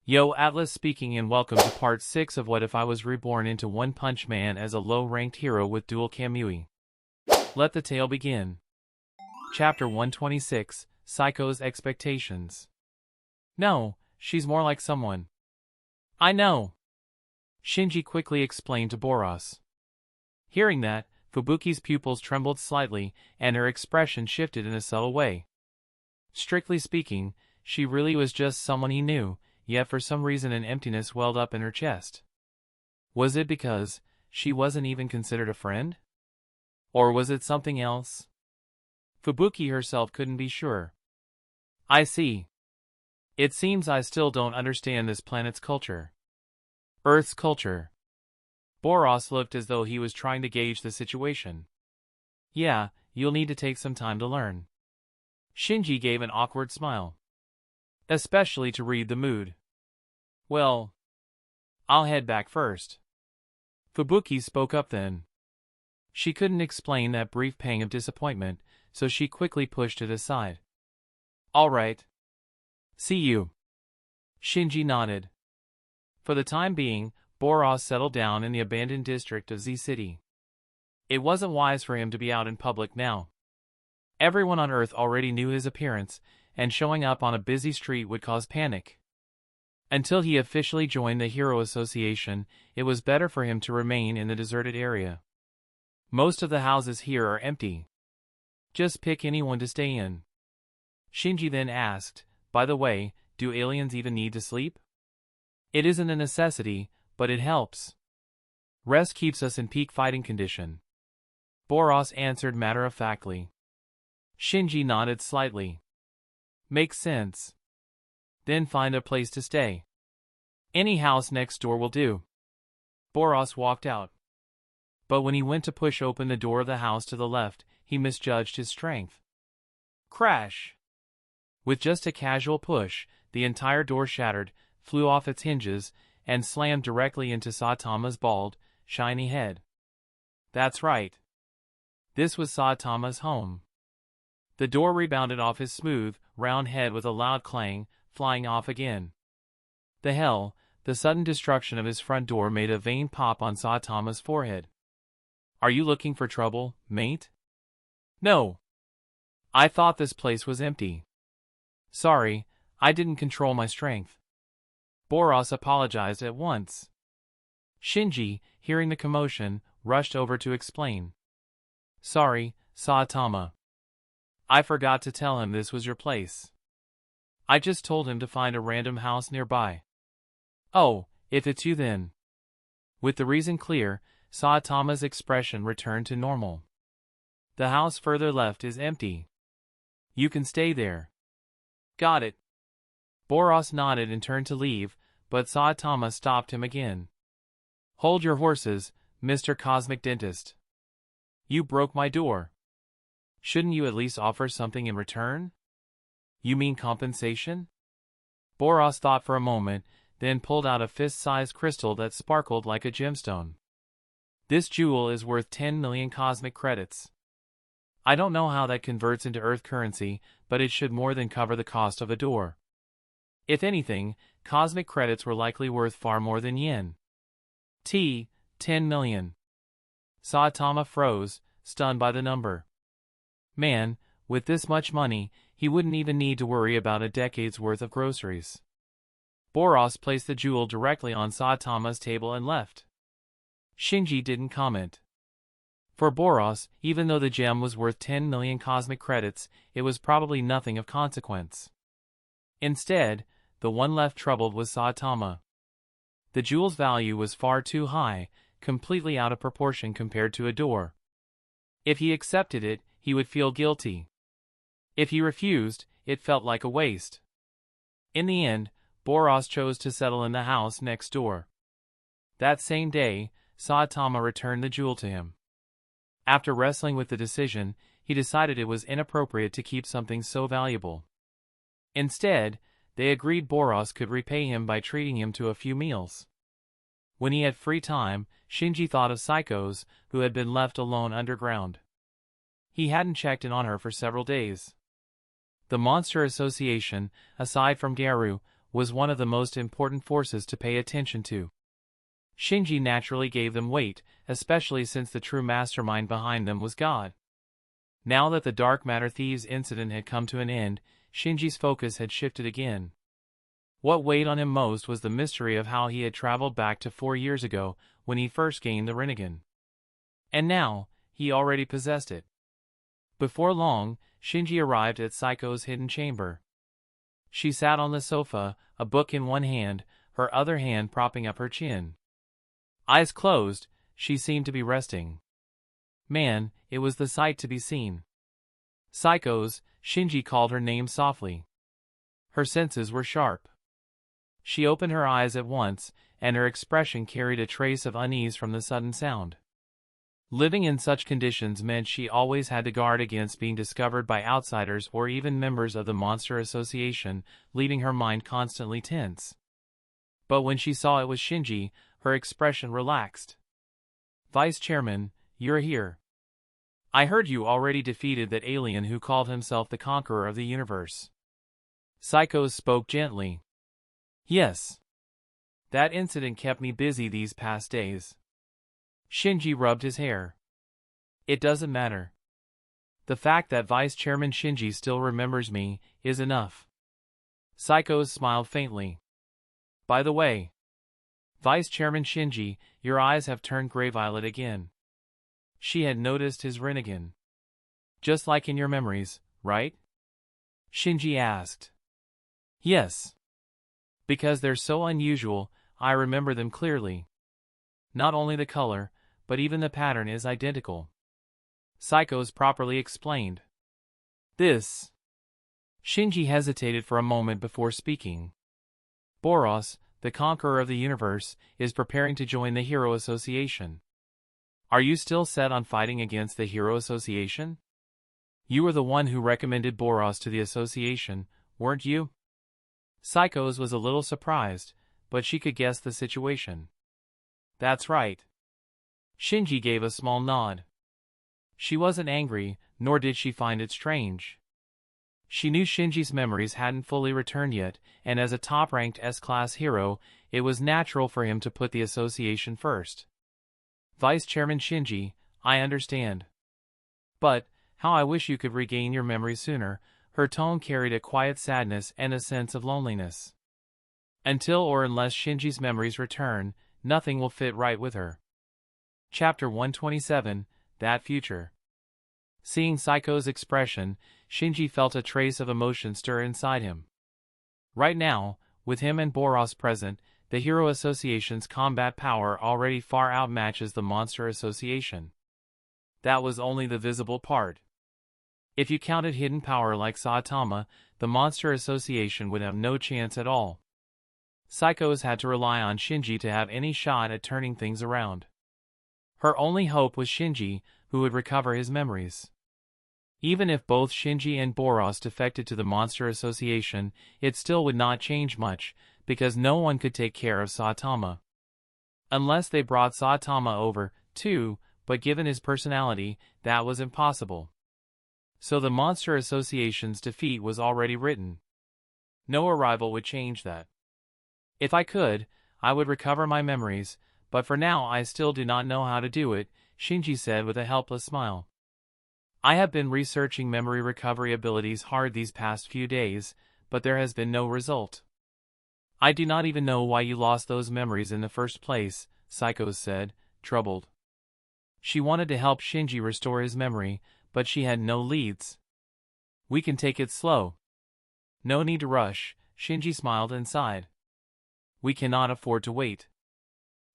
Yo, Atlas speaking and welcome to part 6 of What If I Was Reborn into One Punch Man as a low-ranked hero with dual Kamui. Let the tale begin. Chapter 126, Psycho's Expectations. No, she's more like someone. I know. Shinji quickly explained to Boros. Hearing that, Fubuki's pupils trembled slightly and her expression shifted in a subtle way. Strictly speaking, she really was just someone he knew, yet for some reason an emptiness welled up in her chest. Was it because she wasn't even considered a friend? Or was it something else? Fubuki herself couldn't be sure. I see. It seems I still don't understand this planet's culture. Earth's culture. Boros looked as though he was trying to gauge the situation. Yeah, you'll need to take some time to learn. Shinji gave an awkward smile. Especially to read the mood. Well, I'll head back first. Fubuki spoke up then. She couldn't explain that brief pang of disappointment, so she quickly pushed it aside. All right. See you. Shinji nodded. For the time being, Boros settled down in the abandoned district of Z City. It wasn't wise for him to be out in public now. Everyone on Earth already knew his appearance, and showing up on a busy street would cause panic. Until he officially joined the Hero Association, it was better for him to remain in the deserted area. Most of the houses here are empty. Just pick anyone to stay in. Shinji then asked, by the way, do aliens even need to sleep? It isn't a necessity, but it helps. Rest keeps us in peak fighting condition. Boros answered matter-of-factly. Shinji nodded slightly. Makes sense. Then find a place to stay. Any house next door will do. Boros walked out. But when he went to push open the door of the house to the left, he misjudged his strength. Crash! With just a casual push, the entire door shattered, flew off its hinges, and slammed directly into Saitama's bald, shiny head. That's right. This was Saitama's home. The door rebounded off his smooth, round head with a loud clang, flying off again. The hell, the sudden destruction of his front door made a vein pop on Saitama's forehead. Are you looking for trouble, mate? No. I thought this place was empty. Sorry, I didn't control my strength. Boros apologized at once. Shinji, hearing the commotion, rushed over to explain. Sorry, Saitama. I forgot to tell him this was your place. I just told him to find a random house nearby. Oh, if it's you then. With the reason clear, Saitama's expression returned to normal. The house further left is empty. You can stay there. Got it. Boros nodded and turned to leave, but Saitama stopped him again. Hold your horses, Mr. Cosmic Dentist. You broke my door. Shouldn't you at least offer something in return? You mean compensation? Boros thought for a moment, then pulled out a fist-sized crystal that sparkled like a gemstone. This jewel is worth 10 million cosmic credits. I don't know how that converts into Earth currency, but it should more than cover the cost of a door. If anything, cosmic credits were likely worth far more than yen. 10 million. Saitama froze, stunned by the number. Man, with this much money, he wouldn't even need to worry about a decade's worth of groceries. Boros placed the jewel directly on Saitama's table and left. Shinji didn't comment. For Boros, even though the gem was worth 10 million cosmic credits, it was probably nothing of consequence. Instead, the one left troubled was Saitama. The jewel's value was far too high, completely out of proportion compared to a door. If he accepted it, he would feel guilty. If he refused, it felt like a waste. In the end, Boros chose to settle in the house next door. That same day, Saitama returned the jewel to him. After wrestling with the decision, he decided it was inappropriate to keep something so valuable. Instead, they agreed Boros could repay him by treating him to a few meals. When he had free time, Shinji thought of Psychos, who had been left alone underground. He hadn't checked in on her for several days. The Monster Association, aside from Garu, was one of the most important forces to pay attention to. Shinji naturally gave them weight, especially since the true mastermind behind them was God. Now that the dark matter thieves incident had come to an end, Shinji's focus had shifted again. What weighed on him most was the mystery of how he had traveled back to 4 years ago when he first gained the Rinnegan. And now, he already possessed it. Before long, Shinji arrived at Saiko's hidden chamber. She sat on the sofa, a book in one hand, her other hand propping up her chin. Eyes closed, she seemed to be resting. Man, it was the sight to be seen. Saiko's, Shinji called her name softly. Her senses were sharp. She opened her eyes at once, and her expression carried a trace of unease from the sudden sound. Living in such conditions meant she always had to guard against being discovered by outsiders or even members of the Monster Association, leaving her mind constantly tense. But when she saw it was Shinji, her expression relaxed. "Vice Chairman, you're here. I heard you already defeated that alien who called himself the Conqueror of the Universe." Saiko spoke gently. "Yes. That incident kept me busy these past days." Shinji rubbed his hair. "It doesn't matter. The fact that Vice Chairman Shinji still remembers me is enough." Saiko smiled faintly. "By the way, Vice Chairman Shinji, your eyes have turned gray-violet again." She had noticed his Rinnegan. "Just like in your memories, right?" Shinji asked. "Yes. Because they're so unusual, I remember them clearly. Not only the color, but even the pattern is identical." Saiko's properly explained. "This..." Shinji hesitated for a moment before speaking. "Boros, the Conqueror of the Universe, is preparing to join the Hero Association. Are you still set on fighting against the Hero Association? You were the one who recommended Boros to the association, weren't you?" Saiko's was a little surprised, but she could guess the situation. "That's right." Shinji gave a small nod. She wasn't angry, nor did she find it strange. She knew Shinji's memories hadn't fully returned yet, and as a top-ranked S-class hero, it was natural for him to put the association first. "Vice Chairman Shinji, I understand. But, how I wish you could regain your memories sooner." Her tone carried a quiet sadness and a sense of loneliness. Until or unless Shinji's memories return, nothing will fit right with her. Chapter 127, That Future. Seeing Saiko's expression, Shinji felt a trace of emotion stir inside him. Right now, with him and Boros present, the Hero Association's combat power already far outmatches the Monster Association. That was only the visible part. If you counted hidden power like Saitama, the Monster Association would have no chance at all. Saiko's had to rely on Shinji to have any shot at turning things around. Her only hope was Shinji, who would recover his memories. Even if both Shinji and Boros defected to the Monster Association, it still would not change much, because no one could take care of Saitama. Unless they brought Saitama over, too, but given his personality, that was impossible. So the Monster Association's defeat was already written. No arrival would change that. "If I could, I would recover my memories, but for now I still do not know how to do it," Shinji said with a helpless smile. "I have been researching memory recovery abilities hard these past few days, but there has been no result." "I do not even know why you lost those memories in the first place," Saiko said, troubled. She wanted to help Shinji restore his memory, but she had no leads. "We can take it slow." "No need to rush," Shinji smiled and sighed. "We cannot afford to wait.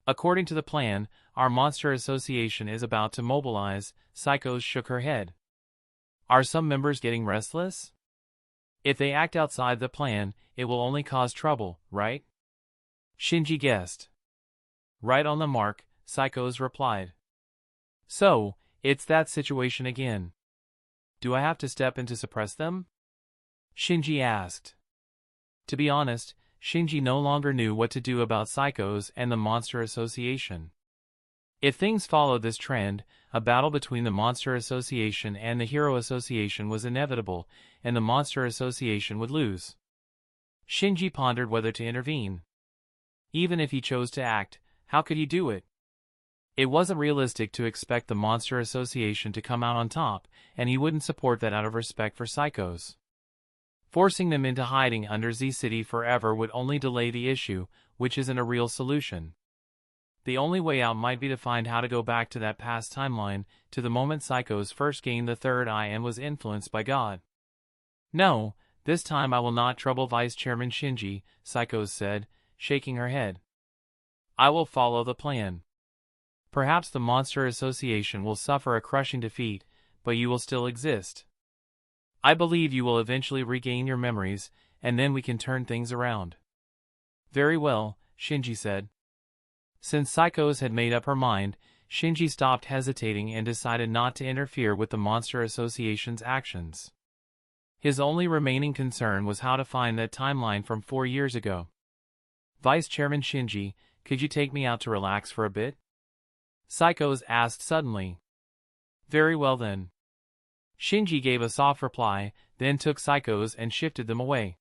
According to the plan, our Monster Association is about to mobilize." Saiko shook her head. "Are some members getting restless? If they act outside the plan, it will only cause trouble, right?" Shinji guessed. "Right on the mark," Saiko's replied. "So, it's that situation again. Do I have to step in to suppress them?" Shinji asked. To be honest, Shinji no longer knew what to do about Saiko's and the Monster Association. If things followed this trend, a battle between the Monster Association and the Hero Association was inevitable, and the Monster Association would lose. Shinji pondered whether to intervene. Even if he chose to act, how could he do it? It wasn't realistic to expect the Monster Association to come out on top, and he wouldn't support that out of respect for psychos. Forcing them into hiding under Z City forever would only delay the issue, which isn't a real solution. The only way out might be to find how to go back to that past timeline, to the moment psychos first gained the third eye and was influenced by God. No, this time I will not trouble Vice Chairman Shinji, Psychos said, shaking her head. I will follow the plan. Perhaps the Monster Association will suffer a crushing defeat, but you will still exist. I believe you will eventually regain your memories, and then we can turn things around. Very well, Shinji said. Since Psychos had made up her mind, Shinji stopped hesitating and decided not to interfere with the Monster Association's actions. His only remaining concern was how to find that timeline from 4 years ago. Vice Chairman Shinji, could you take me out to relax for a bit? Psychos asked suddenly. Very well then. Shinji gave a soft reply, then took Psychos and shifted them away.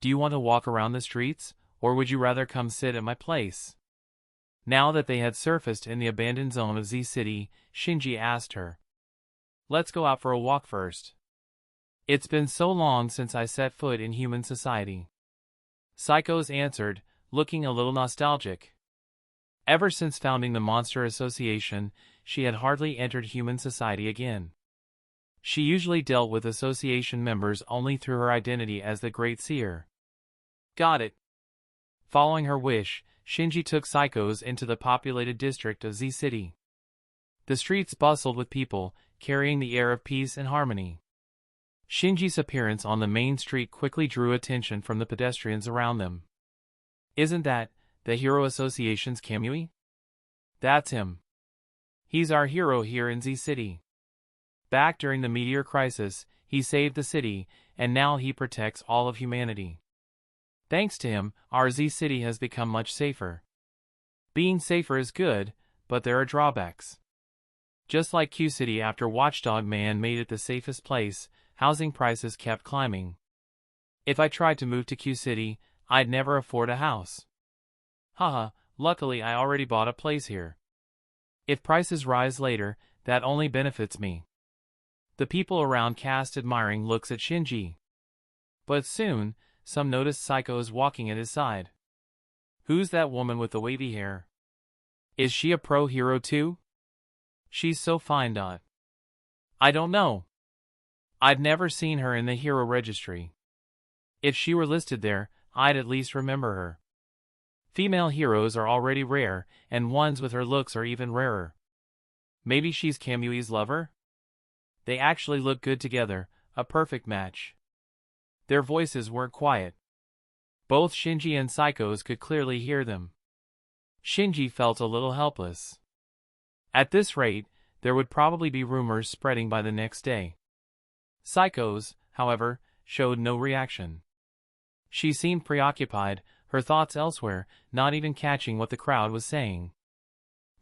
Do you want to walk around the streets, or would you rather come sit at my place? Now that they had surfaced in the abandoned zone of Z City, Shinji asked her. Let's go out for a walk first. It's been so long since I set foot in human society. Psychos answered, looking a little nostalgic. Ever since founding the Monster Association, she had hardly entered human society again. She usually dealt with association members only through her identity as the Great Seer. Got it. Following her wish, Shinji took Psychos into the populated district of Z City. The streets bustled with people, carrying the air of peace and harmony. Shinji's appearance on the main street quickly drew attention from the pedestrians around them. Isn't that the Hero Association's Kamui? That's him. He's our hero here in Z City. Back during the meteor crisis, he saved the city, and now he protects all of humanity. Thanks to him, our Z City has become much safer. Being safer is good, but there are drawbacks. Just like Q City after Watchdog Man made it the safest place, housing prices kept climbing. If I tried to move to Q City, I'd never afford a house. Haha, luckily I already bought a place here. If prices rise later, that only benefits me. The people around cast admiring looks at Shinji. But soon, some noticed Psychos walking at his side. Who's that woman with the wavy hair? Is she a pro hero too? She's so fine. I don't know. I'd never seen her in the hero registry. If she were listed there, I'd at least remember her. Female heroes are already rare, and ones with her looks are even rarer. Maybe she's Kamui's lover? They actually look good together, a perfect match. Their voices weren't quiet. Both Shinji and Psychos could clearly hear them. Shinji felt a little helpless. At this rate, there would probably be rumors spreading by the next day. Psychos, however, showed no reaction. She seemed preoccupied, her thoughts elsewhere, not even catching what the crowd was saying.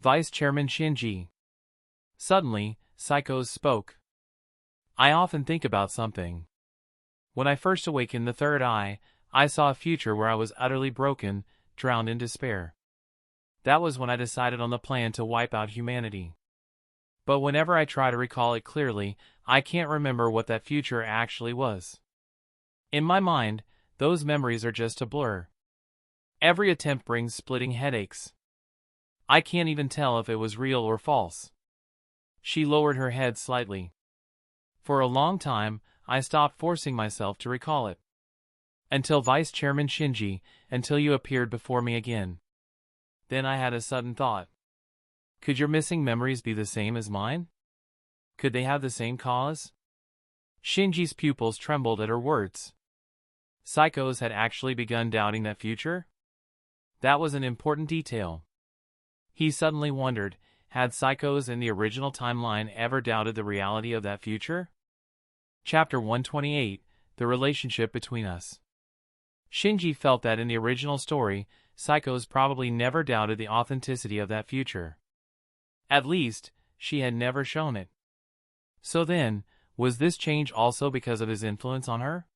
Vice Chairman Shinji. Suddenly, Psychos spoke. I often think about something. When I first awakened the third eye, I saw a future where I was utterly broken, drowned in despair. That was when I decided on the plan to wipe out humanity. But whenever I try to recall it clearly, I can't remember what that future actually was. In my mind, those memories are just a blur. Every attempt brings splitting headaches. I can't even tell if it was real or false. She lowered her head slightly. For a long time, I stopped forcing myself to recall it. Until Vice Chairman Shinji, until you appeared before me again. Then I had a sudden thought. Could your missing memories be the same as mine? Could they have the same cause? Shinji's pupils trembled at her words. Psychos had actually begun doubting that future? That was an important detail. He suddenly wondered, had Psychos in the original timeline ever doubted the reality of that future? Chapter 128, The Relationship Between Us. Shinji felt that in the original story, Psychos probably never doubted the authenticity of that future. At least, she had never shown it. So then, was this change also because of his influence on her?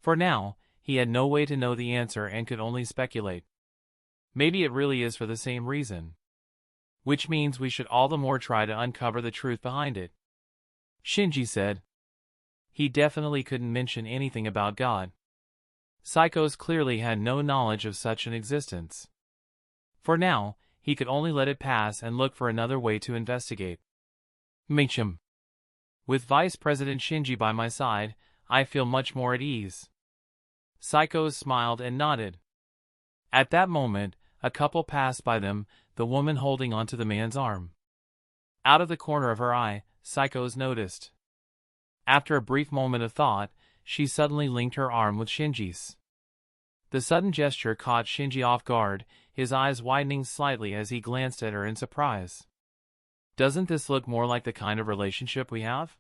For now, he had no way to know the answer and could only speculate. Maybe it really is for the same reason. Which means we should all the more try to uncover the truth behind it. Shinji said. He definitely couldn't mention anything about God. Psychos clearly had no knowledge of such an existence. For now, he could only let it pass and look for another way to investigate. Minchim. With Vice President Shinji by my side, I feel much more at ease. Psychos smiled and nodded. At that moment, a couple passed by them, the woman holding onto the man's arm. Out of the corner of her eye, Psychos noticed. After a brief moment of thought, she suddenly linked her arm with Shinji's. The sudden gesture caught Shinji off guard, his eyes widening slightly as he glanced at her in surprise. Doesn't this look more like the kind of relationship we have?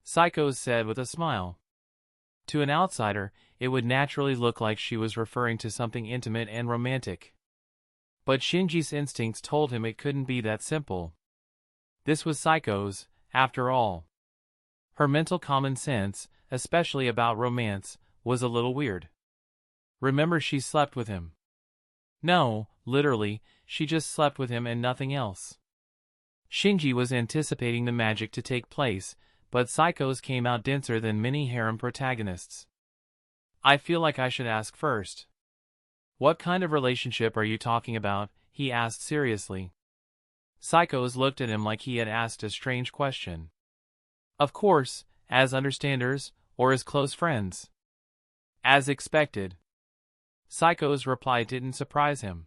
Psychos said with a smile. To an outsider, it would naturally look like she was referring to something intimate and romantic. But Shinji's instincts told him it couldn't be that simple. This was Psychos, after all. Her mental common sense, especially about romance, was a little weird. Remember, she slept with him. No, literally, she just slept with him and nothing else. Shinji was anticipating the magic to take place, but Psychos came out denser than many harem protagonists. I feel like I should ask first. What kind of relationship are you talking about? He asked seriously. Psychos looked at him like he had asked a strange question. Of course, as understanders, or as close friends. As expected. Psychos' reply didn't surprise him.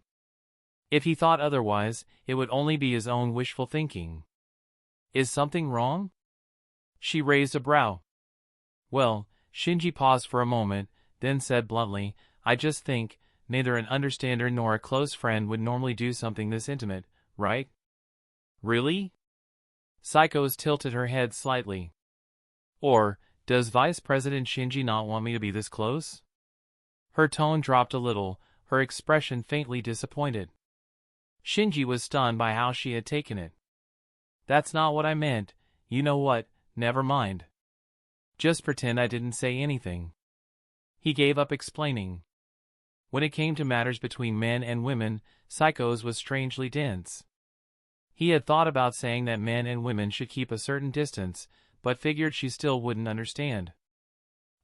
If he thought otherwise, it would only be his own wishful thinking. Is something wrong? She raised a brow. Well, Shinji paused for a moment, then said bluntly, I just think, neither an understander nor a close friend would normally do something this intimate, right? Really? Psychos tilted her head slightly. Or, does Vice President Shinji not want me to be this close? Her tone dropped a little, her expression faintly disappointed. Shinji was stunned by how she had taken it. That's not what I meant. You know what, never mind. Just pretend I didn't say anything. He gave up explaining. When it came to matters between men and women, Psychos was strangely dense. He had thought about saying that men and women should keep a certain distance, but figured she still wouldn't understand.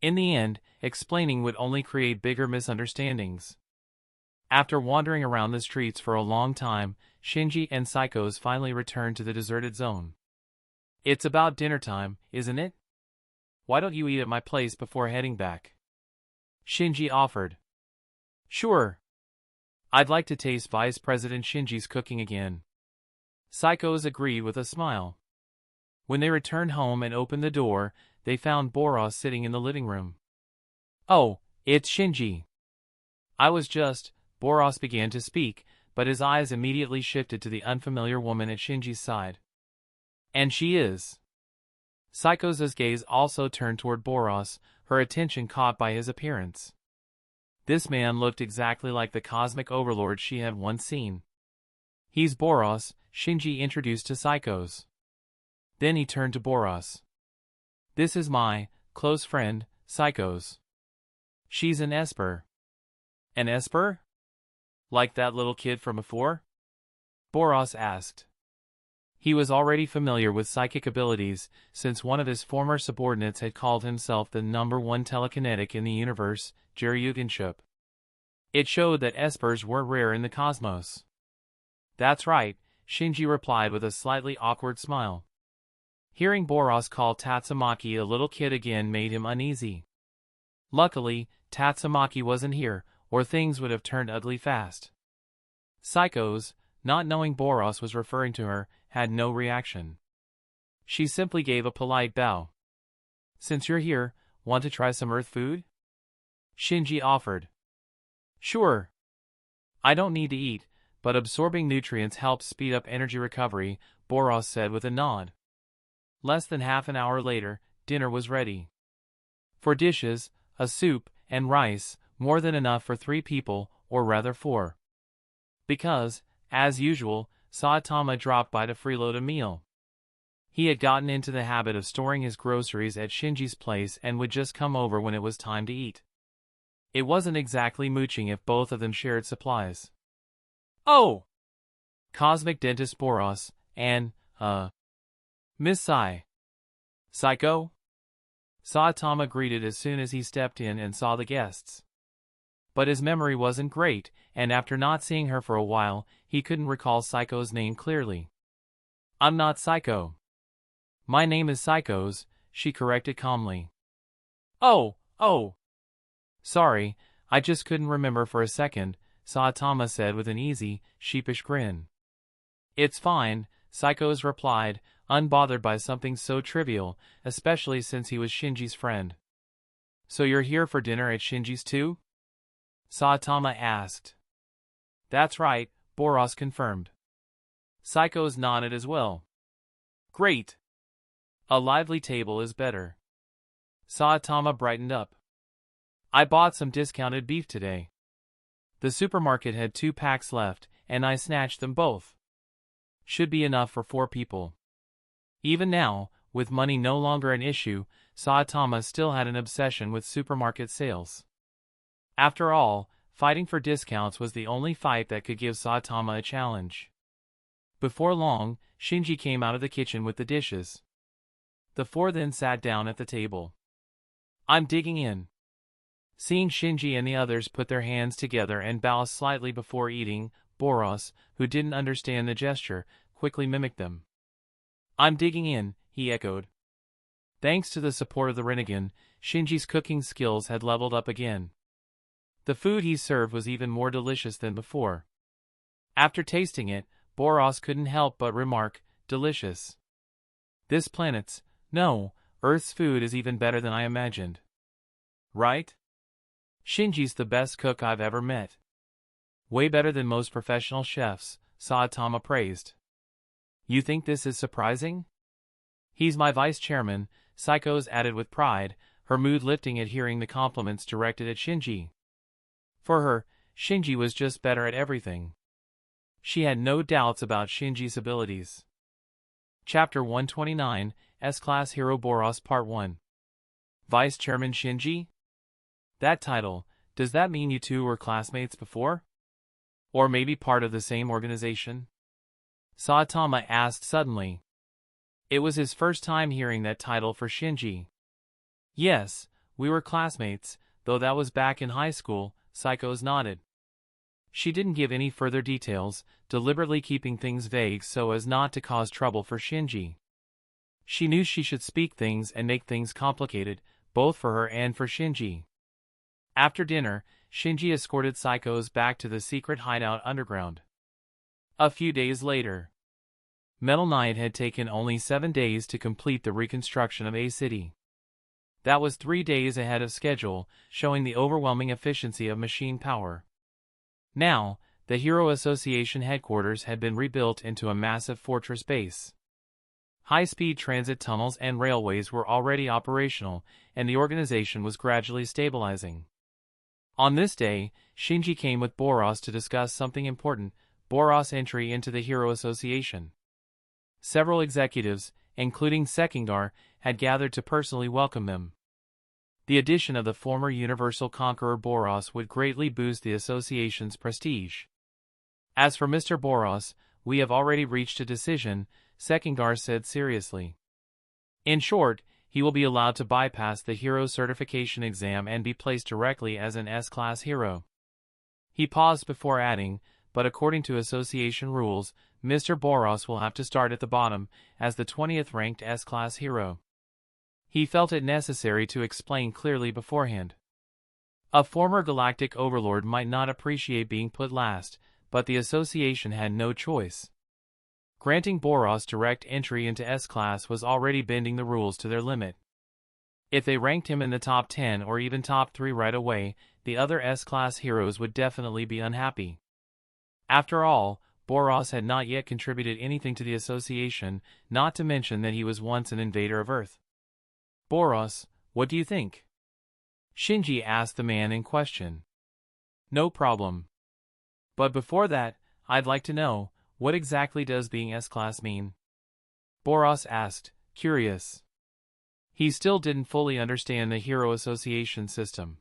In the end, explaining would only create bigger misunderstandings. After wandering around the streets for a long time, Shinji and Psychos finally returned to the deserted zone. It's about dinner time, isn't it? Why don't you eat at my place before heading back? Shinji offered. Sure. I'd like to taste Vice President Shinji's cooking again. Psychos agreed with a smile. When they returned home and opened the door, they found Boros sitting in the living room. Oh, it's Shinji. Boros began to speak, but his eyes immediately shifted to the unfamiliar woman at Shinji's side. And she is. Psychos' gaze also turned toward Boros, her attention caught by his appearance. This man looked exactly like the cosmic overlord she had once seen. He's Boros, Shinji introduced to Psychos. Then he turned to Boros. This is my close friend, Psychos. She's an Esper. An Esper? Like that little kid from before? Boros asked. He was already familiar with psychic abilities, since one of his former subordinates had called himself the #1 telekinetic in the universe, Jiryugenship. It showed that Espers were rare in the cosmos. That's right, Shinji replied with a slightly awkward smile. Hearing Boros call Tatsumaki a little kid again made him uneasy. Luckily, Tatsumaki wasn't here, or things would have turned ugly fast. Psychos, not knowing Boros was referring to her, had no reaction. She simply gave a polite bow. Since you're here, want to try some earth food? Shinji offered. Sure. I don't need to eat, but absorbing nutrients helps speed up energy recovery, Boros said with a nod. Less than half an hour later, dinner was ready. For dishes, a soup, and rice, more than enough for 3 people, or rather 4. Because, as usual, Saitama dropped by to freeload a meal. He had gotten into the habit of storing his groceries at Shinji's place and would just come over when it was time to eat. It wasn't exactly mooching if both of them shared supplies. Oh! Cosmic Dentist Boros, and, Miss Sai. Psycho? Saitama greeted as soon as he stepped in and saw the guests. But his memory wasn't great, and after not seeing her for a while, he couldn't recall Psycho's name clearly. I'm not Psycho. My name is Psycho's, she corrected calmly. Oh. Sorry, I just couldn't remember for a second, Saitama said with an easy, sheepish grin. It's fine, Psycho's replied, unbothered by something so trivial, especially since he was Shinji's friend. So you're here for dinner at Shinji's too? Saitama asked. That's right, Boros confirmed. Psycho's nodded as well. Great. A lively table is better. Saitama brightened up. I bought some discounted beef today. The supermarket had 2 packs left, and I snatched them both. Should be enough for 4 people. Even now, with money no longer an issue, Saitama still had an obsession with supermarket sales. After all, fighting for discounts was the only fight that could give Saitama a challenge. Before long, Shinji came out of the kitchen with the dishes. The 4 then sat down at the table. I'm digging in. Seeing Shinji and the others put their hands together and bow slightly before eating, Boros, who didn't understand the gesture, quickly mimicked them. I'm digging in, he echoed. Thanks to the support of the Rinnegan, Shinji's cooking skills had leveled up again. The food he served was even more delicious than before. After tasting it, Boros couldn't help but remark, delicious. This planet's, no, Earth's food is even better than I imagined. Right? Shinji's the best cook I've ever met. Way better than most professional chefs, Saitama praised. You think this is surprising? He's my vice chairman, Psycho's added with pride, her mood lifting at hearing the compliments directed at Shinji. For her, Shinji was just better at everything. She had no doubts about Shinji's abilities. Chapter 129, S-Class Hero Boros Part 1. Vice Chairman Shinji? That title, does that mean you two were classmates before? Or maybe part of the same organization? Saitama asked suddenly. It was his first time hearing that title for Shinji. Yes, we were classmates, though that was back in high school, Psycho's nodded. She didn't give any further details, deliberately keeping things vague so as not to cause trouble for Shinji. She knew she should speak things and make things complicated, both for her and for Shinji. After dinner, Shinji escorted Psycho's back to the secret hideout underground. A few days later. Metal Knight had taken only 7 days to complete the reconstruction of A City. That was 3 days ahead of schedule, showing the overwhelming efficiency of machine power. Now, the Hero Association headquarters had been rebuilt into a massive fortress base. High-speed transit tunnels and railways were already operational, and the organization was gradually stabilizing. On this day, Shinji came with Boros to discuss something important, Boros' entry into the Hero Association. Several executives, including Sekindar, had gathered to personally welcome them. The addition of the former Universal Conqueror Boros would greatly boost the association's prestige. As for Mr. Boros, we have already reached a decision, Sekindar said seriously. In short, he will be allowed to bypass the hero certification exam and be placed directly as an S-Class hero. He paused before adding, but according to association rules, Mr. Boros will have to start at the bottom, as the 20th ranked S-Class hero. He felt it necessary to explain clearly beforehand. A former galactic overlord might not appreciate being put last, but the association had no choice. Granting Boros direct entry into S-Class was already bending the rules to their limit. If they ranked him in the top 10 or even top 3 right away, the other S-Class heroes would definitely be unhappy. After all, Boros had not yet contributed anything to the association, not to mention that he was once an invader of Earth. Boros, what do you think? Shinji asked the man in question. No problem. But before that, I'd like to know, what exactly does being S-Class mean? Boros asked, curious. He still didn't fully understand the Hero Association system.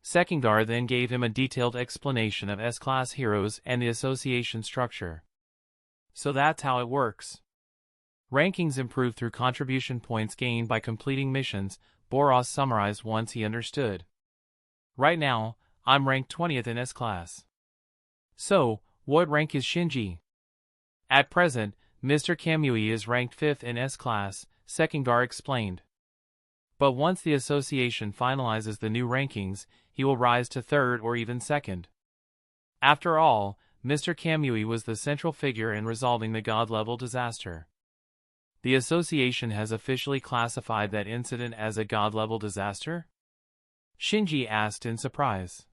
Sekindar then gave him a detailed explanation of S-Class heroes and the association structure. So that's how it works. Rankings improve through contribution points gained by completing missions, Boros summarized once he understood. Right now, I'm ranked 20th in S-Class. So, what rank is Shinji? At present, Mr. Kamui is ranked 5th in S-Class, Sekindar explained. But once the association finalizes the new rankings, he will rise to 3rd or even 2nd. After all, Mr. Kamui was the central figure in resolving the God-level disaster. The association has officially classified that incident as a God-level disaster? Shinji asked in surprise.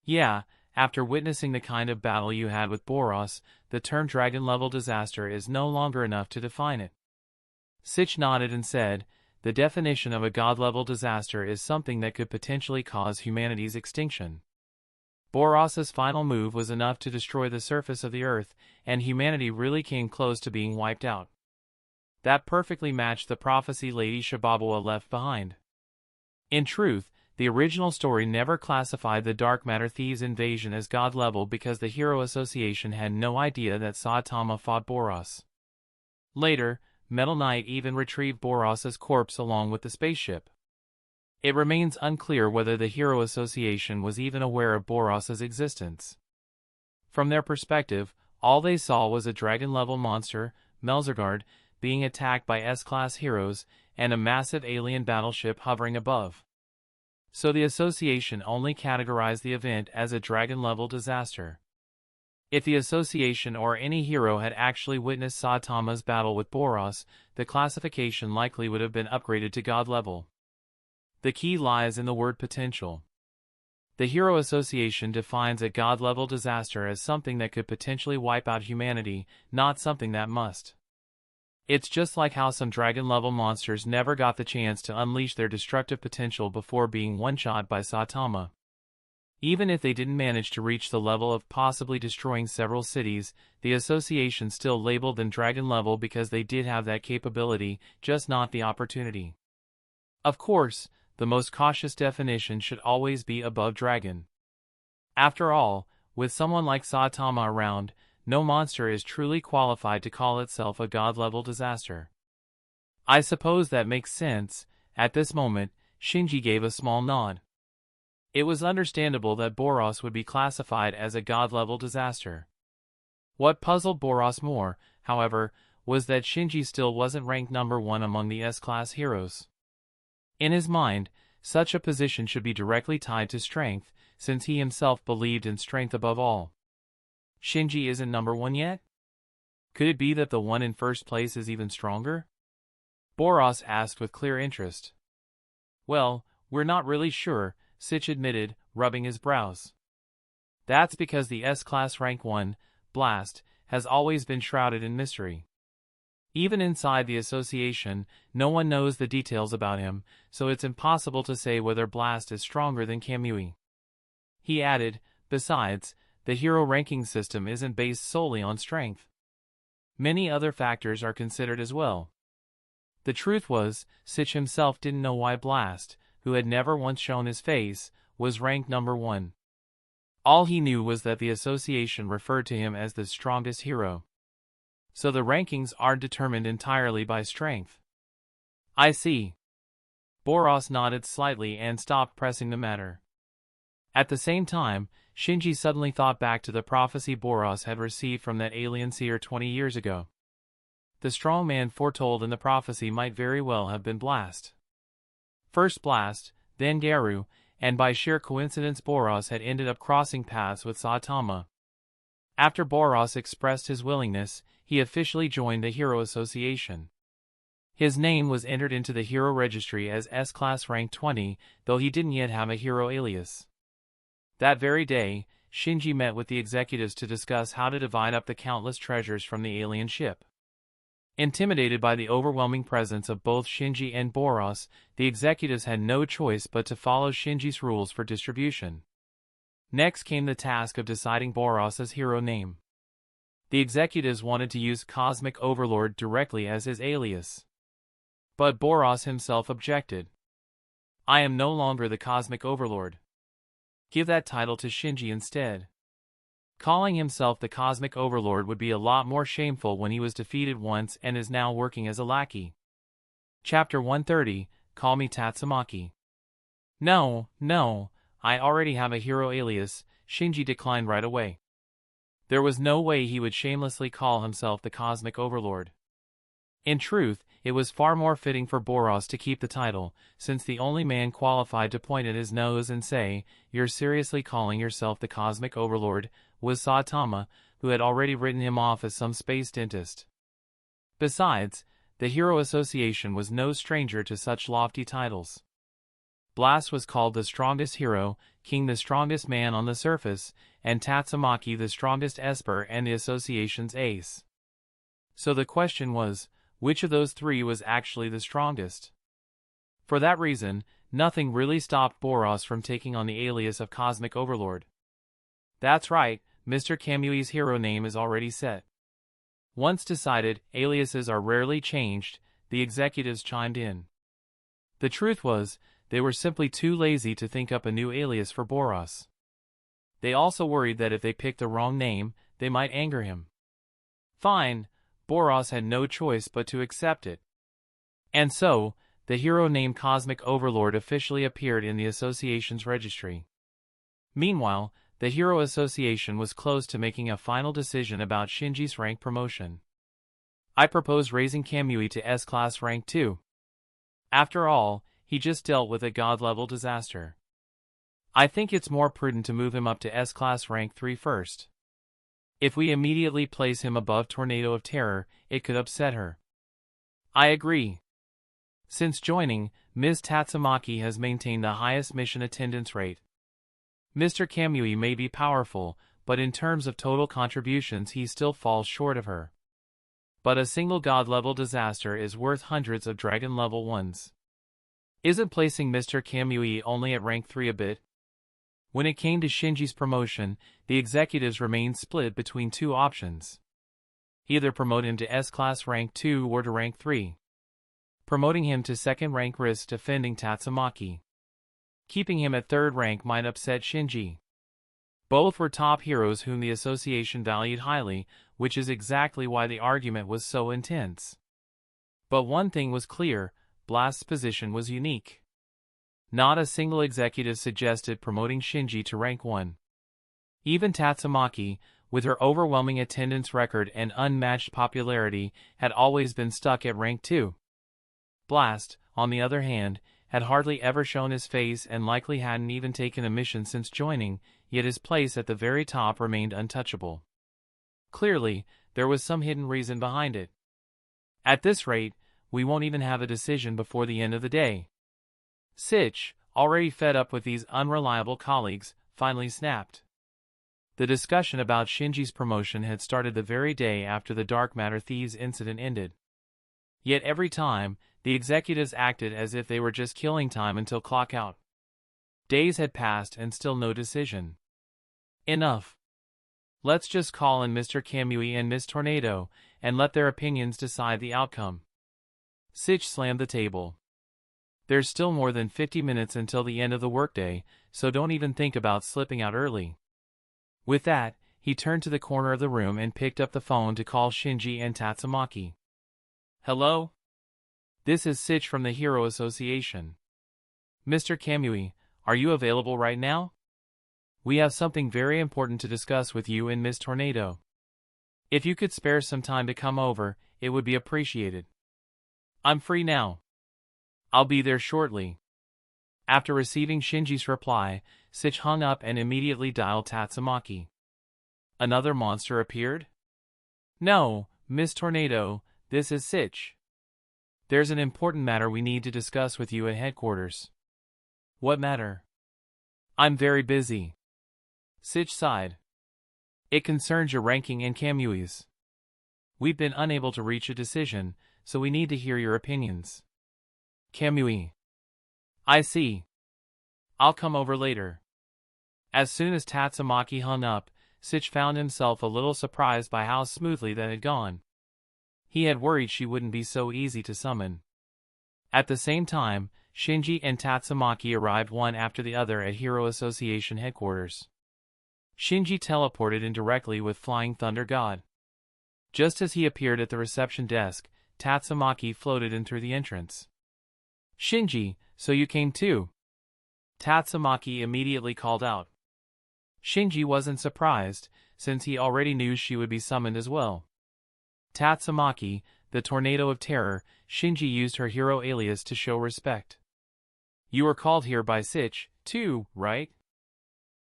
Yeah, after witnessing the kind of battle you had with Boros, the term dragon-level disaster is no longer enough to define it. Sitch nodded and said, the definition of a God-level disaster is something that could potentially cause humanity's extinction. Boros's final move was enough to destroy the surface of the Earth, and humanity really came close to being wiped out. That perfectly matched the prophecy Lady Shibabawa left behind. In truth, the original story never classified the Dark Matter Thieves' invasion as God-level because the Hero Association had no idea that Saitama fought Boros. Later, Metal Knight even retrieved Boros's corpse along with the spaceship. It remains unclear whether the Hero Association was even aware of Boros's existence. From their perspective, all they saw was a dragon-level monster, Melzergard, being attacked by S-Class heroes, and a massive alien battleship hovering above. So the association only categorized the event as a dragon-level disaster. If the association or any hero had actually witnessed Saitama's battle with Boros, the classification likely would have been upgraded to God level. The key lies in the word potential. The Hero Association defines a God-level disaster as something that could potentially wipe out humanity, not something that must. It's just like how some dragon-level monsters never got the chance to unleash their destructive potential before being one-shot by Saitama. Even if they didn't manage to reach the level of possibly destroying several cities, the association still labeled them dragon level because they did have that capability, just not the opportunity. Of course, the most cautious definition should always be above dragon. After all, with someone like Saitama around, no monster is truly qualified to call itself a god-level disaster. I suppose that makes sense. At this moment, Shinji gave a small nod. It was understandable that Boros would be classified as a god-level disaster. What puzzled Boros more, however, was that Shinji still wasn't ranked number 1 among the S-Class heroes. In his mind, such a position should be directly tied to strength, since he himself believed in strength above all. Shinji isn't number 1 yet? Could it be that the one in first place is even stronger? Boros asked with clear interest. Well, we're not really sure, Sitch admitted, rubbing his brows. That's because the S-Class rank 1, Blast, has always been shrouded in mystery. Even inside the association, no one knows the details about him, so it's impossible to say whether Blast is stronger than Kamui. He added, besides, the hero ranking system isn't based solely on strength. Many other factors are considered as well. The truth was, Sitch himself didn't know why Blast, who had never once shown his face, was ranked number 1. All he knew was that the association referred to him as the strongest hero. So the rankings aren't determined entirely by strength. I see. Boros nodded slightly and stopped pressing the matter. At the same time, Shinji suddenly thought back to the prophecy Boros had received from that alien seer 20 years ago. The strong man foretold in the prophecy might very well have been Blast. First Blast, then Garu, and by sheer coincidence Boros had ended up crossing paths with Saitama. After Boros expressed his willingness, he officially joined the Hero Association. His name was entered into the Hero Registry as S-Class rank 20, though he didn't yet have a hero alias. That very day, Shinji met with the executives to discuss how to divide up the countless treasures from the alien ship. Intimidated by the overwhelming presence of both Shinji and Boros, the executives had no choice but to follow Shinji's rules for distribution. Next came the task of deciding Boros's hero name. The executives wanted to use Cosmic Overlord directly as his alias. But Boros himself objected. I am no longer the Cosmic Overlord. Give that title to Shinji instead. Calling himself the Cosmic Overlord would be a lot more shameful when he was defeated once and is now working as a lackey. Chapter 130, Call Me Tatsumaki. No, I already have a hero alias, Shinji declined right away. There was no way he would shamelessly call himself the Cosmic Overlord. In truth, it was far more fitting for Boros to keep the title, since the only man qualified to point at his nose and say, "You're seriously calling yourself the Cosmic Overlord," was Saitama, who had already written him off as some space dentist. Besides, the Hero Association was no stranger to such lofty titles. Blast was called the strongest hero, King the strongest man on the surface, and Tatsumaki the strongest esper and the association's ace. So the question was, which of those three was actually the strongest? For that reason, nothing really stopped Boros from taking on the alias of Cosmic Overlord. That's right, Mr. Kamui's hero name is already set. Once decided, aliases are rarely changed, the executives chimed in. The truth was, they were simply too lazy to think up a new alias for Boros. They also worried that if they picked the wrong name, they might anger him. Fine, Boros had no choice but to accept it. And so, the hero named Cosmic Overlord officially appeared in the association's registry. Meanwhile, the Hero Association was close to making a final decision about Shinji's rank promotion. I propose raising Kamui to S-Class rank 2. After all, he just dealt with a god-level disaster. I think it's more prudent to move him up to S-Class rank 3 first. If we immediately place him above Tornado of Terror, it could upset her. I agree. Since joining, Ms. Tatsumaki has maintained the highest mission attendance rate. Mr. Kamui may be powerful, but in terms of total contributions he still falls short of her. But a single god-level disaster is worth hundreds of dragon-level ones. Isn't placing Mr. Kamui only at rank 3 a bit? When it came to Shinji's promotion, the executives remained split between two options. Either promote him to S-Class rank 2 or to rank 3. Promoting him to second rank risks offending Tatsumaki. Keeping him at third rank might upset Shinji. Both were top heroes whom the association valued highly, which is exactly why the argument was so intense. But one thing was clear, Blast's position was unique. Not a single executive suggested promoting Shinji to rank 1. Even Tatsumaki, with her overwhelming attendance record and unmatched popularity, had always been stuck at rank 2. Blast, on the other hand, had hardly ever shown his face and likely hadn't even taken a mission since joining, yet his place at the very top remained untouchable. Clearly, there was some hidden reason behind it. At this rate, we won't even have a decision before the end of the day. Sitch, already fed up with these unreliable colleagues, finally snapped. The discussion about Shinji's promotion had started the very day after the Dark Matter Thieves incident ended. Yet every time, the executives acted as if they were just killing time until clock out. Days had passed and still no decision. Enough. Let's just call in Mr. Kamui and Miss Tornado, and let their opinions decide the outcome. Sitch slammed the table. There's still more than 50 minutes until the end of the workday, so don't even think about slipping out early. With that, he turned to the corner of the room and picked up the phone to call Shinji and Tatsumaki. Hello? This is Sitch from the Hero Association. Mr. Kamui, are you available right now? We have something very important to discuss with you and Miss Tornado. If you could spare some time to come over, it would be appreciated. I'm free now. I'll be there shortly. After receiving Shinji's reply, Sitch hung up and immediately dialed Tatsumaki. Another monster appeared? No, Miss Tornado, this is Sitch. There's an important matter we need to discuss with you at headquarters. What matter? I'm very busy. Sitch sighed. It concerns your ranking and Kamui's. We've been unable to reach a decision, so we need to hear your opinions. Kamui. I see. I'll come over later. As soon as Tatsumaki hung up, Sitch found himself a little surprised by how smoothly that had gone. He had worried she wouldn't be so easy to summon. At the same time, Shinji and Tatsumaki arrived one after the other at Hero Association headquarters. Shinji teleported in directly with Flying Thunder God. Just as he appeared at the reception desk, Tatsumaki floated in through the entrance. "Shinji, so you came too?" Tatsumaki immediately called out. Shinji wasn't surprised, since he already knew she would be summoned as well. Tatsumaki, the Tornado of Terror, Shinji used her hero alias to show respect. "You were called here by Sitch, too, right?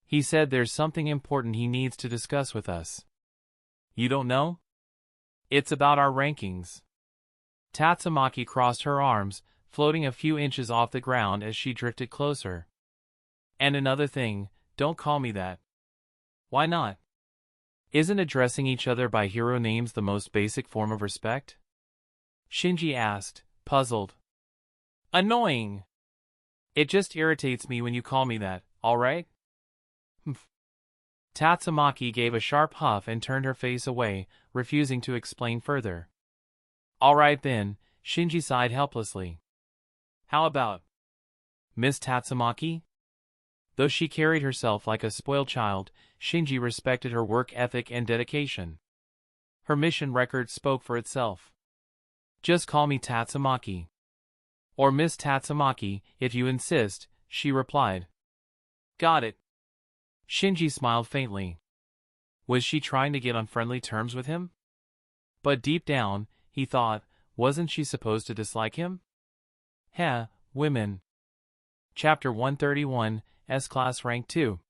He said there's something important he needs to discuss with us." "You don't know? It's about our rankings." Tatsumaki crossed her arms, floating a few inches off the ground as she drifted closer. "And another thing, don't call me that." "Why not? Isn't addressing each other by hero names the most basic form of respect?" Shinji asked, puzzled. "Annoying. It just irritates me when you call me that, alright?" Tatsumaki gave a sharp huff and turned her face away, refusing to explain further. "Alright then," Shinji sighed helplessly. "How about Miss Tatsumaki?" Though she carried herself like a spoiled child, Shinji respected her work ethic and dedication. Her mission record spoke for itself. "Just call me Tatsumaki. Or Miss Tatsumaki, if you insist," she replied. "Got it." Shinji smiled faintly. Was she trying to get on friendly terms with him? But deep down, he thought, wasn't she supposed to dislike him? Heh, women. Chapter 131, S-Class Rank 2.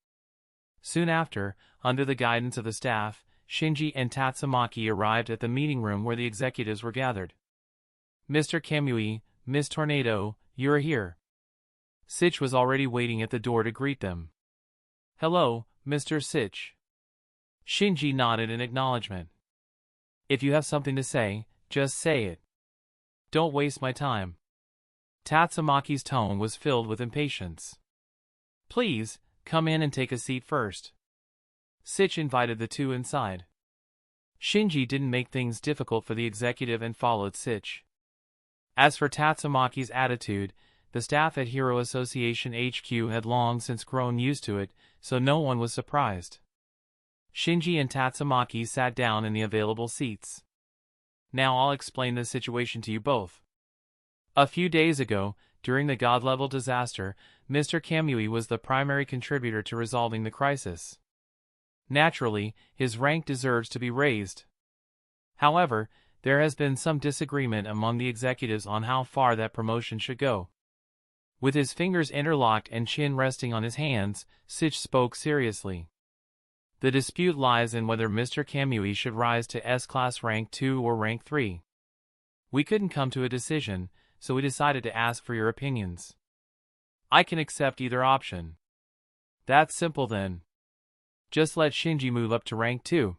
Soon after, under the guidance of the staff, Shinji and Tatsumaki arrived at the meeting room where the executives were gathered. "Mr. Kamui, Miss Tornado, you're here." Sitch was already waiting at the door to greet them. "Hello, Mr. Sitch." Shinji nodded in acknowledgement. "If you have something to say, just say it. Don't waste my time." Tatsumaki's tone was filled with impatience. "Please, come in and take a seat first." Sitch invited the two inside. Shinji didn't make things difficult for the executive and followed Sitch. As for Tatsumaki's attitude, the staff at Hero Association HQ had long since grown used to it, so no one was surprised. Shinji and Tatsumaki sat down in the available seats. "Now I'll explain the situation to you both. A few days ago, during the God-level disaster, Mr. Kamui was the primary contributor to resolving the crisis. Naturally, his rank deserves to be raised. However, there has been some disagreement among the executives on how far that promotion should go." With his fingers interlocked and chin resting on his hands, Sitch spoke seriously. "The dispute lies in whether Mr. Kamui should rise to S-Class Rank 2 or Rank 3. We couldn't come to a decision, so we decided to ask for your opinions. I can accept either option." "That's simple then. Just let Shinji move up to Rank 2.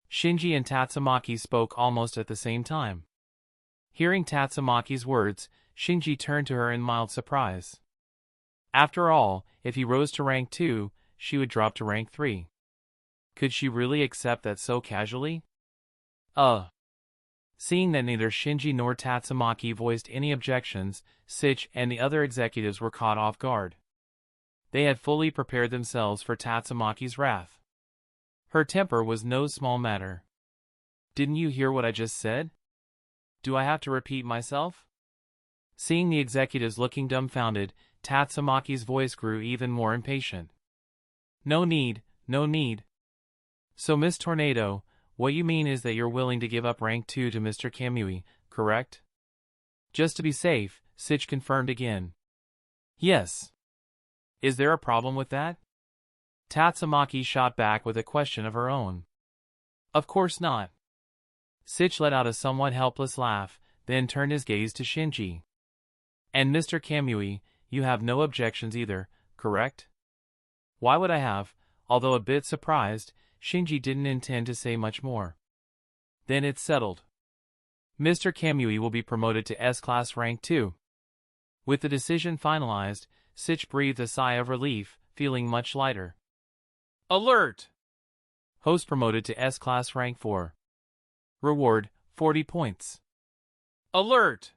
Shinji and Tatsumaki spoke almost at the same time. Hearing Tatsumaki's words, Shinji turned to her in mild surprise. After all, if he rose to Rank 2, she would drop to Rank 3. Could she really accept that so casually? Seeing that neither Shinji nor Tatsumaki voiced any objections, Sitch and the other executives were caught off guard. They had fully prepared themselves for Tatsumaki's wrath. Her temper was no small matter. "Didn't you hear what I just said? Do I have to repeat myself?" Seeing the executives looking dumbfounded, Tatsumaki's voice grew even more impatient. No need. "So Miss Tornado, what you mean is that you're willing to give up Rank 2 to Mr. Kamui, correct?" Just to be safe, Sitch confirmed again. "Yes. Is there a problem with that?" Tatsumaki shot back with a question of her own. "Of course not." Sitch let out a somewhat helpless laugh, then turned his gaze to Shinji. "And Mr. Kamui, you have no objections either, correct?" Why would I have? Although a bit surprised, Shinji didn't intend to say much more. "Then it's settled. Mr. Kamui will be promoted to S-Class Rank 2. With the decision finalized, Sitch breathed a sigh of relief, feeling much lighter. Alert! Host promoted to S-Class Rank 4. Reward, 40 points. Alert!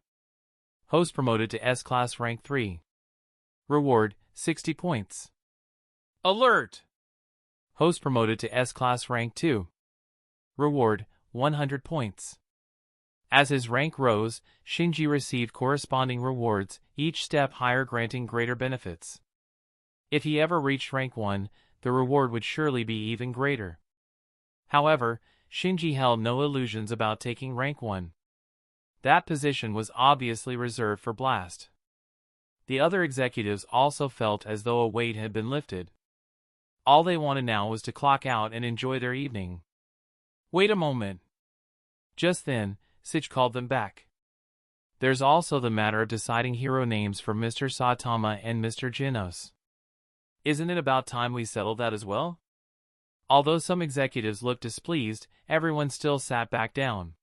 Host promoted to S-Class Rank 3. Reward, 60 points. Alert! Host promoted to S-Class Rank 2. Reward, 100 points. As his rank rose, Shinji received corresponding rewards, each step higher granting greater benefits. If he ever reached rank 1, the reward would surely be even greater. However, Shinji held no illusions about taking rank 1. That position was obviously reserved for Blast. The other executives also felt as though a weight had been lifted. All they wanted now was to clock out and enjoy their evening. Wait a moment. Just then, Sitch called them back. There's also the matter of deciding hero names for Mr. Saitama and Mr. Genos. Isn't it about time we settled that as well? Although some executives looked displeased, everyone still sat back down.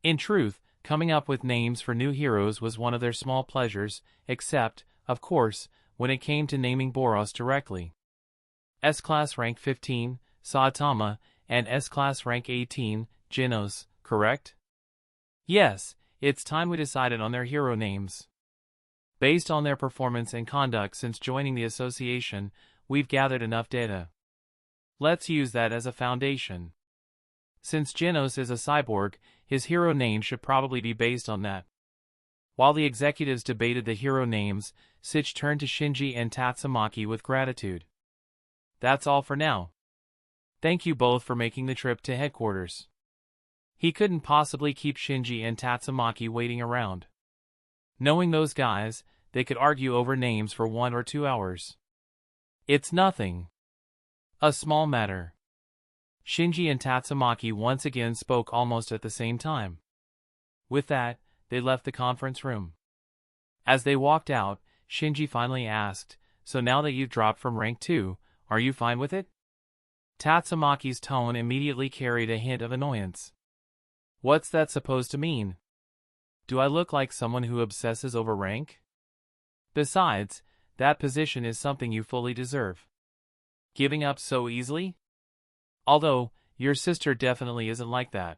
In truth, coming up with names for new heroes was one of their small pleasures, except, of course, when it came to naming Boros directly. S-Class Rank 15, Saitama, and S-Class Rank 18, Genos, correct? Yes, it's time we decided on their hero names. Based on their performance and conduct since joining the association, we've gathered enough data. Let's use that as a foundation. Since Genos is a cyborg, his hero name should probably be based on that. While the executives debated the hero names, Sitch turned to Shinji and Tatsumaki with gratitude. That's all for now. Thank you both for making the trip to headquarters. He couldn't possibly keep Shinji and Tatsumaki waiting around. Knowing those guys, they could argue over names for 1 or 2 hours. It's nothing. A small matter. Shinji and Tatsumaki once again spoke almost at the same time. With that, they left the conference room. As they walked out, Shinji finally asked, "So now that you've dropped from rank 2, are you fine with it?" Tatsumaki's tone immediately carried a hint of annoyance. What's that supposed to mean? Do I look like someone who obsesses over rank? Besides, that position is something you fully deserve. Giving up so easily? Although, your sister definitely isn't like that.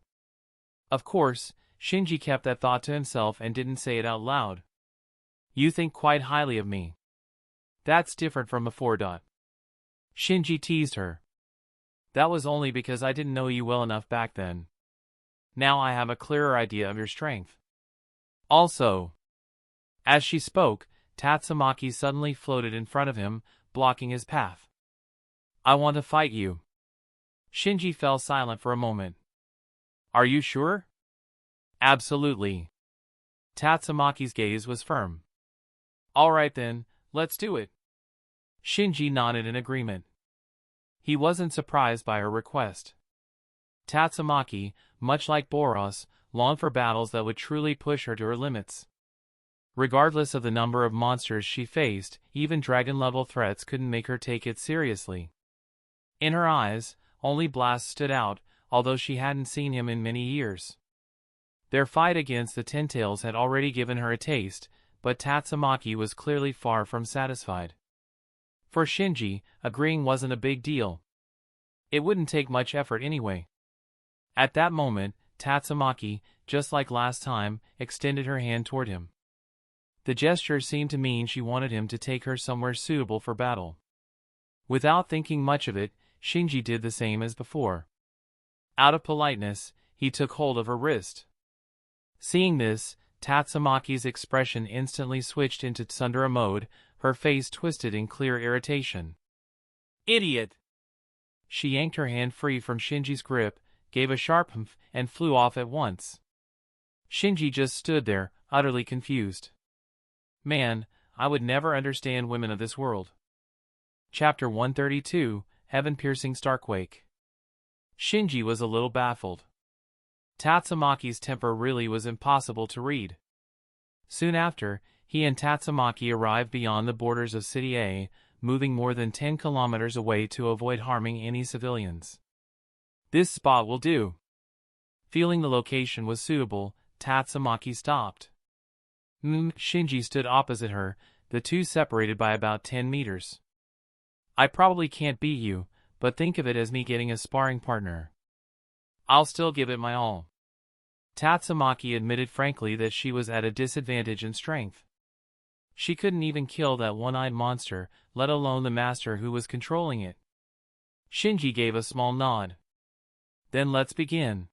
Of course, Shinji kept that thought to himself and didn't say it out loud. You think quite highly of me. That's different from before. Shinji teased her. That was only because I didn't know you well enough back then. Now I have a clearer idea of your strength. Also, as she spoke, Tatsumaki suddenly floated in front of him, blocking his path. I want to fight you. Shinji fell silent for a moment. Are you sure? Absolutely. Tatsumaki's gaze was firm. All right then, let's do it. Shinji nodded in agreement. He wasn't surprised by her request. Tatsumaki, much like Boros, longed for battles that would truly push her to her limits. Regardless of the number of monsters she faced, even dragon-level threats couldn't make her take it seriously. In her eyes, only Blast stood out, although she hadn't seen him in many years. Their fight against the Ten-Tails had already given her a taste, but Tatsumaki was clearly far from satisfied. For Shinji, agreeing wasn't a big deal. It wouldn't take much effort anyway. At that moment, Tatsumaki, just like last time, extended her hand toward him. The gesture seemed to mean she wanted him to take her somewhere suitable for battle. Without thinking much of it, Shinji did the same as before. Out of politeness, he took hold of her wrist. Seeing this, Tatsumaki's expression instantly switched into tsundere mode, her face twisted in clear irritation. Idiot! She yanked her hand free from Shinji's grip, gave a sharp humph, and flew off at once. Shinji just stood there, utterly confused. Man, I would never understand women of this world. Chapter 132, Heaven-Piercing Starquake. Shinji was a little baffled. Tatsumaki's temper really was impossible to read. Soon after, he and Tatsumaki arrived beyond the borders of City A, moving more than 10 kilometers away to avoid harming any civilians. This spot will do. Feeling the location was suitable, Tatsumaki stopped. Shinji stood opposite her, the two separated by about 10 meters. I probably can't beat you, but think of it as me getting a sparring partner. I'll still give it my all. Tatsumaki admitted frankly that she was at a disadvantage in strength. She couldn't even kill that one-eyed monster, let alone the master who was controlling it. Shinji gave a small nod. Then let's begin.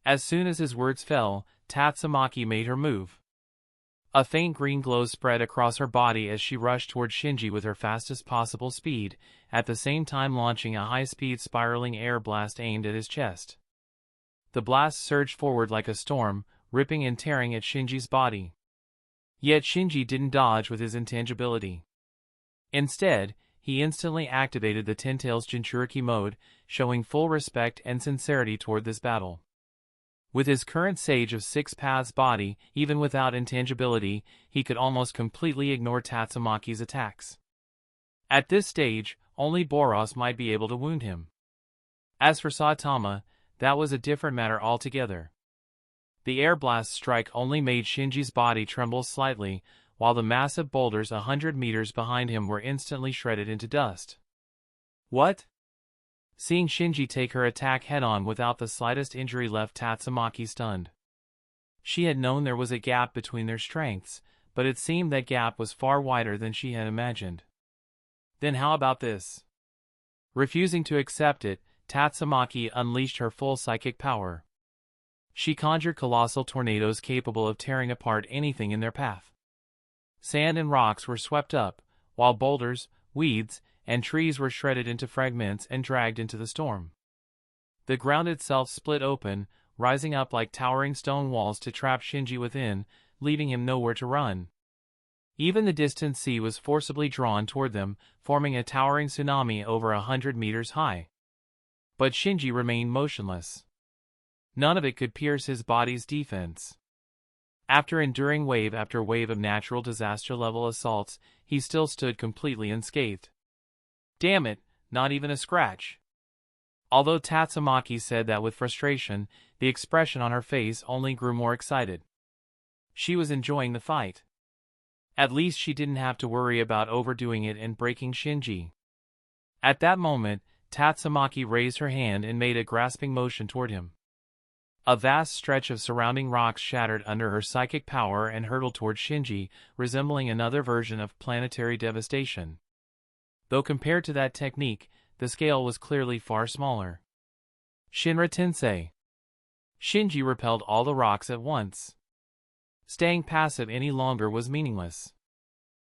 As soon as his words fell, Tatsumaki made her move. A faint green glow spread across her body as she rushed toward Shinji with her fastest possible speed, at the same time launching a high-speed spiraling air blast aimed at his chest. The blast surged forward like a storm, ripping and tearing at Shinji's body. Yet Shinji didn't dodge with his intangibility. Instead, he instantly activated the Ten Tails Jinchuriki mode, showing full respect and sincerity toward this battle. With his current Sage of Six Paths body, even without intangibility, he could almost completely ignore Tatsumaki's attacks. At this stage, only Boros might be able to wound him. As for Saitama, that was a different matter altogether. The air blast strike only made Shinji's body tremble slightly, while the massive boulders 100 meters behind him were instantly shredded into dust. What? Seeing Shinji take her attack head-on without the slightest injury left Tatsumaki stunned. She had known there was a gap between their strengths, but it seemed that gap was far wider than she had imagined. Then how about this? Refusing to accept it, Tatsumaki unleashed her full psychic power. She conjured colossal tornadoes capable of tearing apart anything in their path. Sand and rocks were swept up, while boulders, weeds, and trees were shredded into fragments and dragged into the storm. The ground itself split open, rising up like towering stone walls to trap Shinji within, leaving him nowhere to run. Even the distant sea was forcibly drawn toward them, forming a towering tsunami over 100 meters high. But Shinji remained motionless. None of it could pierce his body's defense. After enduring wave after wave of natural disaster-level assaults, he still stood completely unscathed. Damn it, not even a scratch. Although Tatsumaki said that with frustration, the expression on her face only grew more excited. She was enjoying the fight. At least she didn't have to worry about overdoing it and breaking Shinji. At that moment, Tatsumaki raised her hand and made a grasping motion toward him. A vast stretch of surrounding rocks shattered under her psychic power and hurtled toward Shinji, resembling another version of planetary devastation. Though compared to that technique, the scale was clearly far smaller. Shinra Tensei. Shinji repelled all the rocks at once. Staying passive any longer was meaningless.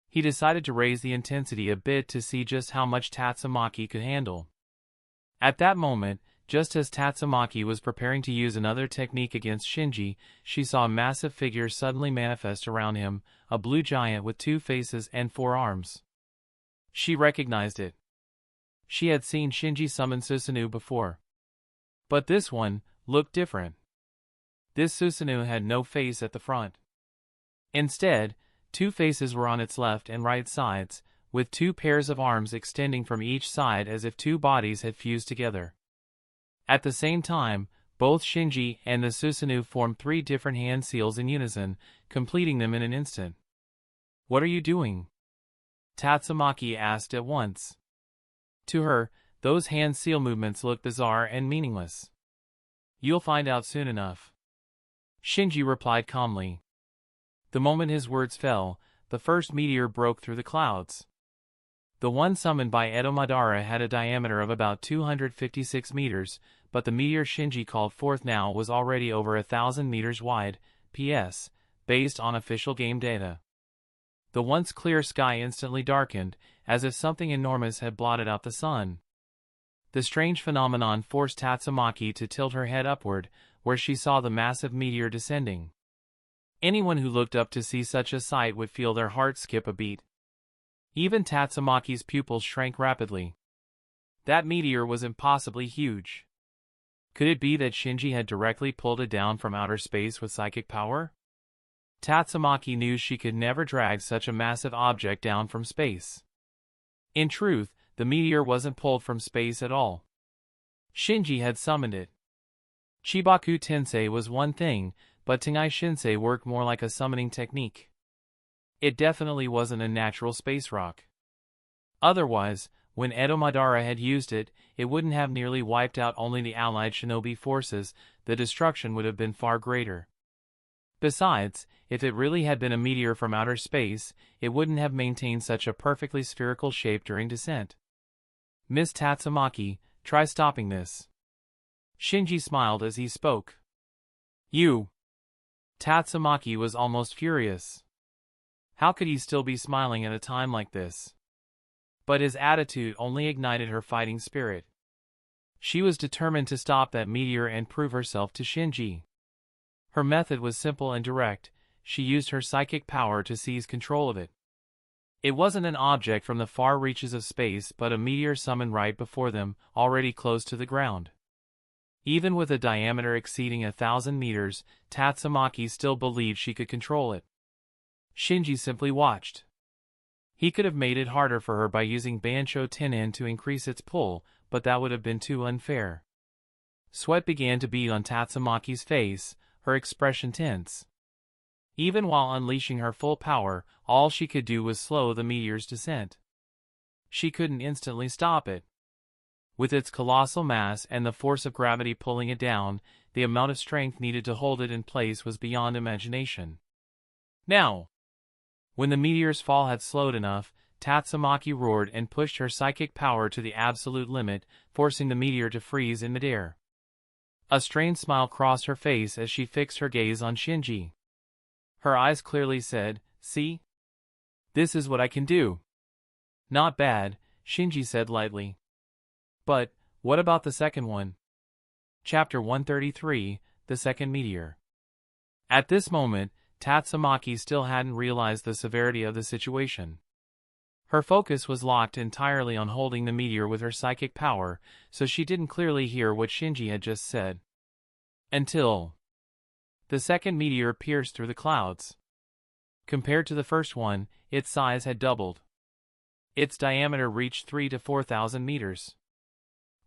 He decided to raise the intensity a bit to see just how much Tatsumaki could handle. At that moment, just as Tatsumaki was preparing to use another technique against Shinji, she saw a massive figure suddenly manifest around him, a blue giant with 2 faces and 4 arms. She recognized it. She had seen Shinji summon Susanoo before. But this one looked different. This Susanoo had no face at the front. Instead, 2 faces were on its left and right sides, with 2 pairs of arms extending from each side as if 2 bodies had fused together. At the same time, both Shinji and the Susanoo formed 3 different hand seals in unison, completing them in an instant. "What are you doing?" Tatsumaki asked at once. To her, those hand seal movements looked bizarre and meaningless. "You'll find out soon enough," Shinji replied calmly. The moment his words fell, the first meteor broke through the clouds. The one summoned by Edo Madara had a diameter of about 256 meters, but the meteor Shinji called forth now was already over 1,000 meters wide, PS, based on official game data. The once clear sky instantly darkened, as if something enormous had blotted out the sun. The strange phenomenon forced Tatsumaki to tilt her head upward, where she saw the massive meteor descending. Anyone who looked up to see such a sight would feel their heart skip a beat. Even Tatsumaki's pupils shrank rapidly. That meteor was impossibly huge. Could it be that Shinji had directly pulled it down from outer space with psychic power? Tatsumaki knew she could never drag such a massive object down from space. In truth, the meteor wasn't pulled from space at all. Shinji had summoned it. Chibaku Tensei was one thing, but Tengai Shinsei worked more like a summoning technique. It definitely wasn't a natural space rock. Otherwise, when Edo Madara had used it, it wouldn't have nearly wiped out only the allied shinobi forces, the destruction would have been far greater. Besides, if it really had been a meteor from outer space, it wouldn't have maintained such a perfectly spherical shape during descent. Miss Tatsumaki, try stopping this. Shinji smiled as he spoke. You. Tatsumaki was almost furious. How could he still be smiling at a time like this? But his attitude only ignited her fighting spirit. She was determined to stop that meteor and prove herself to Shinji. Her method was simple and direct. She used her psychic power to seize control of it. It wasn't an object from the far reaches of space but a meteor summoned right before them, already close to the ground. Even with a diameter exceeding 1,000 meters, Tatsumaki still believed she could control it. Shinji simply watched. He could have made it harder for her by using Bansho Tenen to increase its pull, but that would have been too unfair. Sweat began to bead on Tatsumaki's face, her expression tense. Even while unleashing her full power, all she could do was slow the meteor's descent. She couldn't instantly stop it. With its colossal mass and the force of gravity pulling it down, the amount of strength needed to hold it in place was beyond imagination. Now! When the meteor's fall had slowed enough, Tatsumaki roared and pushed her psychic power to the absolute limit, forcing the meteor to freeze in midair. A strained smile crossed her face as she fixed her gaze on Shinji. Her eyes clearly said, "See? This is what I can do." "Not bad," Shinji said lightly. "But, what about the second one?" Chapter 133, The Second Meteor. At this moment, Tatsumaki still hadn't realized the severity of the situation. Her focus was locked entirely on holding the meteor with her psychic power, so she didn't clearly hear what Shinji had just said. Until the second meteor pierced through the clouds. Compared to the first one, its size had doubled. Its diameter reached 3,000 to 4,000 meters.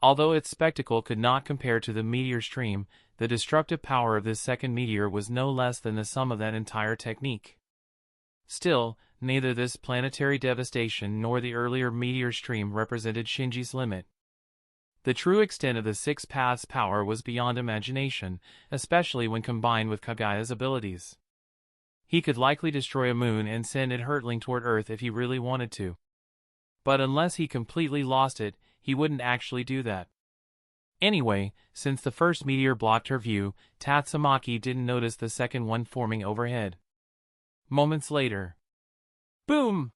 Although its spectacle could not compare to the meteor stream, the destructive power of this second meteor was no less than the sum of that entire technique. Still, neither this planetary devastation nor the earlier meteor stream represented Shinji's limit. The true extent of the Six Paths' power was beyond imagination, especially when combined with Kagaya's abilities. He could likely destroy a moon and send it hurtling toward Earth if he really wanted to. But unless he completely lost it, he wouldn't actually do that. Anyway, since the first meteor blocked her view, Tatsumaki didn't notice the second one forming overhead. Moments later. Boom!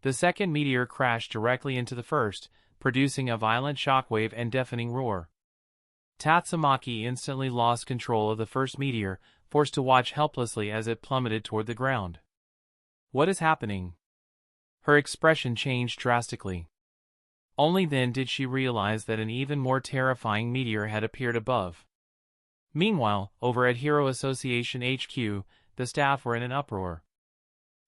The second meteor crashed directly into the first, producing a violent shockwave and deafening roar. Tatsumaki instantly lost control of the first meteor, forced to watch helplessly as it plummeted toward the ground. What is happening? Her expression changed drastically. Only then did she realize that an even more terrifying meteor had appeared above. Meanwhile, over at Hero Association HQ, the staff were in an uproar.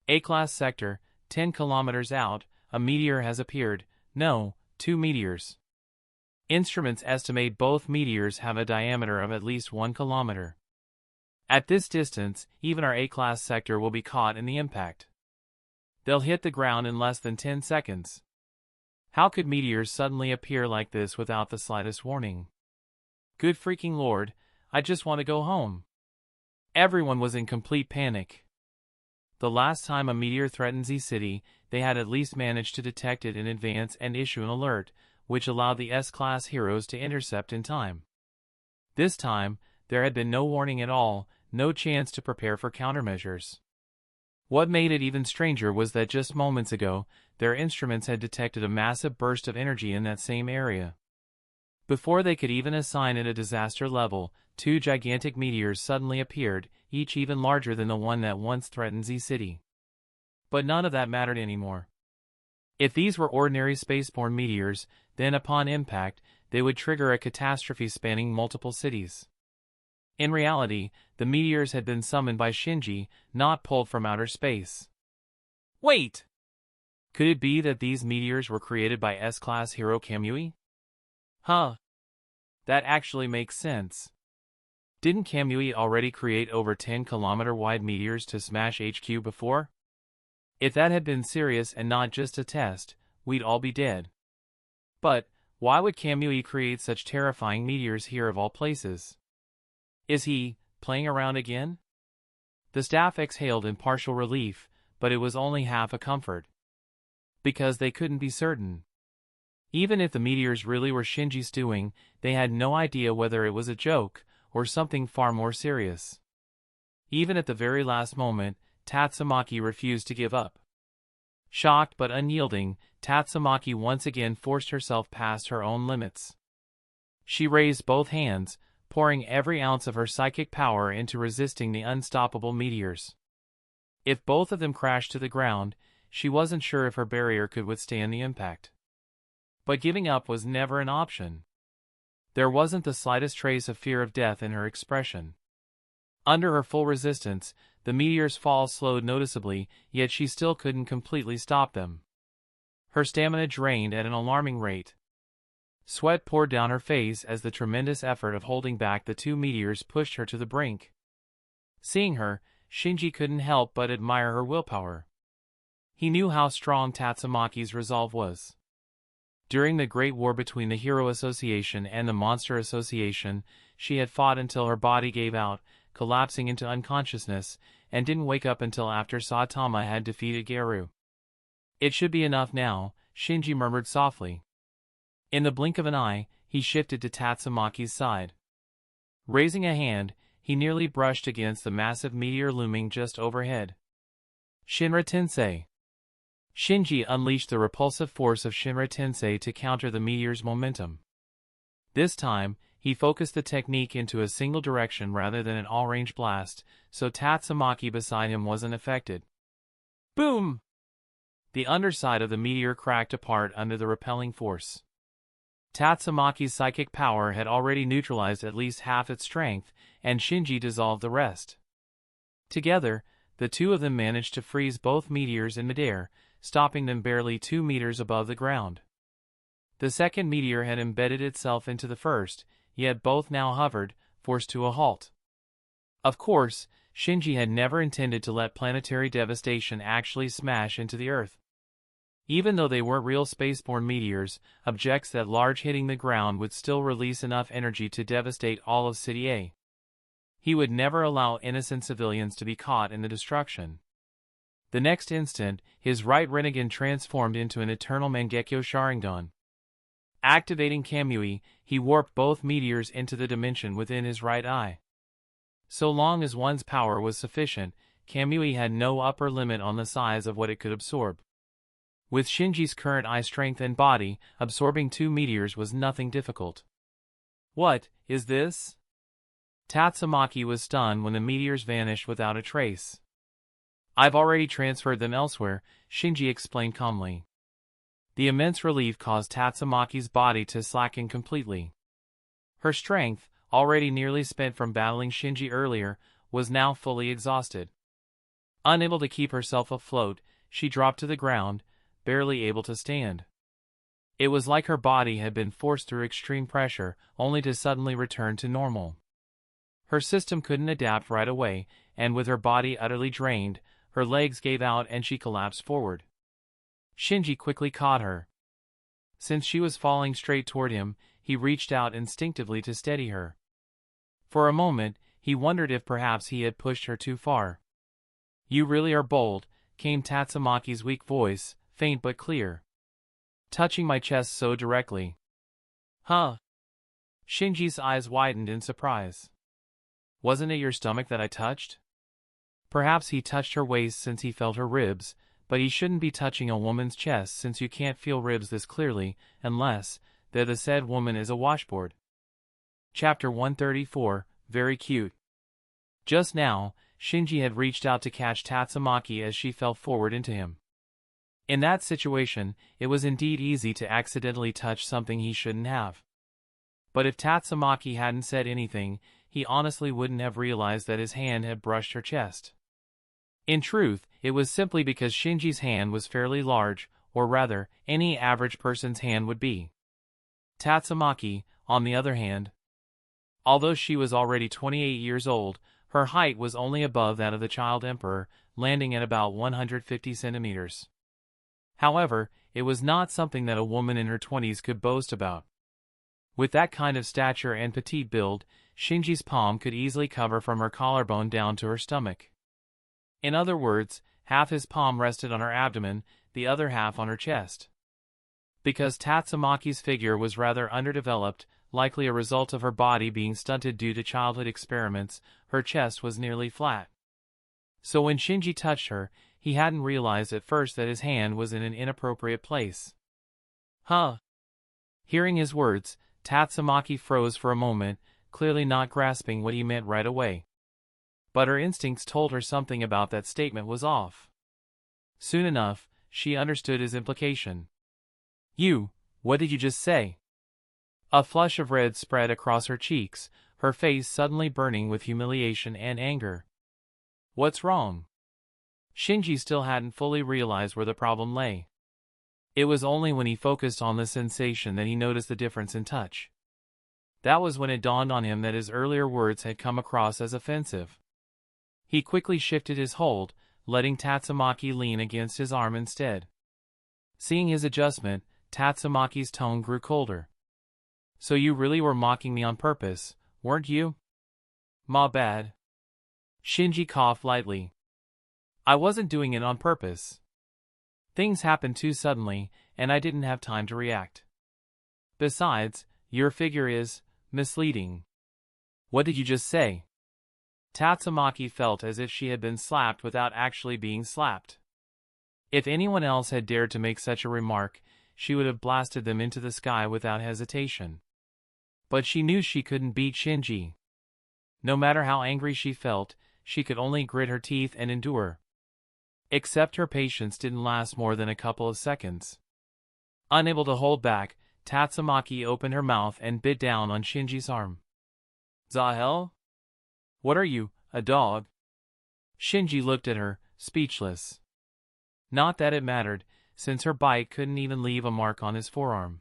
A-class sector, 10 kilometers out, a meteor has appeared. No, 2 meteors. Instruments estimate both meteors have a diameter of at least 1 kilometer. At this distance, even our A-class sector will be caught in the impact. They'll hit the ground in less than 10 seconds. How could meteors suddenly appear like this without the slightest warning? Good freaking lord, I just want to go home. Everyone was in complete panic. The last time a meteor threatened Z City, they had at least managed to detect it in advance and issue an alert, which allowed the S-class heroes to intercept in time. This time, there had been no warning at all, no chance to prepare for countermeasures. What made it even stranger was that just moments ago, their instruments had detected a massive burst of energy in that same area. Before they could even assign it a disaster level, 2 gigantic meteors suddenly appeared, each even larger than the one that once threatened Z City. But none of that mattered anymore. If these were ordinary spaceborne meteors, then upon impact, they would trigger a catastrophe spanning multiple cities. In reality, the meteors had been summoned by Shinji, not pulled from outer space. Wait! Could it be that these meteors were created by S-class hero Kamui? Huh. That actually makes sense. Didn't Kamui already create over 10-kilometer wide meteors to smash HQ before? If that had been serious and not just a test, we'd all be dead. But, why would Kamui create such terrifying meteors here of all places? Is he playing around again? The staff exhaled in partial relief, but it was only half a comfort. Because they couldn't be certain. Even if the meteors really were Shinji's doing, they had no idea whether it was a joke, or something far more serious. Even at the very last moment, Tatsumaki refused to give up. Shocked but unyielding, Tatsumaki once again forced herself past her own limits. She raised both hands, pouring every ounce of her psychic power into resisting the unstoppable meteors. If both of them crashed to the ground, she wasn't sure if her barrier could withstand the impact. But giving up was never an option. There wasn't the slightest trace of fear of death in her expression. Under her full resistance, the meteor's fall slowed noticeably, yet she still couldn't completely stop them. Her stamina drained at an alarming rate. Sweat poured down her face as the tremendous effort of holding back the two meteors pushed her to the brink. Seeing her, Shinji couldn't help but admire her willpower. He knew how strong Tatsumaki's resolve was. During the Great War between the Hero Association and the Monster Association, she had fought until her body gave out, collapsing into unconsciousness, and didn't wake up until after Saitama had defeated Geru. It should be enough now, Shinji murmured softly. In the blink of an eye, he shifted to Tatsumaki's side. Raising a hand, he nearly brushed against the massive meteor looming just overhead. Shinra Tensei. Shinji unleashed the repulsive force of Shinra Tensei to counter the meteor's momentum. This time, he focused the technique into a single direction rather than an all-range blast, so Tatsumaki beside him wasn't affected. Boom! The underside of the meteor cracked apart under the repelling force. Tatsumaki's psychic power had already neutralized at least half its strength, and Shinji dissolved the rest. Together, the two of them managed to freeze both meteors in midair, stopping them barely 2 meters above the ground. The second meteor had embedded itself into the first, yet both now hovered, forced to a halt. Of course, Shinji had never intended to let planetary devastation actually smash into the Earth. Even though they weren't real spaceborne meteors, objects that large hitting the ground would still release enough energy to devastate all of City A. He would never allow innocent civilians to be caught in the destruction. The next instant, his right Rinnegan transformed into an eternal Mangekyo Sharingan. Activating Kamui, he warped both meteors into the dimension within his right eye. So long as one's power was sufficient, Kamui had no upper limit on the size of what it could absorb. With Shinji's current eye strength and body, absorbing 2 meteors was nothing difficult. What is this? Tatsumaki was stunned when the meteors vanished without a trace. I've already transferred them elsewhere, Shinji explained calmly. The immense relief caused Tatsumaki's body to slacken completely. Her strength, already nearly spent from battling Shinji earlier, was now fully exhausted. Unable to keep herself afloat, she dropped to the ground, barely able to stand. It was like her body had been forced through extreme pressure, only to suddenly return to normal. Her system couldn't adapt right away, and with her body utterly drained, her legs gave out and she collapsed forward. Shinji quickly caught her. Since she was falling straight toward him, he reached out instinctively to steady her. For a moment, he wondered if perhaps he had pushed her too far. You really are bold, came Tatsumaki's weak voice, faint but clear. Touching my chest so directly. Huh? Shinji's eyes widened in surprise. Wasn't it your stomach that I touched? Perhaps he touched her waist since he felt her ribs, but he shouldn't be touching a woman's chest since you can't feel ribs this clearly, unless the said woman is a washboard. Chapter 134, Very Cute. Just now, Shinji had reached out to catch Tatsumaki as she fell forward into him. In that situation, it was indeed easy to accidentally touch something he shouldn't have. But if Tatsumaki hadn't said anything, he honestly wouldn't have realized that his hand had brushed her chest. In truth, it was simply because Shinji's hand was fairly large, or rather, any average person's hand would be. Tatsumaki, on the other hand, although she was already 28 years old, her height was only above that of the child emperor, landing at about 150 centimeters. However, it was not something that a woman in her 20s could boast about. With that kind of stature and petite build, Shinji's palm could easily cover from her collarbone down to her stomach. In other words, half his palm rested on her abdomen, the other half on her chest. Because Tatsumaki's figure was rather underdeveloped, likely a result of her body being stunted due to childhood experiments, her chest was nearly flat. So when Shinji touched her, he hadn't realized at first that his hand was in an inappropriate place. Huh? Hearing his words, Tatsumaki froze for a moment, clearly not grasping what he meant right away. But her instincts told her something about that statement was off. Soon enough, she understood his implication. What did you just say? A flush of red spread across her cheeks, her face suddenly burning with humiliation and anger. What's wrong? Shinji still hadn't fully realized where the problem lay. It was only when he focused on the sensation that he noticed the difference in touch. That was when it dawned on him that his earlier words had come across as offensive. He quickly shifted his hold, letting Tatsumaki lean against his arm instead. Seeing his adjustment, Tatsumaki's tone grew colder. So you really were mocking me on purpose, weren't you? Ma bad. Shinji coughed lightly. I wasn't doing it on purpose. Things happened too suddenly, and I didn't have time to react. Besides, your figure is misleading. What did you just say? Tatsumaki felt as if she had been slapped without actually being slapped. If anyone else had dared to make such a remark, she would have blasted them into the sky without hesitation. But she knew she couldn't beat Shinji. No matter how angry she felt, she could only grit her teeth and endure. Except her patience didn't last more than a couple of seconds. Unable to hold back, Tatsumaki opened her mouth and bit down on Shinji's arm. The hell? What are you, a dog? Shinji looked at her, speechless. Not that it mattered, since her bite couldn't even leave a mark on his forearm.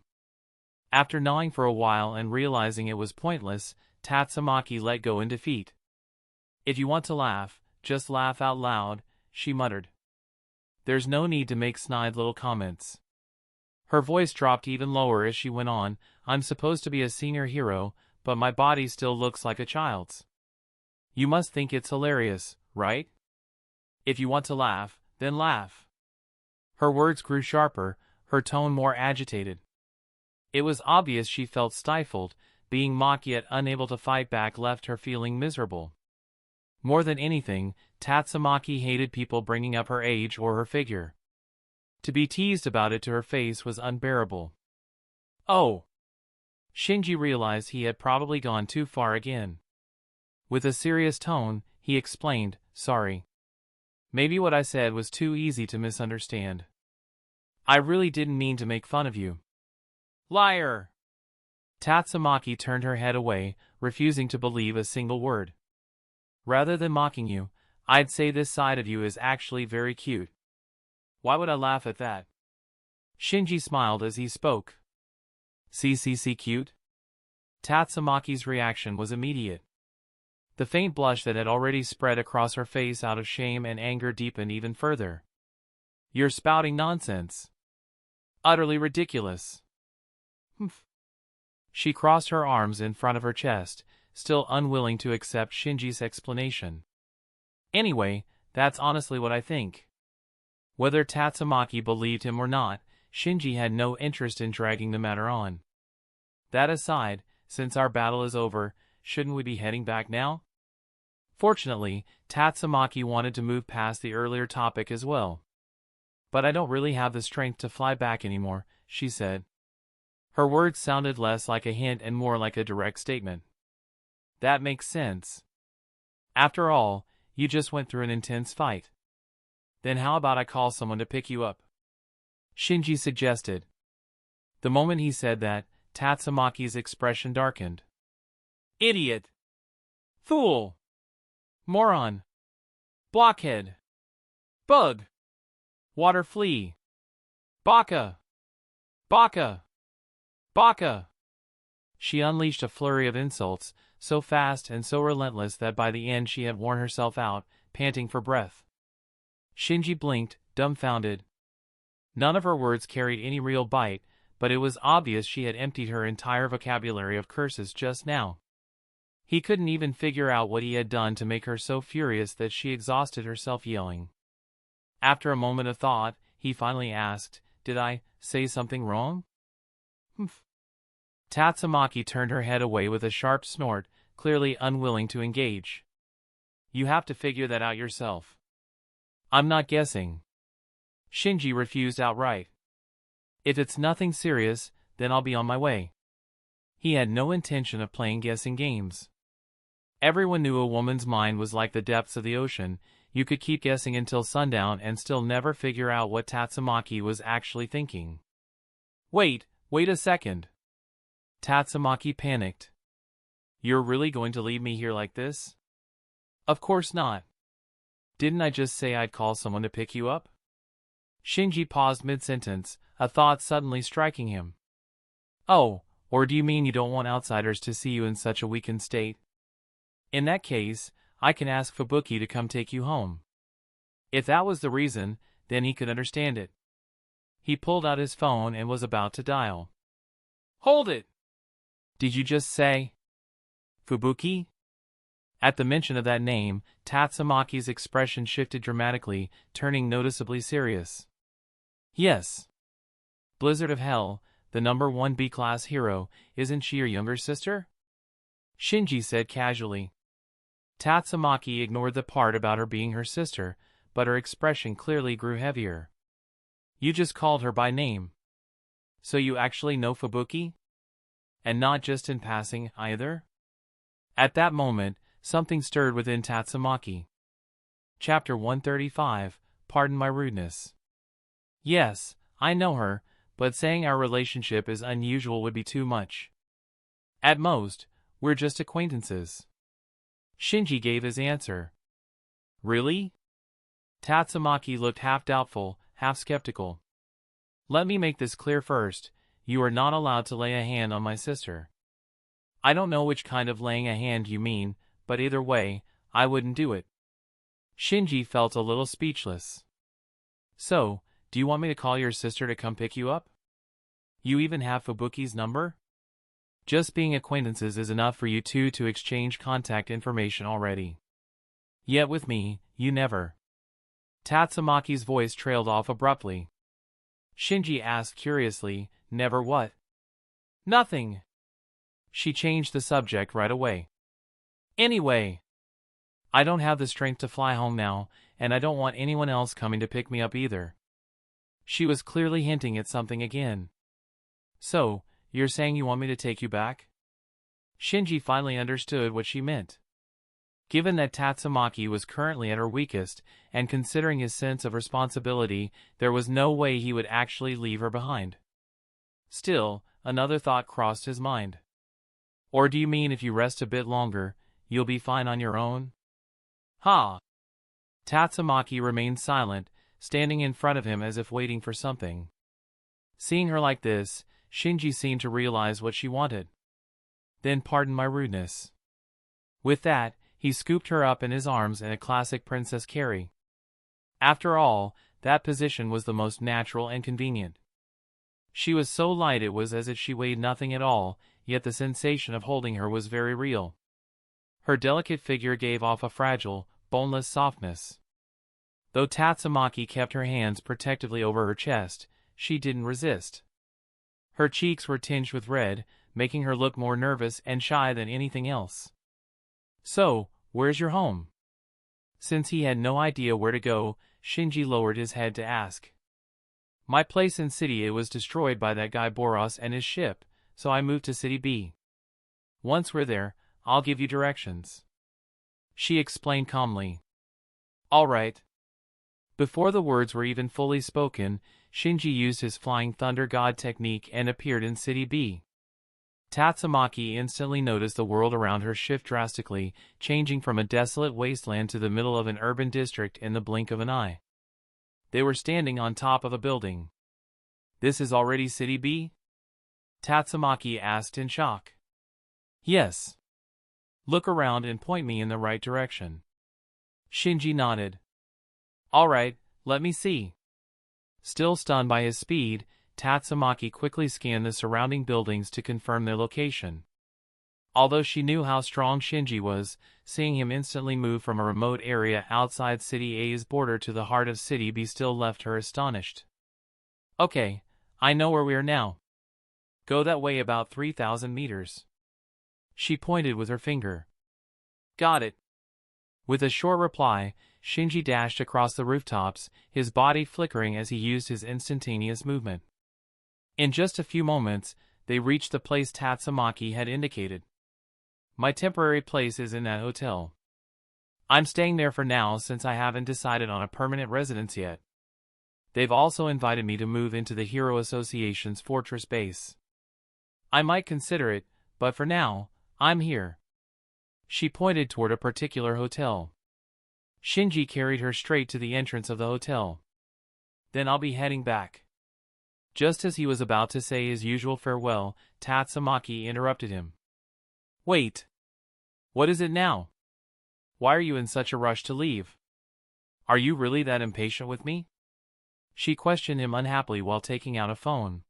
After gnawing for a while and realizing it was pointless, Tatsumaki let go in defeat. If you want to laugh, just laugh out loud, she muttered. There's no need to make snide little comments. Her voice dropped even lower as she went on, I'm supposed to be a senior hero, but my body still looks like a child's. You must think it's hilarious, right? If you want to laugh, then laugh. Her words grew sharper, her tone more agitated. It was obvious she felt stifled, being mocked yet unable to fight back left her feeling miserable. More than anything, Tatsumaki hated people bringing up her age or her figure. To be teased about it to her face was unbearable. Oh! Shinji realized he had probably gone too far again. With a serious tone, he explained, sorry. Maybe what I said was too easy to misunderstand. I really didn't mean to make fun of you. Liar! Tatsumaki turned her head away, refusing to believe a single word. Rather than mocking you, I'd say this side of you is actually very cute. Why would I laugh at that? Shinji smiled as he spoke. CCC cute? Tatsumaki's reaction was immediate. The faint blush that had already spread across her face out of shame and anger deepened even further. You're spouting nonsense. Utterly ridiculous. Humph. She crossed her arms in front of her chest, still unwilling to accept Shinji's explanation. Anyway, that's honestly what I think. Whether Tatsumaki believed him or not, Shinji had no interest in dragging the matter on. That aside, since our battle is over, shouldn't we be heading back now? Fortunately, Tatsumaki wanted to move past the earlier topic as well. But I don't really have the strength to fly back anymore, she said. Her words sounded less like a hint and more like a direct statement. That makes sense. After all, you just went through an intense fight. Then how about I call someone to pick you up? Shinji suggested. The moment he said that, Tatsumaki's expression darkened. Idiot! Fool! Moron! Blockhead! Bug! Water flea! Baka! Baka! Baka! She unleashed a flurry of insults, so fast and so relentless that by the end she had worn herself out, panting for breath. Shinji blinked, dumbfounded. None of her words carried any real bite, but it was obvious she had emptied her entire vocabulary of curses just now. He couldn't even figure out what he had done to make her so furious that she exhausted herself yelling. After a moment of thought, he finally asked, "Did I say something wrong?" "Humph." Tatsumaki turned her head away with a sharp snort, clearly unwilling to engage. "You have to figure that out yourself. I'm not guessing." Shinji refused outright. "If it's nothing serious, then I'll be on my way." He had no intention of playing guessing games. Everyone knew a woman's mind was like the depths of the ocean. You could keep guessing until sundown and still never figure out what Tatsumaki was actually thinking. Wait a second." Tatsumaki panicked. "You're really going to leave me here like this?" "Of course not. Didn't I just say I'd call someone to pick you up?" Shinji paused mid-sentence, a thought suddenly striking him. "Oh, or do you mean you don't want outsiders to see you in such a weakened state? In that case, I can ask Fubuki to come take you home." If that was the reason, then he could understand it. He pulled out his phone and was about to dial. "Hold it! Did you just say Fubuki?" At the mention of that name, Tatsumaki's expression shifted dramatically, turning noticeably serious. "Yes. Blizzard of Hell, the #1 B-class hero, isn't she your younger sister?" Shinji said casually. Tatsumaki ignored the part about her being her sister, but her expression clearly grew heavier. "You just called her by name. So you actually know Fubuki? And not just in passing, either?" At that moment, something stirred within Tatsumaki. Chapter 135, Pardon My Rudeness. "Yes, I know her, but saying our relationship is unusual would be too much. At most, we're just acquaintances." Shinji gave his answer. "Really?" Tatsumaki looked half doubtful, half skeptical. "Let me make this clear first. You are not allowed to lay a hand on my sister. I don't know which kind of laying a hand you mean, but either way, I wouldn't do it." Shinji felt a little speechless. "So, do you want me to call your sister to come pick you up? You even have Fubuki's number? Just being acquaintances is enough for you two to exchange contact information already. Yet with me, you never." Tatsumaki's voice trailed off abruptly. Shinji asked curiously, "Never what?" "Nothing." She changed the subject right away. "Anyway, I don't have the strength to fly home now, and I don't want anyone else coming to pick me up either." She was clearly hinting at something again. "So, you're saying you want me to take you back?" Shinji finally understood what she meant. Given that Tatsumaki was currently at her weakest, and considering his sense of responsibility, there was no way he would actually leave her behind. Still, another thought crossed his mind. "Or do you mean if you rest a bit longer, you'll be fine on your own?" "Ha!" Tatsumaki remained silent, standing in front of him as if waiting for something. Seeing her like this, Shinji seemed to realize what she wanted. "Then pardon my rudeness." With that, he scooped her up in his arms in a classic princess carry. After all, that position was the most natural and convenient. She was so light it was as if she weighed nothing at all, yet the sensation of holding her was very real. Her delicate figure gave off a fragile, boneless softness. Though Tatsumaki kept her hands protectively over her chest, she didn't resist. Her cheeks were tinged with red, making her look more nervous and shy than anything else. "So, where's your home?" Since he had no idea where to go, Shinji lowered his head to ask. "My place in City A was destroyed by that guy Boros and his ship, so I moved to City B. Once we're there, I'll give you directions." She explained calmly. "All right." Before the words were even fully spoken, Shinji used his Flying Thunder God technique and appeared in City B. Tatsumaki instantly noticed the world around her shift drastically, changing from a desolate wasteland to the middle of an urban district in the blink of an eye. They were standing on top of a building. "This is already City B?" Tatsumaki asked in shock. "Yes." "Look around and point me in the right direction." Shinji nodded. "All right, let me see." Still stunned by his speed, Tatsumaki quickly scanned the surrounding buildings to confirm their location. Although she knew how strong Shinji was, seeing him instantly move from a remote area outside City A's border to the heart of City B still left her astonished. Okay, I know where we are now. Go that way about 3,000 meters. She pointed with her finger. Got it. With a short reply, Shinji dashed across the rooftops, his body flickering as he used his instantaneous movement. In just a few moments, they reached the place Tatsumaki had indicated. My temporary place is in that hotel. I'm staying there for now since I haven't decided on a permanent residence yet. They've also invited me to move into the Hero Association's fortress base. I might consider it, but for now, I'm here. She pointed toward a particular hotel. Shinji carried her straight to the entrance of the hotel. Then I'll be heading back. Just as he was about to say his usual farewell, Tatsumaki interrupted him. Wait. What is it now? Why are you in such a rush to leave? Are you really that impatient with me? She questioned him unhappily while taking out a phone.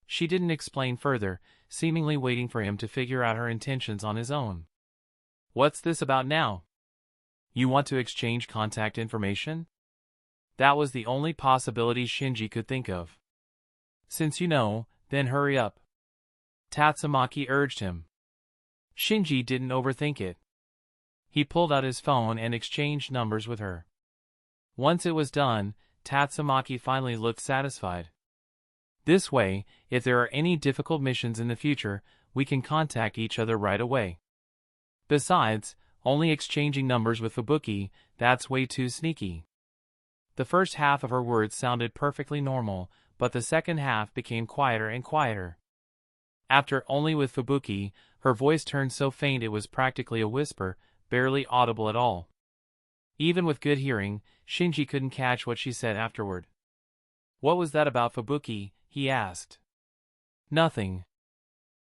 She didn't explain further, seemingly waiting for him to figure out her intentions on his own. What's this about now? You want to exchange contact information? That was the only possibility Shinji could think of. Since you know, then hurry up. Tatsumaki urged him. Shinji didn't overthink it. He pulled out his phone and exchanged numbers with her. Once it was done, Tatsumaki finally looked satisfied. This way, if there are any difficult missions in the future, we can contact each other right away. Besides, only exchanging numbers with Fubuki, that's way too sneaky. The first half of her words sounded perfectly normal, but the second half became quieter and quieter. After only with Fubuki, her voice turned so faint it was practically a whisper, barely audible at all. Even with good hearing, Shinji couldn't catch what she said afterward. What was that about Fubuki? He asked. Nothing.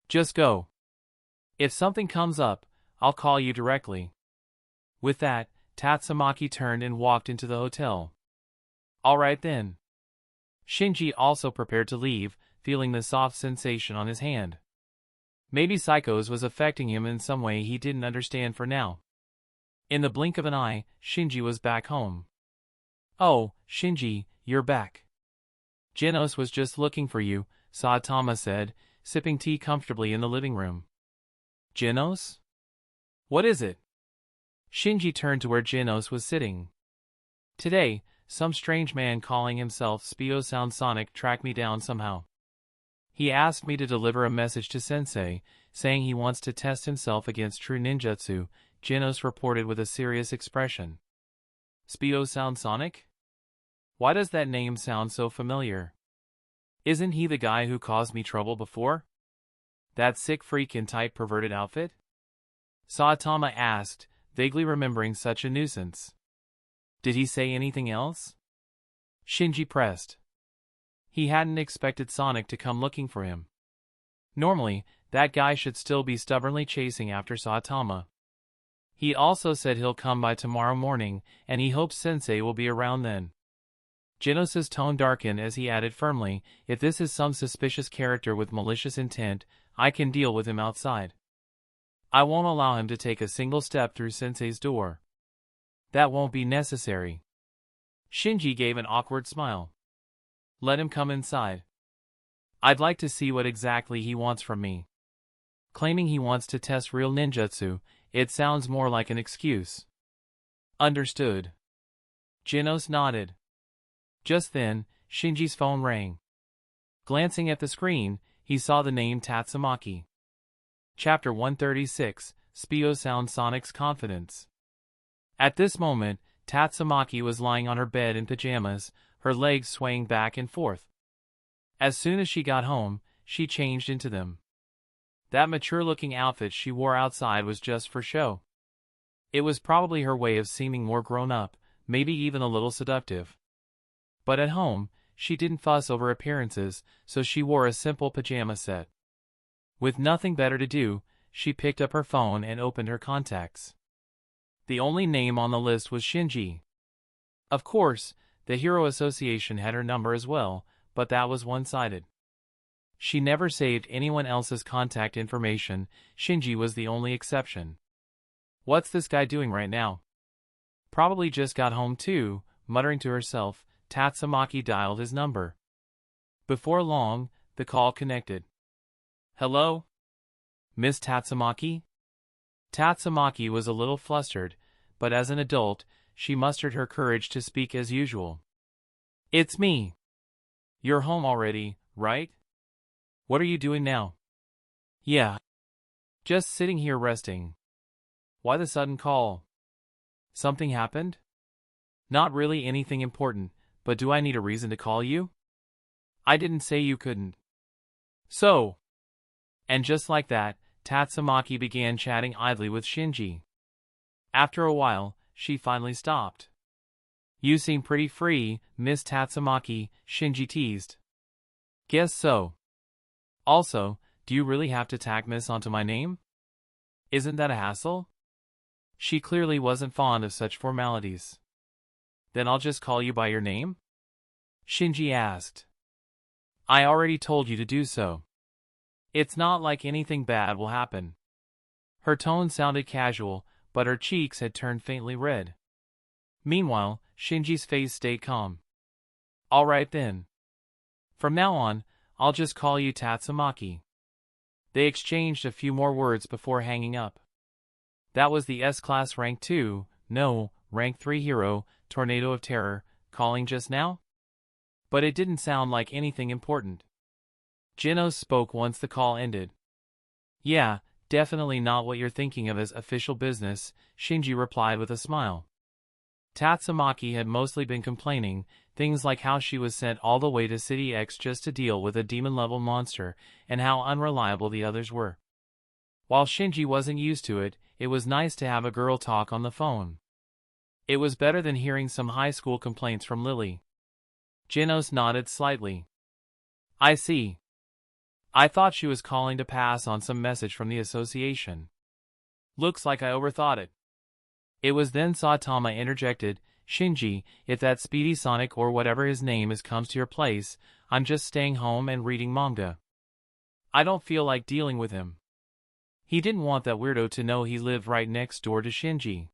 Just go. If something comes up, I'll call you directly. With that, Tatsumaki turned and walked into the hotel. All right then. Shinji also prepared to leave, feeling the soft sensation on his hand. Maybe Psycho's was affecting him in some way he didn't understand for now. In the blink of an eye, Shinji was back home. Oh, Shinji, you're back. Genos was just looking for you, Saitama said, sipping tea comfortably in the living room. Genos? What is it? Shinji turned to where Genos was sitting. Today, some strange man calling himself Spio Sound Sonic tracked me down somehow. He asked me to deliver a message to Sensei, saying he wants to test himself against true ninjutsu, Genos reported with a serious expression. Spio Sound Sonic? Why does that name sound so familiar? Isn't he the guy who caused me trouble before? That sick freak in tight perverted outfit? Saitama asked, vaguely remembering such a nuisance. Did he say anything else? Shinji pressed. He hadn't expected Sonic to come looking for him. Normally, that guy should still be stubbornly chasing after Saitama. He also said he'll come by tomorrow morning, and he hopes Sensei will be around then. Genos' tone darkened as he added firmly, if this is some suspicious character with malicious intent, I can deal with him outside. I won't allow him to take a single step through Sensei's door. That won't be necessary. Shinji gave an awkward smile. Let him come inside. I'd like to see what exactly he wants from me. Claiming he wants to test real ninjutsu, it sounds more like an excuse. Understood. Genos nodded. Just then, Shinji's phone rang. Glancing at the screen, he saw the name Tatsumaki. Chapter 136, Spio Sound Sonic's Confidence. At this moment, Tatsumaki was lying on her bed in pajamas, her legs swaying back and forth. As soon as she got home, she changed into them. That mature-looking outfit she wore outside was just for show. It was probably her way of seeming more grown-up, maybe even a little seductive. But at home, she didn't fuss over appearances, so she wore a simple pajama set. With nothing better to do, she picked up her phone and opened her contacts. The only name on the list was Shinji. Of course, the Hero Association had her number as well, but that was one-sided. She never saved anyone else's contact information. Shinji was the only exception. What's this guy doing right now? Probably just got home too, muttering to herself. Tatsumaki dialed his number. Before long, the call connected. Hello? Miss Tatsumaki? Tatsumaki was a little flustered, but as an adult, she mustered her courage to speak as usual. It's me. You're home already, right? What are you doing now? Yeah. Just sitting here resting. Why the sudden call? Something happened? Not really anything important, but do I need a reason to call you? I didn't say you couldn't. So. And just like that, Tatsumaki began chatting idly with Shinji. After a while, she finally stopped. You seem pretty free, Miss Tatsumaki, Shinji teased. Guess so. Also, do you really have to tack Miss onto my name? Isn't that a hassle? She clearly wasn't fond of such formalities. Then I'll just call you by your name? Shinji asked. I already told you to do so. It's not like anything bad will happen. Her tone sounded casual, but her cheeks had turned faintly red. Meanwhile, Shinji's face stayed calm. All right then. From now on, I'll just call you Tatsumaki. They exchanged a few more words before hanging up. That was the S-Class Rank 2, no, Rank 3 hero, Tornado of Terror, calling just now? But it didn't sound like anything important. Genos spoke once the call ended. Yeah, definitely not what you're thinking of as official business, Shinji replied with a smile. Tatsumaki had mostly been complaining, things like how she was sent all the way to City X just to deal with a demon-level monster, and how unreliable the others were. While Shinji wasn't used to it, it was nice to have a girl talk on the phone. It was better than hearing some high school complaints from Lily. Genos nodded slightly. I see. I thought she was calling to pass on some message from the association. Looks like I overthought it. It was then Saitama interjected, Shinji, if that Speedy Sonic or whatever his name is comes to your place, I'm just staying home and reading manga. I don't feel like dealing with him. He didn't want that weirdo to know he lived right next door to Shinji.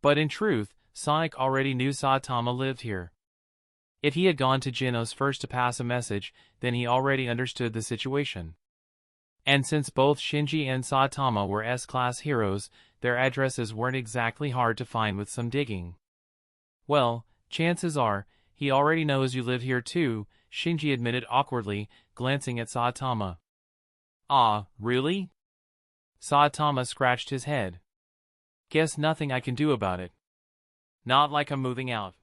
But in truth, Sonic already knew Saitama lived here. If he had gone to Genos first to pass a message, then he already understood the situation. And since both Shinji and Saitama were S-Class heroes, their addresses weren't exactly hard to find with some digging. Well, chances are, he already knows you live here too, Shinji admitted awkwardly, glancing at Saitama. Ah, really? Saitama scratched his head. Guess nothing I can do about it. Not like I'm moving out.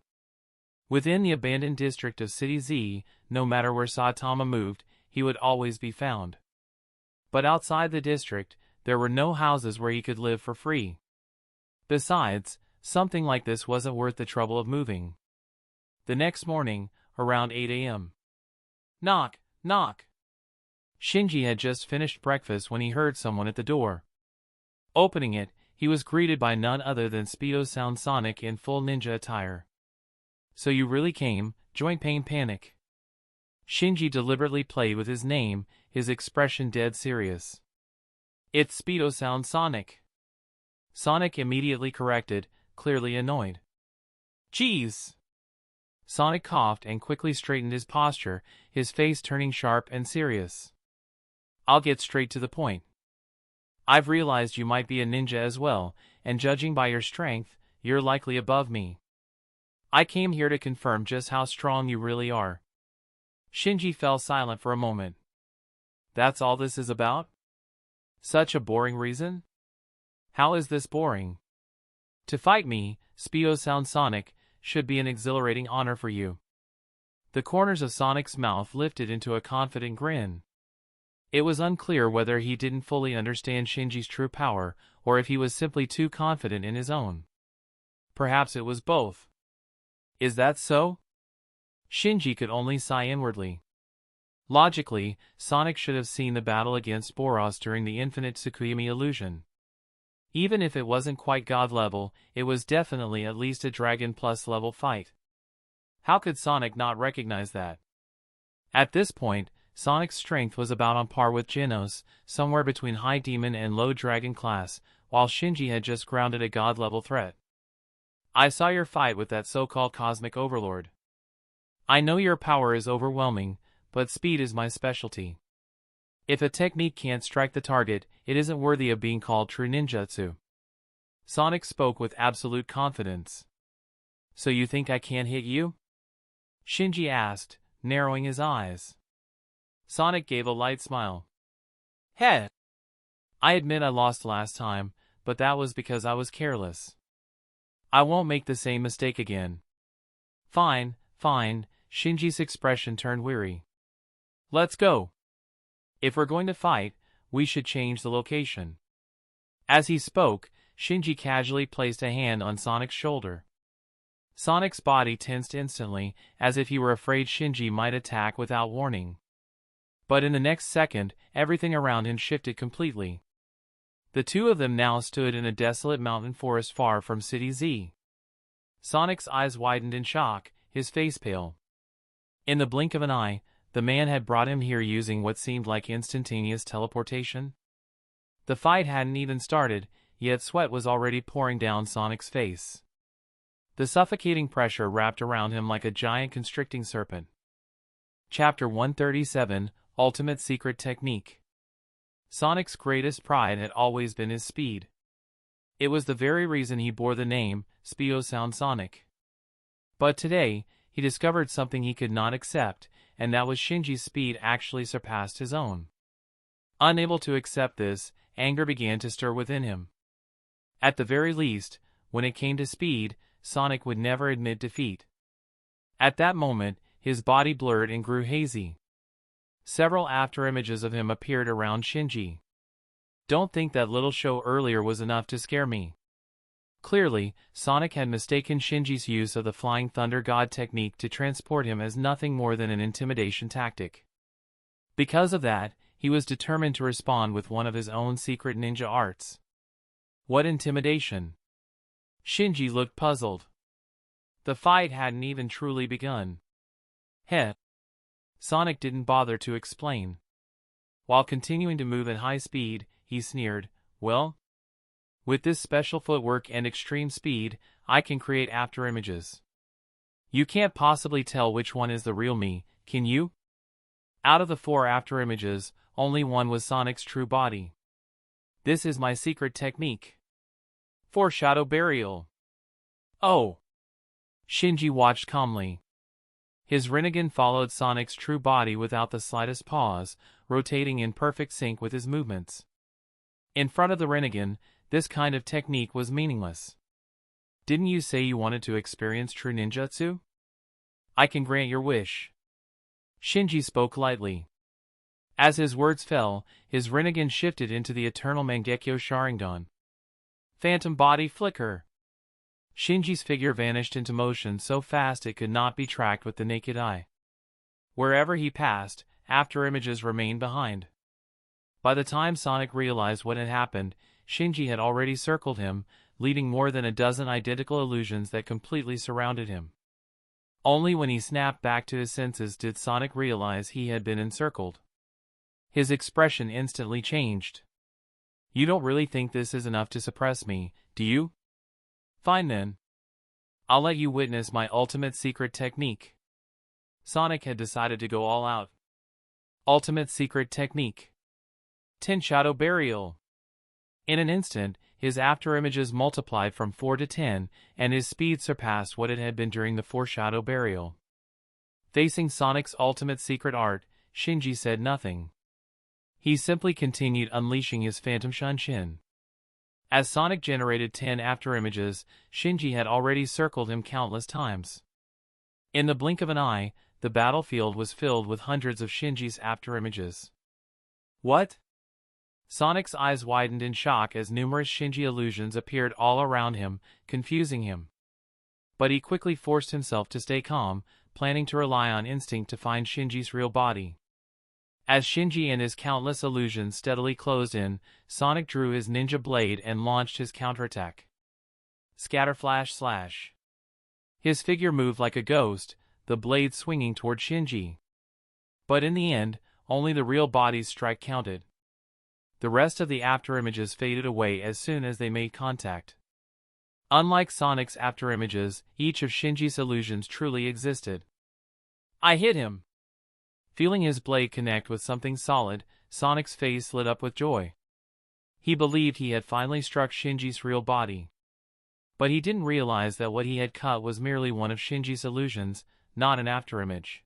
Within the abandoned district of City Z, no matter where Saitama moved, he would always be found. But outside the district, there were no houses where he could live for free. Besides, something like this wasn't worth the trouble of moving. The next morning, around 8 a.m. Knock, knock. Shinji had just finished breakfast when he heard someone at the door. Opening it, he was greeted by none other than Speedo Sound Sonic in full ninja attire. So you really came, Joint Pain Panic. Shinji deliberately played with his name, his expression dead serious. It's Speedo Sound Sonic. Sonic immediately corrected, clearly annoyed. Jeez. Sonic coughed and quickly straightened his posture, his face turning sharp and serious. I'll get straight to the point. I've realized you might be a ninja as well, and judging by your strength, you're likely above me. I came here to confirm just how strong you really are. Shinji fell silent for a moment. That's all this is about? Such a boring reason? How is this boring? To fight me, Speedo Sound Sonic, should be an exhilarating honor for you. The corners of Sonic's mouth lifted into a confident grin. It was unclear whether he didn't fully understand Shinji's true power, or if he was simply too confident in his own. Perhaps it was both. Is that so? Shinji could only sigh inwardly. Logically, Sonic should have seen the battle against Boros during the infinite Tsukuyami illusion. Even if it wasn't quite God level, it was definitely at least a Dragon Plus level fight. How could Sonic not recognize that? At this point, Sonic's strength was about on par with Genos, somewhere between high demon and low dragon class, while Shinji had just grounded a god-level threat. I saw your fight with that so-called cosmic overlord. I know your power is overwhelming, but speed is my specialty. If a technique can't strike the target, it isn't worthy of being called true ninjutsu. Sonic spoke with absolute confidence. So you think I can't hit you? Shinji asked, narrowing his eyes. Sonic gave a light smile. Heh! I admit I lost last time, but that was because I was careless. I won't make the same mistake again. Fine, fine, Shinji's expression turned weary. Let's go. If we're going to fight, we should change the location. As he spoke, Shinji casually placed a hand on Sonic's shoulder. Sonic's body tensed instantly, as if he were afraid Shinji might attack without warning. But in the next second, everything around him shifted completely. The two of them now stood in a desolate mountain forest far from City Z. Sonic's eyes widened in shock, his face pale. In the blink of an eye, the man had brought him here using what seemed like instantaneous teleportation. The fight hadn't even started, yet sweat was already pouring down Sonic's face. The suffocating pressure wrapped around him like a giant constricting serpent. Chapter 137, Ultimate Secret Technique. Sonic's greatest pride had always been his speed. It was the very reason he bore the name, Speedo Sonic. But today, he discovered something he could not accept, and that was Shinji's speed actually surpassed his own. Unable to accept this, anger began to stir within him. At the very least, when it came to speed, Sonic would never admit defeat. At that moment, his body blurred and grew hazy. Several afterimages of him appeared around Shinji. Don't think that little show earlier was enough to scare me. Clearly, Sonic had mistaken Shinji's use of the Flying Thunder God technique to transport him as nothing more than an intimidation tactic. Because of that, he was determined to respond with one of his own secret ninja arts. What intimidation? Shinji looked puzzled. The fight hadn't even truly begun. Heh. Sonic didn't bother to explain. While continuing to move at high speed, he sneered, well, with this special footwork and extreme speed, I can create afterimages. You can't possibly tell which one is the real me, can you? Out of the 4 afterimages, only one was Sonic's true body. This is my secret technique. Foreshadow burial. Oh! Shinji watched calmly. His Rinnegan followed Sonic's true body without the slightest pause, rotating in perfect sync with his movements. In front of the Rinnegan, this kind of technique was meaningless. Didn't you say you wanted to experience true ninjutsu? I can grant your wish. Shinji spoke lightly. As his words fell, his Rinnegan shifted into the eternal Mangekyo Sharingan. Phantom body flicker. Shinji's figure vanished into motion so fast it could not be tracked with the naked eye. Wherever he passed, afterimages remained behind. By the time Sonic realized what had happened, Shinji had already circled him, leaving more than a dozen identical illusions that completely surrounded him. Only when he snapped back to his senses did Sonic realize he had been encircled. His expression instantly changed. You don't really think this is enough to suppress me, do you? Fine then. I'll let you witness my ultimate secret technique. Sonic had decided to go all out. Ultimate secret technique. Ten Shadow Burial. In an instant, his afterimages multiplied from 4 to 10, and his speed surpassed what it had been during the Foreshadow Burial. Facing Sonic's ultimate secret art, Shinji said nothing. He simply continued unleashing his Phantom Shunshin. As Sonic generated 10 afterimages, Shinji had already circled him countless times. In the blink of an eye, the battlefield was filled with hundreds of Shinji's afterimages. What? Sonic's eyes widened in shock as numerous Shinji illusions appeared all around him, confusing him. But he quickly forced himself to stay calm, planning to rely on instinct to find Shinji's real body. As Shinji and his countless illusions steadily closed in, Sonic drew his ninja blade and launched his counterattack. Scatterflash slash. His figure moved like a ghost, the blade swinging toward Shinji. But in the end, only the real body's strike counted. The rest of the afterimages faded away as soon as they made contact. Unlike Sonic's afterimages, each of Shinji's illusions truly existed. I hit him! Feeling his blade connect with something solid, Sonic's face lit up with joy. He believed he had finally struck Shinji's real body. But he didn't realize that what he had cut was merely one of Shinji's illusions, not an afterimage.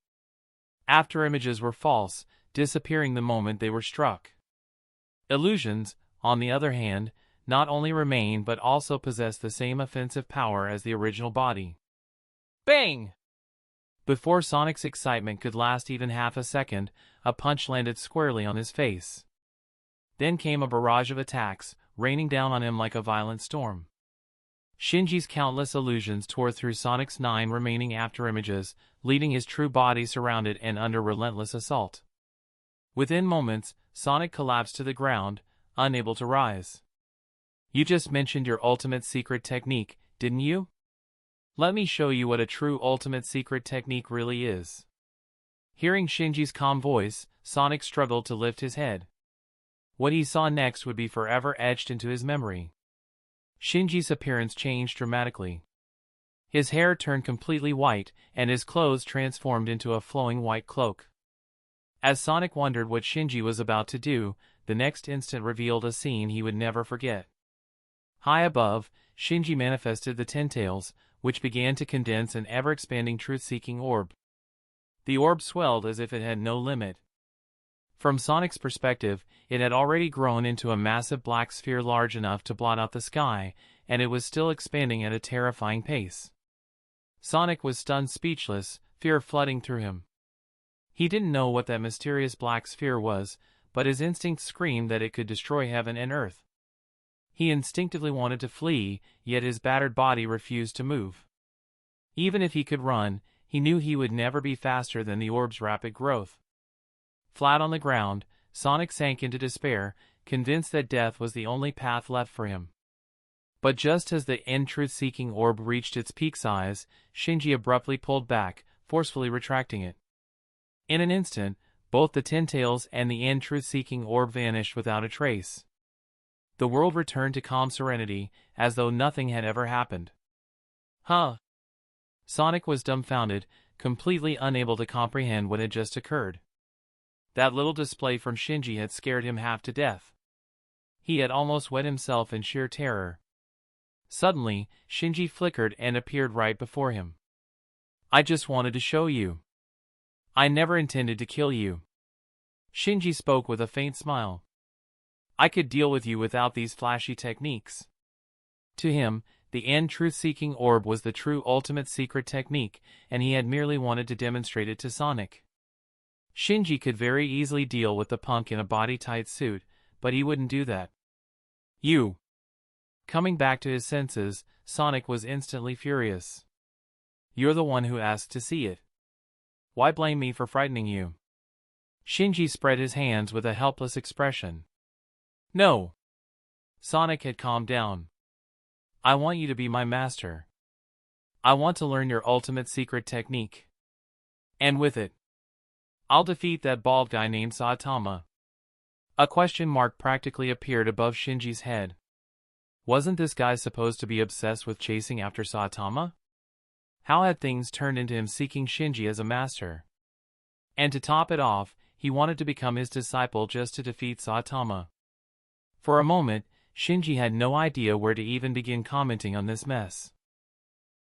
Afterimages were false, disappearing the moment they were struck. Illusions, on the other hand, not only remain but also possess the same offensive power as the original body. Bang! Before Sonic's excitement could last even half a second, a punch landed squarely on his face. Then came a barrage of attacks, raining down on him like a violent storm. Shinji's countless illusions tore through Sonic's 9 remaining afterimages, leaving his true body surrounded and under relentless assault. Within moments, Sonic collapsed to the ground, unable to rise. You just mentioned your ultimate secret technique, didn't you? Let me show you what a true ultimate secret technique really is. Hearing Shinji's calm voice, Sonic struggled to lift his head. What he saw next would be forever etched into his memory. Shinji's appearance changed dramatically. His hair turned completely white, and his clothes transformed into a flowing white cloak. As Sonic wondered what Shinji was about to do, the next instant revealed a scene he would never forget. High above, Shinji manifested the Ten Tails, which began to condense an ever-expanding truth-seeking orb. The orb swelled as if it had no limit. From Sonic's perspective, it had already grown into a massive black sphere large enough to blot out the sky, and it was still expanding at a terrifying pace. Sonic was stunned speechless, fear flooding through him. He didn't know what that mysterious black sphere was, but his instincts screamed that it could destroy heaven and earth. He instinctively wanted to flee, yet his battered body refused to move. Even if he could run, he knew he would never be faster than the orb's rapid growth. Flat on the ground, Sonic sank into despair, convinced that death was the only path left for him. But just as the end truth-seeking orb reached its peak size, Shinji abruptly pulled back, forcefully retracting it. In an instant, both the Ten Tails and the end truth-seeking orb vanished without a trace. The world returned to calm serenity, as though nothing had ever happened. Huh? Sonic was dumbfounded, completely unable to comprehend what had just occurred. That little display from Shinji had scared him half to death. He had almost wet himself in sheer terror. Suddenly, Shinji flickered and appeared right before him. I just wanted to show you. I never intended to kill you. Shinji spoke with a faint smile. I could deal with you without these flashy techniques. To him, the end truth-seeking orb was the true ultimate secret technique, and he had merely wanted to demonstrate it to Sonic. Shinji could very easily deal with the punk in a body-tight suit, but he wouldn't do that. You. Coming back to his senses, Sonic was instantly furious. You're the one who asked to see it. Why blame me for frightening you? Shinji spread his hands with a helpless expression. No. Sonic had calmed down. I want you to be my master. I want to learn your ultimate secret technique. And with it, I'll defeat that bald guy named Saitama. A question mark practically appeared above Shinji's head. Wasn't this guy supposed to be obsessed with chasing after Saitama? How had things turned into him seeking Shinji as a master? And to top it off, he wanted to become his disciple just to defeat Saitama. For a moment, Shinji had no idea where to even begin commenting on this mess.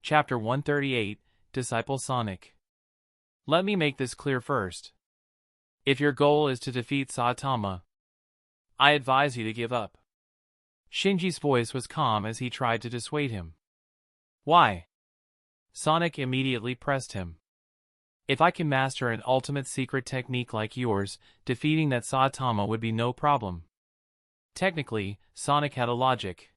Chapter 138, Disciple Sonic. Let me make this clear first. If your goal is to defeat Saitama, I advise you to give up. Shinji's voice was calm as he tried to dissuade him. Why? Sonic immediately pressed him. If I can master an ultimate secret technique like yours, defeating that Saitama would be no problem. Technically, Sonic had a logic.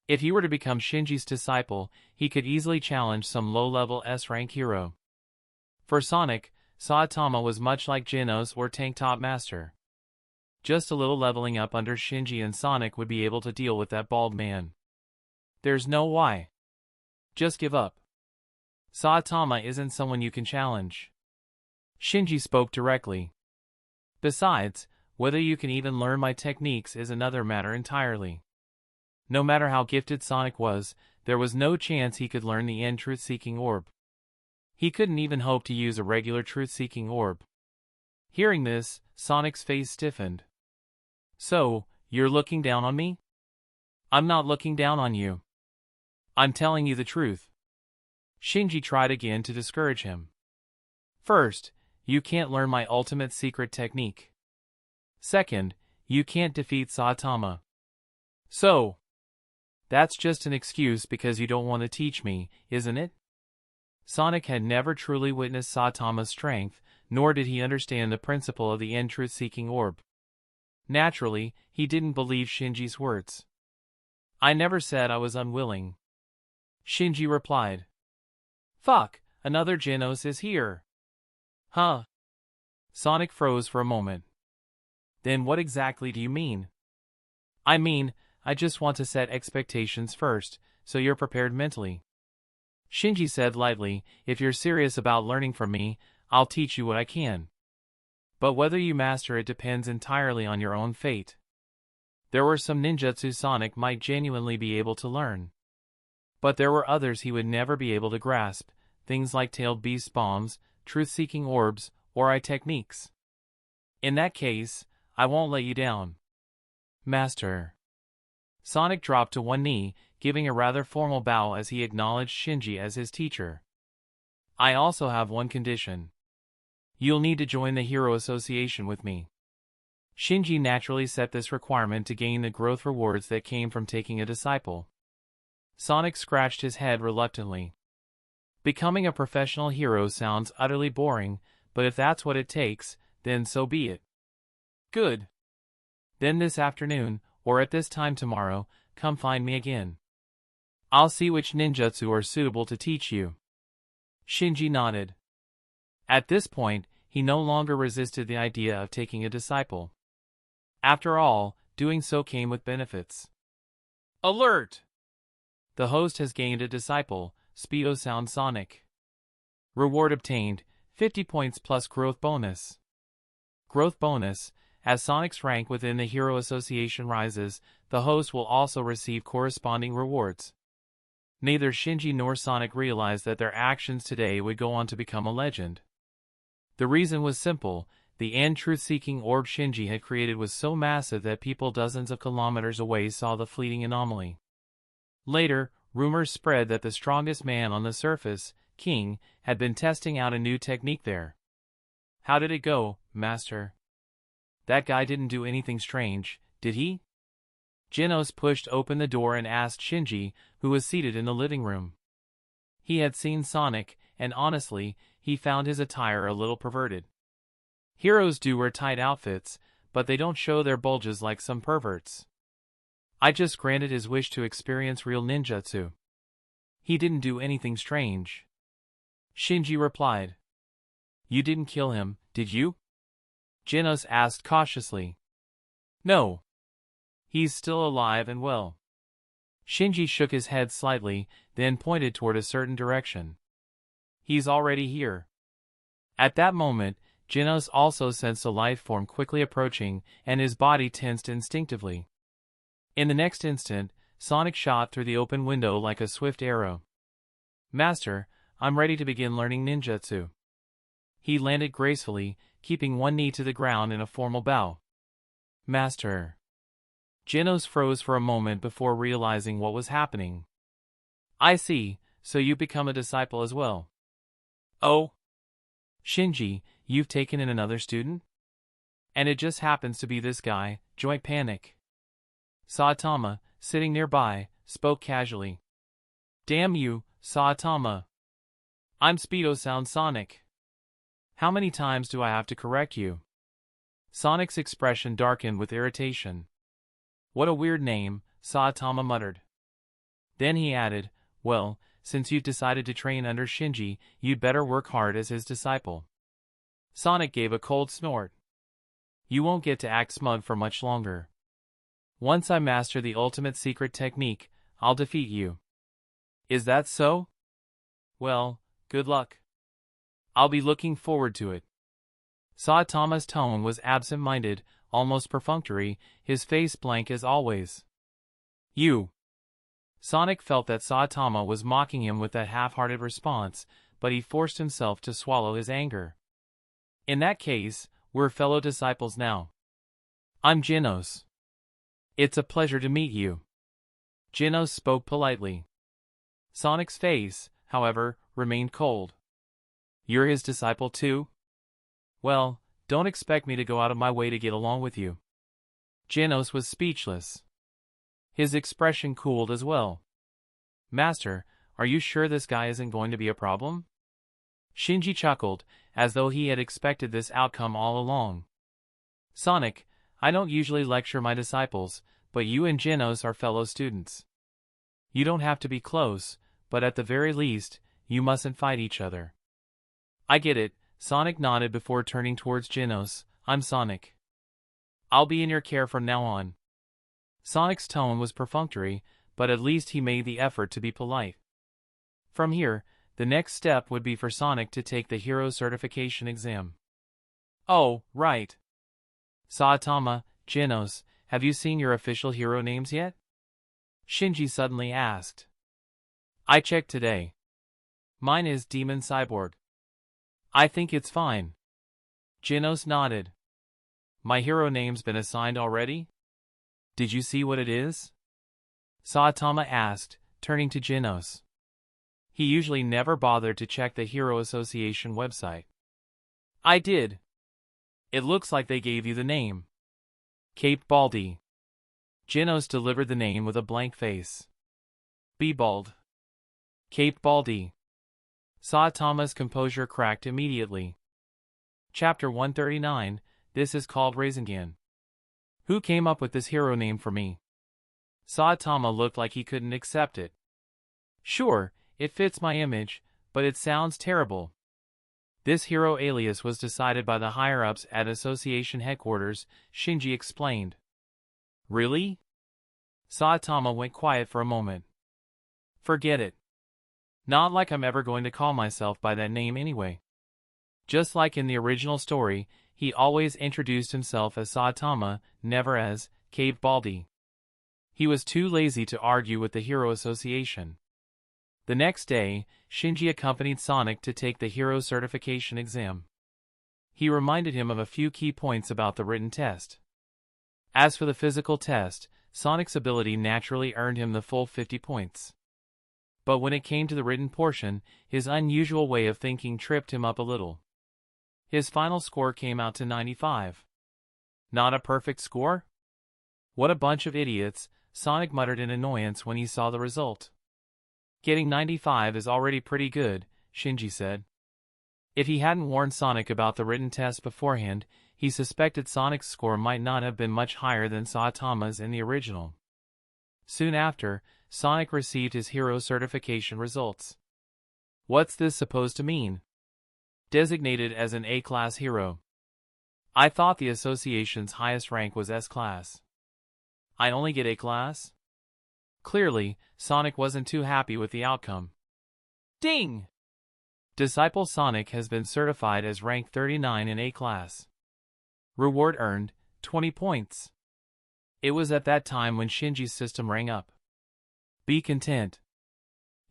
If he were to become Shinji's disciple, he could easily challenge some low-level S-rank hero. For Sonic, Saitama was much like Genos or Tank Top Master. Just a little leveling up under Shinji and Sonic would be able to deal with that bald man. There's no why. Just give up. Saitama isn't someone you can challenge. Shinji spoke directly. Besides, whether you can even learn my techniques is another matter entirely. No matter how gifted Sonic was, there was no chance he could learn the end truth-seeking orb. He couldn't even hope to use a regular truth-seeking orb. Hearing this, Sonic's face stiffened. So, you're looking down on me? I'm not looking down on you. I'm telling you the truth. Shinji tried again to discourage him. First, you can't learn my ultimate secret technique. Second, you can't defeat Saitama. So, that's just an excuse because you don't want to teach me, isn't it? Sonic had never truly witnessed Saitama's strength, nor did he understand the principle of the end truth-seeking orb. Naturally, he didn't believe Shinji's words. I never said I was unwilling. Shinji replied. Fuck, another Genos is here. Huh? Sonic froze for a moment. Then what exactly do you mean? I mean, I just want to set expectations first, so you're prepared mentally. Shinji said lightly, if you're serious about learning from me, I'll teach you what I can. But whether you master it depends entirely on your own fate. There were some ninjutsu Sonic might genuinely be able to learn. But there were others he would never be able to grasp, things like tailed beast bombs, truth-seeking orbs, or eye techniques. In that case, I won't let you down. Master. Sonic dropped to one knee, giving a rather formal bow as he acknowledged Shinji as his teacher. I also have one condition. You'll need to join the Hero Association with me. Shinji naturally set this requirement to gain the growth rewards that came from taking a disciple. Sonic scratched his head reluctantly. Becoming a professional hero sounds utterly boring, but if that's what it takes, then so be it. Good. Then this afternoon, or at this time tomorrow, come find me again. I'll see which ninjutsu are suitable to teach you. Shinji nodded. At this point, he no longer resisted the idea of taking a disciple. After all, doing so came with benefits. Alert! The host has gained a disciple, Speedo Sound Sonic. Reward obtained, 50 points plus growth bonus. Growth bonus. As Sonic's rank within the Hero Association rises, the host will also receive corresponding rewards. Neither Shinji nor Sonic realized that their actions today would go on to become a legend. The reason was simple. The end truth-seeking orb Shinji had created was so massive that people dozens of kilometers away saw the fleeting anomaly. Later, rumors spread that the strongest man on the surface, King, had been testing out a new technique there. How did it go, Master? That guy didn't do anything strange, did he? Genos pushed open the door and asked Shinji, who was seated in the living room. He had seen Sonic, and honestly, he found his attire a little perverted. Heroes do wear tight outfits, but they don't show their bulges like some perverts. I just granted his wish to experience real ninjutsu. He didn't do anything strange. Shinji replied. You didn't kill him, did you? Genos asked cautiously. No. He's still alive and well. Shinji shook his head slightly, then pointed toward a certain direction. He's already here. At that moment, Genos also sensed a life form quickly approaching, and his body tensed instinctively. In the next instant, Sonic shot through the open window like a swift arrow. Master, I'm ready to begin learning ninjutsu. He landed gracefully, keeping one knee to the ground in a formal bow. Master. Genos froze for a moment before realizing what was happening. I see, so you become a disciple as well. Oh. Shinji, you've taken in another student? And it just happens to be this guy, Joint Panic. Saitama, sitting nearby, spoke casually. Damn you, Saitama. I'm Speedo Sound Sonic. How many times do I have to correct you? Sonic's expression darkened with irritation. What a weird name, Saitama muttered. Then he added, well, since you've decided to train under Shinji, you'd better work hard as his disciple. Sonic gave a cold snort. You won't get to act smug for much longer. Once I master the ultimate secret technique, I'll defeat you. Is that so? Well, Good luck. I'll be looking forward to it. Saitama's tone was absent-minded, almost perfunctory, his face blank as always. You. Sonic felt that Saitama was mocking him with that half-hearted response, but he forced himself to swallow his anger. In that case, we're fellow disciples now. I'm Genos. It's a pleasure to meet you. Genos spoke politely. Sonic's face, however, remained cold. You're his disciple too? Well, don't expect me to go out of my way to get along with you. Genos was speechless. His expression cooled as well. Master, are you sure this guy isn't going to be a problem? Shinji chuckled, as though he had expected this outcome all along. Sonic, I don't usually lecture my disciples, but you and Genos are fellow students. You don't have to be close, but at the very least, you mustn't fight each other. I get it, Sonic nodded before turning towards Genos. I'm Sonic. I'll be in your care from now on. Sonic's tone was perfunctory, but at least he made the effort to be polite. From here, the next step would be for Sonic to take the hero certification exam. Oh, right. Saitama, Genos, have you seen your official hero names yet? Shinji suddenly asked. I checked today. Mine is Demon Cyborg. I think it's fine. Genos nodded. My hero name's been assigned already? Did you see what it is? Saitama asked, turning to Genos. He usually never bothered to check the Hero Association website. I did. It looks like they gave you the name. Cape Baldy. Genos delivered the name with a blank face. Be bald. Cape Baldy. Saitama's composure cracked immediately. Chapter 139, This is called Rasengan. Who came up with this hero name for me? Saitama looked like he couldn't accept it. Sure, it fits my image, but it sounds terrible. This hero alias was decided by the higher-ups at Association headquarters, Shinji explained. Really? Saitama went quiet for a moment. Forget it. Not like I'm ever going to call myself by that name anyway. Just like in the original story, he always introduced himself as Saitama, never as Cape Baldy. He was too lazy to argue with the Hero Association. The next day, Shinji accompanied Sonic to take the Hero Certification exam. He reminded him of a few key points about the written test. As for the physical test, Sonic's ability naturally earned him the full 50 points. But when it came to the written portion, his unusual way of thinking tripped him up a little. His final score came out to 95. Not a perfect score? What a bunch of idiots, Sonic muttered in annoyance when he saw the result. Getting 95 is already pretty good, Shinji said. If he hadn't warned Sonic about the written test beforehand, he suspected Sonic's score might not have been much higher than Saitama's in the original. Soon after, Sonic received his hero certification results. What's this supposed to mean? Designated as an A-class hero. I thought the association's highest rank was S-class. I only get A-class? Clearly, Sonic wasn't too happy with the outcome. Ding! Disciple Sonic has been certified as rank 39 in A-class. Reward earned, 20 points. It was at that time when Shinji's system rang up. Be content.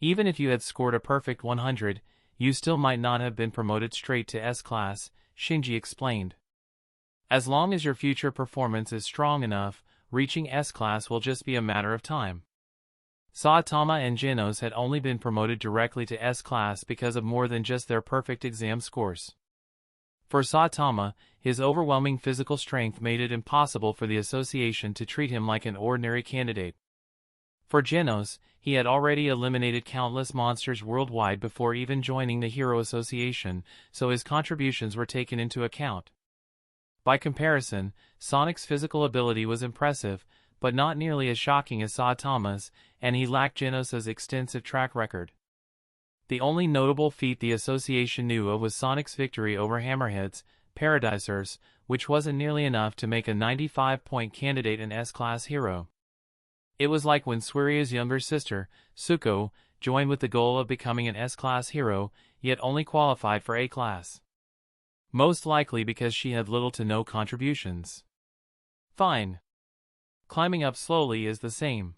Even if you had scored a perfect 100, you still might not have been promoted straight to S-class, Shinji explained. As long as your future performance is strong enough, reaching S-class will just be a matter of time. Saitama and Genos had only been promoted directly to S-class because of more than just their perfect exam scores. For Saitama, his overwhelming physical strength made it impossible for the association to treat him like an ordinary candidate. For Genos, he had already eliminated countless monsters worldwide before even joining the Hero Association, so his contributions were taken into account. By comparison, Sonic's physical ability was impressive, but not nearly as shocking as Saitama's, and he lacked Genos' extensive track record. The only notable feat the association knew of was Sonic's victory over Hammerheads, Paradisers, which wasn't nearly enough to make a 95-point candidate an S-class hero. It was like when Suirya's younger sister, Tsuko, joined with the goal of becoming an S-class hero, yet only qualified for A-class. Most likely because she had little to no contributions. Fine. Climbing up slowly is the same.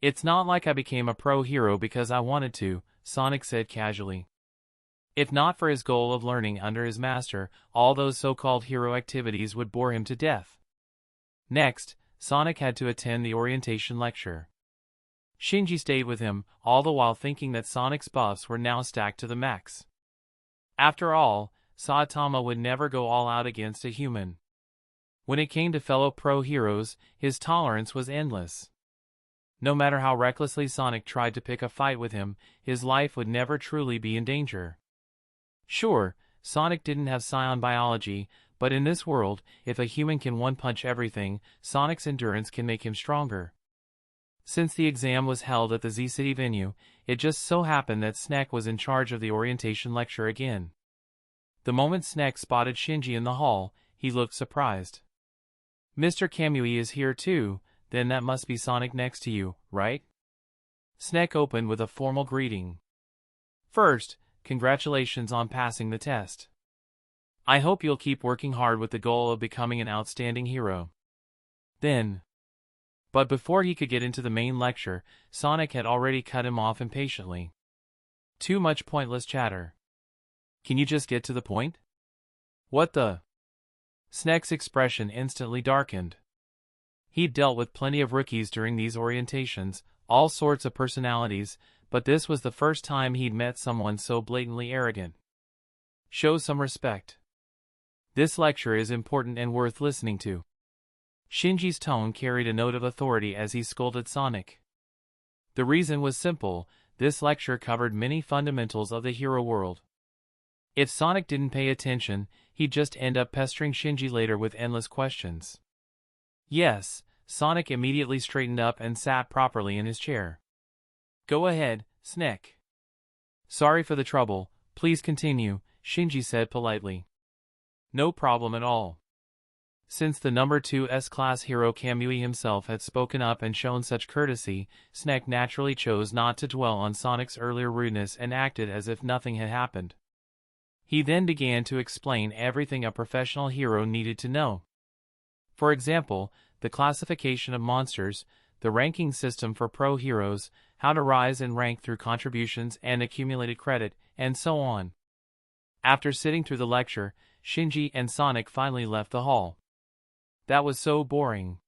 It's not like I became a pro hero because I wanted to, Sonic said casually. If not for his goal of learning under his master, all those so-called hero activities would bore him to death. Next, Sonic had to attend the orientation lecture. Shinji stayed with him, all the while thinking that Sonic's buffs were now stacked to the max. After all, Saitama would never go all out against a human. When it came to fellow pro heroes, his tolerance was endless. No matter how recklessly Sonic tried to pick a fight with him, his life would never truly be in danger. Sure, Sonic didn't have psion biology, but in this world, if a human can one-punch everything, Sonic's endurance can make him stronger. Since the exam was held at the Z-City venue, it just so happened that Snek was in charge of the orientation lecture again. The moment Snek spotted Shinji in the hall, he looked surprised. Mr. Kamui is here too, then that must be Sonic next to you, right? Snek opened with a formal greeting. First, congratulations on passing the test. I hope you'll keep working hard with the goal of becoming an outstanding hero. Then. But before he could get into the main lecture, Sonic had already cut him off impatiently. Too much pointless chatter. Can you just get to the point? What the? Snek's expression instantly darkened. He'd dealt with plenty of rookies during these orientations, all sorts of personalities, but this was the first time he'd met someone so blatantly arrogant. Show some respect. This lecture is important and worth listening to. Shinji's tone carried a note of authority as he scolded Sonic. The reason was simple, this lecture covered many fundamentals of the hero world. If Sonic didn't pay attention, he'd just end up pestering Shinji later with endless questions. Yes, Sonic immediately straightened up and sat properly in his chair. Go ahead, Snek. Sorry for the trouble, please continue, Shinji said politely. No problem at all. Since the number 2 S-class hero Kamui himself had spoken up and shown such courtesy, Snek naturally chose not to dwell on Sonic's earlier rudeness and acted as if nothing had happened. He then began to explain everything a professional hero needed to know. For example, the classification of monsters, the ranking system for pro heroes, how to rise and rank through contributions and accumulated credit, and so on. After sitting through the lecture, Shinji and Sonic finally left the hall. That was so boring.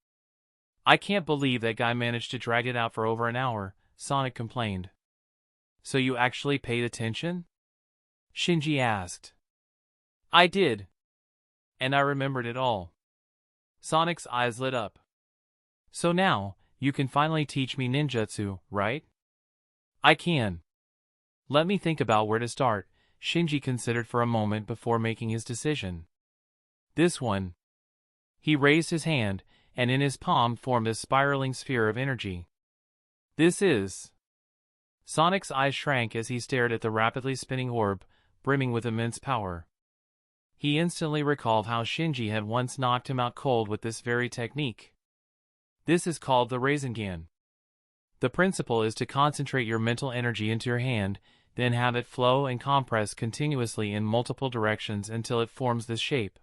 I can't believe that guy managed to drag it out for over an hour, Sonic complained. So you actually paid attention? Shinji asked. I did. And I remembered it all. Sonic's eyes lit up. So now, you can finally teach me ninjutsu, right? I can. Let me think about where to start, Shinji considered for a moment before making his decision. This one. He raised his hand, and in his palm formed a spiraling sphere of energy. This is... Sonic's eyes shrank as he stared at the rapidly spinning orb, brimming with immense power. He instantly recalled how Shinji had once knocked him out cold with this very technique. This is called the Rasengan. The principle is to concentrate your mental energy into your hand, then have it flow and compress continuously in multiple directions until it forms this shape.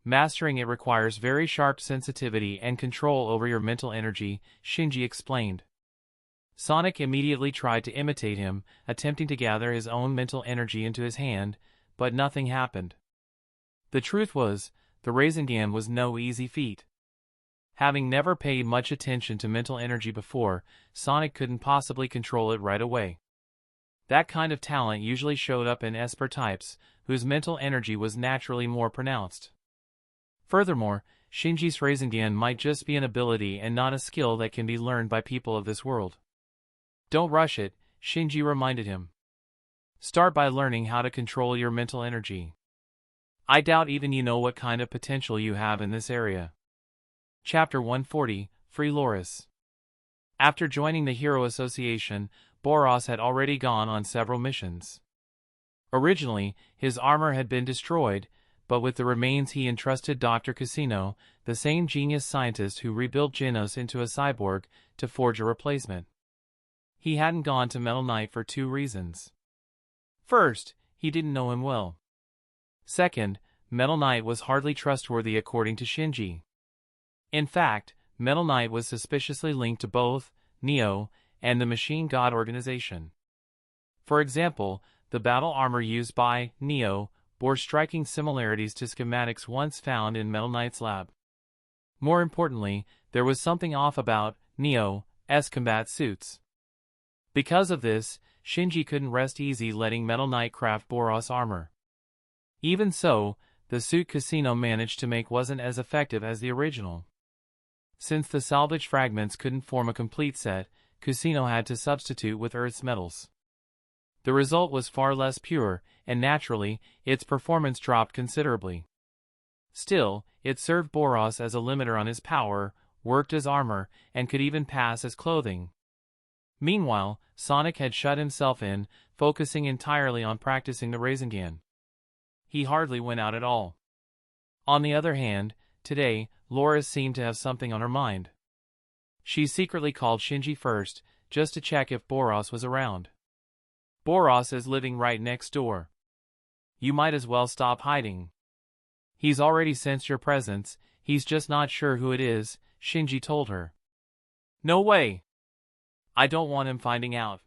Mastering it requires very sharp sensitivity and control over your mental energy, Shinji explained. Sonic immediately tried to imitate him, attempting to gather his own mental energy into his hand, but nothing happened. The truth was, the Rasengan was no easy feat. Having never paid much attention to mental energy before, Sonic couldn't possibly control it right away. That kind of talent usually showed up in Esper types, whose mental energy was naturally more pronounced. Furthermore, Shinji's Rasengan might just be an ability and not a skill that can be learned by people of this world. Don't rush it, Shinji reminded him. Start by learning how to control your mental energy. I doubt even you know what kind of potential you have in this area. Chapter 140, Free Loris. After joining the Hero Association, Boros had already gone on several missions. Originally, his armor had been destroyed, but with the remains he entrusted Dr. Casino, the same genius scientist who rebuilt Genos into a cyborg, to forge a replacement. He hadn't gone to Metal Knight for 2 reasons. First, he didn't know him well. Second, Metal Knight was hardly trustworthy according to Shinji. In fact, Metal Knight was suspiciously linked to both Neo and the Machine God organization. For example, the battle armor used by Neo bore striking similarities to schematics once found in Metal Knight's lab. More importantly, there was something off about Neo's combat suits. Because of this, Shinji couldn't rest easy letting Metal Knight craft Boros armor. Even so, the suit Casino managed to make wasn't as effective as the original. Since the salvaged fragments couldn't form a complete set, Casino had to substitute with Earth's metals. The result was far less pure, and naturally, its performance dropped considerably. Still, it served Boros as a limiter on his power, worked as armor, and could even pass as clothing. Meanwhile, Sonic had shut himself in, focusing entirely on practicing the Rasengan. He hardly went out at all. On the other hand, today, Loris seemed to have something on her mind. She secretly called Shinji first, just to check if Boros was around. Boros is living right next door. You might as well stop hiding. He's already sensed your presence, he's just not sure who it is, Shinji told her. No way! I don't want him finding out.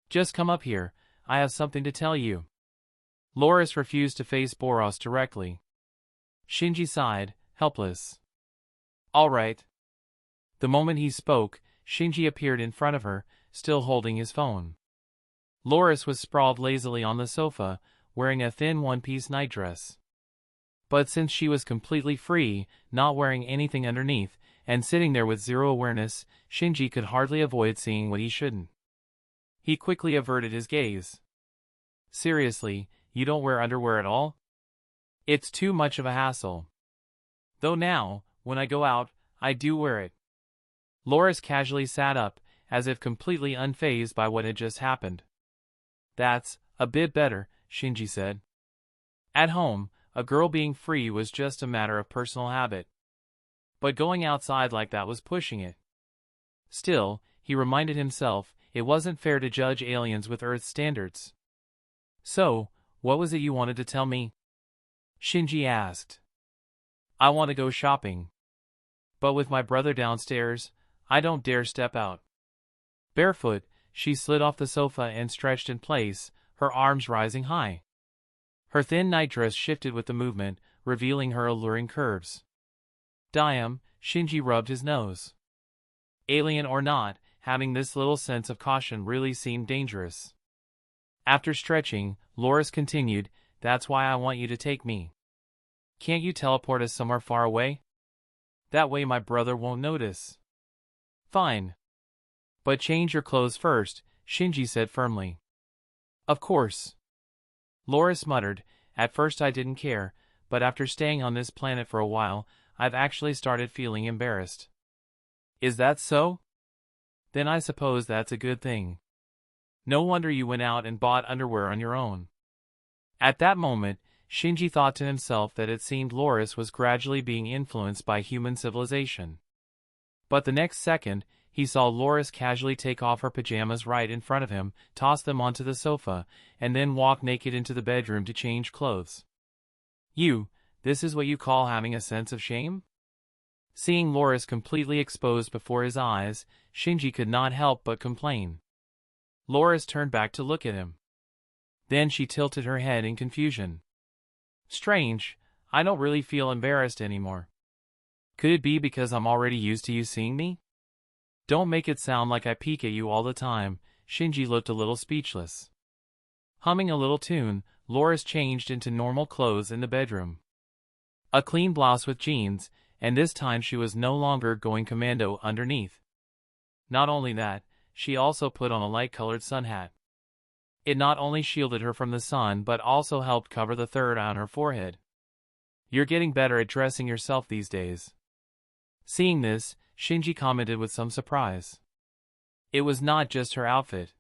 Just come up here, I have something to tell you. Loris refused to face Boros directly. Shinji sighed, helpless. All right. The moment he spoke, Shinji appeared in front of her, still holding his phone. Loris was sprawled lazily on the sofa, wearing a thin one-piece nightdress. But since she was completely free, not wearing anything underneath, and sitting there with zero awareness, Shinji could hardly avoid seeing what he shouldn't. He quickly averted his gaze. Seriously, you don't wear underwear at all? It's too much of a hassle. Though now, when I go out, I do wear it. Loris casually sat up, as if completely unfazed by what had just happened. That's a bit better, Shinji said. At home, a girl being free was just a matter of personal habit. But going outside like that was pushing it. Still, he reminded himself, it wasn't fair to judge aliens with Earth standards. So, what was it you wanted to tell me? Shinji asked. I want to go shopping. But with my brother downstairs, I don't dare step out. Barefoot, she slid off the sofa and stretched in place, her arms rising high. Her thin nightdress shifted with the movement, revealing her alluring curves. Damn, Shinji rubbed his nose. Alien or not, having this little sense of caution really seemed dangerous. After stretching, Loris continued, that's why I want you to take me. Can't you teleport us somewhere far away? That way my brother won't notice. Fine. But change your clothes first, Shinji said firmly. Of course. Loris muttered, at first I didn't care, but after staying on this planet for a while, I've actually started feeling embarrassed. Is that so? Then I suppose that's a good thing. No wonder you went out and bought underwear on your own. At that moment, Shinji thought to himself that it seemed Loris was gradually being influenced by human civilization. But the next second, he saw Loris casually take off her pajamas right in front of him, toss them onto the sofa, and then walk naked into the bedroom to change clothes. This is what you call having a sense of shame? Seeing Loris completely exposed before his eyes, Shinji could not help but complain. Loris turned back to look at him. Then she tilted her head in confusion. Strange, I don't really feel embarrassed anymore. Could it be because I'm already used to you seeing me? Don't make it sound like I peek at you all the time, Shinji looked a little speechless. Humming a little tune, Loris changed into normal clothes in the bedroom. A clean blouse with jeans, and this time she was no longer going commando underneath. Not only that, she also put on a light-colored sun hat. It not only shielded her from the sun but also helped cover the third eye on her forehead. You're getting better at dressing yourself these days. Seeing this, Shinji commented with some surprise. It was not just her outfit.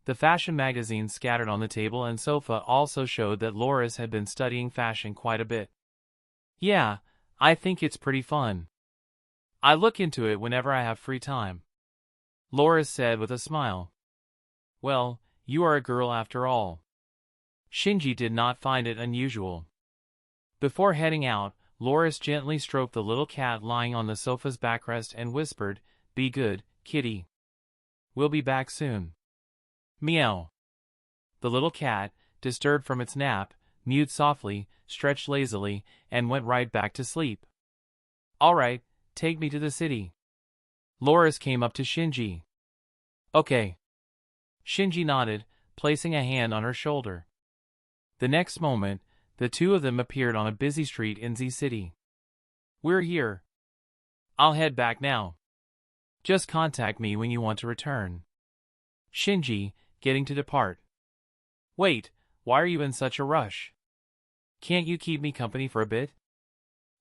The fashion magazines scattered on the table and sofa also showed that Loris had been studying fashion quite a bit. Yeah, I think it's pretty fun. I look into it whenever I have free time. Loris said with a smile. Well, you are a girl after all. Shinji did not find it unusual. Before heading out, Loris gently stroked the little cat lying on the sofa's backrest and whispered, "Be good, kitty. We'll be back soon." Meow. The little cat, disturbed from its nap, mewed softly, stretched lazily, and went right back to sleep. "All right, take me to the city." Loris came up to Shinji. "Okay." Shinji nodded, placing a hand on her shoulder. The next moment, the two of them appeared on a busy street in Z City. "We're here. I'll head back now. Just contact me when you want to return." Shinji, getting to depart. "Wait, why are you in such a rush? Can't you keep me company for a bit?"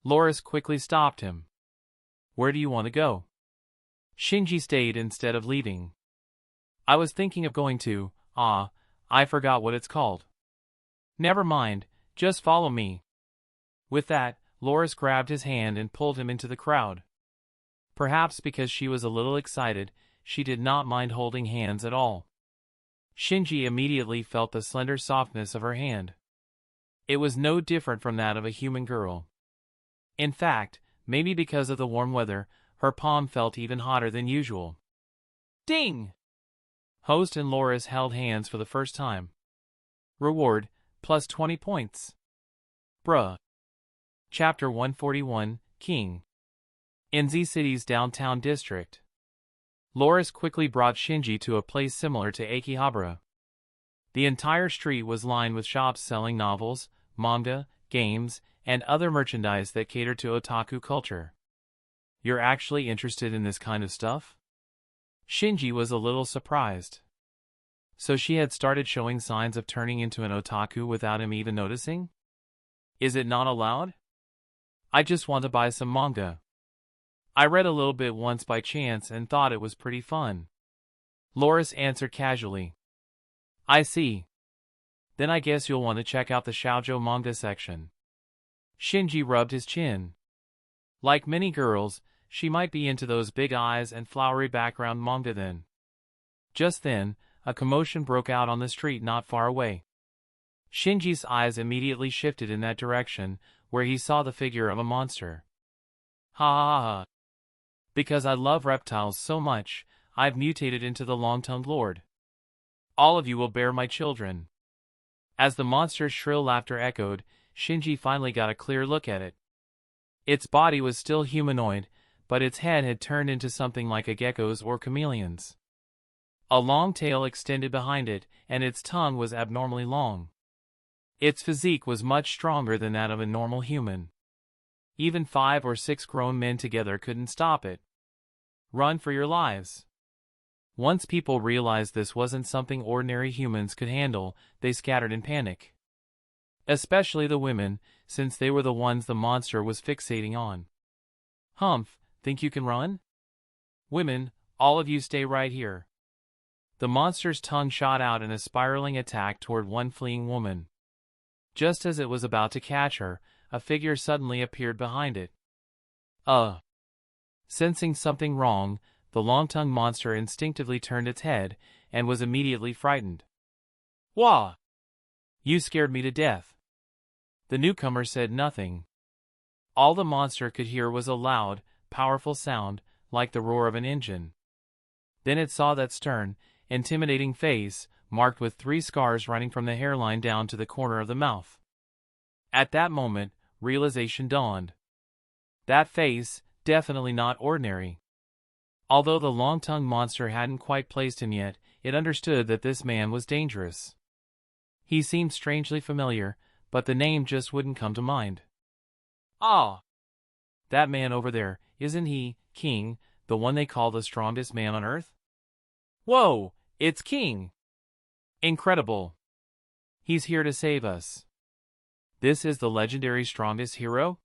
Loris quickly stopped him. "Where do you want to go?" Shinji stayed instead of leaving. "I was thinking of going to, I forgot what it's called." "Never mind, just follow me." With that, Loris grabbed his hand and pulled him into the crowd. Perhaps because she was a little excited, she did not mind holding hands at all. Shinji immediately felt the slender softness of her hand. It was no different from that of a human girl. In fact, maybe because of the warm weather, her palm felt even hotter than usual. Ding! Host and Loris held hands for the first time. Reward, plus 20 points. Bruh. Chapter 141, King. In Z City's downtown district. Loris quickly brought Shinji to a place similar to Akihabara. The entire street was lined with shops selling novels, manga, games, and other merchandise that cater to otaku culture. "You're actually interested in this kind of stuff?" Shinji was a little surprised. So she had started showing signs of turning into an otaku without him even noticing? "Is it not allowed?" "I just want to buy some manga. I read a little bit once by chance and thought it was pretty fun." Loris answered casually. "I see. Then I guess you'll want to check out the shoujo manga section." Shinji rubbed his chin. Like many girls, she might be into those big eyes and flowery background manga then. Just then, a commotion broke out on the street not far away. Shinji's eyes immediately shifted in that direction, where he saw the figure of a monster. Ha ha ha. Because I love reptiles so much, I've mutated into the long-tongued lord. All of you will bear my children. As the monster's shrill laughter echoed, Shinji finally got a clear look at it. Its body was still humanoid, but its head had turned into something like a gecko's or chameleon's. A long tail extended behind it, and its tongue was abnormally long. Its physique was much stronger than that of a normal human. Even 5 or 6 grown men together couldn't stop it. Run for your lives. Once people realized this wasn't something ordinary humans could handle, they scattered in panic. Especially the women, since they were the ones the monster was fixating on. "Humph, think you can run? Women, all of you stay right here." The monster's tongue shot out in a spiraling attack toward one fleeing woman. Just as it was about to catch her, a figure suddenly appeared behind it. Sensing something wrong, the long-tongued monster instinctively turned its head, and was immediately frightened. "Wah! You scared me to death." The newcomer said nothing. All the monster could hear was a loud, powerful sound, like the roar of an engine. Then it saw that stern, intimidating face, marked with 3 scars running from the hairline down to the corner of the mouth. At that moment, realization dawned. That face, definitely not ordinary. Although the long-tongued monster hadn't quite placed him yet, it understood that this man was dangerous. He seemed strangely familiar, but the name just wouldn't come to mind. "Ah! That man over there, isn't he, King, the one they call the strongest man on Earth?" "Whoa, it's King! Incredible! He's here to save us. This is the legendary strongest hero?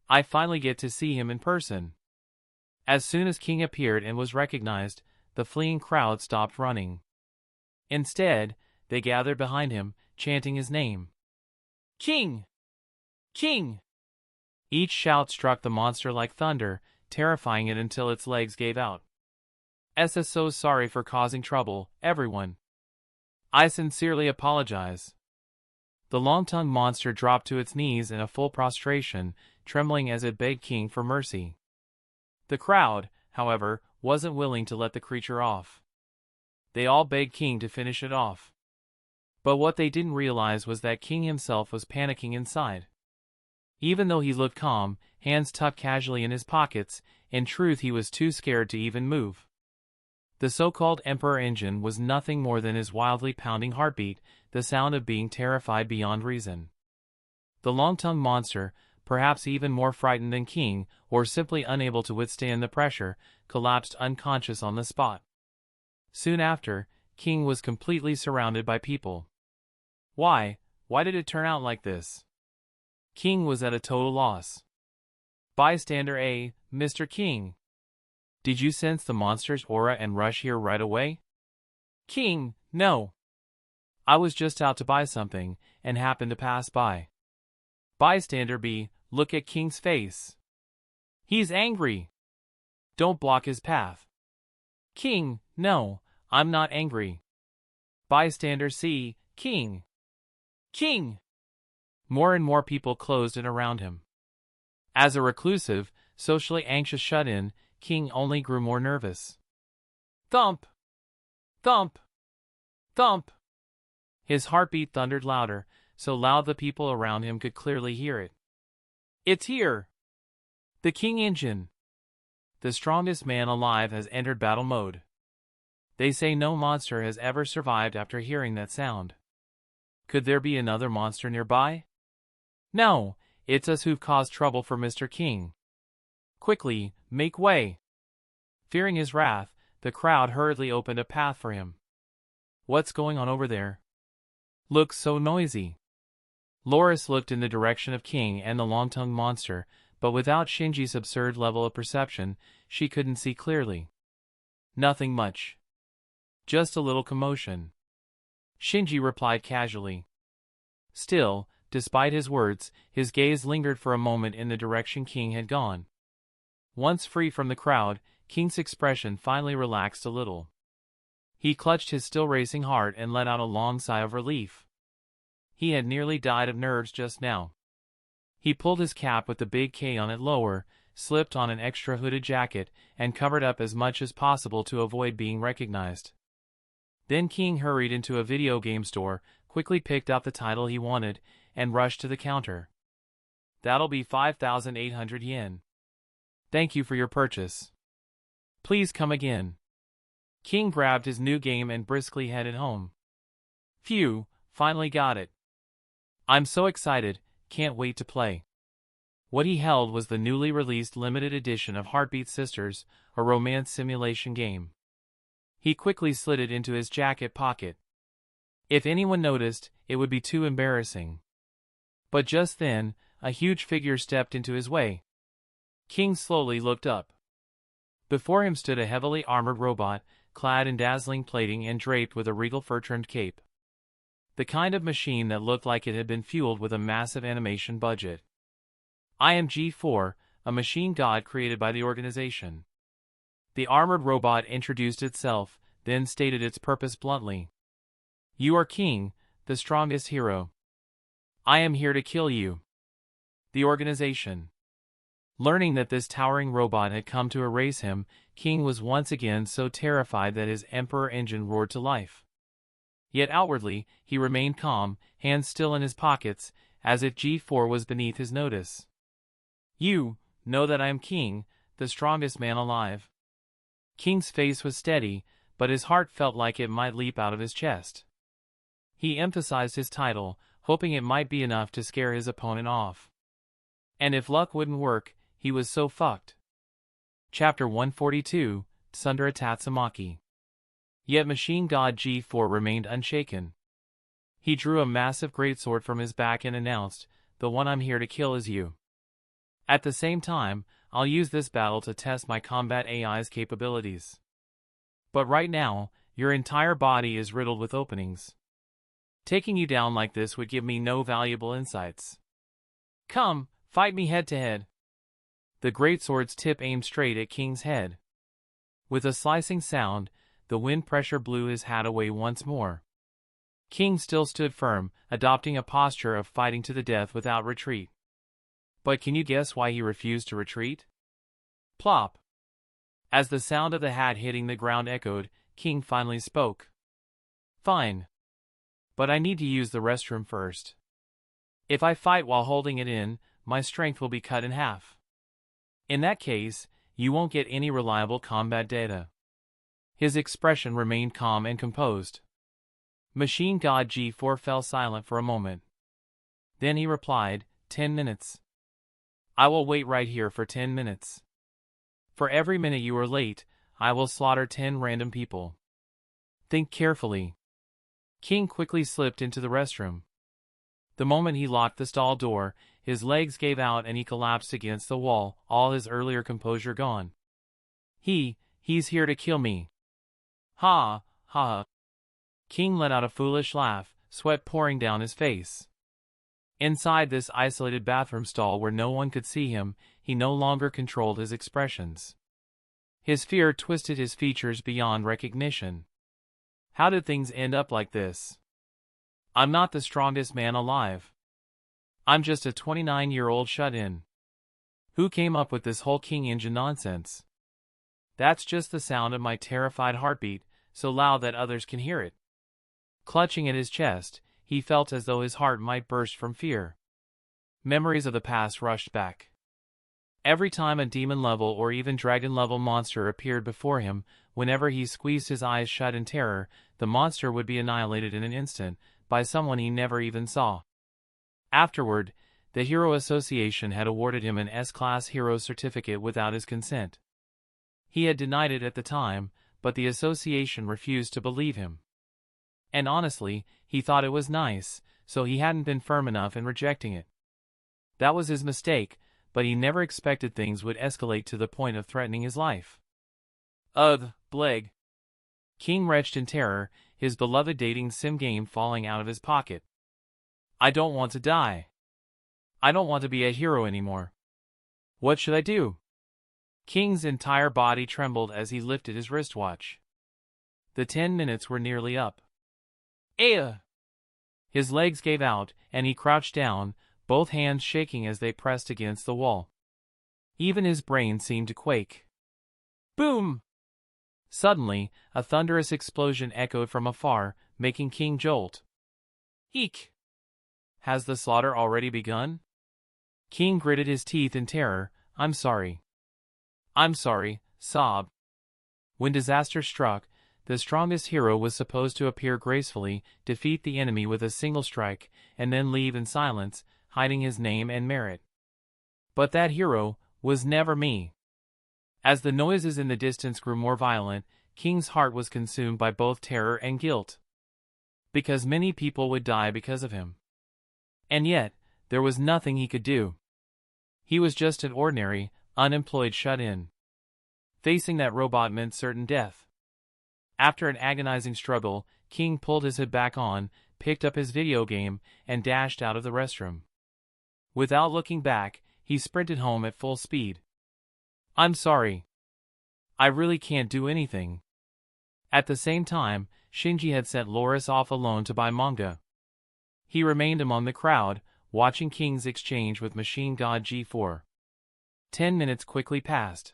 I finally get to see him in person." As soon as King appeared and was recognized, the fleeing crowd stopped running. Instead, they gathered behind him, chanting his name. "King! King!" Each shout struck the monster like thunder, terrifying it until its legs gave out. So sorry for causing trouble, everyone. I sincerely apologize. The long-tongued monster dropped to its knees in a full prostration, trembling as it begged King for mercy. The crowd, however, wasn't willing to let the creature off. They all begged King to finish it off. But what they didn't realize was that King himself was panicking inside. Even though he looked calm, hands tucked casually in his pockets, in truth he was too scared to even move. The so-called Emperor engine was nothing more than his wildly pounding heartbeat, the sound of being terrified beyond reason. The long-tongued monster, perhaps even more frightened than King, or simply unable to withstand the pressure, collapsed unconscious on the spot. Soon after, King was completely surrounded by people. Why did it turn out like this? King was at a total loss. Bystander A, Mr. King. Did you sense the monster's aura and rush here right away? King, no. I was just out to buy something, and happened to pass by. Bystander B, look at King's face. He's angry. Don't block his path. King, no, I'm not angry. Bystander C, King. King! More and more people closed in around him. As a reclusive, socially anxious shut-in, King only grew more nervous. Thump! Thump! Thump! His heartbeat thundered louder, so loud the people around him could clearly hear it. It's here! The King engine! The strongest man alive has entered battle mode. They say no monster has ever survived after hearing that sound. Could there be another monster nearby? No, it's us who've caused trouble for Mr. King. Quickly, make way! Fearing his wrath, the crowd hurriedly opened a path for him. What's going on over there? Looks so noisy. Loris looked in the direction of King and the long-tongued monster, but without Shinji's absurd level of perception, she couldn't see clearly. Nothing much. Just a little commotion. Shinji replied casually. Still, despite his words, his gaze lingered for a moment in the direction King had gone. Once free from the crowd, King's expression finally relaxed a little. He clutched his still racing heart and let out a long sigh of relief. He had nearly died of nerves just now. He pulled his cap with the big K on it lower, slipped on an extra hooded jacket, and covered up as much as possible to avoid being recognized. Then King hurried into a video game store, quickly picked out the title he wanted, and rushed to the counter. That'll be 5,800 yen. Thank you for your purchase. Please come again. King grabbed his new game and briskly headed home. Phew, finally got it. I'm so excited, can't wait to play. What he held was the newly released limited edition of Heartbeat Sisters, a romance simulation game. He quickly slid it into his jacket pocket. If anyone noticed, it would be too embarrassing. But just then, a huge figure stepped into his way. King slowly looked up. Before him stood a heavily armored robot, clad in dazzling plating and draped with a regal fur-trimmed cape. The kind of machine that looked like it had been fueled with a massive animation budget. I am G4, a machine god created by the organization. The armored robot introduced itself, then stated its purpose bluntly. You are King, the strongest hero. I am here to kill you. The organization. Learning that this towering robot had come to erase him, King was once again so terrified that his Emperor engine roared to life. Yet outwardly, he remained calm, hands still in his pockets, as if G4 was beneath his notice. You know that I am King, the strongest man alive. King's face was steady, but his heart felt like it might leap out of his chest. He emphasized his title, hoping it might be enough to scare his opponent off. And if luck wouldn't work, he was so fucked. Chapter 142, Tsundere Tatsumaki. Yet Machine God G4 remained unshaken. He drew a massive greatsword from his back and announced, "The one I'm here to kill is you. At the same time, I'll use this battle to test my combat AI's capabilities. But right now, your entire body is riddled with openings. Taking you down like this would give me no valuable insights. Come, fight me head to head." The greatsword's tip aimed straight at King's head. With a slicing sound, the wind pressure blew his hat away once more. King still stood firm, adopting a posture of fighting to the death without retreat. But can you guess why he refused to retreat? Plop! As the sound of the hat hitting the ground echoed, King finally spoke. Fine. But I need to use the restroom first. If I fight while holding it in, my strength will be cut in half. In that case, you won't get any reliable combat data. His expression remained calm and composed. Machine God G4 fell silent for a moment. Then he replied, 10 minutes. I will wait right here for 10 minutes. For every minute you are late, I will slaughter 10 random people. Think carefully. King quickly slipped into the restroom. The moment he locked the stall door, his legs gave out and he collapsed against the wall, all his earlier composure gone. He's here to kill me. Ha, ha. King let out a foolish laugh, sweat pouring down his face. Inside this isolated bathroom stall where no one could see him, he no longer controlled his expressions. His fear twisted his features beyond recognition. How did things end up like this? I'm not the strongest man alive. I'm just a 29-year-old shut-in. Who came up with this whole King engine nonsense? That's just the sound of my terrified heartbeat, so loud that others can hear it. Clutching at his chest, he felt as though his heart might burst from fear. Memories of the past rushed back. Every time a demon-level or even dragon-level monster appeared before him, whenever he squeezed his eyes shut in terror, the monster would be annihilated in an instant, by someone he never even saw. Afterward, the Hero Association had awarded him an S-Class Hero Certificate without his consent. He had denied it at the time, but the association refused to believe him. And honestly, he thought it was nice, so he hadn't been firm enough in rejecting it. That was his mistake, but he never expected things would escalate to the point of threatening his life. Ugh, bleg. King retched in terror, his beloved dating sim game falling out of his pocket. I don't want to die. I don't want to be a hero anymore. What should I do? King's entire body trembled as he lifted his wristwatch. The 10 minutes were nearly up. Aya! His legs gave out, and he crouched down, both hands shaking as they pressed against the wall. Even his brain seemed to quake. Boom! Suddenly, a thunderous explosion echoed from afar, making King jolt. Eek! Has the slaughter already begun? King gritted his teeth in terror. I'm sorry. I'm sorry, sob. When disaster struck, the strongest hero was supposed to appear gracefully, defeat the enemy with a single strike, and then leave in silence, hiding his name and merit. But that hero was never me. As the noises in the distance grew more violent, King's heart was consumed by both terror and guilt. Because many people would die because of him. And yet, there was nothing he could do. He was just an ordinary, unemployed shut-in. Facing that robot meant certain death. After an agonizing struggle, King pulled his hood back on, picked up his video game, and dashed out of the restroom. Without looking back, he sprinted home at full speed. I'm sorry. I really can't do anything. At the same time, Shinji had sent Loris off alone to buy manga. He remained among the crowd, watching King's exchange with Machine God G4. 10 minutes quickly passed.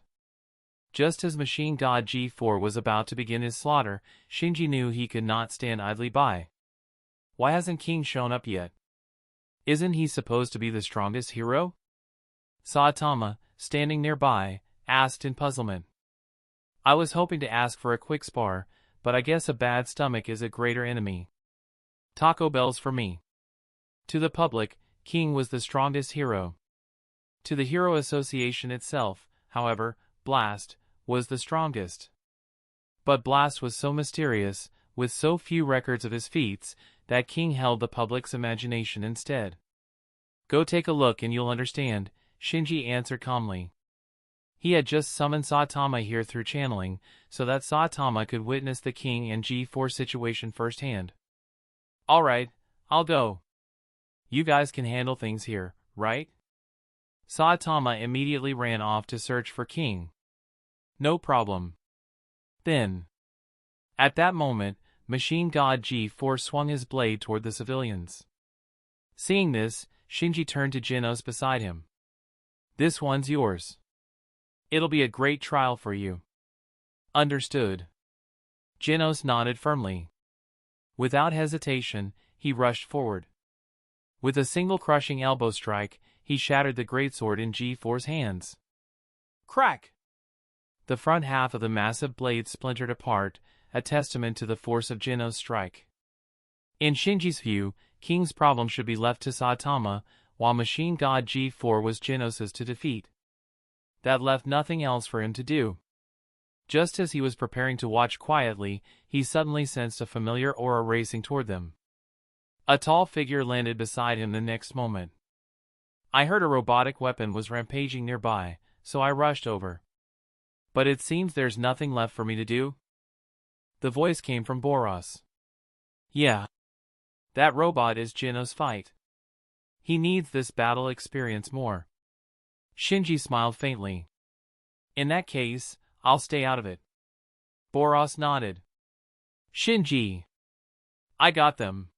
Just as Machine God G4 was about to begin his slaughter, Shinji knew he could not stand idly by. Why hasn't King shown up yet? Isn't he supposed to be the strongest hero? Saitama, standing nearby, asked in puzzlement. I was hoping to ask for a quick spar, but I guess a bad stomach is a greater enemy. Taco Bell's for me. To the public, King was the strongest hero. To the Hero Association itself, however, Blast was the strongest. But Blast was so mysterious, with so few records of his feats, that King held the public's imagination instead. Go take a look and you'll understand, Shinji answered calmly. He had just summoned Saitama here through channeling, so that Saitama could witness the King and G4 situation firsthand. Alright, I'll go. You guys can handle things here, right? Saitama immediately ran off to search for King. No problem. Then, at that moment, Machine God G4 swung his blade toward the civilians. Seeing this, Shinji turned to Genos beside him. "This one's yours. It'll be a great trial for you." "Understood." Genos nodded firmly. Without hesitation, he rushed forward. With a single crushing elbow strike, he shattered the greatsword in G4's hands. Crack! The front half of the massive blade splintered apart, a testament to the force of Genos' strike. In Shinji's view, King's problem should be left to Saitama, while Machine God G4 was Genos's to defeat. That left nothing else for him to do. Just as he was preparing to watch quietly, he suddenly sensed a familiar aura racing toward them. A tall figure landed beside him the next moment. "I heard a robotic weapon was rampaging nearby, so I rushed over. But it seems there's nothing left for me to do." The voice came from Boros. "Yeah. That robot is Genos' fight. He needs this battle experience more." Shinji smiled faintly. "In that case, I'll stay out of it." Boros nodded. "Shinji! I got them."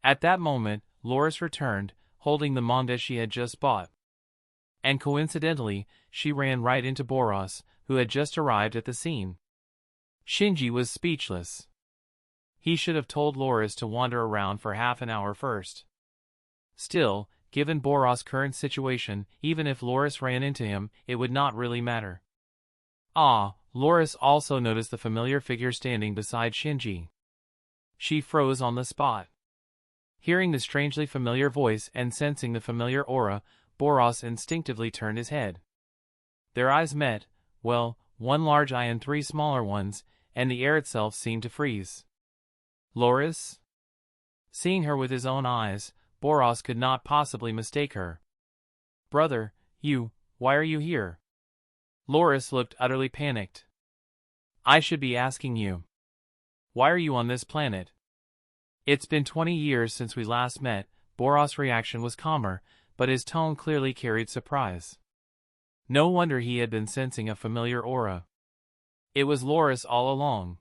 At that moment, Loris returned, holding the manga she had just bought. And coincidentally, she ran right into Boros, who had just arrived at the scene. Shinji was speechless. He should have told Loris to wander around for half an hour first. Still, given Boros' current situation, even if Loris ran into him, it would not really matter. Loris also noticed the familiar figure standing beside Shinji. She froze on the spot. Hearing the strangely familiar voice and sensing the familiar aura, Boros instinctively turned his head. Their eyes met, well, one large eye and three smaller ones, and the air itself seemed to freeze. "Loris?" Seeing her with his own eyes, Boros could not possibly mistake her. "Brother, why are you here?" Loris looked utterly panicked. "I should be asking you. Why are you on this planet?" "It's been 20 years since we last met." Boros' reaction was calmer, but his tone clearly carried surprise. No wonder he had been sensing a familiar aura. It was Loris all along.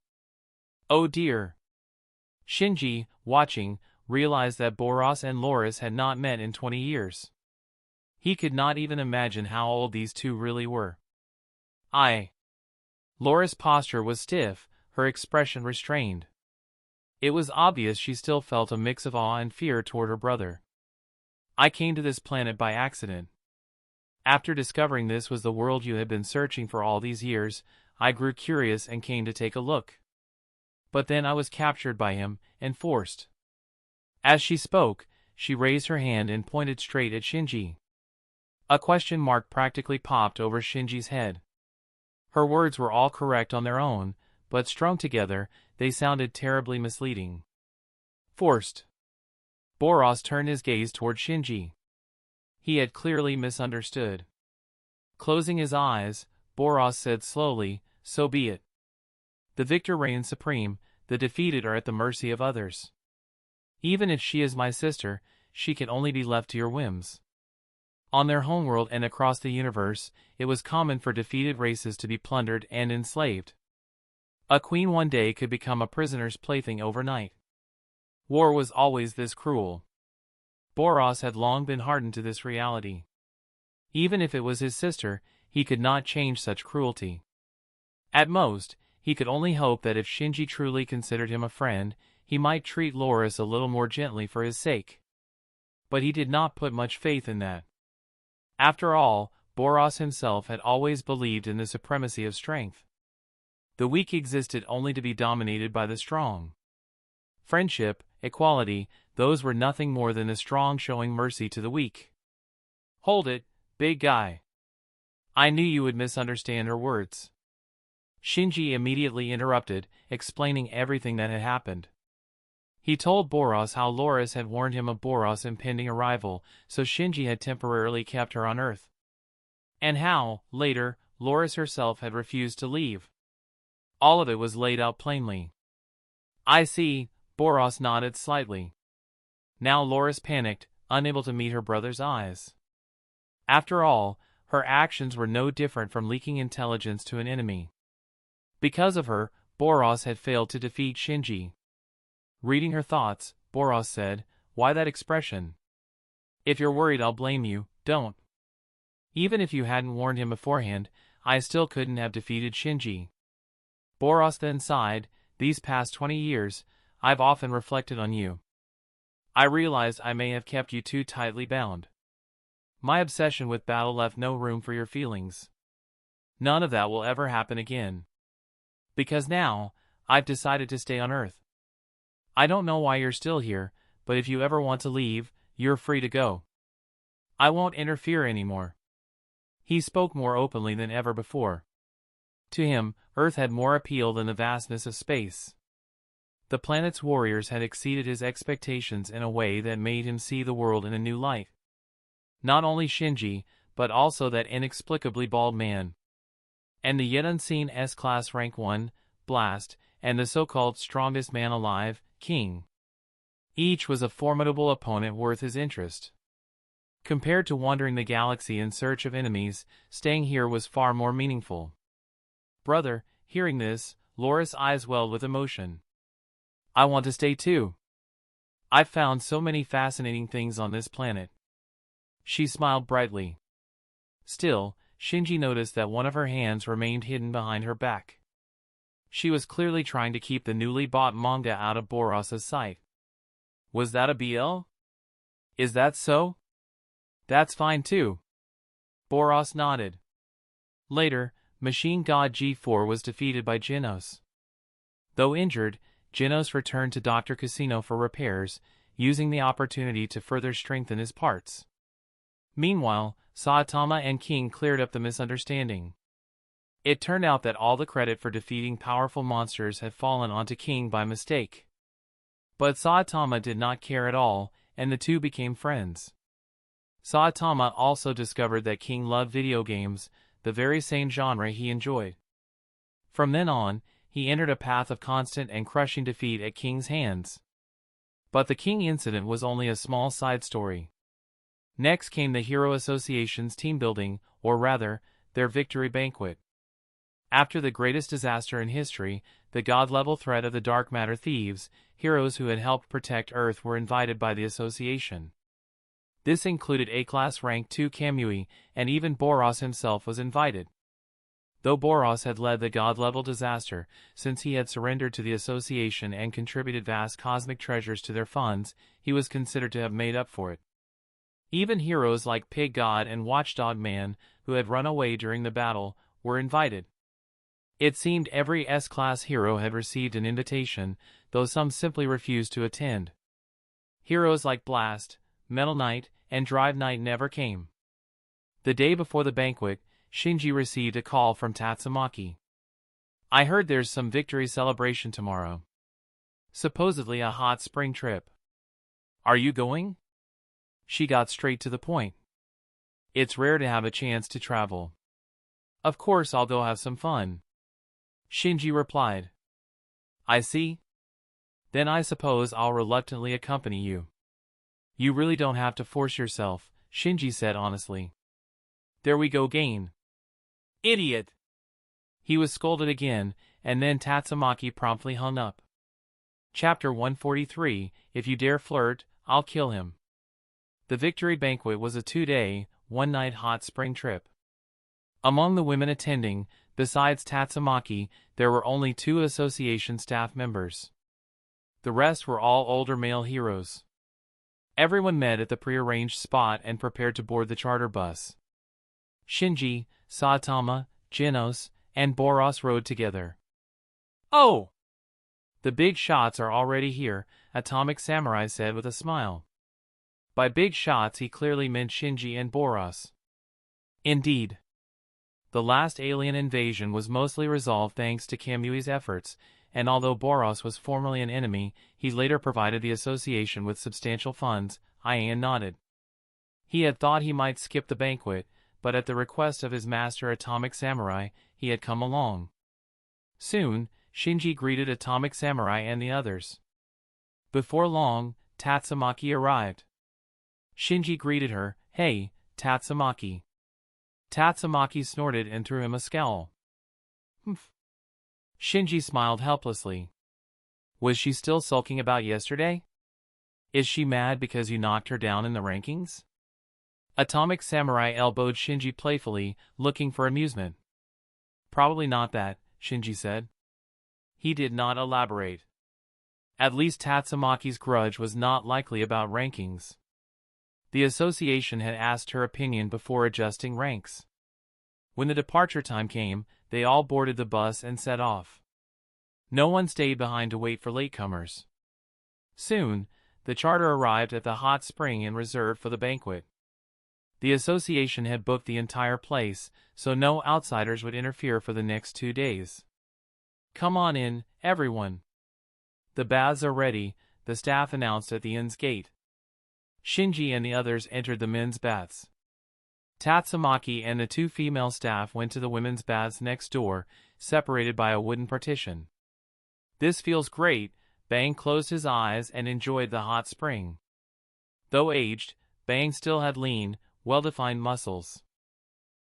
Oh dear. Shinji, watching, realized that Boros and Loris had not met in 20 years. He could not even imagine how old these two really were. Loris' posture was stiff, her expression restrained. It was obvious she still felt a mix of awe and fear toward her brother. "I came to this planet by accident. After discovering this was the world you had been searching for all these years, I grew curious and came to take a look. But then I was captured by him, and forced." As she spoke, she raised her hand and pointed straight at Shinji. A question mark practically popped over Shinji's head. Her words were all correct on their own, but strung together, they sounded terribly misleading. "Forced." Boros turned his gaze toward Shinji. He had clearly misunderstood. Closing his eyes, Boros said slowly, "So be it. The victor reigns supreme, the defeated are at the mercy of others. Even if she is my sister, she can only be left to your whims." On their homeworld and across the universe, it was common for defeated races to be plundered and enslaved. A queen one day could become a prisoner's plaything overnight. War was always this cruel. Boros had long been hardened to this reality. Even if it was his sister, he could not change such cruelty. At most, he could only hope that if Shinji truly considered him a friend, he might treat Loris a little more gently for his sake. But he did not put much faith in that. After all, Boros himself had always believed in the supremacy of strength. The weak existed only to be dominated by the strong. Friendship, equality, those were nothing more than the strong showing mercy to the weak. "Hold it, big guy. I knew you would misunderstand her words." Shinji immediately interrupted, explaining everything that had happened. He told Boros how Loris had warned him of Boros' impending arrival, so Shinji had temporarily kept her on Earth. And how, later, Loris herself had refused to leave. All of it was laid out plainly. "I see," Boros nodded slightly. Now Loris panicked, unable to meet her brother's eyes. After all, her actions were no different from leaking intelligence to an enemy. Because of her, Boros had failed to defeat Shinji. Reading her thoughts, Boros said, "Why that expression? If you're worried I'll blame you, don't. Even if you hadn't warned him beforehand, I still couldn't have defeated Shinji." Boros then sighed, "These past 20 years, I've often reflected on you. I realized I may have kept you too tightly bound. My obsession with battle left no room for your feelings. None of that will ever happen again. Because now, I've decided to stay on Earth. I don't know why you're still here, but if you ever want to leave, you're free to go. I won't interfere anymore." He spoke more openly than ever before. To him, Earth had more appeal than the vastness of space. The planet's warriors had exceeded his expectations in a way that made him see the world in a new light. Not only Shinji, but also that inexplicably bald man. And the yet unseen S-Class Rank 1, Blast, and the so-called strongest man alive, King. Each was a formidable opponent worth his interest. Compared to wandering the galaxy in search of enemies, staying here was far more meaningful. "Brother," hearing this, Laura's eyes welled with emotion. "I want to stay too. I've found so many fascinating things on this planet." She smiled brightly. Still, Shinji noticed that one of her hands remained hidden behind her back. She was clearly trying to keep the newly bought manga out of Boros's sight. "Was that a BL? Is that so?" "That's fine too." Boros nodded. Later, Machine God G4 was defeated by Genos. Though injured, Genos returned to Dr. Casino for repairs, using the opportunity to further strengthen his parts. Meanwhile, Saitama and King cleared up the misunderstanding. It turned out that all the credit for defeating powerful monsters had fallen onto King by mistake. But Saitama did not care at all, and the two became friends. Saitama also discovered that King loved video games, the very same genre he enjoyed. From then on, he entered a path of constant and crushing defeat at King's hands. But the King incident was only a small side story. Next came the Hero Association's team building, or rather, their victory banquet. After the greatest disaster in history, the god-level threat of the dark matter thieves, heroes who had helped protect Earth were invited by the association. This included A-Class Rank 2 Kamui, and even Boros himself was invited. Though Boros had led the god-level disaster, since he had surrendered to the association and contributed vast cosmic treasures to their funds, he was considered to have made up for it. Even heroes like Pig God and Watchdog Man, who had run away during the battle, were invited. It seemed every S-Class hero had received an invitation, though some simply refused to attend. Heroes like Blast, Metal Knight, and Drive Knight never came. The day before the banquet, Shinji received a call from Tatsumaki. "I heard there's some victory celebration tomorrow. Supposedly a hot spring trip. Are you going?" She got straight to the point. "It's rare to have a chance to travel. Of course I'll go have some fun." Shinji replied. "I see. Then I suppose I'll reluctantly accompany you." "You really don't have to force yourself," Shinji said honestly. "There we go again. Idiot!" He was scolded again, and then Tatsumaki promptly hung up. Chapter 143, If You Dare Flirt, I'll Kill Him. The victory banquet was a 2-day, 1-night hot spring trip. Among the women attending, besides Tatsumaki, there were only 2 association staff members. The rest were all older male heroes. Everyone met at the prearranged spot and prepared to board the charter bus. Shinji, Saitama, Genos, and Boros rode together. "Oh! The big shots are already here," Atomic Samurai said with a smile. By big shots he clearly meant Shinji and Boros. Indeed. The last alien invasion was mostly resolved thanks to Kamui's efforts, and although Boros was formerly an enemy, he later provided the association with substantial funds. Ian nodded. He had thought he might skip the banquet, but at the request of his master Atomic Samurai, he had come along. Soon, Shinji greeted Atomic Samurai and the others. Before long, Tatsumaki arrived. Shinji greeted her. "Hey, Tatsumaki." Tatsumaki snorted and threw him a scowl. "Humph. Shinji smiled helplessly. Was she still sulking about yesterday? Is she mad because you knocked her down in the rankings? Atomic Samurai elbowed Shinji playfully, looking for amusement. Probably not that, Shinji said. He did not elaborate. At least Tatsumaki's grudge was not likely about rankings. The association had asked her opinion before adjusting ranks. When the departure time came, they all boarded the bus and set off. No one stayed behind to wait for latecomers. Soon, the charter arrived at the hot spring and reserved for the banquet. The association had booked the entire place, so no outsiders would interfere for the next 2 days. Come on in, everyone. The baths are ready, the staff announced at the inn's gate. Shinji and the others entered the men's baths. Tatsumaki and the 2 female staff went to the women's baths next door, separated by a wooden partition. This feels great, Bang closed his eyes and enjoyed the hot spring. Though aged, Bang still had lean, well-defined muscles.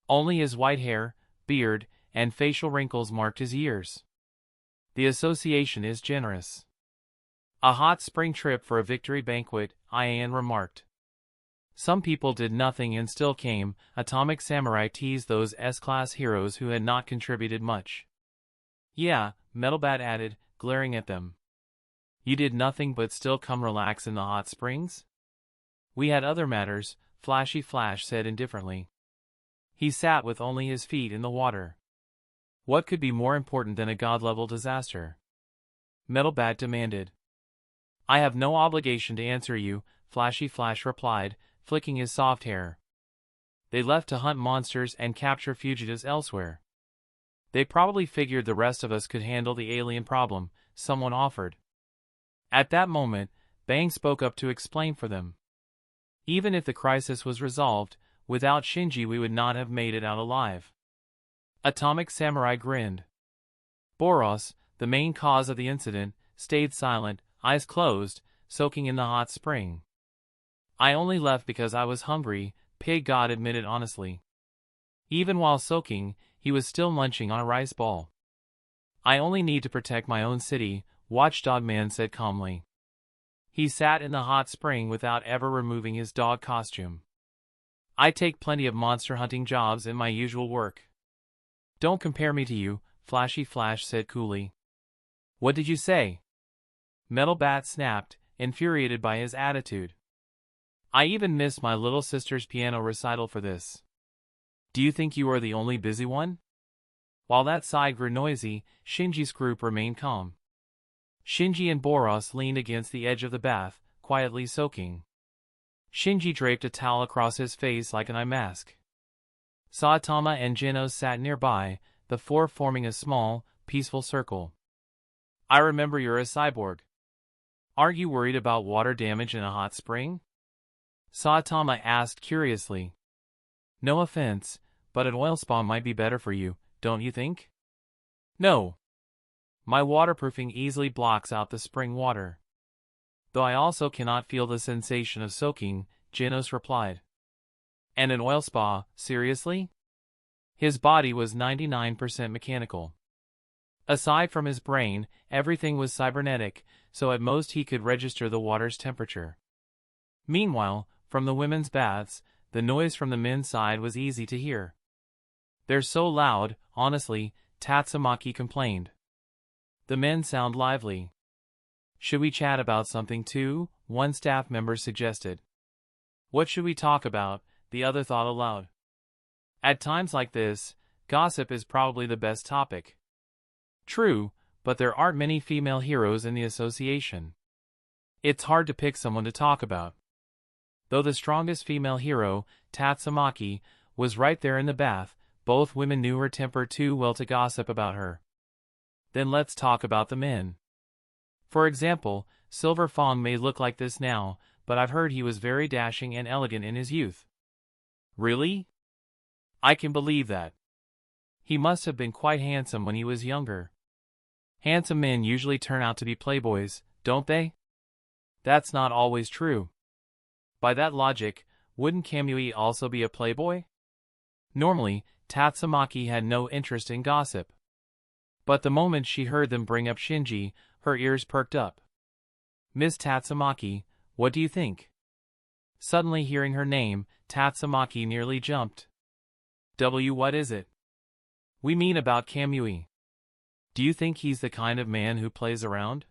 Only his white hair, beard, and facial wrinkles marked his years. The association is generous. A hot spring trip for a victory banquet, Ian remarked. Some people did nothing and still came. Atomic Samurai teased those S-class heroes who had not contributed much. Yeah, Metalbat added, glaring at them. You did nothing but still come relax in the hot springs? We had other matters, Flashy Flash said indifferently. He sat with only his feet in the water. What could be more important than a god-level disaster? Metalbat demanded. I have no obligation to answer you, Flashy Flash replied, flicking his soft hair. They left to hunt monsters and capture fugitives elsewhere. They probably figured the rest of us could handle the alien problem, someone offered. At that moment, Bang spoke up to explain for them. Even if the crisis was resolved, without Shinji we would not have made it out alive. Atomic Samurai grinned. Boros, the main cause of the incident, stayed silent, eyes closed, soaking in the hot spring. I only left because I was hungry, Pig God admitted honestly. Even while soaking, he was still munching on a rice ball. I only need to protect my own city, Watchdog Man said calmly. He sat in the hot spring without ever removing his dog costume. I take plenty of monster hunting jobs in my usual work. Don't compare me to you, Flashy Flash said coolly. What did you say? Metalbat snapped, infuriated by his attitude. I even missed my little sister's piano recital for this. Do you think you are the only busy one? While that side grew noisy, Shinji's group remained calm. Shinji and Boros leaned against the edge of the bath, quietly soaking. Shinji draped a towel across his face like an eye mask. Saitama and Genos sat nearby, the 4 forming a small, peaceful circle. I remember you're a cyborg. Aren't you worried about water damage in a hot spring? Saitama asked curiously. No offense, but an oil spa might be better for you, don't you think? No. My waterproofing easily blocks out the spring water. Though I also cannot feel the sensation of soaking, Genos replied. And an oil spa, seriously? His body was 99% mechanical. Aside from his brain, everything was cybernetic, so at most he could register the water's temperature. Meanwhile, from the women's baths, the noise from the men's side was easy to hear. They're so loud, honestly, Tatsumaki complained. The men sound lively. Should we chat about something too? One staff member suggested. What should we talk about? The other thought aloud. At times like this, gossip is probably the best topic. True, but there aren't many female heroes in the association. It's hard to pick someone to talk about. Though the strongest female hero, Tatsumaki, was right there in the bath, both women knew her temper too well to gossip about her. Then let's talk about the men. For example, Silver Fong may look like this now, but I've heard he was very dashing and elegant in his youth. Really? I can believe that. He must have been quite handsome when he was younger. Handsome men usually turn out to be playboys, don't they? That's not always true. By that logic, wouldn't Kamui also be a playboy? Normally, Tatsumaki had no interest in gossip. But the moment she heard them bring up Shinji, her ears perked up. "Miss Tatsumaki, what do you think?" Suddenly hearing her name, Tatsumaki nearly jumped. What is it?" "We mean about Kamui. Do you think he's the kind of man who plays around?"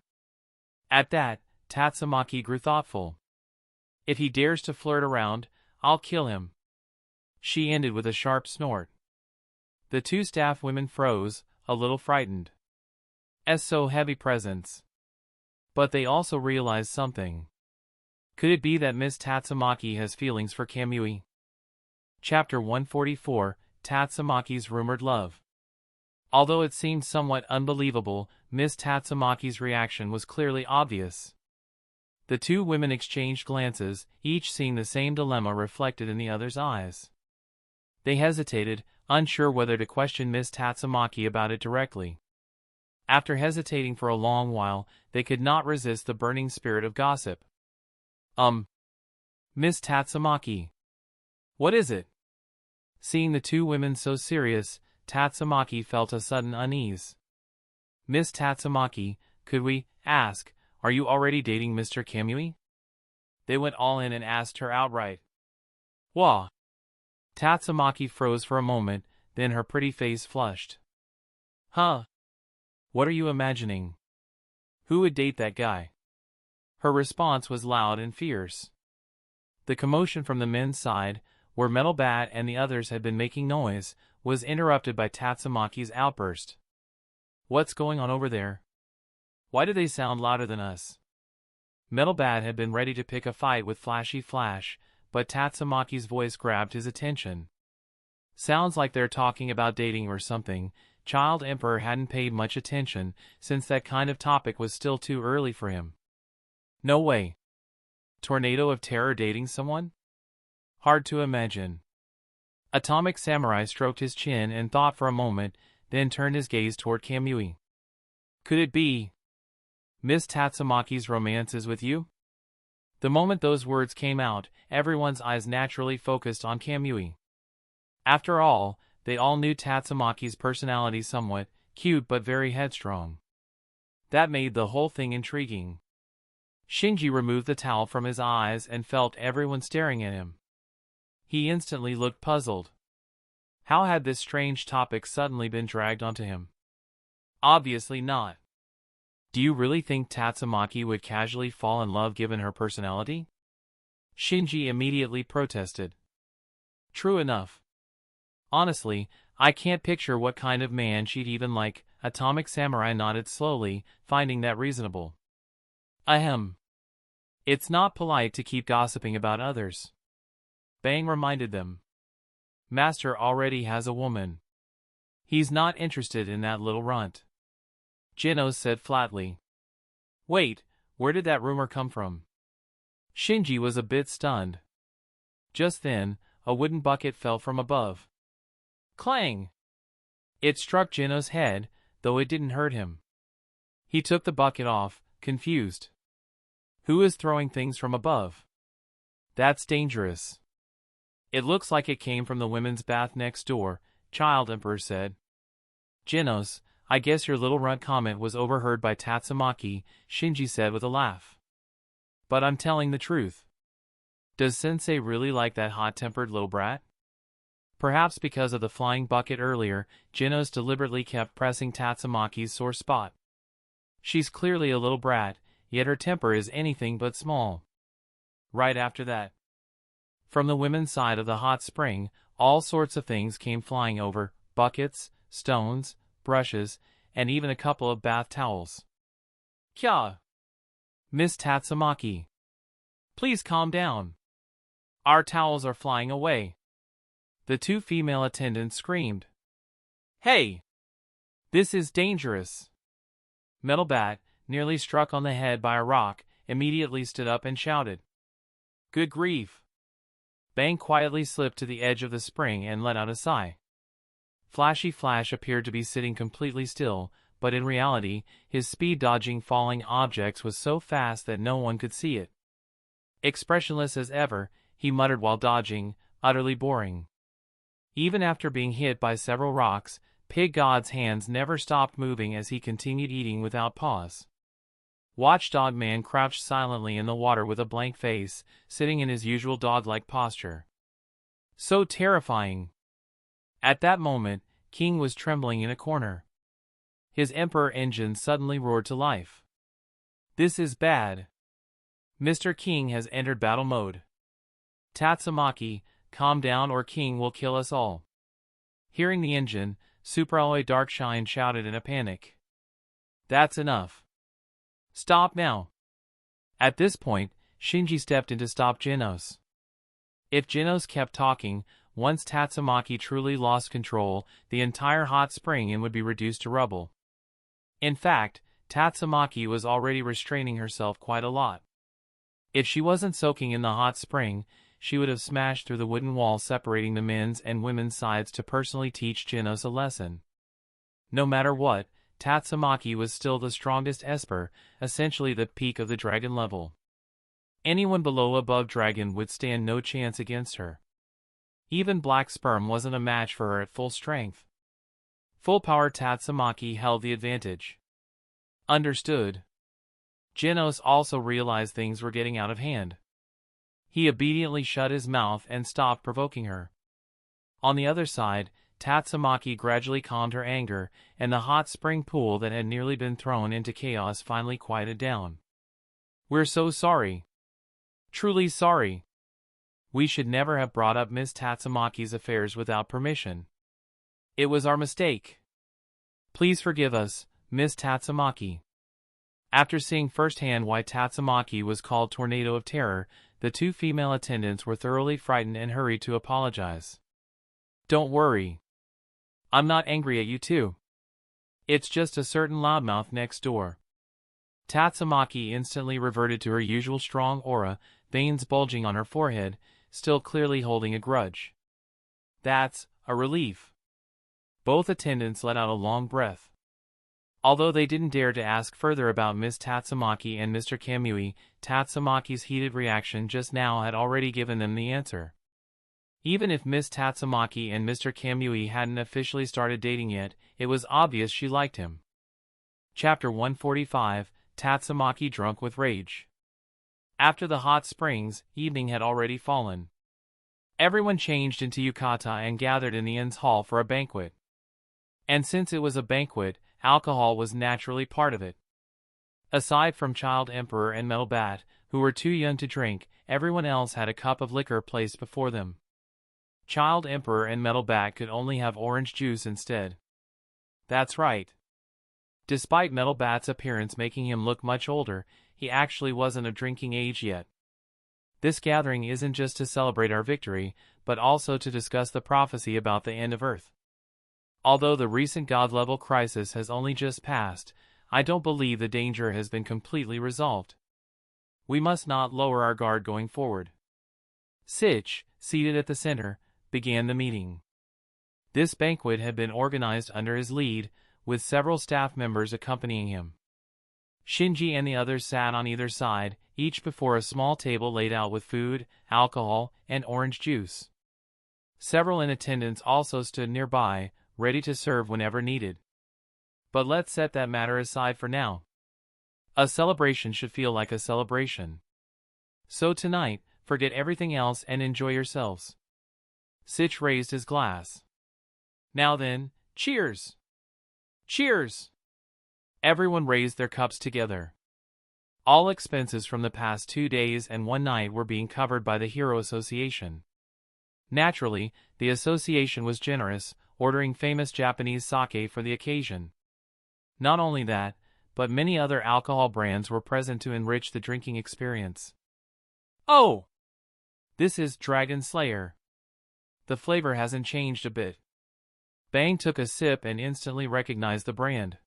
At that, Tatsumaki grew thoughtful. "If he dares to flirt around, I'll kill him," she ended with a sharp snort. The two staff women froze, a little frightened. So heavy presence. But they also realized something. Could it be that Miss Tatsumaki has feelings for Kamui? Chapter 144, Tatsumaki's Rumored Love. Although it seemed somewhat unbelievable, Miss Tatsumaki's reaction was clearly obvious. The two women exchanged glances, each seeing the same dilemma reflected in the other's eyes. They hesitated, unsure whether to question Miss Tatsumaki about it directly. After hesitating for a long while, they could not resist the burning spirit of gossip. Miss Tatsumaki. What is it?" Seeing the two women so serious, Tatsumaki felt a sudden unease. "Miss Tatsumaki, could we ask, are you already dating Mr. Kamui?" They went all in and asked her outright. "Wah!" Tatsumaki froze for a moment, then her pretty face flushed. "Huh? What are you imagining? Who would date that guy?" Her response was loud and fierce. The commotion from the men's side, where Metal Bat and the others had been making noise, was interrupted by Tatsumaki's outburst. "What's going on over there? Why do they sound louder than us?" Metal Bat had been ready to pick a fight with Flashy Flash, but Tatsumaki's voice grabbed his attention. "Sounds like they're talking about dating or something." Child Emperor hadn't paid much attention, since that kind of topic was still too early for him. No way. Tornado of Terror dating someone? Hard to imagine. Atomic Samurai stroked his chin and thought for a moment, then turned his gaze toward Kamui. "Could it be Miss Tatsumaki's romance is with you?" The moment those words came out, everyone's eyes naturally focused on Kamui. After all, they all knew Tatsumaki's personality somewhat, cute but very headstrong. That made the whole thing intriguing. Shinji removed the towel from his eyes and felt everyone staring at him. He instantly looked puzzled. How had this strange topic suddenly been dragged onto him? Obviously not. Do you really think Tatsumaki would casually fall in love given her personality? Shinji immediately protested. True enough. Honestly, I can't picture what kind of man she'd even like. Atomic Samurai nodded slowly, finding that reasonable. Ahem. It's not polite to keep gossiping about others. Bang reminded them. Master already has a woman. He's not interested in that little runt. Genos said flatly. Wait, where did that rumor come from? Shinji was a bit stunned. Just then, a wooden bucket fell from above. Clang! It struck Genos' head, though it didn't hurt him. He took the bucket off, confused. Who is throwing things from above? That's dangerous. It looks like it came from the women's bath next door, Child Emperor said. Genos, I guess your little runt comment was overheard by Tatsumaki, Shinji said with a laugh. But I'm telling the truth. Does Sensei really like that hot-tempered little brat? Perhaps because of the flying bucket earlier, Genos deliberately kept pressing Tatsumaki's sore spot. She's clearly a little brat, yet her temper is anything but small. Right after that, from the women's side of the hot spring, all sorts of things came flying over, buckets, stones, brushes, and even a couple of bath towels. Kya! Miss Tatsumaki. Please calm down. Our towels are flying away. The two female attendants screamed. Hey! This is dangerous. Metal Bat, nearly struck on the head by a rock, immediately stood up and shouted. Good grief! Bang quietly slipped to the edge of the spring and let out a sigh. Flashy Flash appeared to be sitting completely still, but in reality, his speed dodging falling objects was so fast that no one could see it. Expressionless as ever, he muttered while dodging, utterly boring. Even after being hit by several rocks, Pig God's hands never stopped moving as he continued eating without pause. Watchdog Man crouched silently in the water with a blank face, sitting in his usual dog-like posture. So terrifying. At that moment, King was trembling in a corner. His Emperor engine suddenly roared to life. This is bad. Mr. King has entered battle mode. Tatsumaki, calm down or King will kill us all. Hearing the engine, Superalloy Darkshine shouted in a panic. That's enough. Stop now. At this point, Shinji stepped in to stop Genos. If Genos kept talking, once Tatsumaki truly lost control, the entire hot spring would be reduced to rubble. In fact, Tatsumaki was already restraining herself quite a lot. If she wasn't soaking in the hot spring, she would have smashed through the wooden wall separating the men's and women's sides to personally teach Genos a lesson. No matter what, Tatsumaki was still the strongest Esper, essentially the peak of the dragon level. Anyone below above dragon would stand no chance against her. Even black sperm wasn't a match for her at full strength. Full power Tatsumaki held the advantage. Understood. Genos also realized things were getting out of hand. He obediently shut his mouth and stopped provoking her. On the other side, Tatsumaki gradually calmed her anger, and the hot spring pool that had nearly been thrown into chaos finally quieted down. We're so sorry. Truly sorry. We should never have brought up Miss Tatsumaki's affairs without permission. It was our mistake. Please forgive us, Miss Tatsumaki. After seeing firsthand why Tatsumaki was called Tornado of Terror, the two female attendants were thoroughly frightened and hurried to apologize. Don't worry. I'm not angry at you too. It's just a certain loudmouth next door. Tatsumaki instantly reverted to her usual strong aura, veins bulging on her forehead, still clearly holding a grudge. That's a relief. Both attendants let out a long breath. Although they didn't dare to ask further about Miss Tatsumaki and Mr. Kamui, Tatsumaki's heated reaction just now had already given them the answer. Even if Miss Tatsumaki and Mr. Kamui hadn't officially started dating yet, it was obvious she liked him. Chapter 145, Tatsumaki Drunk with Rage. After the hot springs, evening had already fallen. Everyone changed into yukata and gathered in the inn's hall for a banquet. And since it was a banquet, alcohol was naturally part of it. Aside from Child Emperor and Metal Bat, who were too young to drink, everyone else had a cup of liquor placed before them. Child Emperor and Metal Bat could only have orange juice instead. That's right. Despite Metal Bat's appearance making him look much older, he actually wasn't of drinking age yet. This gathering isn't just to celebrate our victory, but also to discuss the prophecy about the end of Earth. Although the recent God-level crisis has only just passed, I don't believe the danger has been completely resolved. We must not lower our guard going forward. Sitch, seated at the center, began the meeting. This banquet had been organized under his lead, with several staff members accompanying him. Shinji and the others sat on either side, each before a small table laid out with food, alcohol, and orange juice. Several in attendance also stood nearby, ready to serve whenever needed. But let's set that matter aside for now. A celebration should feel like a celebration. So tonight, forget everything else and enjoy yourselves. Sitch raised his glass. Now then, cheers! Cheers! Everyone raised their cups together. All expenses from the past 2 days and 1 night were being covered by the Hero Association. Naturally, the association was generous, ordering famous Japanese sake for the occasion. Not only that, but many other alcohol brands were present to enrich the drinking experience. Oh! This is Dragon Slayer. The flavor hasn't changed a bit. Bang took a sip and instantly recognized the brand.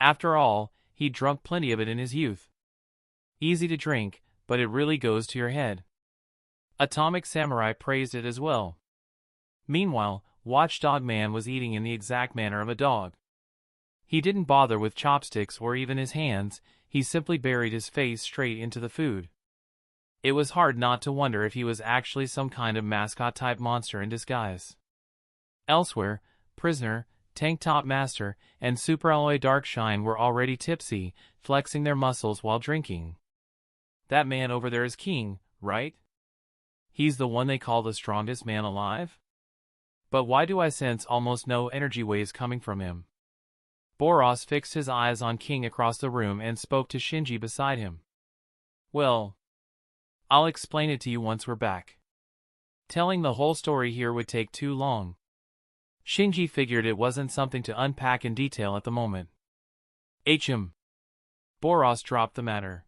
After all, he'd drunk plenty of it in his youth. Easy to drink, but it really goes to your head. Atomic Samurai praised it as well. Meanwhile, Watchdog Man was eating in the exact manner of a dog. He didn't bother with chopsticks or even his hands, he simply buried his face straight into the food. It was hard not to wonder if he was actually some kind of mascot-type monster in disguise. Elsewhere, Prisoner, Tank Top Master, and Super Alloy Darkshine were already tipsy, flexing their muscles while drinking. That man over there is King, right? He's the one they call the strongest man alive? But why do I sense almost no energy waves coming from him? Boros fixed his eyes on King across the room and spoke to Shinji beside him. Well, I'll explain it to you once we're back. Telling the whole story here would take too long. Shinji figured it wasn't something to unpack in detail at the moment. Boros dropped the matter.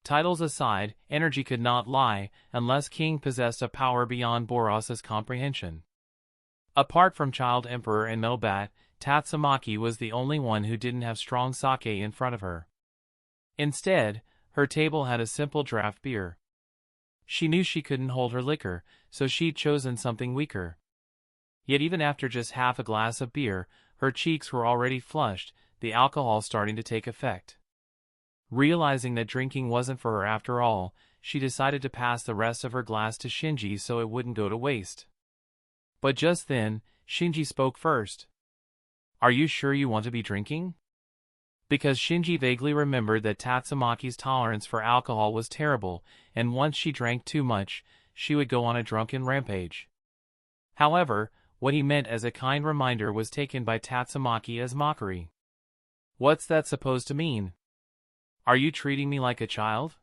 Titles aside, energy could not lie, unless King possessed a power beyond Boros's comprehension. Apart from Child Emperor and Metal Bat, Tatsumaki was the only one who didn't have strong sake in front of her. Instead, her table had a simple draft beer. She knew she couldn't hold her liquor, so she'd chosen something weaker. Yet even after just half a glass of beer, her cheeks were already flushed, the alcohol starting to take effect. Realizing that drinking wasn't for her after all, she decided to pass the rest of her glass to Shinji so it wouldn't go to waste. But just then, Shinji spoke first. Are you sure you want to be drinking? Because Shinji vaguely remembered that Tatsumaki's tolerance for alcohol was terrible, and once she drank too much, she would go on a drunken rampage. However, what he meant as a kind reminder was taken by Tatsumaki as mockery. What's that supposed to mean? Are you treating me like a child?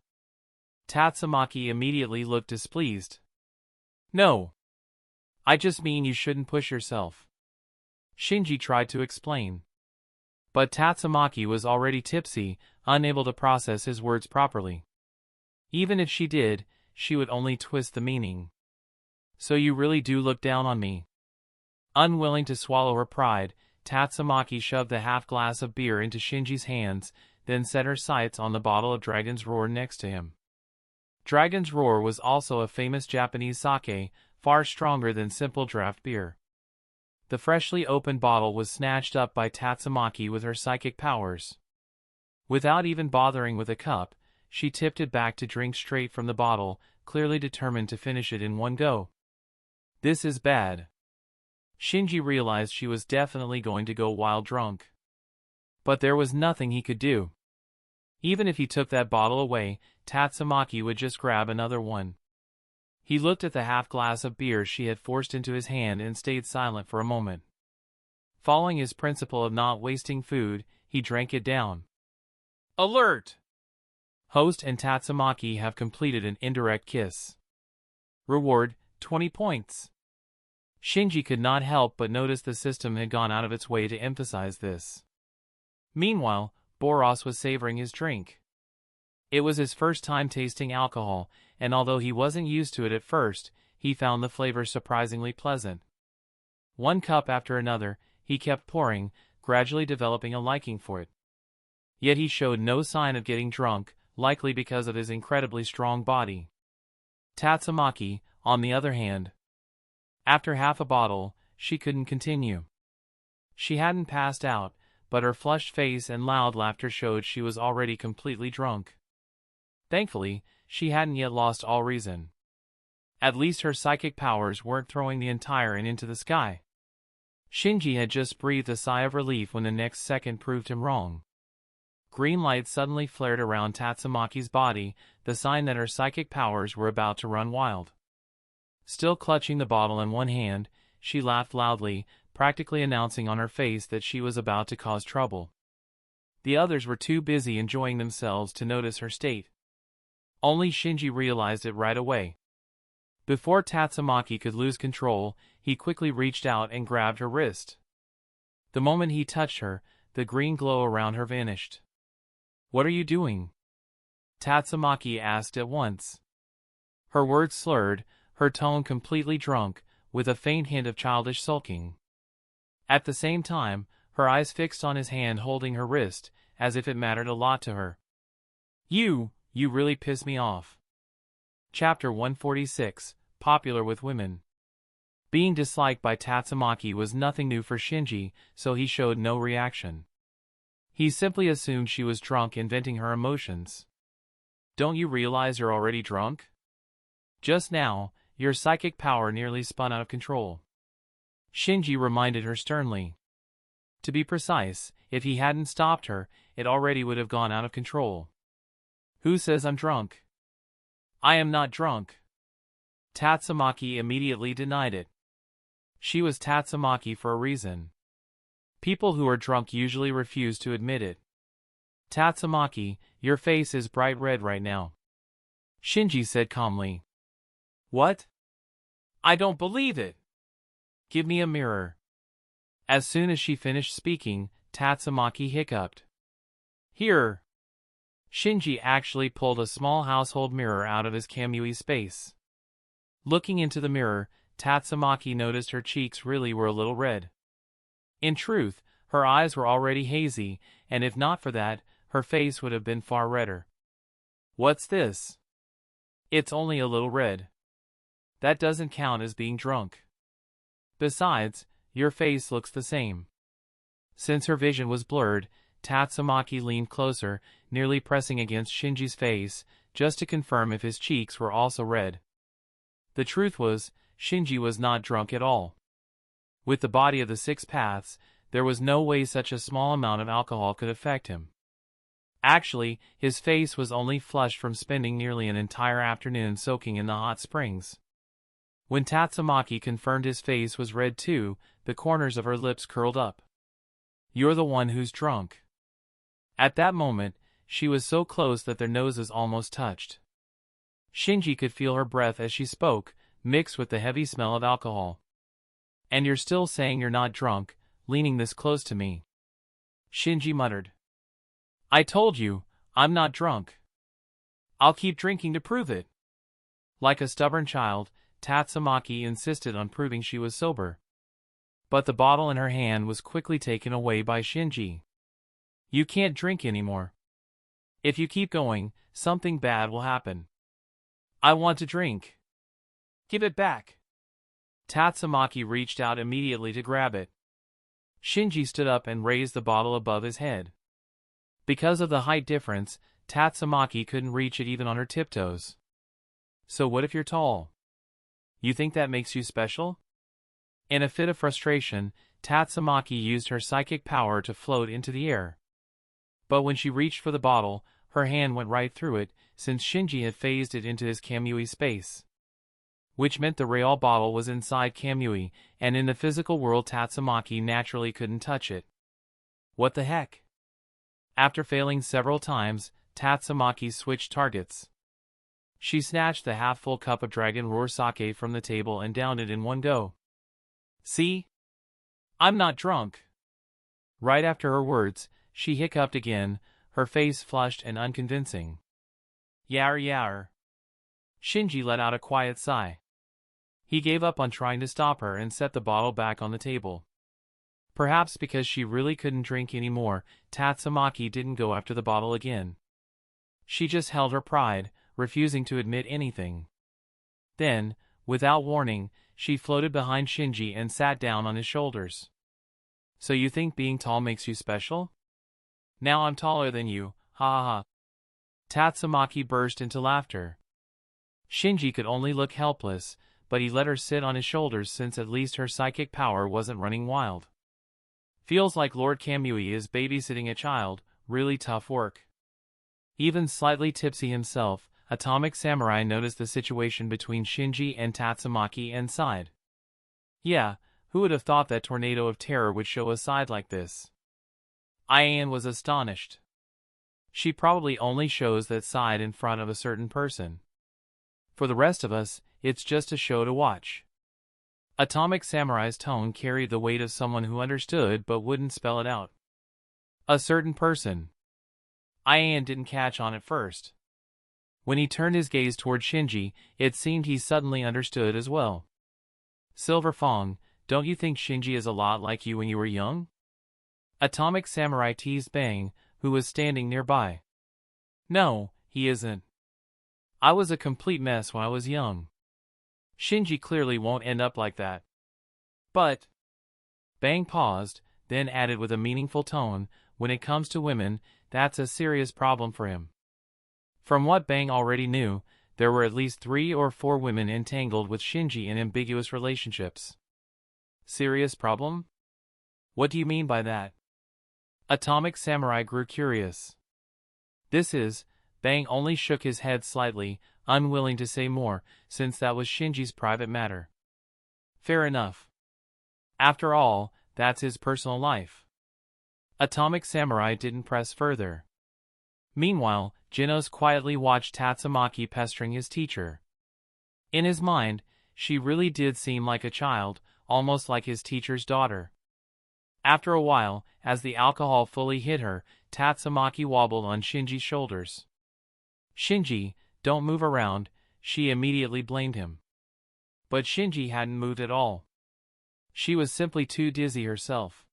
Tatsumaki immediately looked displeased. No. I just mean you shouldn't push yourself. Shinji tried to explain. But Tatsumaki was already tipsy, unable to process his words properly. Even if she did, she would only twist the meaning. So you really do look down on me. Unwilling to swallow her pride, Tatsumaki shoved the half glass of beer into Shinji's hands, then set her sights on the bottle of Dragon's Roar next to him. Dragon's Roar was also a famous Japanese sake, far stronger than simple draft beer. The freshly opened bottle was snatched up by Tatsumaki with her psychic powers. Without even bothering with a cup, she tipped it back to drink straight from the bottle, clearly determined to finish it in one go. This is bad. Shinji realized she was definitely going to go wild drunk. But there was nothing he could do. Even if he took that bottle away, Tatsumaki would just grab another one. He looked at the half glass of beer she had forced into his hand and stayed silent for a moment. Following his principle of not wasting food, he drank it down. Alert! Host and Tatsumaki have completed an indirect kiss. Reward, 20 points. Shinji could not help but notice the system had gone out of its way to emphasize this. Meanwhile, Boros was savoring his drink. It was his first time tasting alcohol, and although he wasn't used to it at first, he found the flavor surprisingly pleasant. One cup after another, he kept pouring, gradually developing a liking for it. Yet he showed no sign of getting drunk, likely because of his incredibly strong body. Tatsumaki, on the other hand. After half a bottle, she couldn't continue. She hadn't passed out, but her flushed face and loud laughter showed she was already completely drunk. Thankfully, she hadn't yet lost all reason. At least her psychic powers weren't throwing the entire inn into the sky. Shinji had just breathed a sigh of relief when the next second proved him wrong. Green light suddenly flared around Tatsumaki's body, the sign that her psychic powers were about to run wild. Still clutching the bottle in one hand, she laughed loudly, practically announcing on her face that she was about to cause trouble. The others were too busy enjoying themselves to notice her state. Only Shinji realized it right away. Before Tatsumaki could lose control, he quickly reached out and grabbed her wrist. The moment he touched her, the green glow around her vanished. "What are you doing?" Tatsumaki asked at once. Her words slurred, her tone completely drunk, with a faint hint of childish sulking. At the same time, her eyes fixed on his hand holding her wrist, as if it mattered a lot to her. You really piss me off." Chapter 146, Popular with Women. Being disliked by Tatsumaki was nothing new for Shinji, so he showed no reaction. He simply assumed she was drunk and venting her emotions. "Don't you realize you're already drunk? Just now, your psychic power nearly spun out of control." Shinji reminded her sternly. To be precise, if he hadn't stopped her, it already would have gone out of control. Who says I'm drunk? I am not drunk. Tatsumaki immediately denied it. She was Tatsumaki for a reason. People who are drunk usually refuse to admit it. Tatsumaki, your face is bright red right now. Shinji said calmly. What? I don't believe it. Give me a mirror. As soon as she finished speaking, Tatsumaki hiccuped. Here. Shinji actually pulled a small household mirror out of his Kamui space. Looking into the mirror, Tatsumaki noticed her cheeks really were a little red. In truth, her eyes were already hazy, and if not for that, her face would have been far redder. What's this? It's only a little red. That doesn't count as being drunk. Besides, your face looks the same. Since her vision was blurred, Tatsumaki leaned closer, nearly pressing against Shinji's face, just to confirm if his cheeks were also red. The truth was, Shinji was not drunk at all. With the body of the six paths, there was no way such a small amount of alcohol could affect him. Actually, his face was only flushed from spending nearly an entire afternoon soaking in the hot springs. When Tatsumaki confirmed his face was red too, the corners of her lips curled up. You're the one who's drunk. At that moment, she was so close that their noses almost touched. Shinji could feel her breath as she spoke, mixed with the heavy smell of alcohol. And you're still saying you're not drunk, leaning this close to me. Shinji muttered. I told you, I'm not drunk. I'll keep drinking to prove it. Like a stubborn child, Tatsumaki insisted on proving she was sober. But the bottle in her hand was quickly taken away by Shinji. You can't drink anymore. If you keep going, something bad will happen. I want to drink. Give it back. Tatsumaki reached out immediately to grab it. Shinji stood up and raised the bottle above his head. Because of the height difference, Tatsumaki couldn't reach it even on her tiptoes. So what if you're tall? You think that makes you special? In a fit of frustration, Tatsumaki used her psychic power to float into the air. But when she reached for the bottle, her hand went right through it, since Shinji had phased it into his Kamui space. Which meant the real bottle was inside Kamui, and in the physical world Tatsumaki naturally couldn't touch it. What the heck? After failing several times, Tatsumaki switched targets. She snatched the half-full cup of dragon roar sake from the table and downed it in one go. See? I'm not drunk. Right after her words, she hiccuped again, her face flushed and unconvincing. Yar yar. Shinji let out a quiet sigh. He gave up on trying to stop her and set the bottle back on the table. Perhaps because she really couldn't drink anymore, Tatsumaki didn't go after the bottle again. She just held her pride, refusing to admit anything. Then, without warning, she floated behind Shinji and sat down on his shoulders. So you think being tall makes you special? Now I'm taller than you, ha ha ha. Tatsumaki burst into laughter. Shinji could only look helpless, but he let her sit on his shoulders since at least her psychic power wasn't running wild. Feels like Lord Kamui is babysitting a child, really tough work. Even slightly tipsy himself, Atomic Samurai noticed the situation between Shinji and Tatsumaki and sighed. Yeah, who would have thought that Tornado of Terror would show a side like this? Ian was astonished. She probably only shows that side in front of a certain person. For the rest of us, it's just a show to watch. Atomic Samurai's tone carried the weight of someone who understood but wouldn't spell it out. A certain person. Ian didn't catch on at first. When he turned his gaze toward Shinji, it seemed he suddenly understood as well. Silver Fong, don't you think Shinji is a lot like you when you were young? Atomic Samurai teased Bang, who was standing nearby. No, he isn't. I was a complete mess when I was young. Shinji clearly won't end up like that. But... Bang paused, then added with a meaningful tone, when it comes to women, that's a serious problem for him. From what Bang already knew, there were at least 3 or 4 women entangled with Shinji in ambiguous relationships. Serious problem? What do you mean by that? Atomic Samurai grew curious. This is, Bang only shook his head slightly, unwilling to say more, since that was Shinji's private matter. Fair enough. After all, that's his personal life. Atomic Samurai didn't press further. Meanwhile, Genos quietly watched Tatsumaki pestering his teacher. In his mind, she really did seem like a child, almost like his teacher's daughter. After a while, as the alcohol fully hit her, Tatsumaki wobbled on Shinji's shoulders. "Shinji, don't move around," she immediately blamed him. But Shinji hadn't moved at all. She was simply too dizzy herself.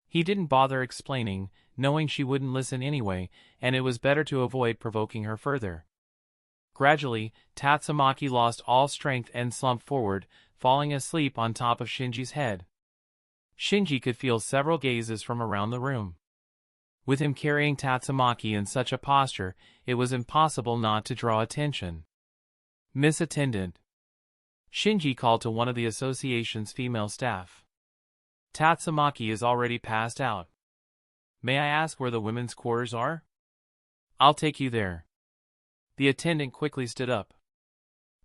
He didn't bother explaining, knowing she wouldn't listen anyway, and it was better to avoid provoking her further. Gradually, Tatsumaki lost all strength and slumped forward, falling asleep on top of Shinji's head. Shinji could feel several gazes from around the room. With him carrying Tatsumaki in such a posture, it was impossible not to draw attention. "Miss Attendant." Shinji called to one of the association's female staff. "Tatsumaki is already passed out. May I ask where the women's quarters are?" "I'll take you there." The attendant quickly stood up.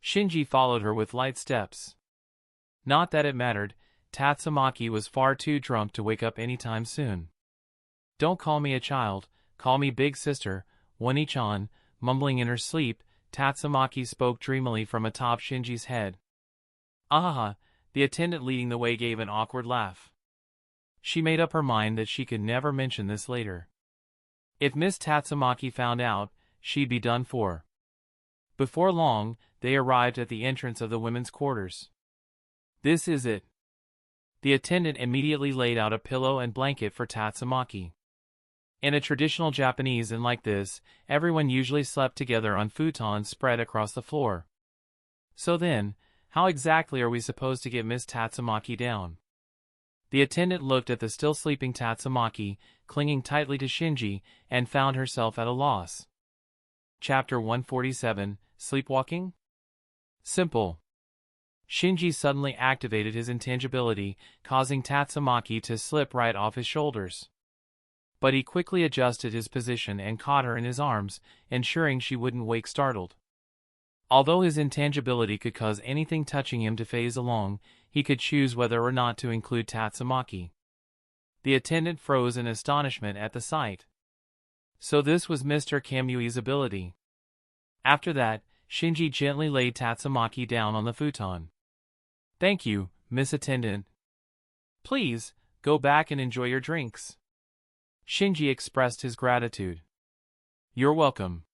Shinji followed her with light steps. Not that it mattered, Tatsumaki was far too drunk to wake up anytime soon. "Don't call me a child, call me big sister," Wani-chan, mumbling in her sleep. Tatsumaki spoke dreamily from atop Shinji's head. "Ahaha," the attendant leading the way gave an awkward laugh. She made up her mind that she could never mention this later. If Miss Tatsumaki found out, she'd be done for. Before long, they arrived at the entrance of the women's quarters. "This is it." The attendant immediately laid out a pillow and blanket for Tatsumaki. In a traditional Japanese inn like this, everyone usually slept together on futons spread across the floor. So then, how exactly are we supposed to get Miss Tatsumaki down? The attendant looked at the still sleeping Tatsumaki, clinging tightly to Shinji, and found herself at a loss. Chapter 147, Sleepwalking? Simple. Shinji suddenly activated his intangibility, causing Tatsumaki to slip right off his shoulders. But he quickly adjusted his position and caught her in his arms, ensuring she wouldn't wake startled. Although his intangibility could cause anything touching him to phase along, he could choose whether or not to include Tatsumaki. The attendant froze in astonishment at the sight. So this was Mr. Kamui's ability. After that, Shinji gently laid Tatsumaki down on the futon. "Thank you, Miss Attendant. Please, go back and enjoy your drinks." Shinji expressed his gratitude. "You're welcome.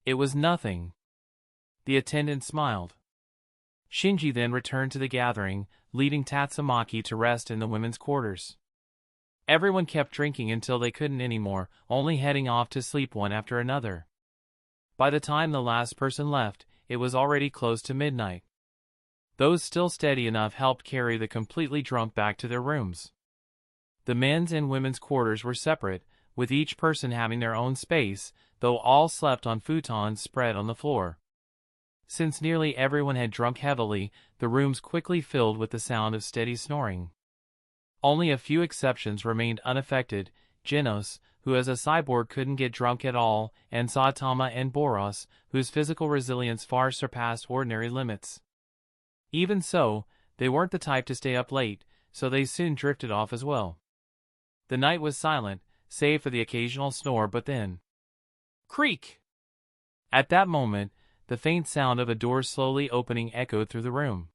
It was nothing." The attendant smiled. Shinji then returned to the gathering, leaving Tatsumaki to rest in the women's quarters. Everyone kept drinking until they couldn't anymore, only heading off to sleep one after another. By the time the last person left, it was already close to midnight. Those still steady enough helped carry the completely drunk back to their rooms. The men's and women's quarters were separate, with each person having their own space, though all slept on futons spread on the floor. Since nearly everyone had drunk heavily, the rooms quickly filled with the sound of steady snoring. Only a few exceptions remained unaffected: Genos, who as a cyborg couldn't get drunk at all, and Saitama and Boros, whose physical resilience far surpassed ordinary limits. Even so, they weren't the type to stay up late, so they soon drifted off as well. The night was silent, save for the occasional snore, but then... creak! At that moment, the faint sound of a door slowly opening echoed through the room.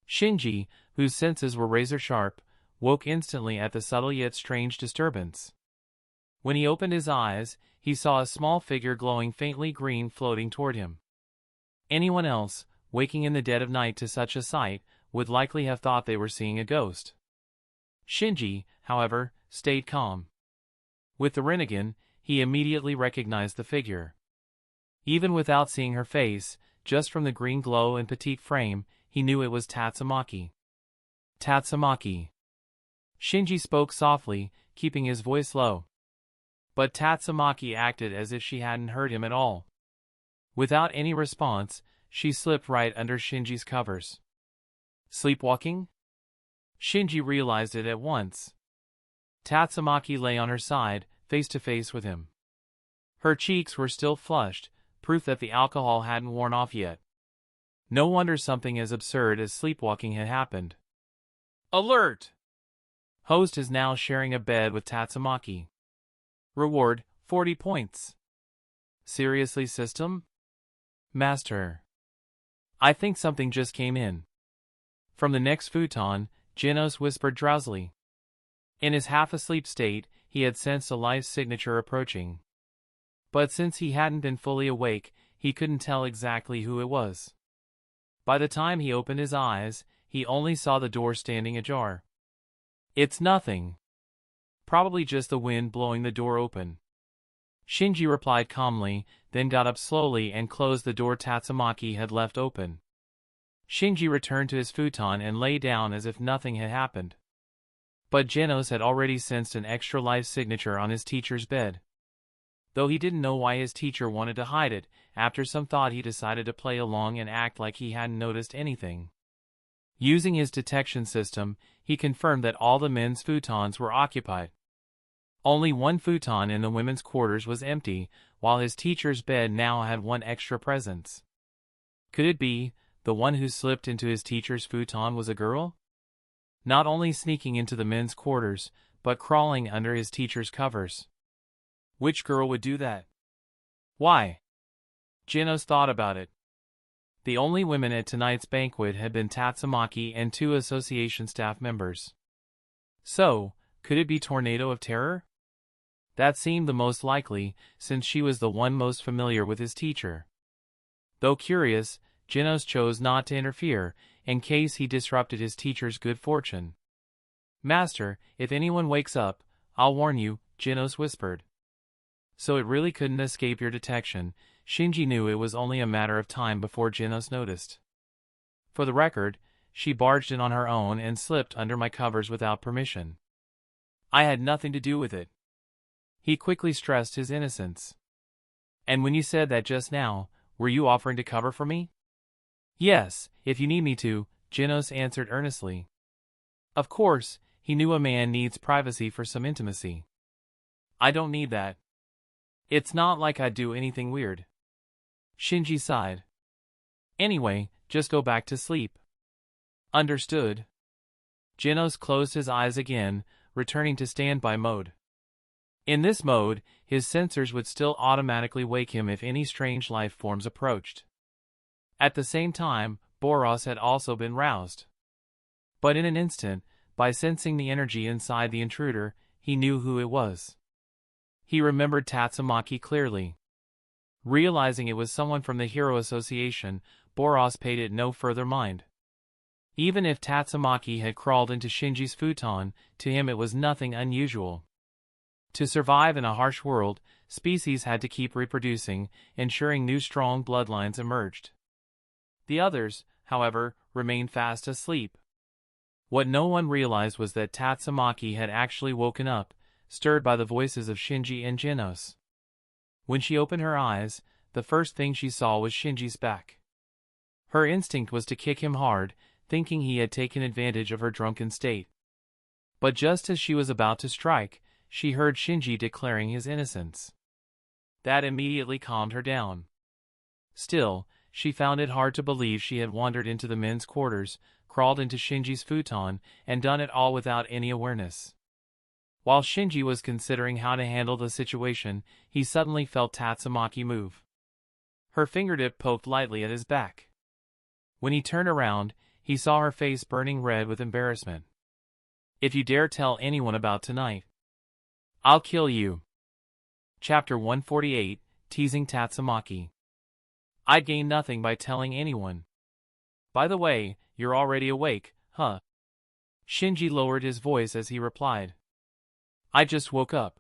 Shinji, whose senses were razor-sharp, woke instantly at the subtle yet strange disturbance. When he opened his eyes, he saw a small figure glowing faintly green floating toward him. Anyone else, waking in the dead of night to such a sight, would likely have thought they were seeing a ghost. Shinji, however, stayed calm. With the Rinnegan, he immediately recognized the figure. Even without seeing her face, just from the green glow and petite frame, he knew it was Tatsumaki. "Tatsumaki." Shinji spoke softly, keeping his voice low. But Tatsumaki acted as if she hadn't heard him at all. Without any response, she slipped right under Shinji's covers. Sleepwalking? Shinji realized it at once. Tatsumaki lay on her side, face to face with him. Her cheeks were still flushed, proof that the alcohol hadn't worn off yet. No wonder something as absurd as sleepwalking had happened. Alert! Host is now sharing a bed with Tatsumaki. Reward, 40 points. Seriously, system? Master. I think something just came in. From the next futon, Genos whispered drowsily. In his half-asleep state, he had sensed a life signature approaching. But since he hadn't been fully awake, he couldn't tell exactly who it was. By the time he opened his eyes, he only saw the door standing ajar. It's nothing. Probably just the wind blowing the door open. Shinji replied calmly, then got up slowly and closed the door Tatsumaki had left open. Shinji returned to his futon and lay down as if nothing had happened. But Genos had already sensed an extra life signature on his teacher's bed. Though he didn't know why his teacher wanted to hide it, after some thought he decided to play along and act like he hadn't noticed anything. Using his detection system, he confirmed that all the men's futons were occupied. Only one futon in the women's quarters was empty, while his teacher's bed now had one extra presence. Could it be, the one who slipped into his teacher's futon was a girl? Not only sneaking into the men's quarters, but crawling under his teacher's covers. Which girl would do that? Why? Genos thought about it. The only women at tonight's banquet had been Tatsumaki and 2 association staff members. So, could it be Tornado of Terror? That seemed the most likely, since she was the one most familiar with his teacher. Though curious, Genos chose not to interfere, in case he disrupted his teacher's good fortune. Master, if anyone wakes up, I'll warn you, Genos whispered. So it really couldn't escape your detection. Shinji knew it was only a matter of time before Genos noticed. For the record, she barged in on her own and slipped under my covers without permission. I had nothing to do with it. He quickly stressed his innocence. And when you said that just now, were you offering to cover for me? Yes, if you need me to, Genos answered earnestly. Of course, he knew a man needs privacy for some intimacy. I don't need that. It's not like I'd do anything weird. Shinji sighed. Anyway, just go back to sleep. Understood. Genos closed his eyes again, returning to standby mode. In this mode, his sensors would still automatically wake him if any strange life forms approached. At the same time, Boros had also been roused. But in an instant, by sensing the energy inside the intruder, he knew who it was. He remembered Tatsumaki clearly. Realizing it was someone from the Hero Association, Boros paid it no further mind. Even if Tatsumaki had crawled into Shinji's futon, to him it was nothing unusual. To survive in a harsh world, species had to keep reproducing, ensuring new strong bloodlines emerged. The others, however, remained fast asleep. What no one realized was that Tatsumaki had actually woken up, stirred by the voices of Shinji and Genos. When she opened her eyes, the first thing she saw was Shinji's back. Her instinct was to kick him hard, thinking he had taken advantage of her drunken state. But just as she was about to strike, she heard Shinji declaring his innocence. That immediately calmed her down. Still, she found it hard to believe she had wandered into the men's quarters, crawled into Shinji's futon, and done it all without any awareness. While Shinji was considering how to handle the situation, he suddenly felt Tatsumaki move. Her fingertip poked lightly at his back. When he turned around, he saw her face burning red with embarrassment. If you dare tell anyone about tonight, I'll kill you. Chapter 148, Teasing Tatsumaki. I'd gain nothing by telling anyone. By the way, you're already awake, huh? Shinji lowered his voice as he replied. I just woke up.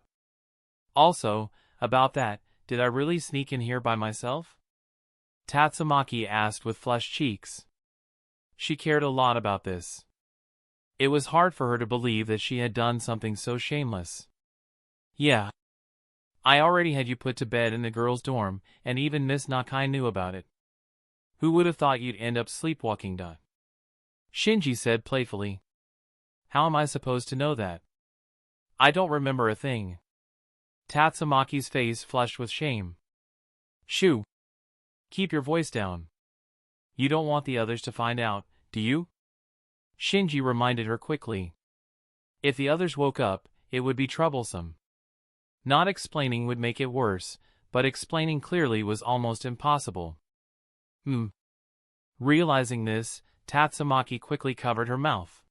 Also, about that, did I really sneak in here by myself? Tatsumaki asked with flushed cheeks. She cared a lot about this. It was hard for her to believe that she had done something so shameless. Yeah. I already had you put to bed in the girls' dorm, and even Miss Nakai knew about it. Who would have thought you'd end up sleepwalking? Shinji said playfully. How am I supposed to know that? I don't remember a thing. Tatsumaki's face flushed with shame. Shoo! Keep your voice down. You don't want the others to find out, do you? Shinji reminded her quickly. If the others woke up, it would be troublesome. Not explaining would make it worse, but explaining clearly was almost impossible. Realizing this, Tatsumaki quickly covered her mouth.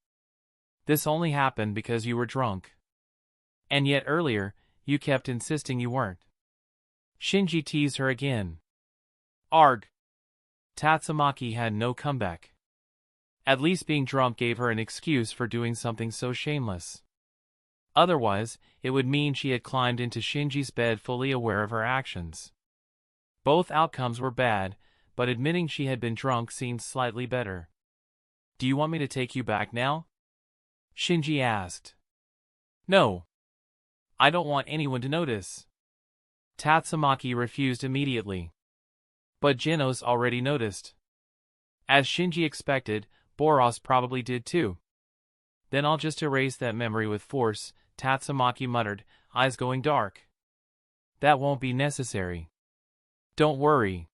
This only happened because you were drunk. And yet earlier, you kept insisting you weren't. Shinji teased her again. Arg! Tatsumaki had no comeback. At least being drunk gave her an excuse for doing something so shameless. Otherwise, it would mean she had climbed into Shinji's bed fully aware of her actions. Both outcomes were bad, but admitting she had been drunk seemed slightly better. Do you want me to take you back now? Shinji asked. No. I don't want anyone to notice. Tatsumaki refused immediately. But Genos already noticed. As Shinji expected, Boros probably did too. Then I'll just erase that memory with force, Tatsumaki muttered, eyes going dark. That won't be necessary. Don't worry.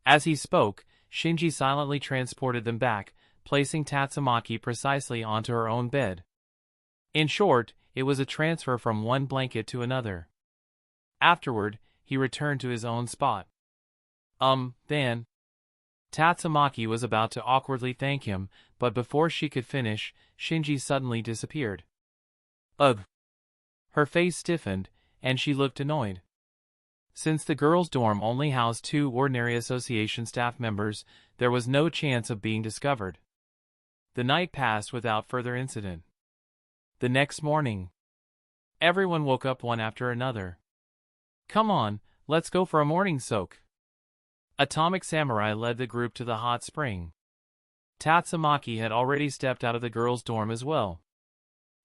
As he spoke, Shinji silently transported them back, placing Tatsumaki precisely onto her own bed. In short, it was a transfer from one blanket to another. Afterward, he returned to his own spot. Then. Tatsumaki was about to awkwardly thank him, but before she could finish, Shinji suddenly disappeared. Ugh. Her face stiffened, and she looked annoyed. Since the girls' dorm only housed 2 ordinary association staff members, there was no chance of being discovered. The night passed without further incident. The next morning, everyone woke up one after another. Come on, let's go for a morning soak. Atomic Samurai led the group to the hot spring. Tatsumaki had already stepped out of the girls' dorm as well.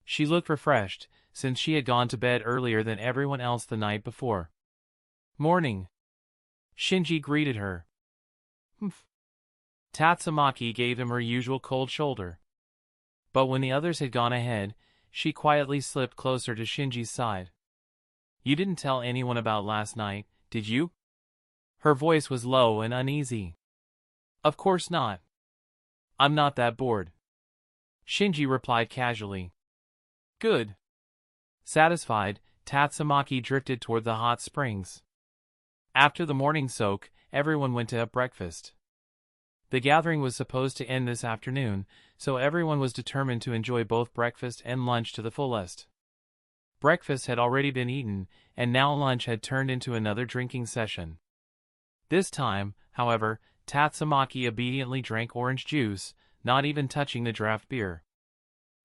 She looked refreshed, since she had gone to bed earlier than everyone else the night before. Morning. Shinji greeted her. Humph. Tatsumaki gave him her usual cold shoulder. But when the others had gone ahead, she quietly slipped closer to Shinji's side. You didn't tell anyone about last night, did you? Her voice was low and uneasy. Of course not. I'm not that bored. Shinji replied casually. Good. Satisfied, Tatsumaki drifted toward the hot springs. After the morning soak, everyone went to have breakfast. The gathering was supposed to end this afternoon, so everyone was determined to enjoy both breakfast and lunch to the fullest. Breakfast had already been eaten, and now lunch had turned into another drinking session. This time, however, Tatsumaki obediently drank orange juice, not even touching the draft beer.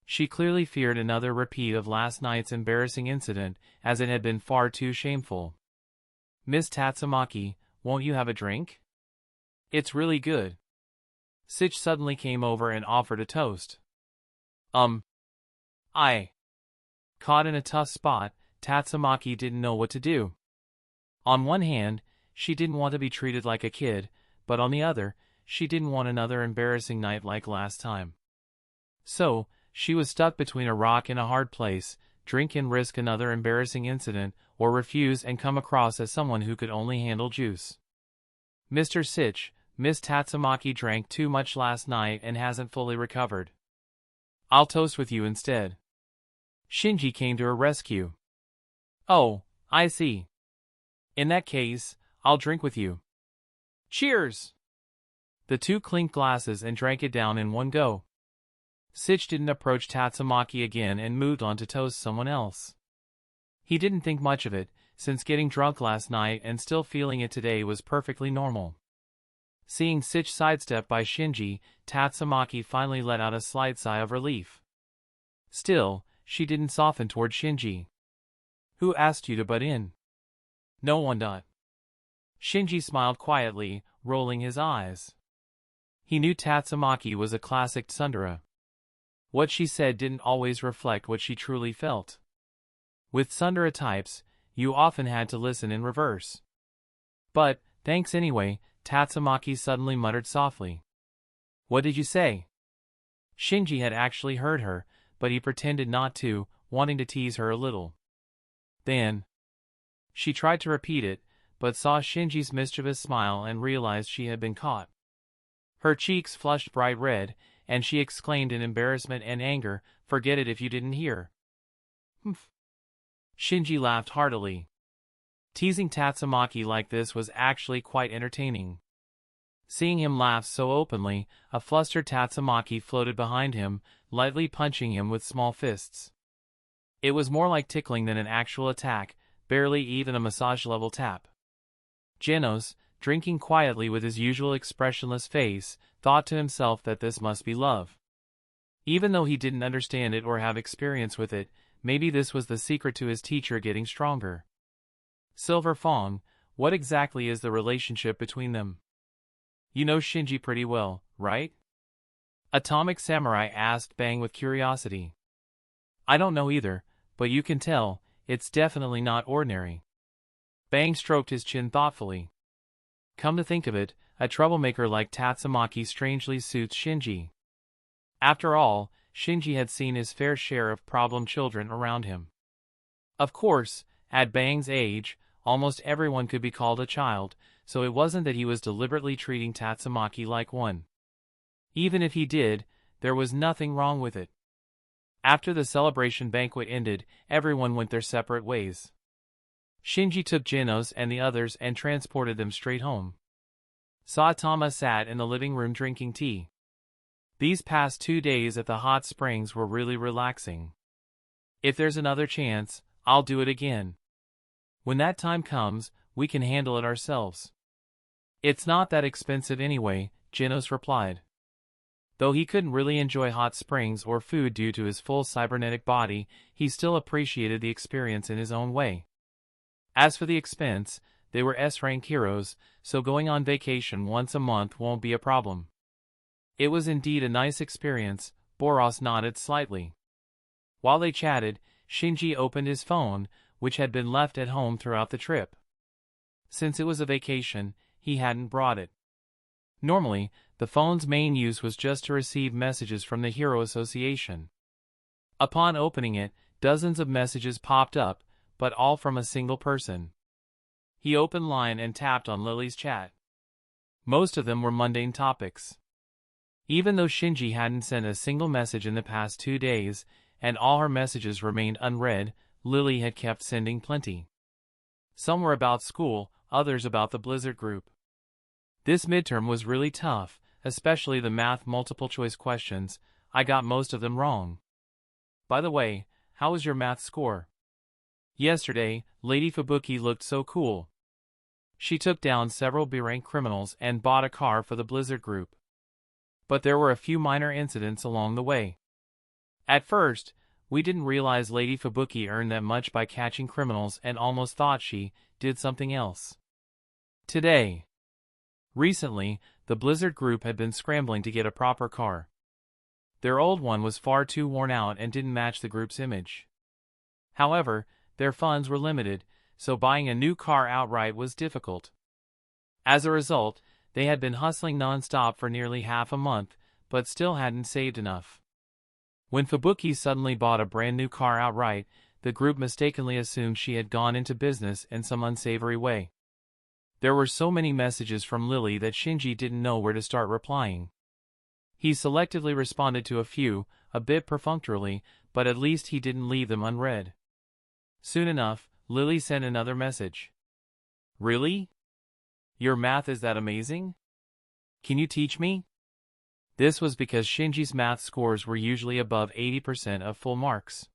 She clearly feared another repeat of last night's embarrassing incident, as it had been far too shameful. Miss Tatsumaki, won't you have a drink? It's really good. Sitch suddenly came over and offered a toast. I. Caught in a tough spot, Tatsumaki didn't know what to do. On one hand, she didn't want to be treated like a kid, but on the other, she didn't want another embarrassing night like last time. So, she was stuck between a rock and a hard place, drink and risk another embarrassing incident, or refuse and come across as someone who could only handle juice. Mr. Sitch, Miss Tatsumaki drank too much last night and hasn't fully recovered. I'll toast with you instead. Shinji came to her rescue. Oh, I see. In that case, I'll drink with you. Cheers! The two clinked glasses and drank it down in one go. Sitch didn't approach Tatsumaki again and moved on to toast someone else. He didn't think much of it, since getting drunk last night and still feeling it today was perfectly normal. Seeing Sitch sidestepped by Shinji, Tatsumaki finally let out a slight sigh of relief. Still, she didn't soften toward Shinji. Who asked you to butt in? No one did. Shinji smiled quietly, rolling his eyes. He knew Tatsumaki was a classic tsundere. What she said didn't always reflect what she truly felt. With tsundere types, you often had to listen in reverse. But, thanks anyway, Tatsumaki suddenly muttered softly. What did you say? Shinji had actually heard her, but he pretended not to, wanting to tease her a little. Then, she tried to repeat it, but saw Shinji's mischievous smile and realized she had been caught. Her cheeks flushed bright red, and she exclaimed in embarrassment and anger, "Forget it if you didn't hear." "Humph." Shinji laughed heartily. Teasing Tatsumaki like this was actually quite entertaining. Seeing him laugh so openly, a flustered Tatsumaki floated behind him, lightly punching him with small fists. It was more like tickling than an actual attack, barely even a massage-level tap. Genos, drinking quietly with his usual expressionless face, thought to himself that this must be love. Even though he didn't understand it or have experience with it, maybe this was the secret to his teacher getting stronger. Silver Fong, what exactly is the relationship between them? You know Shinji pretty well, right? Atomic Samurai asked Bang with curiosity. I don't know either, but you can tell, it's definitely not ordinary. Bang stroked his chin thoughtfully. Come to think of it, a troublemaker like Tatsumaki strangely suits Shinji. After all, Shinji had seen his fair share of problem children around him. Of course, at Bang's age, almost everyone could be called a child, so it wasn't that he was deliberately treating Tatsumaki like one. Even if he did, there was nothing wrong with it. After the celebration banquet ended, everyone went their separate ways. Shinji took Genos and the others and transported them straight home. Saitama sat in the living room drinking tea. These past 2 days at the hot springs were really relaxing. If there's another chance, I'll do it again. When that time comes, we can handle it ourselves. It's not that expensive anyway, Genos replied. Though he couldn't really enjoy hot springs or food due to his full cybernetic body, he still appreciated the experience in his own way. As for the expense, they were S-rank heroes, so going on vacation once a month won't be a problem. It was indeed a nice experience, Boros nodded slightly. While they chatted, Shinji opened his phone, which had been left at home throughout the trip. Since it was a vacation, he hadn't brought it. Normally, the phone's main use was just to receive messages from the Hero Association. Upon opening it, dozens of messages popped up, but all from a single person. He opened Line and tapped on Lily's chat. Most of them were mundane topics. Even though Shinji hadn't sent a single message in the past 2 days, and all her messages remained unread, Lily had kept sending plenty. Some were about school, others about the Blizzard group. This midterm was really tough, especially the math multiple-choice questions. I got most of them wrong. By the way, how was your math score? Yesterday, Lady Fubuki looked so cool. She took down several B-rank criminals and bought a car for the Blizzard group. But there were a few minor incidents along the way. At first, we didn't realize Lady Fubuki earned that much by catching criminals and almost thought she did something else. Today. Recently, the Blizzard group had been scrambling to get a proper car. Their old one was far too worn out and didn't match the group's image. However, their funds were limited, so buying a new car outright was difficult. As a result, they had been hustling non-stop for nearly half a month, but still hadn't saved enough. When Fubuki suddenly bought a brand new car outright, the group mistakenly assumed she had gone into business in some unsavory way. There were so many messages from Lily that Shinji didn't know where to start replying. He selectively responded to a few, a bit perfunctorily, but at least he didn't leave them unread. Soon enough, Lily sent another message. Really? Your math is that amazing? Can you teach me? This was because Shinji's math scores were usually above 80% of full marks.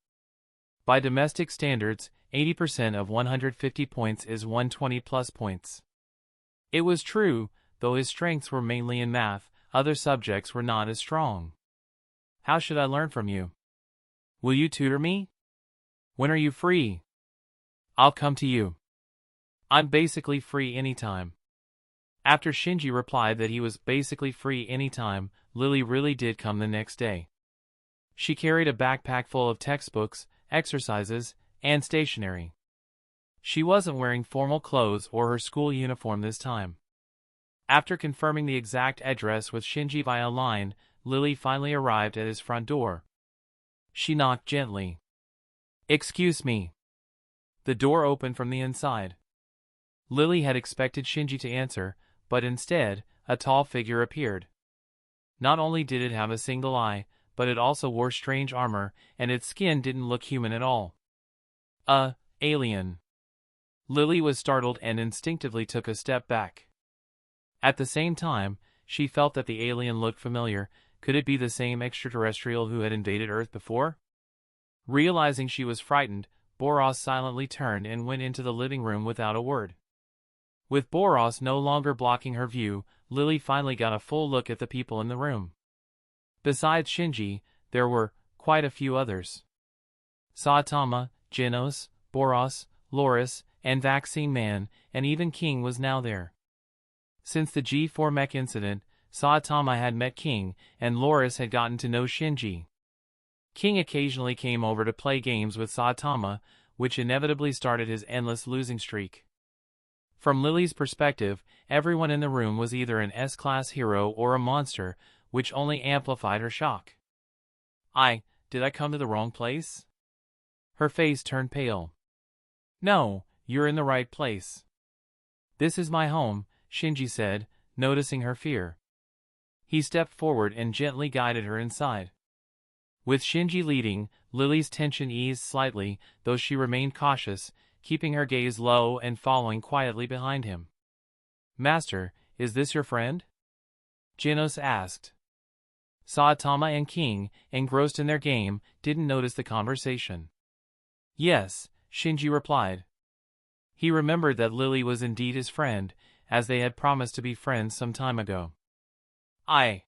By domestic standards, 80% of 150 points is 120 plus points. It was true, though his strengths were mainly in math, other subjects were not as strong. How should I learn from you? Will you tutor me? When are you free? I'll come to you. I'm basically free anytime. After Shinji replied that he was basically free anytime, Lily really did come the next day. She carried a backpack full of textbooks, exercises, and stationery. She wasn't wearing formal clothes or her school uniform this time. After confirming the exact address with Shinji via line, Lily finally arrived at his front door. She knocked gently. Excuse me. The door opened from the inside. Lily had expected Shinji to answer, but instead, a tall figure appeared. Not only did it have a single eye, but it also wore strange armor, and its skin didn't look human at all. Alien. Lily was startled and instinctively took a step back. At the same time, she felt that the alien looked familiar. Could it be the same extraterrestrial who had invaded Earth before? Realizing she was frightened, Boros silently turned and went into the living room without a word. With Boros no longer blocking her view, Lily finally got a full look at the people in the room. Besides Shinji, there were quite a few others. Saitama, Genos, Boros, Loris, and Vaccine Man, and even King was now there. Since the G4 mech incident, Saitama had met King, and Loris had gotten to know Shinji. King occasionally came over to play games with Saitama, which inevitably started his endless losing streak. From Lily's perspective, everyone in the room was either an S-class hero or a monster, which only amplified her shock. Did I come to the wrong place? Her face turned pale. No, you're in the right place. This is my home, Shinji said, noticing her fear. He stepped forward and gently guided her inside. With Shinji leading, Lily's tension eased slightly, though she remained cautious, keeping her gaze low and following quietly behind him. Master, is this your friend? Genos asked. Saitama and King, engrossed in their game, didn't notice the conversation. Yes, Shinji replied. He remembered that Lily was indeed his friend, as they had promised to be friends some time ago. I'm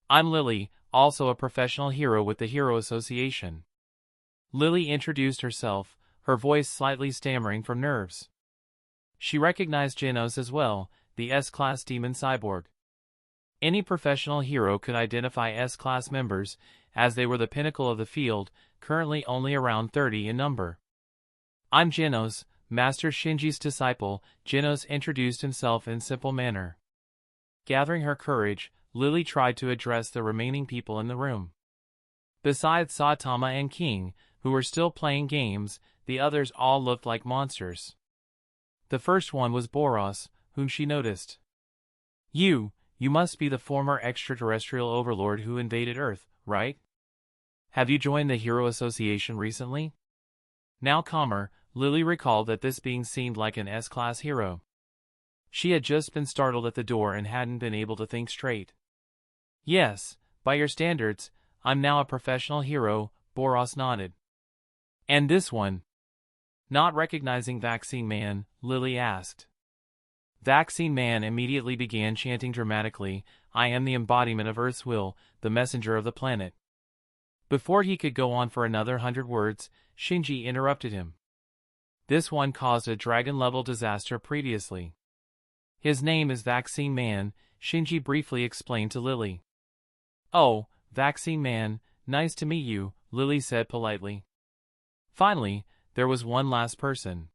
Lily, also a professional hero with the Hero Association. Lily introduced herself, her voice slightly stammering from nerves. She recognized Genos as well, the S-Class demon cyborg. Any professional hero could identify S-Class members, as they were the pinnacle of the field, currently only around 30 in number. I'm Genos, Master Shinji's disciple. Genos introduced himself in simple manner. Gathering her courage, Lily tried to address the remaining people in the room. Besides Saitama and King, who were still playing games, the others all looked like monsters. The first one was Boros, whom she noticed. You must be the former extraterrestrial overlord who invaded Earth, right? Have you joined the Hero Association recently? Now calmer, Lily recalled that this being seemed like an S-Class hero. She had just been startled at the door and hadn't been able to think straight. Yes, by your standards, I'm now a professional hero, Boros nodded. And this one? Not recognizing Vaccine Man, Lily asked. Vaccine Man immediately began chanting dramatically, I am the embodiment of Earth's will, the messenger of the planet. Before he could go on for another 100 words, Shinji interrupted him. This one caused a dragon-level disaster previously. His name is Vaccine Man, Shinji briefly explained to Lily. Oh, Vaccine Man, nice to meet you, Lily said politely. Finally, there was one last person.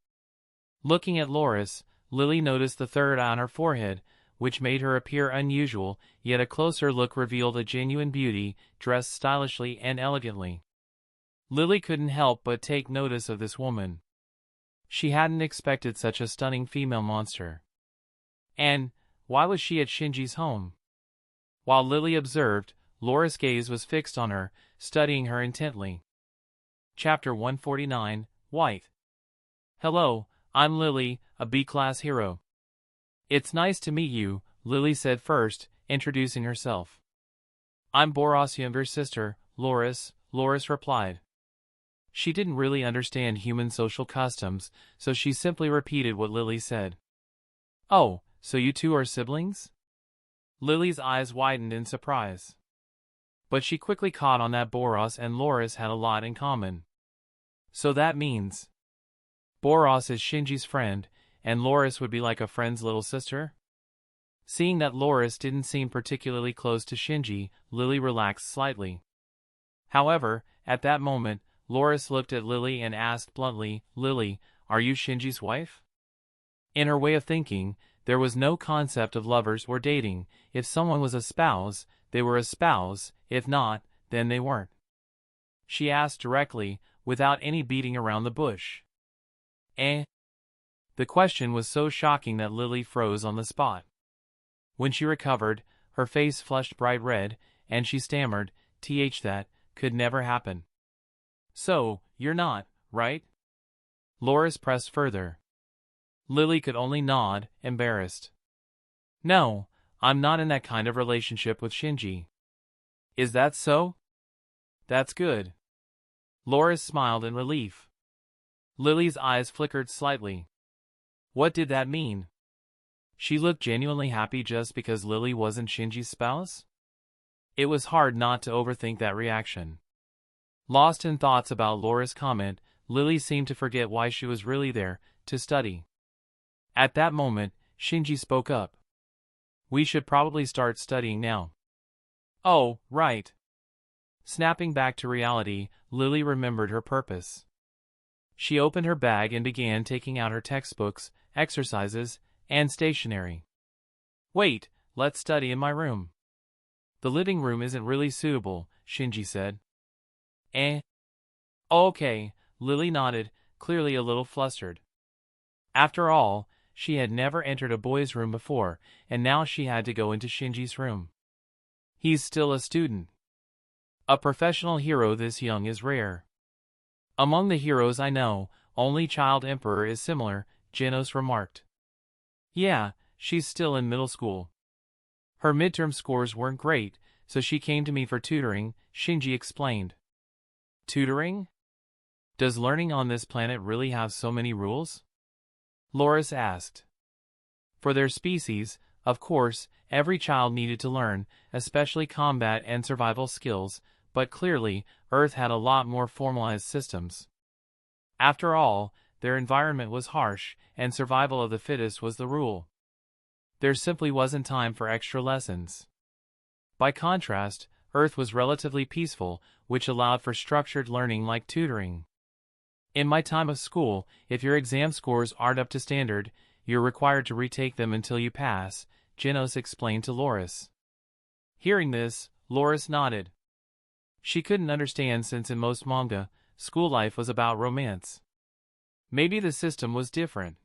Looking at Loris, Lily noticed the third eye on her forehead, which made her appear unusual, yet a closer look revealed a genuine beauty, dressed stylishly and elegantly. Lily couldn't help but take notice of this woman. She hadn't expected such a stunning female monster. And why was she at Shinji's home? While Lily observed, Loris' gaze was fixed on her, studying her intently. Chapter 149, White. Hello, I'm Lily, a B-class hero. It's nice to meet you, Lily said first, introducing herself. I'm Boros' younger sister, Loris replied. She didn't really understand human social customs, so she simply repeated what Lily said. Oh, so you two are siblings? Lily's eyes widened in surprise. But she quickly caught on that Boros and Loris had a lot in common. So that means Boros is Shinji's friend, and Loris would be like a friend's little sister? Seeing that Loris didn't seem particularly close to Shinji, Lily relaxed slightly. However, at that moment, Loris looked at Lily and asked bluntly, Lily, are you Shinji's wife? In her way of thinking, there was no concept of lovers or dating. If someone was a spouse, they were a spouse, if not, then they weren't. She asked directly, without any beating around the bush. Eh? The question was so shocking that Lily froze on the spot. When she recovered, her face flushed bright red, and she stammered, that could never happen. So, you're not, right? Loris pressed further. Lily could only nod, embarrassed. No, I'm not in that kind of relationship with Shinji. Is that so? That's good. Loris smiled in relief. Lily's eyes flickered slightly. What did that mean? She looked genuinely happy just because Lily wasn't Shinji's spouse? It was hard not to overthink that reaction. Lost in thoughts about Loris' comment, Lily seemed to forget why she was really there, to study. At that moment, Shinji spoke up. We should probably start studying now. Oh, right. Snapping back to reality, Lily remembered her purpose. She opened her bag and began taking out her textbooks, exercises, and stationery. Wait, let's study in my room. The living room isn't really suitable, Shinji said. Eh? Okay, Lily nodded, clearly a little flustered. After all, she had never entered a boy's room before, and now she had to go into Shinji's room. He's still a student. A professional hero this young is rare. Among the heroes I know, only Child Emperor is similar, Genos remarked. Yeah, she's still in middle school. Her midterm scores weren't great, so she came to me for tutoring, Shinji explained. Tutoring? Does learning on this planet really have so many rules? Loris asked. For their species, of course, every child needed to learn, especially combat and survival skills, but clearly, Earth had a lot more formalized systems. After all, their environment was harsh, and survival of the fittest was the rule. There simply wasn't time for extra lessons. By contrast, Earth was relatively peaceful, which allowed for structured learning like tutoring. In my time of school, if your exam scores aren't up to standard, you're required to retake them until you pass, Genos explained to Loris. Hearing this, Loris nodded. She couldn't understand since in most manga, school life was about romance. Maybe the system was different.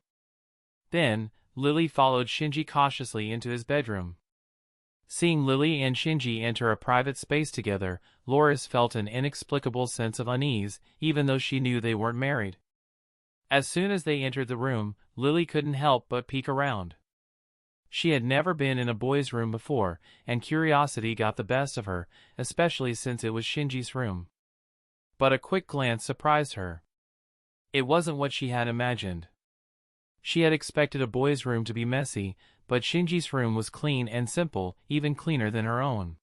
Then, Lily followed Shinji cautiously into his bedroom. Seeing Lily and Shinji enter a private space together, Loris felt an inexplicable sense of unease, even though she knew they weren't married. As soon as they entered the room, Lily couldn't help but peek around. She had never been in a boy's room before, and curiosity got the best of her, especially since it was Shinji's room. But a quick glance surprised her. It wasn't what she had imagined. She had expected a boy's room to be messy, but Shinji's room was clean and simple, even cleaner than her own.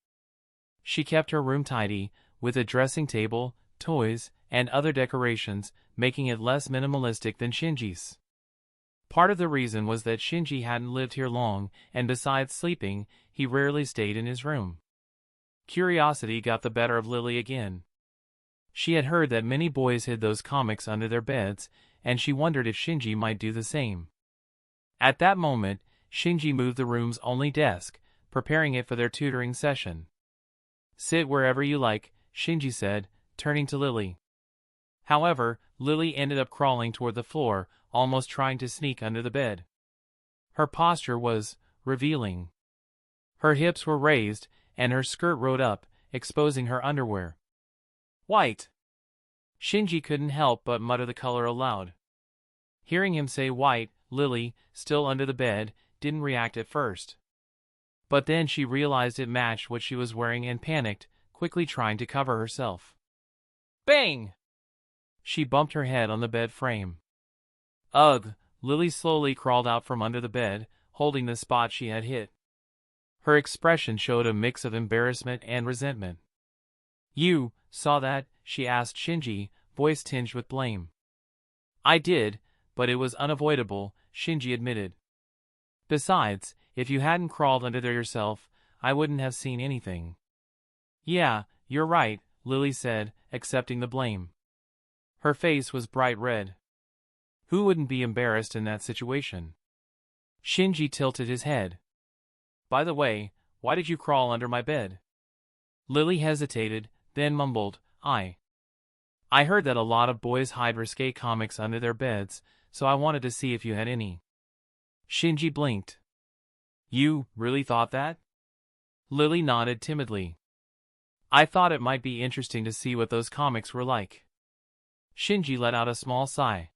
She kept her room tidy, with a dressing table, toys, and other decorations, making it less minimalistic than Shinji's. Part of the reason was that Shinji hadn't lived here long, and besides sleeping, he rarely stayed in his room. Curiosity got the better of Lily again. She had heard that many boys hid those comics under their beds, and she wondered if Shinji might do the same. At that moment, Shinji moved the room's only desk, preparing it for their tutoring session. Sit wherever you like, Shinji said, turning to Lily. However, Lily ended up crawling toward the floor, almost trying to sneak under the bed. Her posture was revealing. Her hips were raised, and her skirt rode up, exposing her underwear. White! Shinji couldn't help but mutter the color aloud. Hearing him say white, Lily, still under the bed, didn't react at first. But then she realized it matched what she was wearing and panicked, quickly trying to cover herself. Bang! She bumped her head on the bed frame. Ugh! Lily slowly crawled out from under the bed, holding the spot she had hit. Her expression showed a mix of embarrassment and resentment. You saw that? She asked Shinji, voice tinged with blame. I did, but it was unavoidable, Shinji admitted. Besides, if you hadn't crawled under there yourself, I wouldn't have seen anything. Yeah, you're right, Lily said, accepting the blame. Her face was bright red. Who wouldn't be embarrassed in that situation? Shinji tilted his head. By the way, why did you crawl under my bed? Lily hesitated, then mumbled, I heard that a lot of boys hide risque comics under their beds, so I wanted to see if you had any. Shinji blinked. You really thought that? Lily nodded timidly. I thought it might be interesting to see what those comics were like. Shinji let out a small sigh.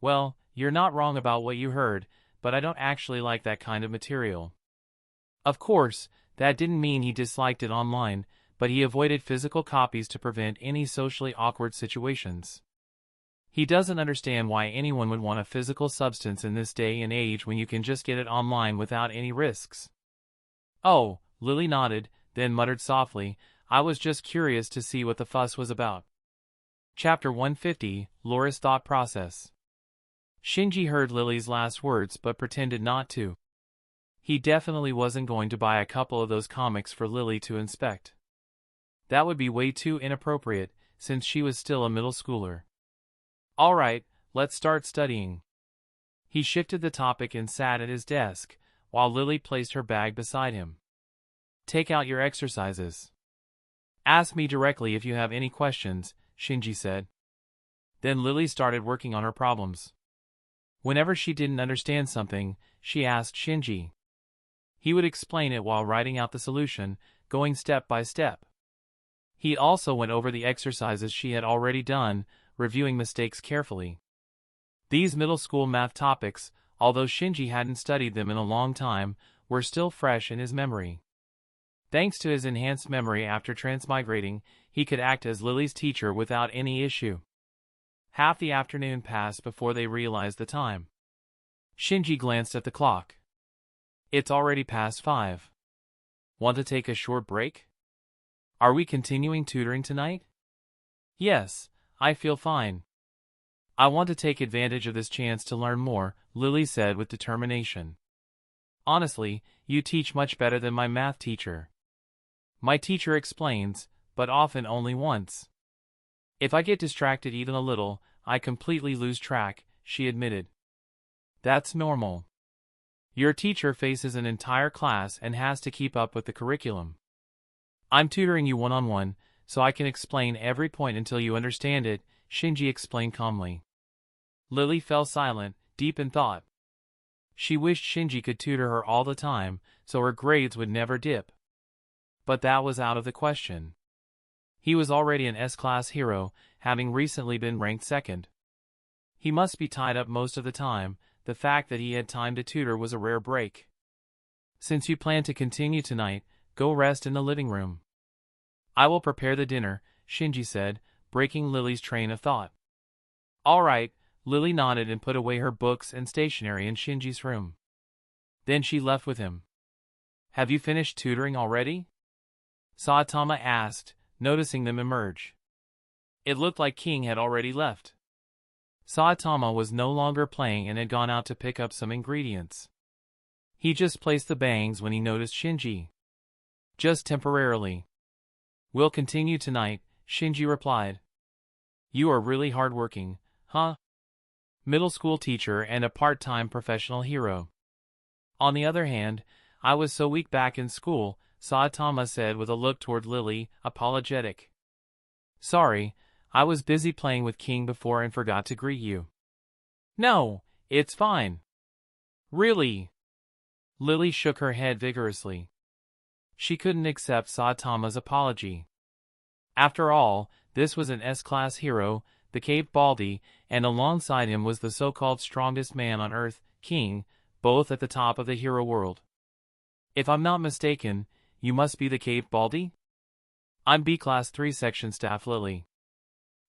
Well, you're not wrong about what you heard, but I don't actually like that kind of material. Of course, that didn't mean he disliked it online, but he avoided physical copies to prevent any socially awkward situations. He doesn't understand why anyone would want a physical substance in this day and age when you can just get it online without any risks. Oh, Lily nodded, then muttered softly, I was just curious to see what the fuss was about. Chapter 150, Laura's Thought Process. Shinji heard Lily's last words but pretended not to. He definitely wasn't going to buy a couple of those comics for Lily to inspect. That would be way too inappropriate, since she was still a middle schooler. Alright, let's start studying. He shifted the topic and sat at his desk, while Lily placed her bag beside him. Take out your exercises. Ask me directly if you have any questions, Shinji said. Then Lily started working on her problems. Whenever she didn't understand something, she asked Shinji. He would explain it while writing out the solution, going step by step. He also went over the exercises she had already done, reviewing mistakes carefully. These middle school math topics, although Shinji hadn't studied them in a long time, were still fresh in his memory. Thanks to his enhanced memory after transmigrating, he could act as Lily's teacher without any issue. Half the afternoon passed before they realized the time. Shinji glanced at the clock. It's already past 5. Want to take a short break? Are we continuing tutoring tonight? Yes, I feel fine. I want to take advantage of this chance to learn more, Lily said with determination. Honestly, you teach much better than my math teacher. My teacher explains, but often only once. If I get distracted even a little, I completely lose track, she admitted. That's normal. Your teacher faces an entire class and has to keep up with the curriculum. I'm tutoring you one-on-one, so I can explain every point until you understand it, Shinji explained calmly. Lily fell silent, deep in thought. She wished Shinji could tutor her all the time, so her grades would never dip. But that was out of the question. He was already an S-class hero, having recently been ranked second. He must be tied up most of the time. The fact that he had time to tutor was a rare break. Since you plan to continue tonight, go rest in the living room. I will prepare the dinner, Shinji said, breaking Lily's train of thought. All right, Lily nodded and put away her books and stationery in Shinji's room. Then she left with him. Have you finished tutoring already? Saitama asked, noticing them emerge. It looked like King had already left. Saitama was no longer playing and had gone out to pick up some ingredients. He just placed the bangs when he noticed Shinji. Just temporarily. We'll continue tonight, Shinji replied. You are really hardworking, huh? Middle school teacher and a part-time professional hero. On the other hand, I was so weak back in school, Saitama said with a look toward Lily, apologetic. Sorry, I was busy playing with King before and forgot to greet you. No, it's fine. Really? Lily shook her head vigorously. She couldn't accept Saitama's apology. After all, this was an S-class hero, the Cape Baldy, and alongside him was the so-called strongest man on Earth, King, both at the top of the hero world. If I'm not mistaken, you must be the Cape Baldy? I'm B-Class 3 Section Staff Lily.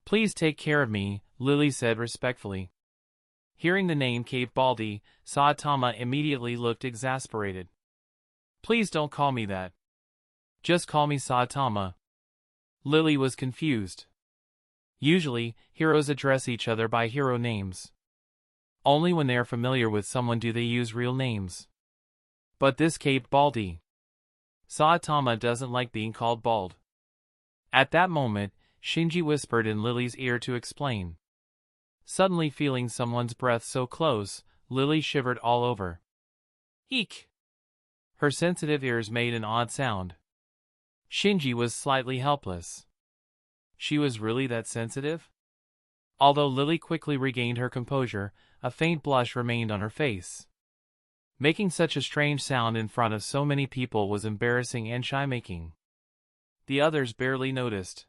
Please take care of me, Lily said respectfully. Hearing the name Cape Baldy, Saitama immediately looked exasperated. Please don't call me that. Just call me Saitama. Lily was confused. Usually, heroes address each other by hero names. Only when they are familiar with someone do they use real names. But this Cape Baldy. Saitama doesn't like being called bald. At that moment, Shinji whispered in Lily's ear to explain. Suddenly feeling someone's breath so close, Lily shivered all over. Eek! Her sensitive ears made an odd sound. Shinji was slightly helpless. She was really that sensitive? Although Lily quickly regained her composure, a faint blush remained on her face. Making such a strange sound in front of so many people was embarrassing and shy-making. The others barely noticed.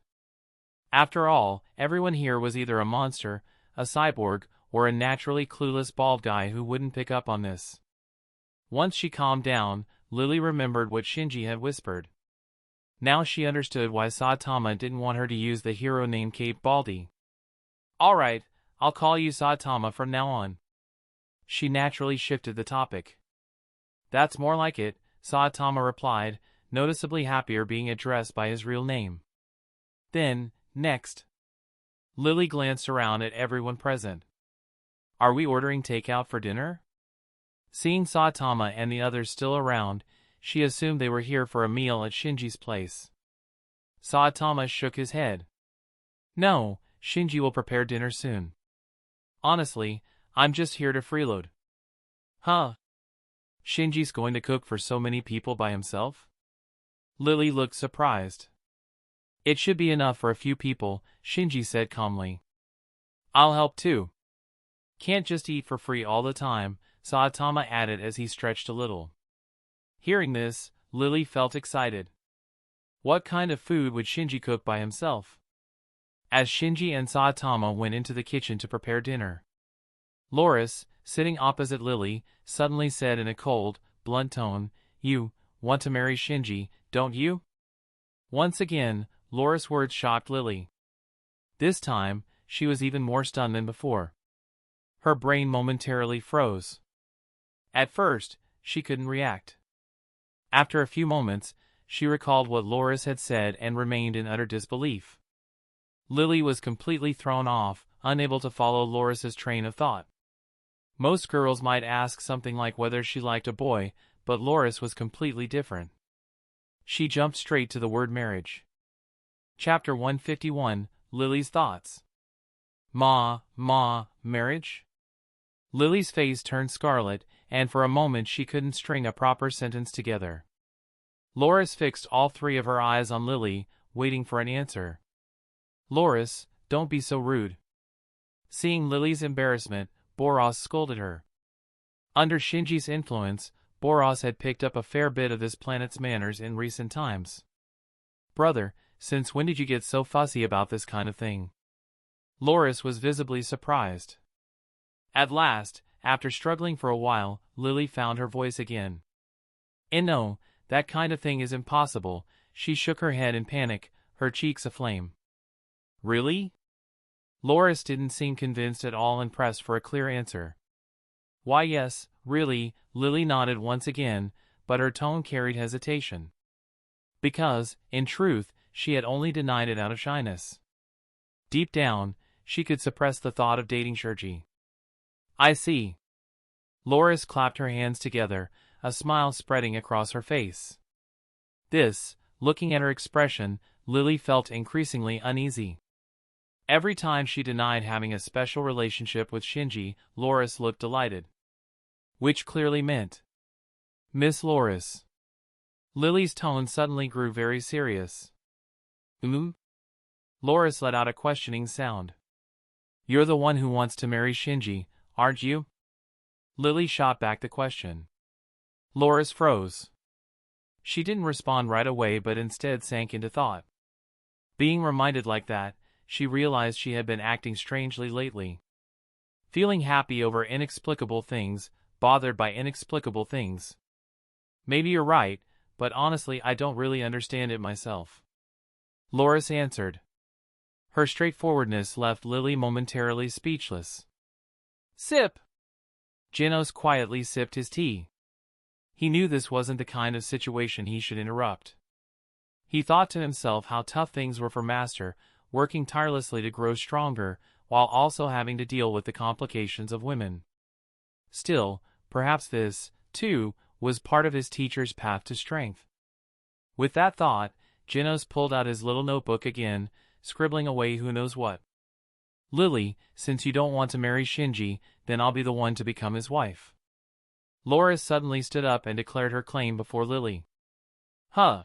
After all, everyone here was either a monster, a cyborg, or a naturally clueless bald guy who wouldn't pick up on this. Once she calmed down, Lily remembered what Shinji had whispered. Now she understood why Saitama didn't want her to use the hero named Cape Baldy. Alright, I'll call you Saitama from now on. She naturally shifted the topic. That's more like it, Saitama replied, noticeably happier being addressed by his real name. Then, next. Lily glanced around at everyone present. Are we ordering takeout for dinner? Seeing Saitama and the others still around, she assumed they were here for a meal at Shinji's place. Saitama shook his head. No, Shinji will prepare dinner soon. Honestly, I'm just here to freeload. Huh? Shinji's going to cook for so many people by himself? Lily looked surprised. It should be enough for a few people, Shinji said calmly. I'll help too. Can't just eat for free all the time, Saitama added as he stretched a little. Hearing this, Lily felt excited. What kind of food would Shinji cook by himself? As Shinji and Saitama went into the kitchen to prepare dinner, Loris, sitting opposite Lily, suddenly said in a cold, blunt tone, You want to marry Shinji, don't you? Once again, Loris' words shocked Lily. This time, she was even more stunned than before. Her brain momentarily froze. At first, she couldn't react. After a few moments, she recalled what Loris had said and remained in utter disbelief. Lily was completely thrown off, unable to follow Loris's train of thought. Most girls might ask something like whether she liked a boy, but Loris was completely different. She jumped straight to the word marriage. Chapter 151, Lily's Thoughts. Marriage? Lily's face turned scarlet, and for a moment she couldn't string a proper sentence together. Loris fixed all three of her eyes on Lily, waiting for an answer. Loris, don't be so rude. Seeing Lily's embarrassment, Boros scolded her. Under Shinji's influence, Boros had picked up a fair bit of this planet's manners in recent times. Brother, since when did you get so fussy about this kind of thing? Loris was visibly surprised. At last, after struggling for a while, Lily found her voice again. No, that kind of thing is impossible. She shook her head in panic, her cheeks aflame. Really? Loris didn't seem convinced at all and pressed for a clear answer. Why yes, really, Lily nodded once again, but her tone carried hesitation. Because, in truth, she had only denied it out of shyness. Deep down, she could suppress the thought of dating Shinji. I see. Loris clapped her hands together, a smile spreading across her face. This, looking at her expression, Lily felt increasingly uneasy. Every time she denied having a special relationship with Shinji, Loris looked delighted. Which clearly meant, Miss Loris. Lily's tone suddenly grew very serious. Loris let out a questioning sound. You're the one who wants to marry Shinji, aren't you? Lily shot back the question. Loris froze. She didn't respond right away but instead sank into thought. Being reminded like that, she realized she had been acting strangely lately. Feeling happy over inexplicable things, bothered by inexplicable things. Maybe you're right, but honestly I don't really understand it myself. Loris answered. Her straightforwardness left Lily momentarily speechless. Sip! Genos quietly sipped his tea. He knew this wasn't the kind of situation he should interrupt. He thought to himself how tough things were for Master, working tirelessly to grow stronger, while also having to deal with the complications of women. Still, perhaps this, too, was part of his teacher's path to strength. With that thought, Genos pulled out his little notebook again, scribbling away who knows what. Lily, since you don't want to marry Shinji, then I'll be the one to become his wife. Loris suddenly stood up and declared her claim before Lily. Huh.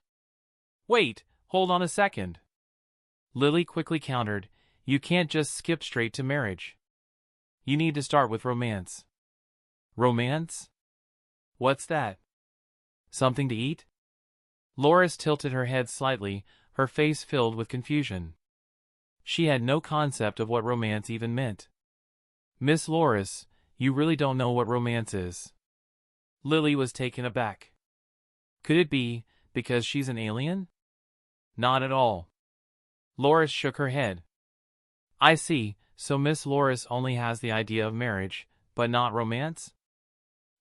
Wait, hold on a second. Lily quickly countered, "You can't just skip straight to marriage. You need to start with romance." "Romance? What's that? Something to eat?" Loris tilted her head slightly, her face filled with confusion. She had no concept of what romance even meant. "Miss Loris, you really don't know what romance is?" Lily was taken aback. Could it be because she's an alien? Not at all. Loris shook her head. "I see, so Miss Loris only has the idea of marriage, but not romance?"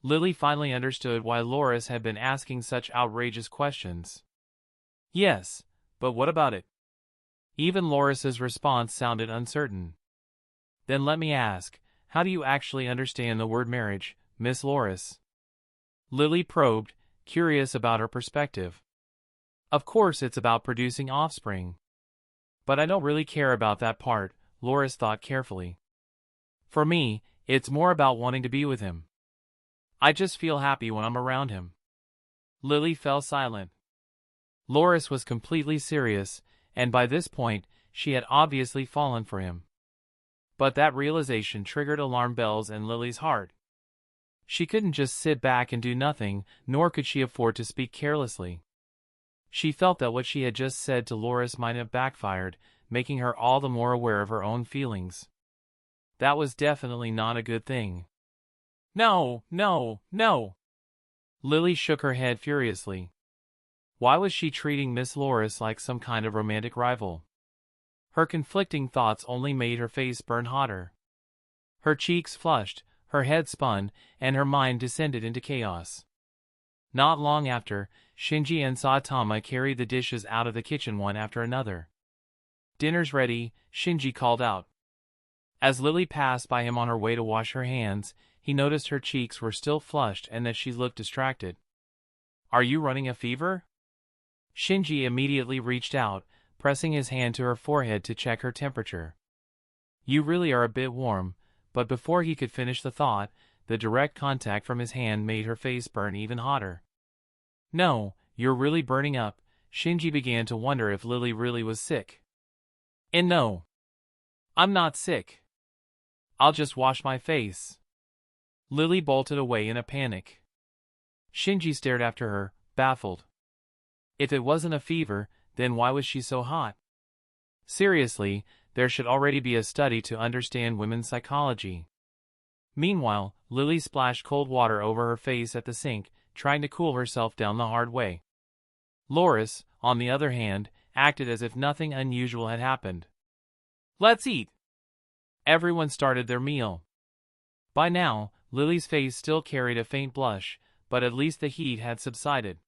Lily finally understood why Loris had been asking such outrageous questions. "Yes, but what about it?" Even Loris's response sounded uncertain. "Then let me ask, how do you actually understand the word marriage, Miss Loris?" Lily probed, curious about her perspective. "Of course it's about producing offspring. But I don't really care about that part," Loris thought carefully. "For me, it's more about wanting to be with him. I just feel happy when I'm around him." Lily fell silent. Loris was completely serious, and by this point, she had obviously fallen for him. But that realization triggered alarm bells in Lily's heart. She couldn't just sit back and do nothing, nor could she afford to speak carelessly. She felt that what she had just said to Loris might have backfired, making her all the more aware of her own feelings. That was definitely not a good thing. "No, no, no!" Lily shook her head furiously. Why was she treating Miss Loris like some kind of romantic rival? Her conflicting thoughts only made her face burn hotter. Her cheeks flushed, her head spun, and her mind descended into chaos. Not long after, Shinji and Saitama carried the dishes out of the kitchen one after another. "Dinner's ready," Shinji called out. As Lily passed by him on her way to wash her hands, he noticed her cheeks were still flushed and that she looked distracted. "Are you running a fever?" Shinji immediately reached out, pressing his hand to her forehead to check her temperature. "You really are a bit warm," but before he could finish the thought, the direct contact from his hand made her face burn even hotter. "No, you're really burning up." Shinji began to wonder if Lily really was sick. "And no, I'm not sick. I'll just wash my face." Lily bolted away in a panic. Shinji stared after her, baffled. If it wasn't a fever, then why was she so hot? Seriously, there should already be a study to understand women's psychology. Meanwhile, Lily splashed cold water over her face at the sink, trying to cool herself down the hard way. Loris, on the other hand, acted as if nothing unusual had happened. "Let's eat." Everyone started their meal. By now, Lily's face still carried a faint blush, but at least the heat had subsided.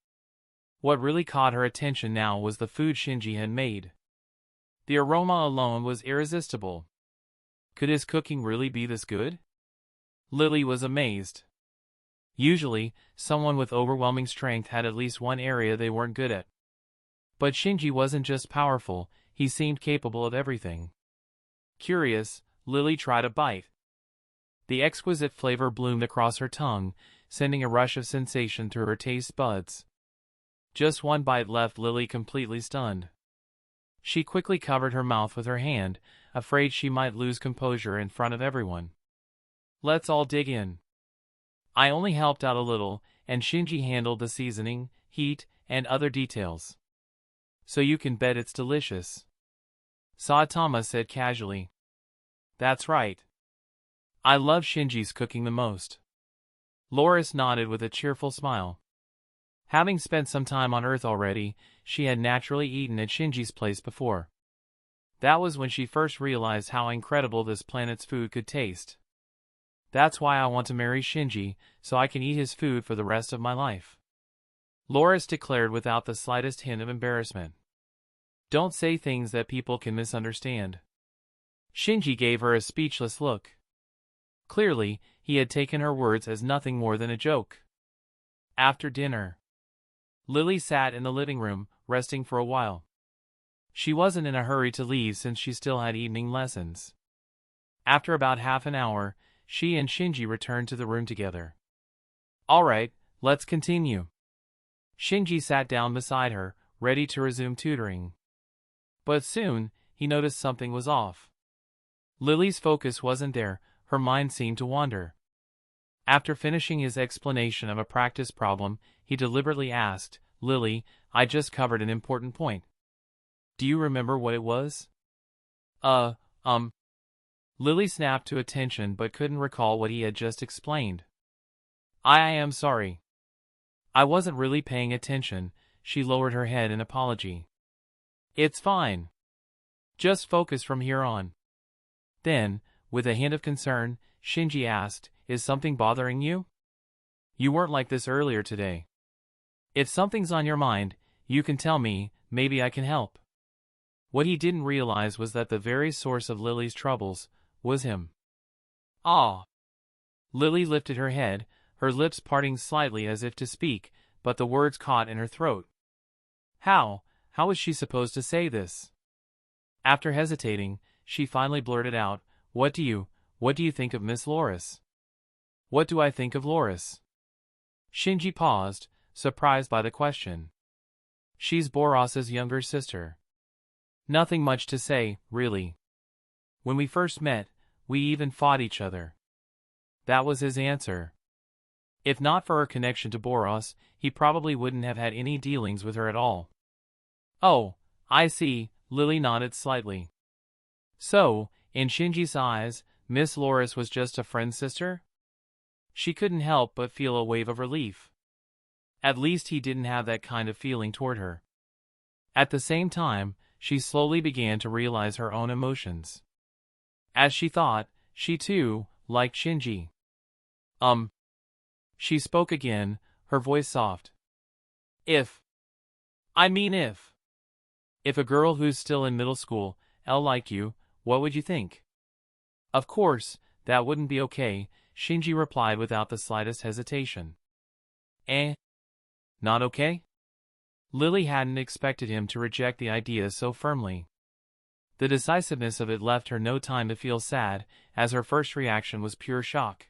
What really caught her attention now was the food Shinji had made. The aroma alone was irresistible. Could his cooking really be this good? Lily was amazed. Usually, someone with overwhelming strength had at least one area they weren't good at. But Shinji wasn't just powerful, he seemed capable of everything. Curious, Lily tried a bite. The exquisite flavor bloomed across her tongue, sending a rush of sensation through her taste buds. Just one bite left Lily completely stunned. She quickly covered her mouth with her hand, afraid she might lose composure in front of everyone. "Let's all dig in. I only helped out a little, and Shinji handled the seasoning, heat, and other details. So you can bet it's delicious," Saitama said casually. "That's right. I love Shinji's cooking the most." Loris nodded with a cheerful smile. Having spent some time on Earth already, she had naturally eaten at Shinji's place before. That was when she first realized how incredible this planet's food could taste. "That's why I want to marry Shinji, so I can eat his food for the rest of my life," Loris declared without the slightest hint of embarrassment. "Don't say things that people can misunderstand." Shinji gave her a speechless look. Clearly, he had taken her words as nothing more than a joke. After dinner, Lily sat in the living room, resting for a while. She wasn't in a hurry to leave since she still had evening lessons. After about half an hour, she and Shinji returned to the room together. "All right, let's continue." Shinji sat down beside her, ready to resume tutoring. But soon, he noticed something was off. Lily's focus wasn't there, her mind seemed to wander. After finishing his explanation of a practice problem, he deliberately asked, "Lily, I just covered an important point. Do you remember what it was?" Lily snapped to attention but couldn't recall what he had just explained. I am sorry. I wasn't really paying attention," she lowered her head in apology. "It's fine. Just focus from here on." Then, with a hint of concern, Shinji asked, "Is something bothering you? You weren't like this earlier today. If something's on your mind, you can tell me, maybe I can help." What he didn't realize was that the very source of Lily's troubles was him. Ah! Lily lifted her head, her lips parting slightly as if to speak, but the words caught in her throat. How was she supposed to say this? After hesitating, she finally blurted out, What do you think of Miss Loris?" "What do I think of Loris?" Shinji paused, surprised by the question. "She's Boros's younger sister. Nothing much to say, really. When we first met, we even fought each other." That was his answer. If not for her connection to Boros, he probably wouldn't have had any dealings with her at all. "Oh, I see," Lily nodded slightly. So, in Shinji's eyes, Miss Loris was just a friend's sister? She couldn't help but feel a wave of relief. At least he didn't have that kind of feeling toward her. At the same time, she slowly began to realize her own emotions. As she thought, she too liked Shinji. She spoke again, her voice soft. If a girl who's still in middle school, liked you, what would you think?" "Of course, that wouldn't be okay," Shinji replied without the slightest hesitation. Not okay?" Lily hadn't expected him to reject the idea so firmly. The decisiveness of it left her no time to feel sad, as her first reaction was pure shock.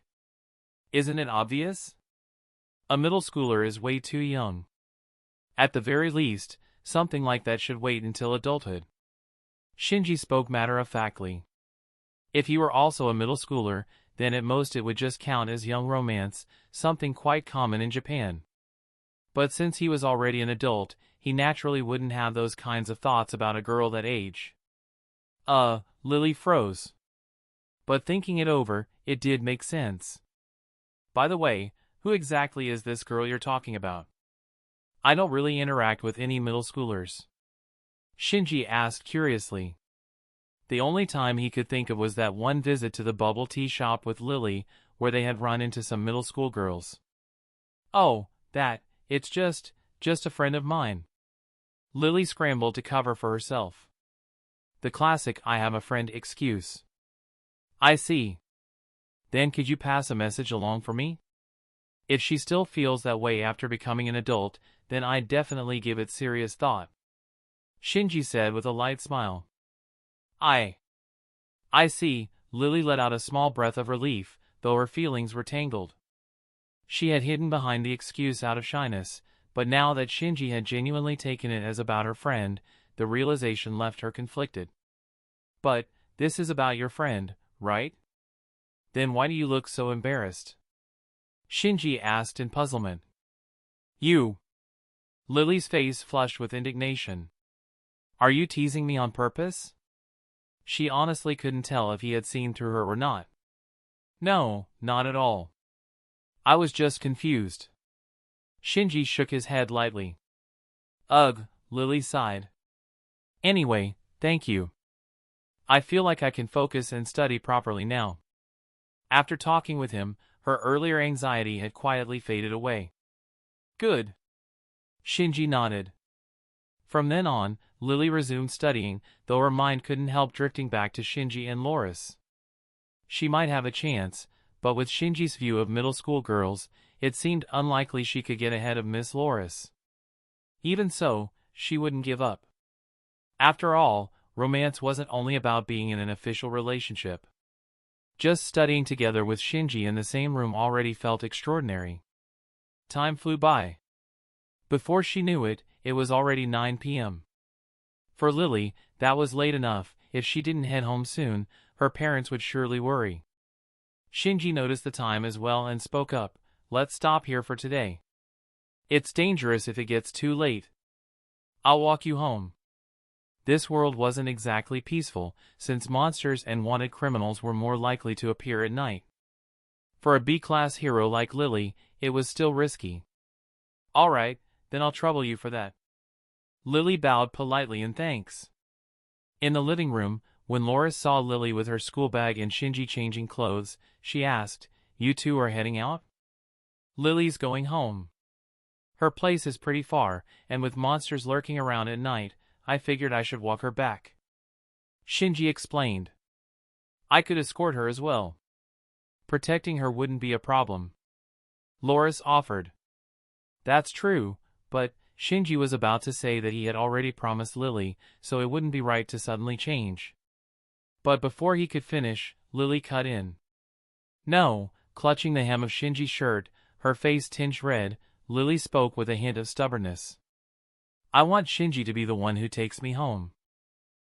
Isn't it obvious? A middle schooler is way too young. At the very least, something like that should wait until adulthood. Shinji spoke matter-of-factly. If he were also a middle schooler, then at most it would just count as young romance, something quite common in Japan. But since he was already an adult, he naturally wouldn't have those kinds of thoughts about a girl that age. Lily froze. But thinking it over, it did make sense. "By the way, who exactly is this girl you're talking about? I don't really interact with any middle schoolers." Shinji asked curiously. The only time he could think of was that one visit to the bubble tea shop with Lily, where they had run into some middle school girls. "Oh, it's just a friend of mine." Lily scrambled to cover for herself. The classic "I have a friend" excuse. "I see. Then could you pass a message along for me? If she still feels that way after becoming an adult, then I'd definitely give it serious thought," Shinji said with a light smile. I see," Lily let out a small breath of relief, though her feelings were tangled. She had hidden behind the excuse out of shyness, but now that Shinji had genuinely taken it as about her friend, the realization left her conflicted. "But, this is about your friend, right? Then why do you look so embarrassed?" Shinji asked in puzzlement. "You." Lily's face flushed with indignation. "Are you teasing me on purpose?" She honestly couldn't tell if he had seen through her or not. "No, not at all. I was just confused." Shinji shook his head lightly. "Ugh," Lily sighed. "Anyway, thank you. I feel like I can focus and study properly now." After talking with him, her earlier anxiety had quietly faded away. "Good." Shinji nodded. From then on, Lily resumed studying, though her mind couldn't help drifting back to Shinji and Loris. She might have a chance, but with Shinji's view of middle school girls, it seemed unlikely she could get ahead of Miss Loris. Even so, she wouldn't give up. After all, romance wasn't only about being in an official relationship. Just studying together with Shinji in the same room already felt extraordinary. Time flew by. Before she knew it, it was already 9 p.m. For Lily, that was late enough, if she didn't head home soon, her parents would surely worry. Shinji noticed the time as well and spoke up, "Let's stop here for today. It's dangerous if it gets too late. I'll walk you home." This world wasn't exactly peaceful, since monsters and wanted criminals were more likely to appear at night. For a B-class hero like Lily, it was still risky. "All right, then I'll trouble you for that." Lily bowed politely in thanks. In the living room, when Loris saw Lily with her school bag and Shinji changing clothes, she asked, "You two are heading out?" "Lily's going home. Her place is pretty far, and with monsters lurking around at night, I figured I should walk her back." Shinji explained. "I could escort her as well. Protecting her wouldn't be a problem," Loris offered. "That's true, but..." Shinji was about to say that he had already promised Lily, so it wouldn't be right to suddenly change. But before he could finish, Lily cut in. "No," clutching the hem of Shinji's shirt, her face tinged red, Lily spoke with a hint of stubbornness. "I want Shinji to be the one who takes me home."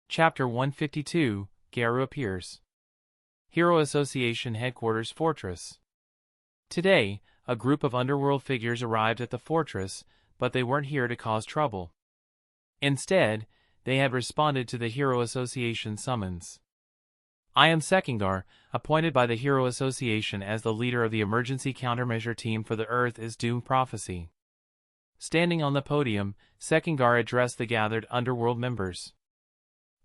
Chapter 152, Garu appears. Hero Association Headquarters Fortress. Today, a group of underworld figures arrived at the fortress, but they weren't here to cause trouble. Instead, they had responded to the Hero Association summons. "I am Sekindar, appointed by the Hero Association as the leader of the emergency countermeasure team for the Earth is Doomed prophecy." Standing on the podium, Sekindar addressed the gathered underworld members.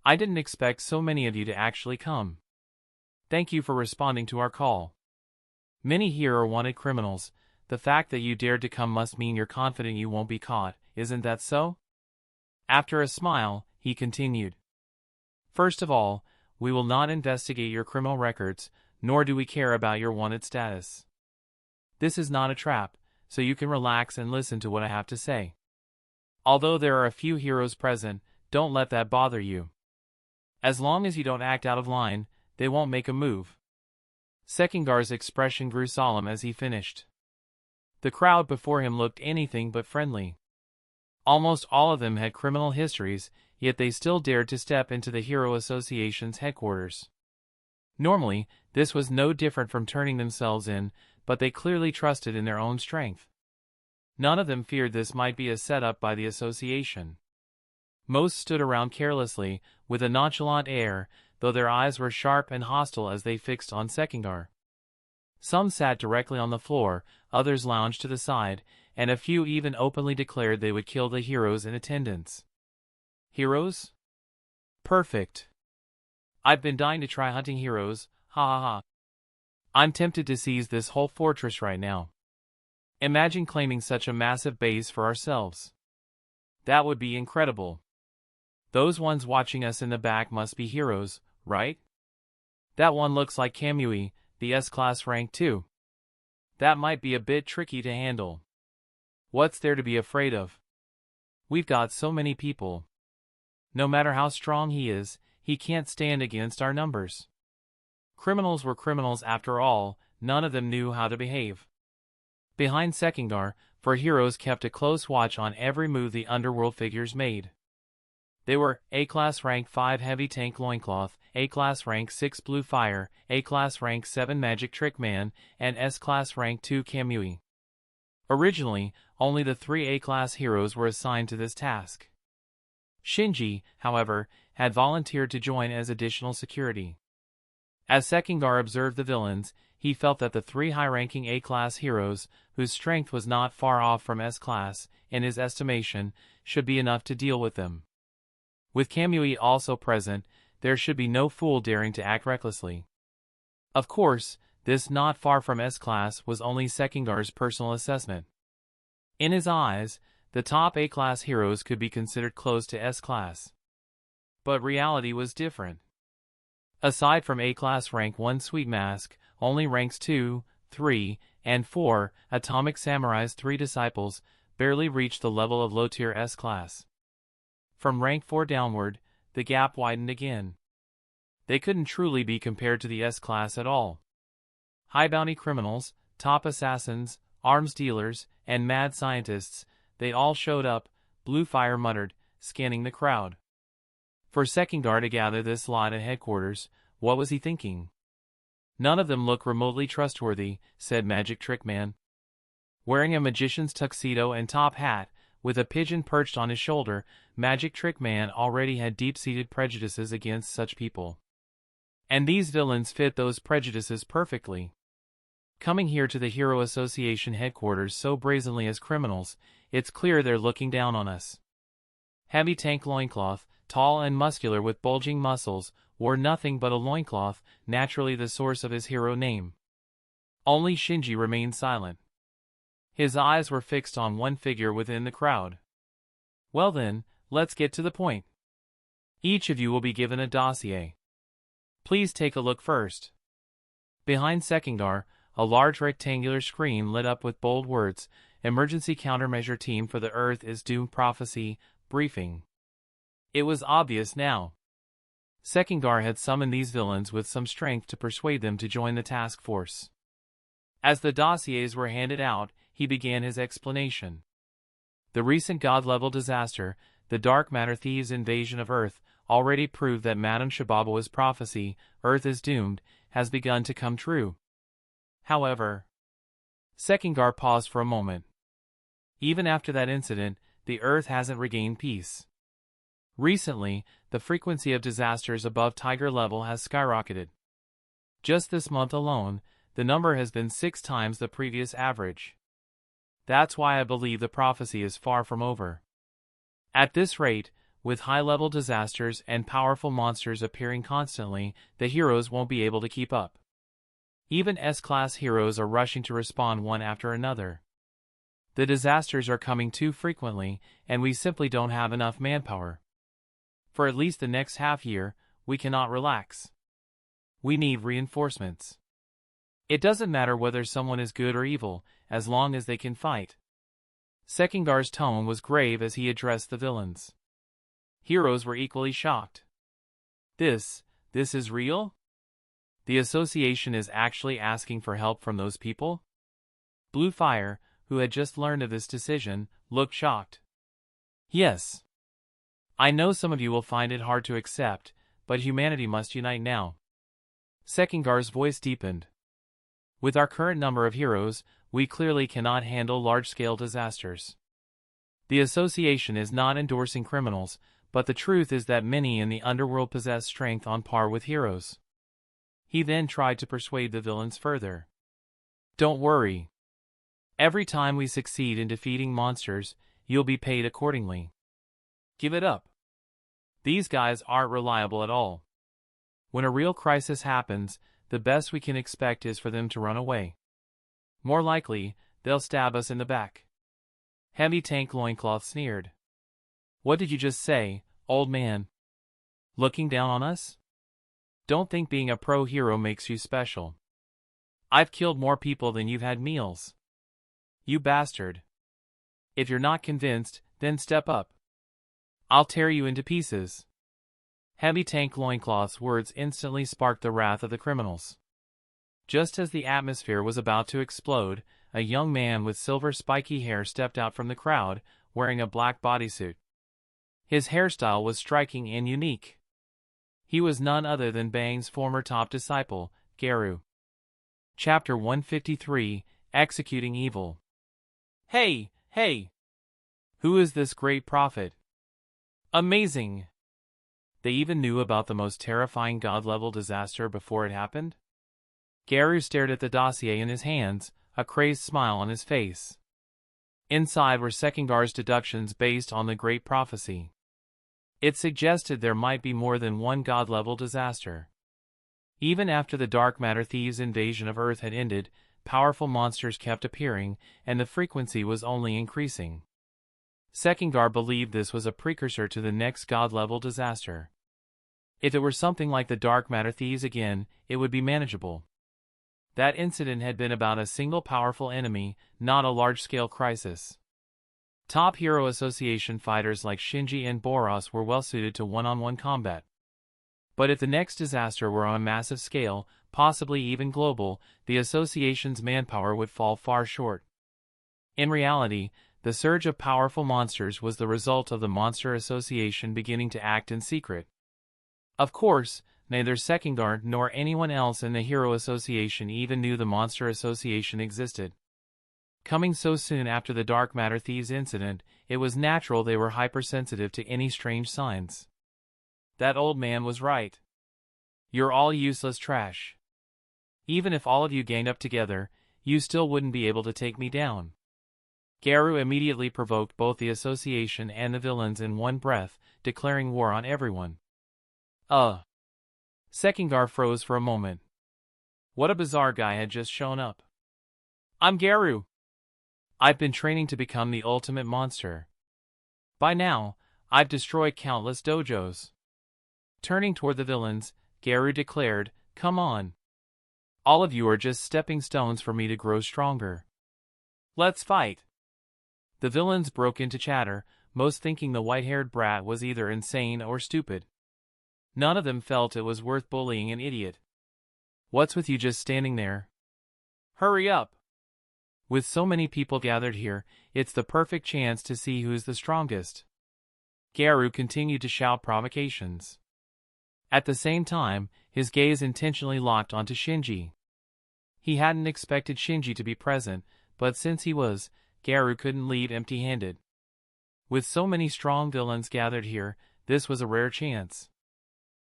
"I didn't expect so many of you to actually come. Thank you for responding to our call. Many here are wanted criminals. The fact that you dared to come must mean you're confident you won't be caught, isn't that so?" After a smile, he continued. "First of all, we will not investigate your criminal records, nor do we care about your wanted status. This is not a trap, so you can relax and listen to what I have to say. Although there are a few heroes present, don't let that bother you. As long as you don't act out of line, they won't make a move." Sekindar's expression grew solemn as he finished. The crowd before him looked anything but friendly. Almost all of them had criminal histories, yet they still dared to step into the Hero Association's headquarters. Normally, this was no different from turning themselves in, but they clearly trusted in their own strength. None of them feared this might be a setup by the association. Most stood around carelessly, with a nonchalant air, though their eyes were sharp and hostile as they fixed on Sekindar. Some sat directly on the floor, others lounged to the side, and a few even openly declared they would kill the heroes in attendance. Heroes? Perfect. I've been dying to try hunting heroes, ha ha ha. I'm tempted to seize this whole fortress right now. Imagine claiming such a massive base for ourselves. That would be incredible. Those ones watching us in the back must be heroes, right? That one looks like Kamui, the S-class rank too. That might be a bit tricky to handle. What's there to be afraid of? We've got so many people. No matter how strong he is, he can't stand against our numbers. Criminals were criminals after all, none of them knew how to behave. Behind Sekindar, for heroes kept a close watch on every move the underworld figures made. They were A-class rank 5 heavy tank loincloth, A-class rank 6 blue fire, A-class rank 7 magic trick man, and S-class rank 2 Kamui. Originally, only the 3 A-class heroes were assigned to this task. Shinji, however, had volunteered to join as additional security. As Sekindar observed the villains, he felt that the 3 high-ranking A-class heroes, whose strength was not far off from S-class, in his estimation, should be enough to deal with them. With Kamui also present, there should be no fool daring to act recklessly. Of course, this not far from S-class was only Sekindar's personal assessment. In his eyes, the top A-class heroes could be considered close to S-class. But reality was different. Aside from A-class rank 1 Sweet Mask, only ranks 2, 3, and 4, Atomic Samurai's 3 disciples, barely reached the level of low-tier S-class. From rank 4 downward, the gap widened again. They couldn't truly be compared to the S-class at all. High-bounty criminals, top assassins, arms dealers, and mad scientists, they all showed up, Blue Fire muttered, scanning the crowd. For Sekindar to gather this lot at headquarters, what was he thinking? None of them look remotely trustworthy, said Magic Trick Man. Wearing a magician's tuxedo and top hat, with a pigeon perched on his shoulder, Magic Trick Man already had deep-seated prejudices against such people. And these villains fit those prejudices perfectly. Coming here to the Hero Association headquarters so brazenly as criminals, it's clear they're looking down on us. Heavy Tank Loincloth, tall and muscular with bulging muscles, wore nothing but a loincloth, naturally the source of his hero name. Only Shinji remained silent. His eyes were fixed on one figure within the crowd. Well then, let's get to the point. Each of you will be given a dossier. Please take a look first. Behind Sekindar, a large rectangular screen lit up with bold words, Emergency Countermeasure Team for the Earth is Doomed Prophecy, Briefing. It was obvious now. Sekindar had summoned these villains with some strength to persuade them to join the task force. As the dossiers were handed out, he began his explanation. The recent god-level disaster, the dark matter thieves' invasion of Earth, already proved that Madame Shibabawa's prophecy, Earth is doomed, has begun to come true. However, Sekindar paused for a moment. Even after that incident, the Earth hasn't regained peace. Recently, the frequency of disasters above Tiger level has skyrocketed. Just this month alone, the number has been 6 times the previous average. That's why I believe the prophecy is far from over. At this rate, with high-level disasters and powerful monsters appearing constantly, the heroes won't be able to keep up. Even S-class heroes are rushing to respond one after another. The disasters are coming too frequently, and we simply don't have enough manpower. For at least the next half year, we cannot relax. We need reinforcements. It doesn't matter whether someone is good or evil, as long as they can fight. Sekindar's tone was grave as he addressed the villains. Heroes were equally shocked. This is real? The association is actually asking for help from those people? Blue Fire, who had just learned of this decision, looked shocked. Yes. I know some of you will find it hard to accept, but humanity must unite now. Sekindar's voice deepened. With our current number of heroes, we clearly cannot handle large-scale disasters. The association is not endorsing criminals, but the truth is that many in the underworld possess strength on par with heroes. He then tried to persuade the villains further. Don't worry. Every time we succeed in defeating monsters, you'll be paid accordingly. Give it up. These guys aren't reliable at all. When a real crisis happens, the best we can expect is for them to run away. More likely, they'll stab us in the back. Heavy Tank Loincloth sneered. What did you just say, old man? Looking down on us? Don't think being a pro hero makes you special. I've killed more people than you've had meals. You bastard. If you're not convinced, then step up. I'll tear you into pieces. Heavy Tank Loincloth's words instantly sparked the wrath of the criminals. Just as the atmosphere was about to explode, a young man with silver spiky hair stepped out from the crowd, wearing a black bodysuit. His hairstyle was striking and unique. He was none other than Bang's former top disciple, Garu. Chapter 153, Executing Evil. Hey! Who is this great prophet? Amazing! They even knew about the most terrifying god-level disaster before it happened? Garu stared at the dossier in his hands, a crazed smile on his face. Inside were Sekindar's deductions based on the great prophecy. It suggested there might be more than one god-level disaster. Even after the dark matter thieves' invasion of Earth had ended, powerful monsters kept appearing, and the frequency was only increasing. Sekindar believed this was a precursor to the next god-level disaster. If it were something like the dark matter thieves again, it would be manageable. That incident had been about a single powerful enemy, not a large-scale crisis. Top Hero Association fighters like Shinji and Boros were well-suited to one-on-one combat. But if the next disaster were on a massive scale, possibly even global, the association's manpower would fall far short. In reality, the surge of powerful monsters was the result of the Monster Association beginning to act in secret. Of course, neither Sekindar nor anyone else in the Hero Association even knew the Monster Association existed. Coming so soon after the Dark Matter Thieves incident, it was natural they were hypersensitive to any strange signs. That old man was right. You're all useless trash. Even if all of you ganged up together, you still wouldn't be able to take me down. Garou immediately provoked both the association and the villains in one breath, declaring war on everyone. Sekindar froze for a moment. What a bizarre guy had just shown up. I'm Garou. I've been training to become the ultimate monster. By now, I've destroyed countless dojos. Turning toward the villains, Garou declared, Come on. All of you are just stepping stones for me to grow stronger. Let's fight. The villains broke into chatter, most thinking the white-haired brat was either insane or stupid. None of them felt it was worth bullying an idiot. What's with you just standing there? Hurry up. With so many people gathered here, it's the perfect chance to see who's the strongest. Garou continued to shout provocations. At the same time, his gaze intentionally locked onto Shinji. He hadn't expected Shinji to be present, but since he was, Garou couldn't leave empty-handed. With so many strong villains gathered here, this was a rare chance.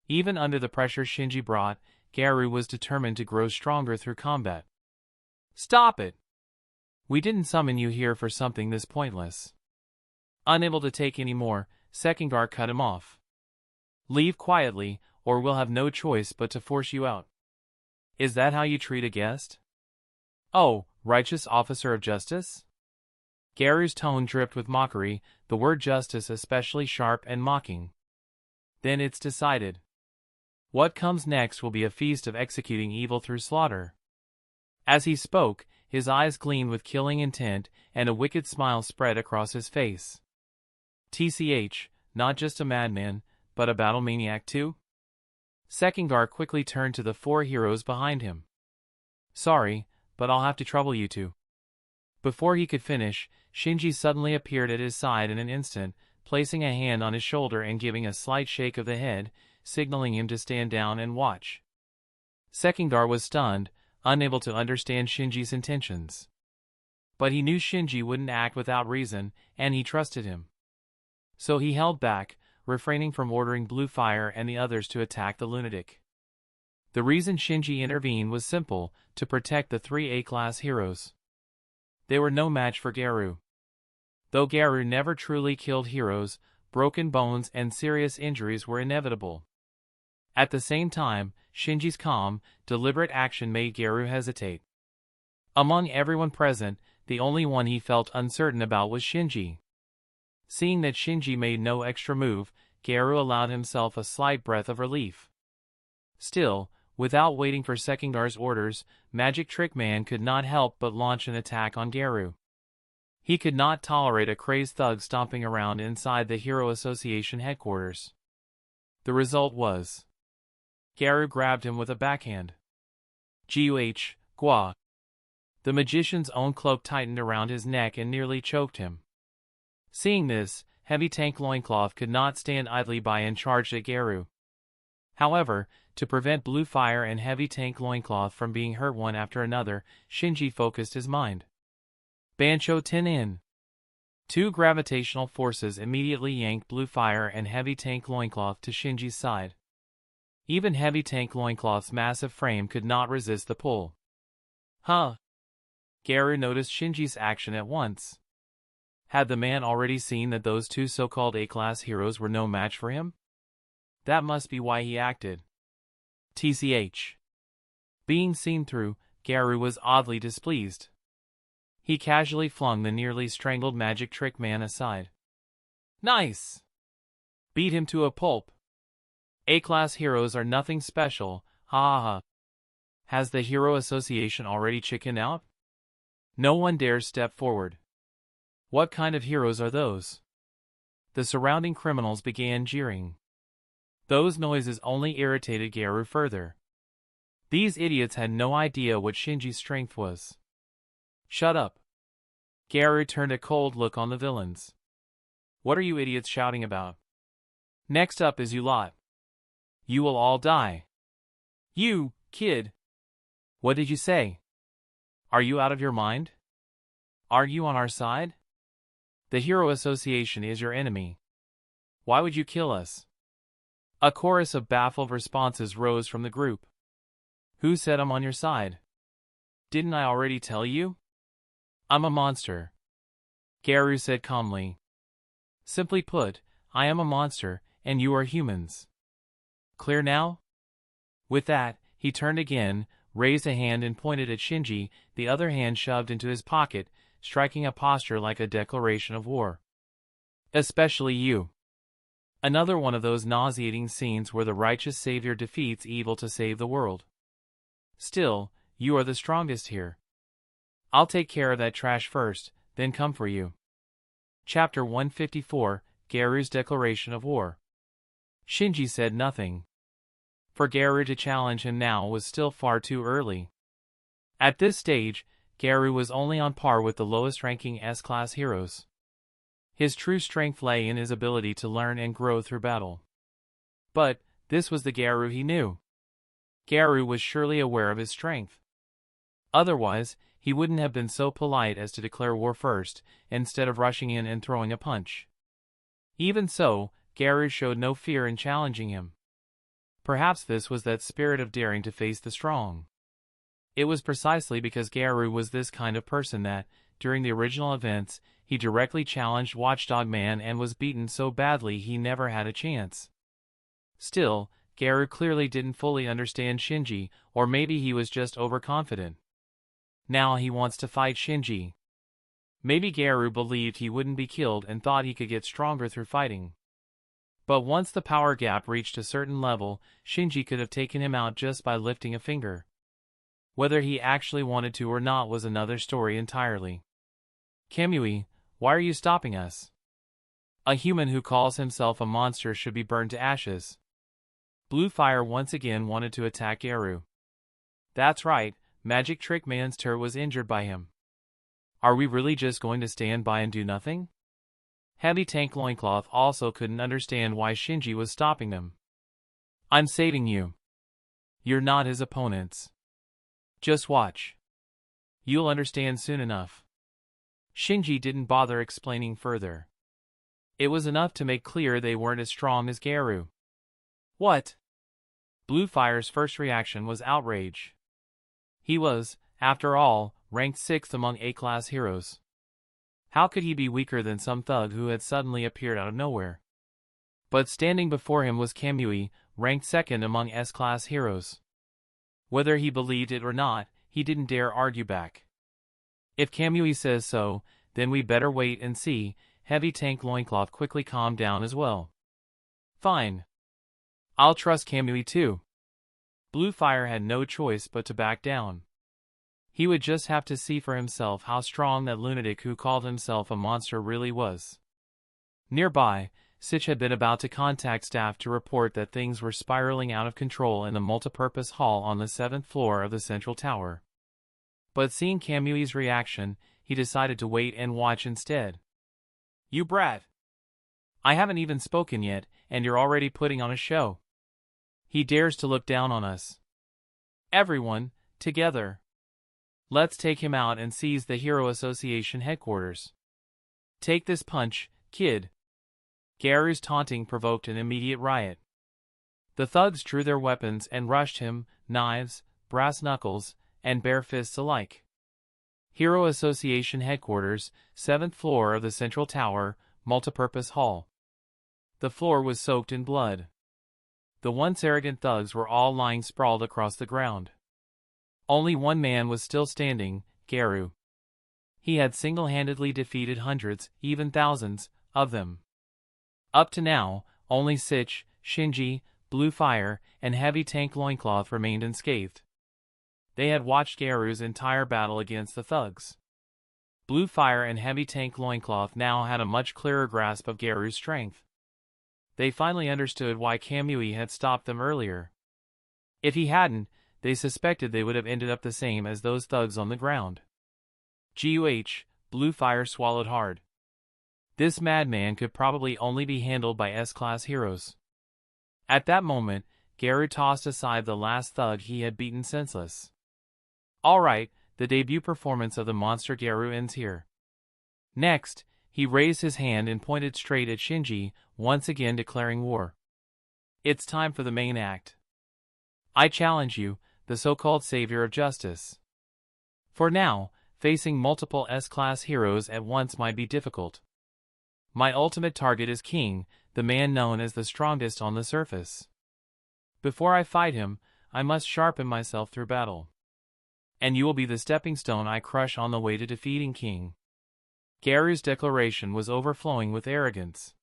Even under the pressure Shinji brought, Garou was determined to grow stronger through combat. Stop it! We didn't summon you here for something this pointless. Unable to take any more, Sekindar cut him off. Leave quietly, or we'll have no choice but to force you out. Is that how you treat a guest? Oh, righteous officer of justice? Garou's tone dripped with mockery, the word justice especially sharp and mocking. Then it's decided. What comes next will be a feast of executing evil through slaughter. As he spoke, his eyes gleamed with killing intent, and a wicked smile spread across his face. TCH, not just a madman, but a battle maniac too? Sekindar quickly turned to the four heroes behind him. Sorry, but I'll have to trouble you two. Before he could finish, Shinji suddenly appeared at his side in an instant, placing a hand on his shoulder and giving a slight shake of the head, signaling him to stand down and watch. Sekindar was stunned, unable to understand Shinji's intentions. But he knew Shinji wouldn't act without reason, and he trusted him. So he held back, refraining from ordering Blue Fire and the others to attack the lunatic. The reason Shinji intervened was simple, to protect the three A-class heroes. They were no match for Garou. Though Garou never truly killed heroes, broken bones and serious injuries were inevitable. At the same time, Shinji's calm, deliberate action made Garou hesitate. Among everyone present, the only one he felt uncertain about was Shinji. Seeing that Shinji made no extra move, Garou allowed himself a slight breath of relief. Still, without waiting for Sekindar's orders, Magic Trick Man could not help but launch an attack on Garou. He could not tolerate a crazed thug stomping around inside the Hero Association headquarters. The result was Garou grabbed him with a backhand. Gua. The magician's own cloak tightened around his neck and nearly choked him. Seeing this, Heavy Tank Loincloth could not stand idly by and charged at Garou. However, to prevent Blue Fire and Heavy Tank Loincloth from being hurt one after another, Shinji focused his mind. Bancho Tenin. Two gravitational forces immediately yanked Blue Fire and Heavy Tank Loincloth to Shinji's side. Even Heavy Tank Loincloth's massive frame could not resist the pull. Huh? Garou noticed Shinji's action at once. Had the man already seen that those two so-called A-class heroes were no match for him? That must be why he acted. TCH. Being seen through, Garou was oddly displeased. He casually flung the nearly strangled Magic Trick Man aside. Nice! Beat him to a pulp. A-class heroes are nothing special, ha ha ha. Has the Hero Association already chickened out? No one dares step forward. What kind of heroes are those? The surrounding criminals began jeering. Those noises only irritated Garou further. These idiots had no idea what Shinji's strength was. Shut up. Garou turned a cold look on the villains. What are you idiots shouting about? Next up is you lot. You will all die. You, kid. What did you say? Are you out of your mind? Are you on our side? The Hero Association is your enemy. Why would you kill us? A chorus of baffled responses rose from the group. Who said I'm on your side? Didn't I already tell you? I'm a monster. Garu said calmly. Simply put, I am a monster, and you are humans. Clear now? With that, he turned again, raised a hand and pointed at Shinji, the other hand shoved into his pocket, striking a posture like a declaration of war. Especially you. Another one of those nauseating scenes where the righteous savior defeats evil to save the world. Still, you are the strongest here. I'll take care of that trash first, then come for you. Chapter 154, Garu's Declaration of War. Shinji said nothing. For Garu to challenge him now was still far too early. At this stage, Garu was only on par with the lowest-ranking S-class heroes. His true strength lay in his ability to learn and grow through battle. But, this was the Garu he knew. Garu was surely aware of his strength. Otherwise, he wouldn't have been so polite as to declare war first, instead of rushing in and throwing a punch. Even so, Garu showed no fear in challenging him. Perhaps this was that spirit of daring to face the strong. It was precisely because Garu was this kind of person that, during the original events, he directly challenged Watchdog Man and was beaten so badly he never had a chance. Still, Garu clearly didn't fully understand Shinji, or maybe he was just overconfident. Now he wants to fight Shinji. Maybe Garu believed he wouldn't be killed and thought he could get stronger through fighting. But once the power gap reached a certain level, Shinji could have taken him out just by lifting a finger. Whether he actually wanted to or not was another story entirely. Kamui, why are you stopping us? A human who calls himself a monster should be burned to ashes. Blue Fire once again wanted to attack Garu. That's right, Magic Trick Man's turret was injured by him. Are we really just going to stand by and do nothing? Heavy Tank Loincloth also couldn't understand why Shinji was stopping them. I'm saving you. You're not his opponents. Just watch. You'll understand soon enough. Shinji didn't bother explaining further. It was enough to make clear they weren't as strong as Garu. What? Blue Fire's first reaction was outrage. He was, after all, ranked 6th among A-class heroes. How could he be weaker than some thug who had suddenly appeared out of nowhere? But standing before him was Kamui, ranked 2nd among S-class heroes. Whether he believed it or not, he didn't dare argue back. If Kamui says so, then we better wait and see. Heavy Tank Loincloth quickly calmed down as well. Fine. I'll trust Kamui too. Blue Fire had no choice but to back down. He would just have to see for himself how strong that lunatic who called himself a monster really was. Nearby, Sitch had been about to contact staff to report that things were spiraling out of control in the multipurpose hall on the 7th floor of the central tower. But seeing Kamui's reaction, he decided to wait and watch instead. You brat! I haven't even spoken yet, and you're already putting on a show. He dares to look down on us. Everyone, together. Let's take him out and seize the Hero Association headquarters. Take this punch, kid. Garu's taunting provoked an immediate riot. The thugs drew their weapons and rushed him, knives, brass knuckles, and bare fists alike. Hero Association headquarters, 7th floor of the central tower, multipurpose hall. The floor was soaked in blood. The once arrogant thugs were all lying sprawled across the ground. Only one man was still standing, Garu. He had single-handedly defeated hundreds, even thousands, of them. Up to now, only Sitch, Shinji, Blue Fire, and Heavy Tank Loincloth remained unscathed. They had watched Garu's entire battle against the thugs. Blue Fire and Heavy Tank Loincloth now had a much clearer grasp of Garu's strength. They finally understood why Kamui had stopped them earlier. If he hadn't, they suspected they would have ended up the same as those thugs on the ground. GUH, Blue Fire swallowed hard. This madman could probably only be handled by S-class heroes. At that moment, Garu tossed aside the last thug he had beaten senseless. Alright, the debut performance of the monster Garu ends here. Next, he raised his hand and pointed straight at Shinji, once again declaring war. It's time for the main act. I challenge you, the so-called savior of justice. For now, facing multiple S-class heroes at once might be difficult. My ultimate target is King, the man known as the strongest on the surface. Before I fight him, I must sharpen myself through battle. And you will be the stepping stone I crush on the way to defeating King. Garu's declaration was overflowing with arrogance.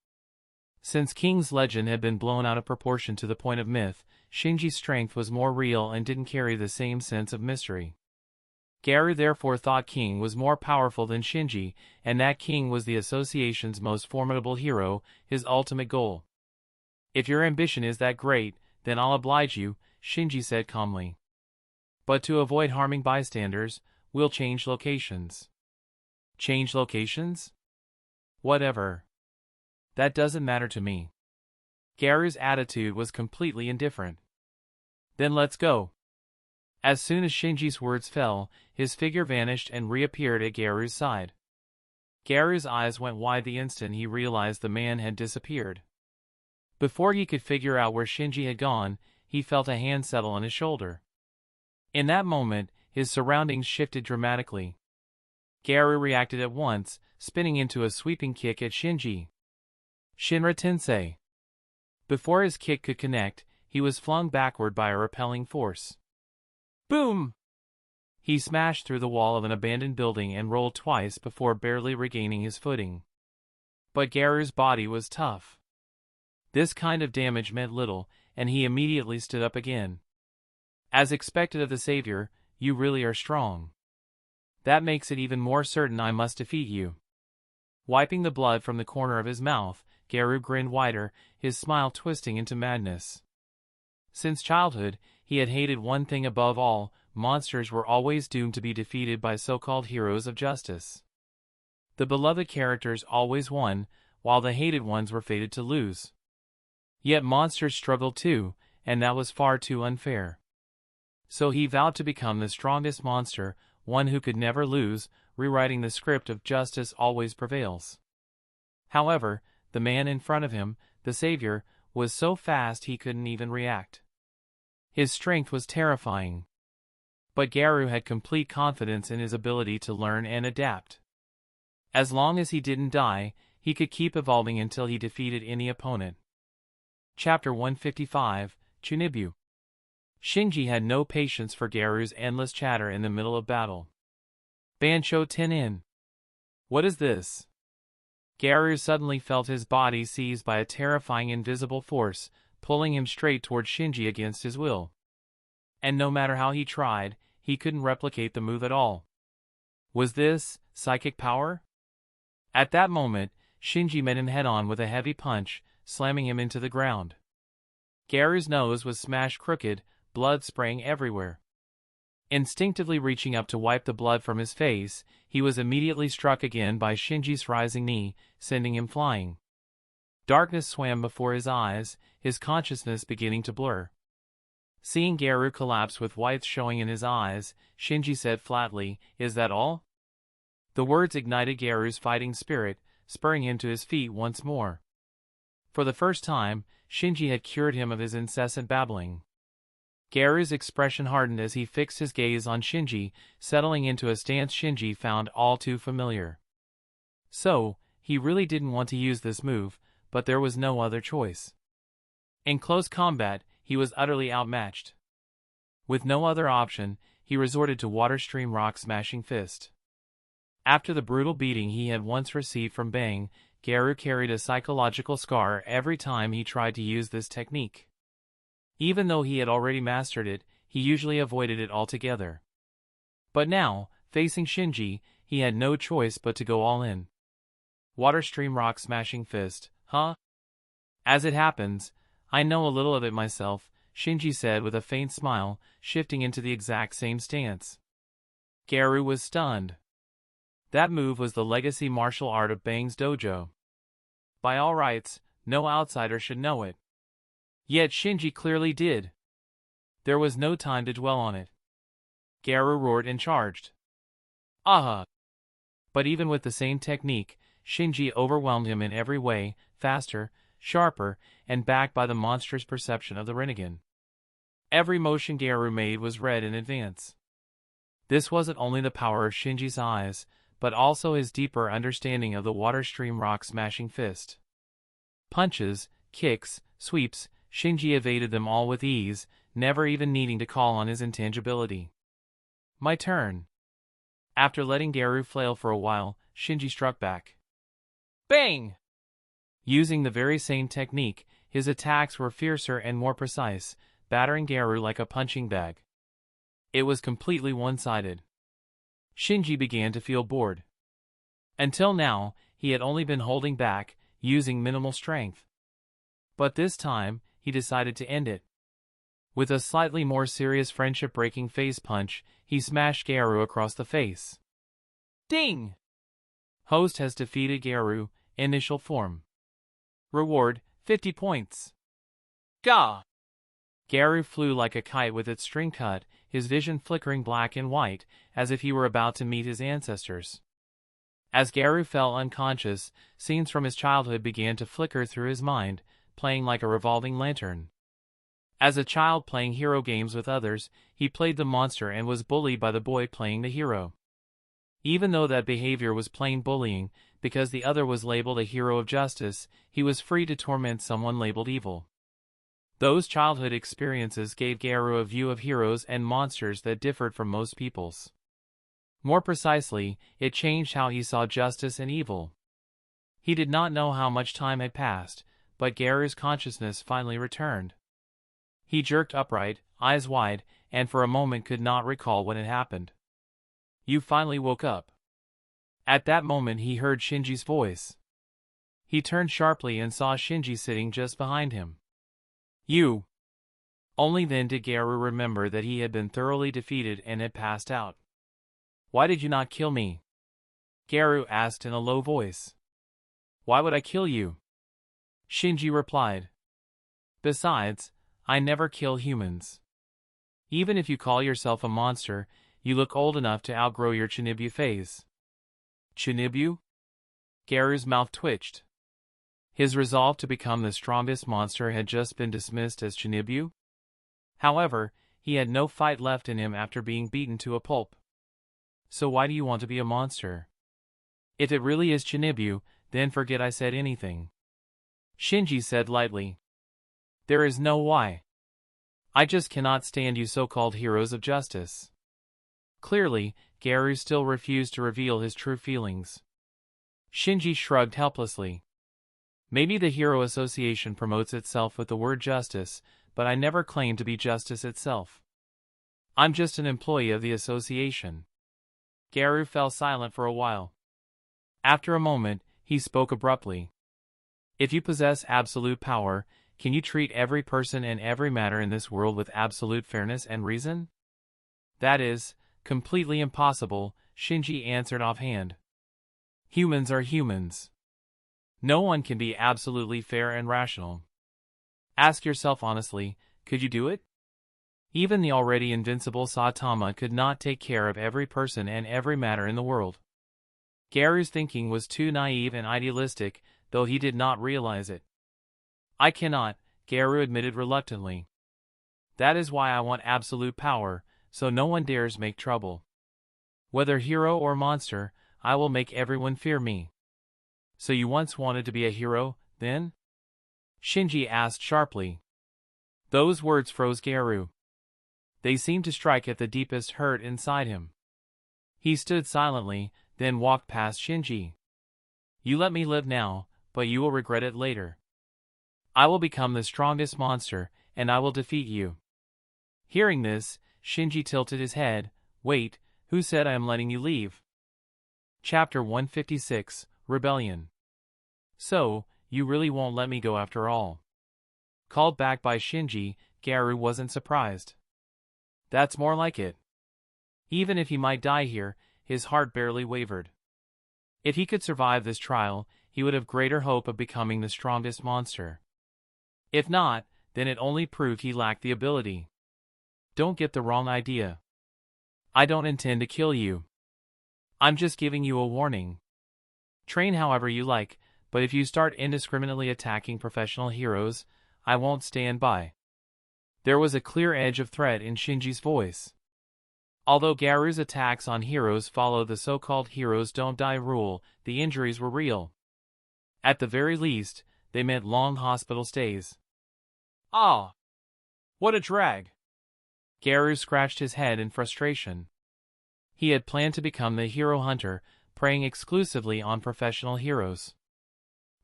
Since King's legend had been blown out of proportion to the point of myth, Shinji's strength was more real and didn't carry the same sense of mystery. Garu therefore thought King was more powerful than Shinji, and that King was the association's most formidable hero, his ultimate goal. If your ambition is that great, then I'll oblige you, Shinji said calmly. But to avoid harming bystanders, we'll change locations. Change locations? Whatever. That doesn't matter to me. Garu's attitude was completely indifferent. Then let's go. As soon as Shinji's words fell, his figure vanished and reappeared at Garu's side. Garu's eyes went wide the instant he realized the man had disappeared. Before he could figure out where Shinji had gone, he felt a hand settle on his shoulder. In that moment, his surroundings shifted dramatically. Garu reacted at once, spinning into a sweeping kick at Shinji. Shinra Tensei. Before his kick could connect, he was flung backward by a repelling force. Boom! He smashed through the wall of an abandoned building and rolled twice before barely regaining his footing. But Garu's body was tough. This kind of damage meant little, and he immediately stood up again. As expected of the savior, you really are strong. That makes it even more certain I must defeat you. Wiping the blood from the corner of his mouth, Garu grinned wider, his smile twisting into madness. Since childhood, he had hated one thing above all: monsters were always doomed to be defeated by so-called heroes of justice. The beloved characters always won, while the hated ones were fated to lose. Yet monsters struggled too, and that was far too unfair. So he vowed to become the strongest monster, one who could never lose, rewriting the script of justice always prevails. However, the man in front of him, the savior, was so fast he couldn't even react. His strength was terrifying. But Garu had complete confidence in his ability to learn and adapt. As long as he didn't die, he could keep evolving until he defeated any opponent. Chapter 155, Chunibu. Shinji had no patience for Garu's endless chatter in the middle of battle. Bancho Tenin. What is this? Garu suddenly felt his body seized by a terrifying invisible force, pulling him straight toward Shinji against his will. And no matter how he tried, he couldn't replicate the move at all. Was this psychic power? At that moment, Shinji met him head-on with a heavy punch, slamming him into the ground. Garu's nose was smashed crooked, blood spraying everywhere. Instinctively reaching up to wipe the blood from his face, he was immediately struck again by Shinji's rising knee, sending him flying. Darkness swam before his eyes, his consciousness beginning to blur. Seeing Garu collapse with whites showing in his eyes, Shinji said flatly, "Is that all?" The words ignited Garu's fighting spirit, spurring him to his feet once more. For the first time, Shinji had cured him of his incessant babbling. Garu's expression hardened as he fixed his gaze on Shinji, settling into a stance Shinji found all too familiar. So, he really didn't want to use this move, but there was no other choice. In close combat, he was utterly outmatched. With no other option, he resorted to Water Stream Rock Smashing Fist. After the brutal beating he had once received from Bang, Garu carried a psychological scar every time he tried to use this technique. Even though he had already mastered it, he usually avoided it altogether. But now, facing Shinji, he had no choice but to go all in. Water Stream Rock Smashing Fist, huh? As it happens, I know a little of it myself, Shinji said with a faint smile, shifting into the exact same stance. Garu was stunned. That move was the legacy martial art of Bang's dojo. By all rights, no outsider should know it. Yet Shinji clearly did. There was no time to dwell on it. Garu roared and charged. Aha! But even with the same technique, Shinji overwhelmed him in every way, faster, sharper, and backed by the monster's perception of the Rinnegan. Every motion Garu made was read in advance. This wasn't only the power of Shinji's eyes, but also his deeper understanding of the water stream rock-smashing fist. Punches, kicks, sweeps, Shinji evaded them all with ease, never even needing to call on his intangibility. My turn. After letting Garu flail for a while, Shinji struck back. Bang! Using the very same technique, his attacks were fiercer and more precise, battering Garu like a punching bag. It was completely one-sided. Shinji began to feel bored. Until now, he had only been holding back, using minimal strength. But this time, he decided to end it. With a slightly more serious friendship-breaking face punch, he smashed Garu across the face. Ding! Host has defeated Garu, initial form. Reward, 50 points. Gah! Garu flew like a kite with its string cut, his vision flickering black and white, as if he were about to meet his ancestors. As Garu fell unconscious, scenes from his childhood began to flicker through his mind, playing like a revolving lantern. As a child playing hero games with others, he played the monster and was bullied by the boy playing the hero. Even though that behavior was plain bullying, because the other was labeled a hero of justice, he was free to torment someone labeled evil. Those childhood experiences gave Garu a view of heroes and monsters that differed from most people's. More precisely, it changed how he saw justice and evil. He did not know how much time had passed, but Garu's consciousness finally returned. He jerked upright, eyes wide, and for a moment could not recall what had happened. You finally woke up. At that moment he heard Shinji's voice. He turned sharply and saw Shinji sitting just behind him. You! Only then did Garu remember that he had been thoroughly defeated and had passed out. Why did you not kill me? Garu asked in a low voice. Why would I kill you? Shinji replied. Besides, I never kill humans. Even if you call yourself a monster, you look old enough to outgrow your Chinibu phase. Chinibu? Garu's mouth twitched. His resolve to become the strongest monster had just been dismissed as Chinibu. However, he had no fight left in him after being beaten to a pulp. So why do you want to be a monster? If it really is Chinibu, then forget I said anything. Shinji said lightly. There is no why. I just cannot stand you so-called heroes of justice. Clearly, Garu still refused to reveal his true feelings. Shinji shrugged helplessly. Maybe the Hero Association promotes itself with the word justice, but I never claimed to be justice itself. I'm just an employee of the association. Garu fell silent for a while. After a moment, he spoke abruptly. If you possess absolute power, can you treat every person and every matter in this world with absolute fairness and reason? That is completely impossible, Shinji answered offhand. Humans are humans. No one can be absolutely fair and rational. Ask yourself honestly, could you do it? Even the already invincible Saitama could not take care of every person and every matter in the world. Garu's thinking was too naive and idealistic, though he did not realize it. I cannot, Garu admitted reluctantly. That is why I want absolute power, so no one dares make trouble. Whether hero or monster, I will make everyone fear me. So you once wanted to be a hero, then? Shinji asked sharply. Those words froze Garu. They seemed to strike at the deepest hurt inside him. He stood silently, then walked past Shinji. You let me live now, but you will regret it later. I will become the strongest monster, and I will defeat you. Hearing this, Shinji tilted his head. Wait, who said I am letting you leave? Chapter 156, Rebellion. So, you really won't let me go after all. Called back by Shinji, Garu wasn't surprised. That's more like it. Even if he might die here, his heart barely wavered. If he could survive this trial, he would have greater hope of becoming the strongest monster. If not, then it only proved he lacked the ability. Don't get the wrong idea. I don't intend to kill you. I'm just giving you a warning. Train however you like, but if you start indiscriminately attacking professional heroes, I won't stand by. There was a clear edge of threat in Shinji's voice. Although Garu's attacks on heroes follow the so-called heroes don't die rule, the injuries were real. At the very least, they meant long hospital stays. Ah! What a drag! Garu scratched his head in frustration. He had planned to become the hero hunter, preying exclusively on professional heroes.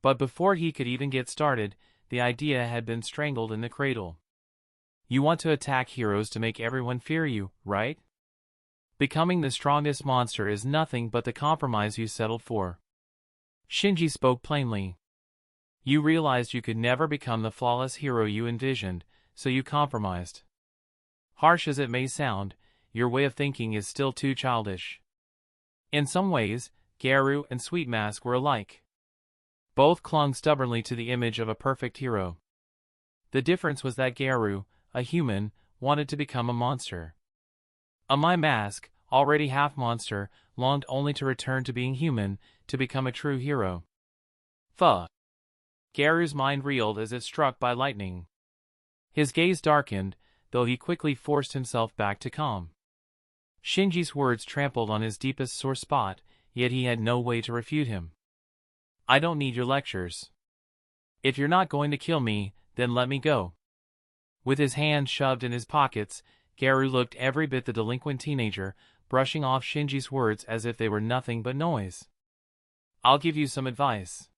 But before he could even get started, the idea had been strangled in the cradle. You want to attack heroes to make everyone fear you, right? Becoming the strongest monster is nothing but the compromise you settled for. Shinji spoke plainly. You realized you could never become the flawless hero you envisioned, so you compromised. Harsh as it may sound, your way of thinking is still too childish. In some ways, Garu and Sweet Mask were alike. Both clung stubbornly to the image of a perfect hero. The difference was that Garu, a human, wanted to become a monster. My Mask, already half monster, longed only to return to being human, to become a true hero. Fuh! Garu's mind reeled as if struck by lightning. His gaze darkened, though he quickly forced himself back to calm. Shinji's words trampled on his deepest sore spot, yet he had no way to refute him. I don't need your lectures. If you're not going to kill me, then let me go. With his hands shoved in his pockets, Garu looked every bit the delinquent teenager, brushing off Shinji's words as if they were nothing but noise. I'll give you some advice.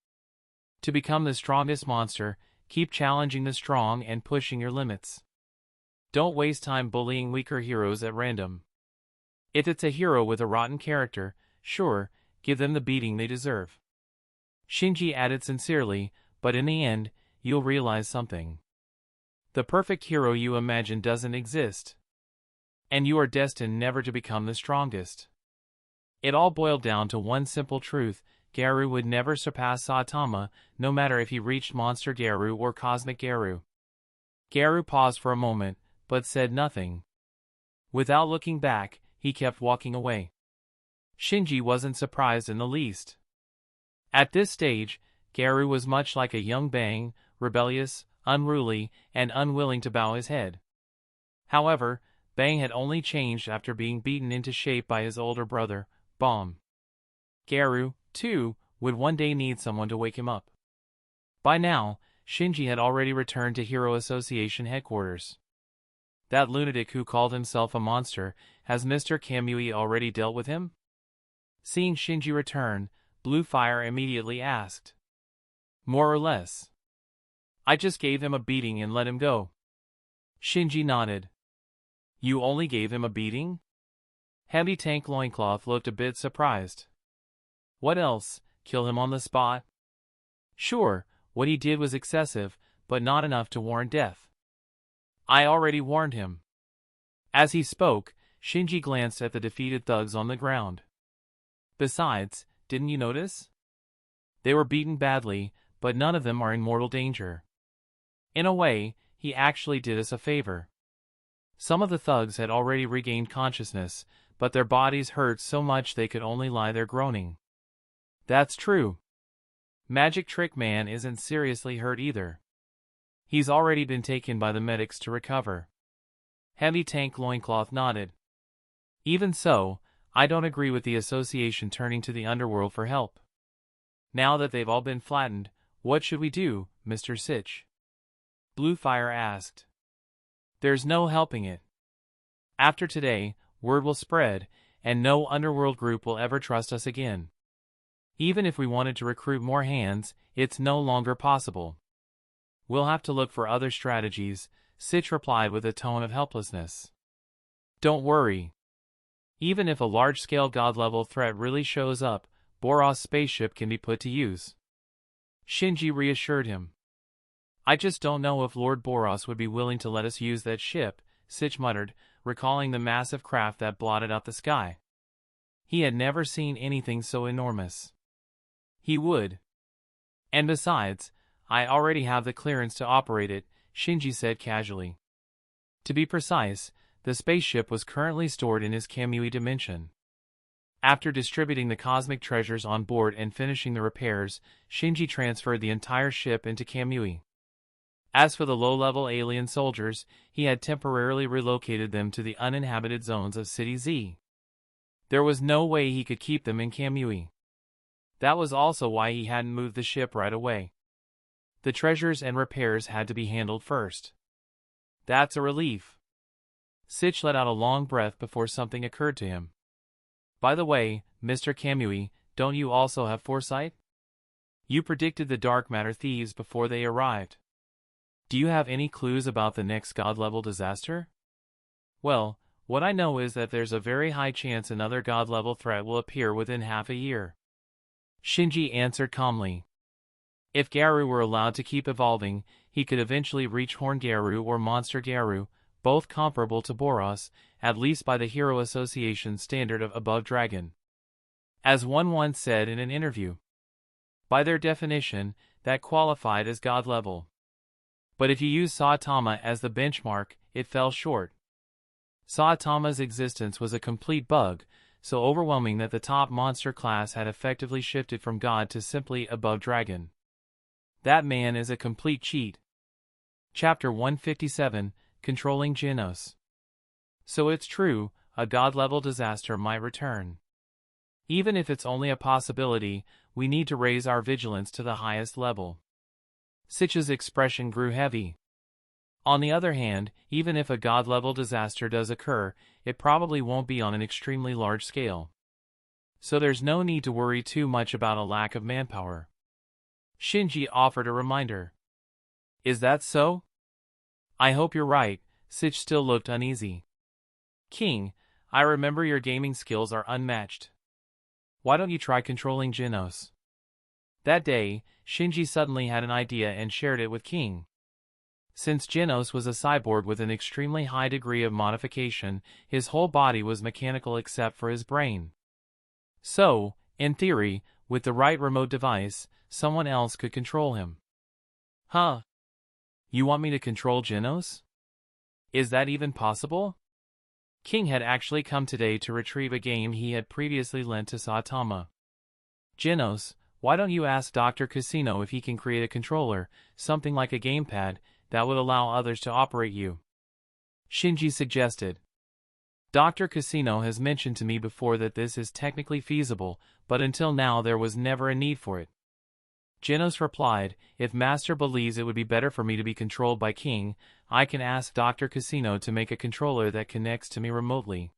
To become the strongest monster, keep challenging the strong and pushing your limits. Don't waste time bullying weaker heroes at random. If it's a hero with a rotten character, sure, give them the beating they deserve. Shinji added sincerely, but in the end, you'll realize something. The perfect hero you imagine doesn't exist. And you are destined never to become the strongest. It all boiled down to one simple truth: Garu would never surpass Saitama, no matter if he reached Monster Garu or Cosmic Garu. Garu paused for a moment, but said nothing. Without looking back, he kept walking away. Shinji wasn't surprised in the least. At this stage, Garu was much like a young Bang, rebellious, unruly, and unwilling to bow his head. However, Bang had only changed after being beaten into shape by his older brother, Bomb. Garu, too, would one day need someone to wake him up. By now, Shinji had already returned to Hero Association headquarters. That lunatic who called himself a monster, has Mr. Kamui already dealt with him? Seeing Shinji return, Blue Fire immediately asked. More or less. I just gave him a beating and let him go. Shinji nodded. You only gave him a beating? Heavy Tank Loincloth looked a bit surprised. What else, kill him on the spot? Sure, what he did was excessive, but not enough to warrant death. I already warned him. As he spoke, Shinji glanced at the defeated thugs on the ground. Besides, didn't you notice? They were beaten badly, but none of them are in mortal danger. In a way, he actually did us a favor. Some of the thugs had already regained consciousness, but their bodies hurt so much they could only lie there groaning. That's true. Magic Trick Man isn't seriously hurt either. He's already been taken by the medics to recover. Heavy Tank Loincloth nodded. Even so, I don't agree with the association turning to the underworld for help. Now that they've all been flattened, what should we do, Mr. Sitch? Blue Fire asked. There's no helping it. After today, word will spread, and no underworld group will ever trust us again. Even if we wanted to recruit more hands, it's no longer possible. We'll have to look for other strategies, Sitch replied with a tone of helplessness. Don't worry. Even if a large-scale god-level threat really shows up, Boros' spaceship can be put to use. Shinji reassured him. I just don't know if Lord Boros would be willing to let us use that ship, Sitch muttered, recalling the massive craft that blotted out the sky. He had never seen anything so enormous. He would. And besides, I already have the clearance to operate it, Shinji said casually. To be precise, the spaceship was currently stored in his Kamui dimension. After distributing the cosmic treasures on board and finishing the repairs, Shinji transferred the entire ship into Kamui. As for the low-level alien soldiers, he had temporarily relocated them to the uninhabited zones of City Z. There was no way he could keep them in Kamui. That was also why he hadn't moved the ship right away. The treasures and repairs had to be handled first. That's a relief. Sitch let out a long breath before something occurred to him. By the way, Mr. Kamui, don't you also have foresight? You predicted the dark matter thieves before they arrived. Do you have any clues about the next god-level disaster? Well, what I know is that there's a very high chance another god-level threat will appear within half a year. Shinji answered calmly. If Garu were allowed to keep evolving, he could eventually reach Horn Garu or Monster Garu, both comparable to Boros, at least by the Hero Association's standard of above dragon. As one once said in an interview, by their definition, that qualified as god level. But if you use Saitama as the benchmark, it fell short. Saitama's existence was a complete bug, so overwhelming that the top monster class had effectively shifted from god to simply above dragon. That man is a complete cheat. Chapter 157, Controlling Genos. So it's true, a god-level disaster might return. Even if it's only a possibility, we need to raise our vigilance to the highest level. Sitch's expression grew heavy. On the other hand, even if a god-level disaster does occur, it probably won't be on an extremely large scale. So there's no need to worry too much about a lack of manpower. Shinji offered a reminder. Is that so? I hope you're right. Sitch still looked uneasy. King, I remember your gaming skills are unmatched. Why don't you try controlling Genos? That day, Shinji suddenly had an idea and shared it with King. Since Genos was a cyborg with an extremely high degree of modification, his whole body was mechanical except for his brain. So, in theory, with the right remote device, someone else could control him. Huh? You want me to control Genos? Is that even possible? King had actually come today to retrieve a game he had previously lent to Saitama. Genos, why don't you ask Dr. Casino if he can create a controller, something like a gamepad, that would allow others to operate you? Shinji suggested. Dr. Casino has mentioned to me before that this is technically feasible, but until now there was never a need for it. Genos replied, if Master believes it would be better for me to be controlled by King, I can ask Dr. Casino to make a controller that connects to me remotely.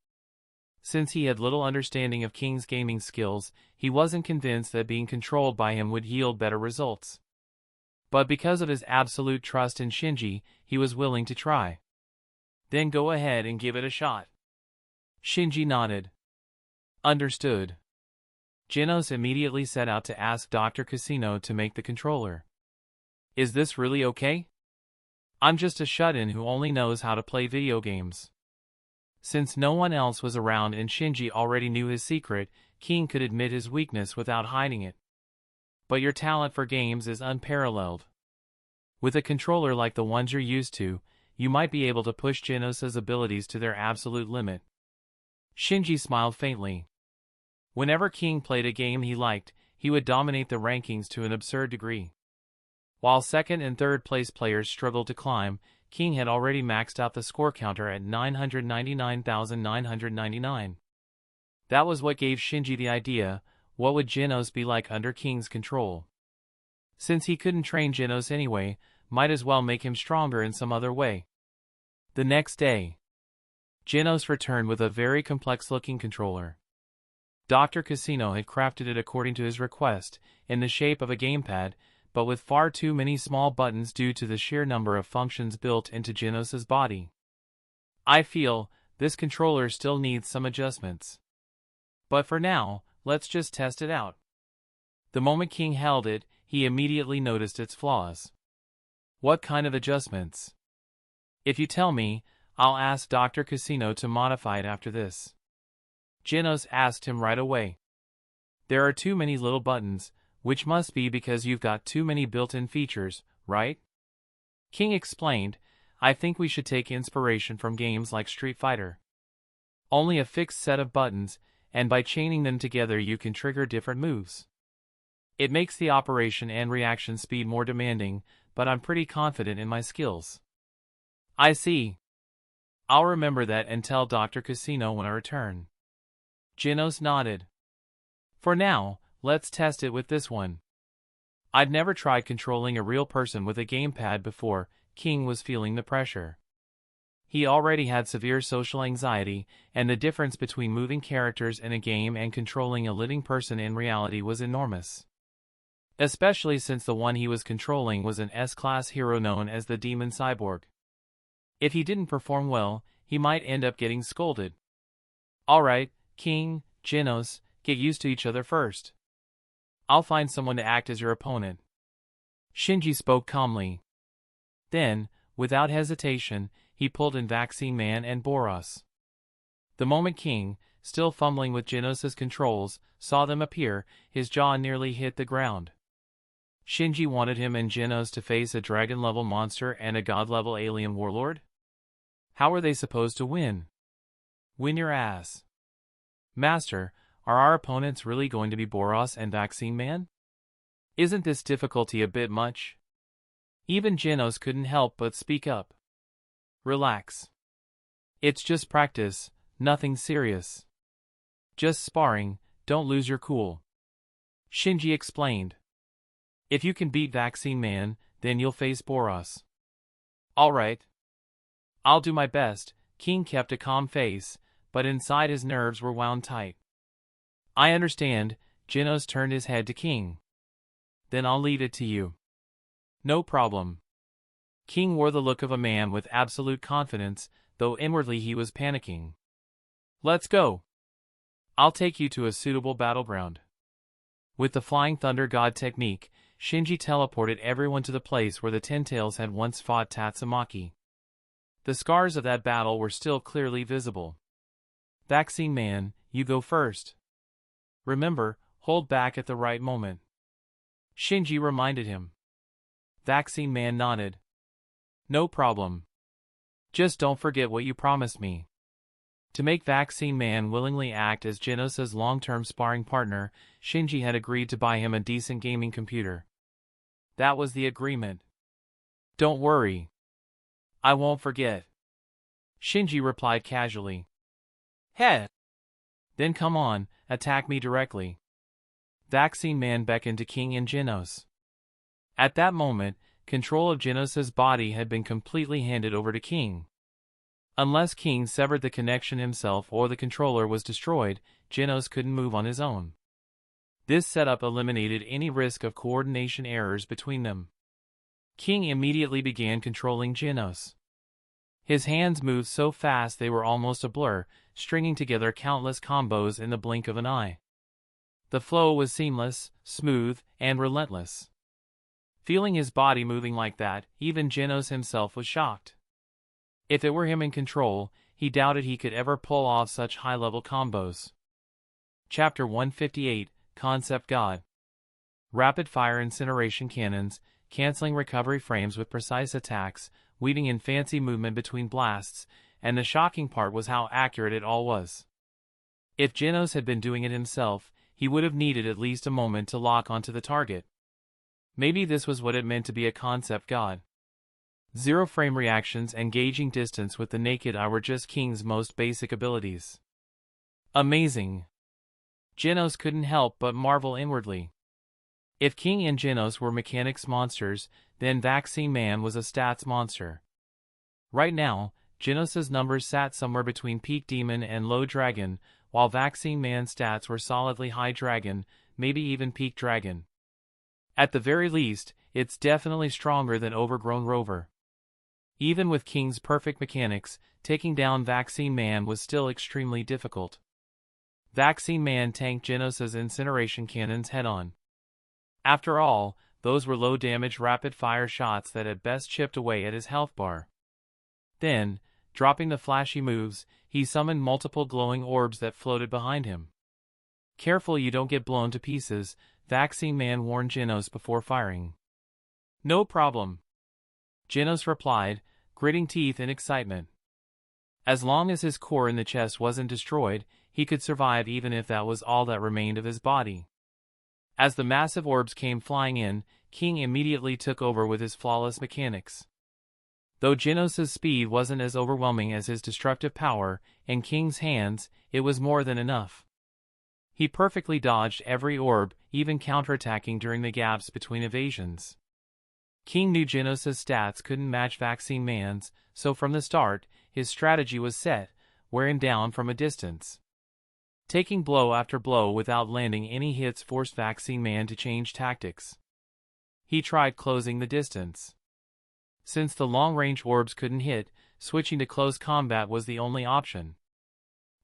Since he had little understanding of King's gaming skills, he wasn't convinced that being controlled by him would yield better results. But because of his absolute trust in Shinji, he was willing to try. Then go ahead and give it a shot. Shinji nodded. Understood. Genos immediately set out to ask Dr. Casino to make the controller. Is this really okay? I'm just a shut-in who only knows how to play video games. Since no one else was around and Shinji already knew his secret, King could admit his weakness without hiding it. But your talent for games is unparalleled. With a controller like the ones you're used to, you might be able to push Genos' abilities to their absolute limit. Shinji smiled faintly. Whenever King played a game he liked, he would dominate the rankings to an absurd degree. While second and third place players struggled to climb, King had already maxed out the score counter at 999,999. That was what gave Shinji the idea, what would Genos be like under King's control? Since he couldn't train Genos anyway, might as well make him stronger in some other way. The next day, Genos returned with a very complex-looking controller. Dr. Casino had crafted it according to his request, in the shape of a gamepad, but with far too many small buttons due to the sheer number of functions built into Genos' body. I feel, this controller still needs some adjustments. But for now, let's just test it out. The moment King held it, he immediately noticed its flaws. What kind of adjustments? If you tell me, I'll ask Dr. Casino to modify it after this. Genos asked him right away. There are too many little buttons, which must be because you've got too many built-in features, right? King explained, I think we should take inspiration from games like Street Fighter. Only a fixed set of buttons, and by chaining them together you can trigger different moves. It makes the operation and reaction speed more demanding, but I'm pretty confident in my skills. I see. I'll remember that and tell Dr. Casino when I return. Genos nodded. For now, let's test it with this one. I'd never tried controlling a real person with a gamepad before. King was feeling the pressure. He already had severe social anxiety, and the difference between moving characters in a game and controlling a living person in reality was enormous. Especially since the one he was controlling was an S-class hero known as the Demon Cyborg. If he didn't perform well, he might end up getting scolded. Alright, King, Genos, get used to each other first. I'll find someone to act as your opponent. Shinji spoke calmly. Then, without hesitation, he pulled in Vaccine Man and Boros. The moment King, still fumbling with Genos' controls, saw them appear, his jaw nearly hit the ground. Shinji wanted him and Genos to face a dragon-level monster and a god-level alien warlord? How were they supposed to win? Win your ass. Master, are our opponents really going to be Boros and Vaccine Man? Isn't this difficulty a bit much? Even Genos couldn't help but speak up. Relax. It's just practice, nothing serious. Just sparring, don't lose your cool. Shinji explained. If you can beat Vaccine Man, then you'll face Boros. Alright. I'll do my best. King kept a calm face, but inside his nerves were wound tight. I understand. Genos turned his head to King. Then I'll leave it to you. No problem. King wore the look of a man with absolute confidence, though inwardly he was panicking. Let's go. I'll take you to a suitable battleground. With the Flying Thunder God technique, Shinji teleported everyone to the place where the Ten Tails had once fought Tatsumaki. The scars of that battle were still clearly visible. Vaccine Man, you go first. Remember, hold back at the right moment. Shinji reminded him. Vaccine Man nodded. No problem. Just don't forget what you promised me. To make Vaccine Man willingly act as Genos' long-term sparring partner, Shinji had agreed to buy him a decent gaming computer. That was the agreement. Don't worry. I won't forget. Shinji replied casually. Heh. Then come on, attack me directly. Vaccine Man beckoned to King and Genos. At that moment, control of Genos' body had been completely handed over to King. Unless King severed the connection himself or the controller was destroyed, Genos couldn't move on his own. This setup eliminated any risk of coordination errors between them. King immediately began controlling Genos. His hands moved so fast they were almost a blur, stringing together countless combos in the blink of an eye. The flow was seamless, smooth, and relentless. Feeling his body moving like that, even Genos himself was shocked. If it were him in control, he doubted he could ever pull off such high-level combos. Chapter 158, Concept God. Rapid-fire incineration cannons, canceling recovery frames with precise attacks, weaving in fancy movement between blasts, and the shocking part was how accurate it all was. If Genos had been doing it himself, he would have needed at least a moment to lock onto the target. Maybe this was what it meant to be a concept god. Zero-frame reactions and gauging distance with the naked eye were just King's most basic abilities. Amazing. Genos couldn't help but marvel inwardly. If King and Genos were mechanics monsters, then Vaccine Man was a stats monster. Right now, Genos' numbers sat somewhere between peak demon and low dragon, while Vaccine Man's stats were solidly high dragon, maybe even peak dragon. At the very least, it's definitely stronger than Overgrown Rover. Even with King's perfect mechanics, taking down Vaccine Man was still extremely difficult. Vaccine Man tanked Genos' incineration cannons head-on. After all, those were low-damage rapid-fire shots that at best chipped away at his health bar. Then, dropping the flashy moves, he summoned multiple glowing orbs that floated behind him. Careful you don't get blown to pieces, Vaccine Man warned Genos before firing. No problem. Genos replied, gritting teeth in excitement. As long as his core in the chest wasn't destroyed, he could survive even if that was all that remained of his body. As the massive orbs came flying in, King immediately took over with his flawless mechanics. Though Genos' speed wasn't as overwhelming as his destructive power, in King's hands, it was more than enough. He perfectly dodged every orb, even counterattacking during the gaps between evasions. King knew Genos' stats couldn't match Vaccine Man's, so from the start, his strategy was set, wearing down from a distance. Taking blow after blow without landing any hits forced Vaccine Man to change tactics. He tried closing the distance. Since the long-range orbs couldn't hit, switching to close combat was the only option.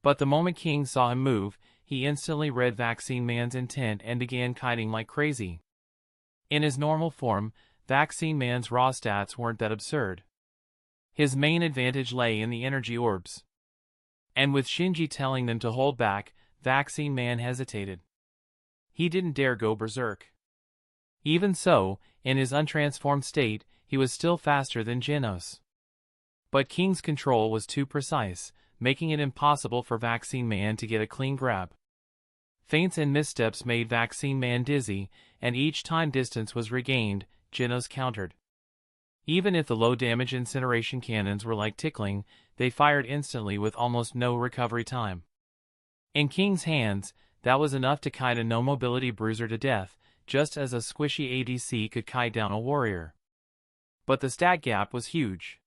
But the moment King saw him move, he instantly read Vaccine Man's intent and began kiting like crazy. In his normal form, Vaccine Man's raw stats weren't that absurd. His main advantage lay in the energy orbs. And with Shinji telling them to hold back, Vaccine Man hesitated. He didn't dare go berserk. Even so, in his untransformed state, he was still faster than Genos. But King's control was too precise, making it impossible for Vaccine Man to get a clean grab. Feints and missteps made Vaccine Man dizzy, and each time distance was regained, Genos countered. Even if the low-damage incineration cannons were like tickling, they fired instantly with almost no recovery time. In King's hands, that was enough to kite a no-mobility bruiser to death, just as a squishy ADC could kite down a warrior. But the stat gap was huge.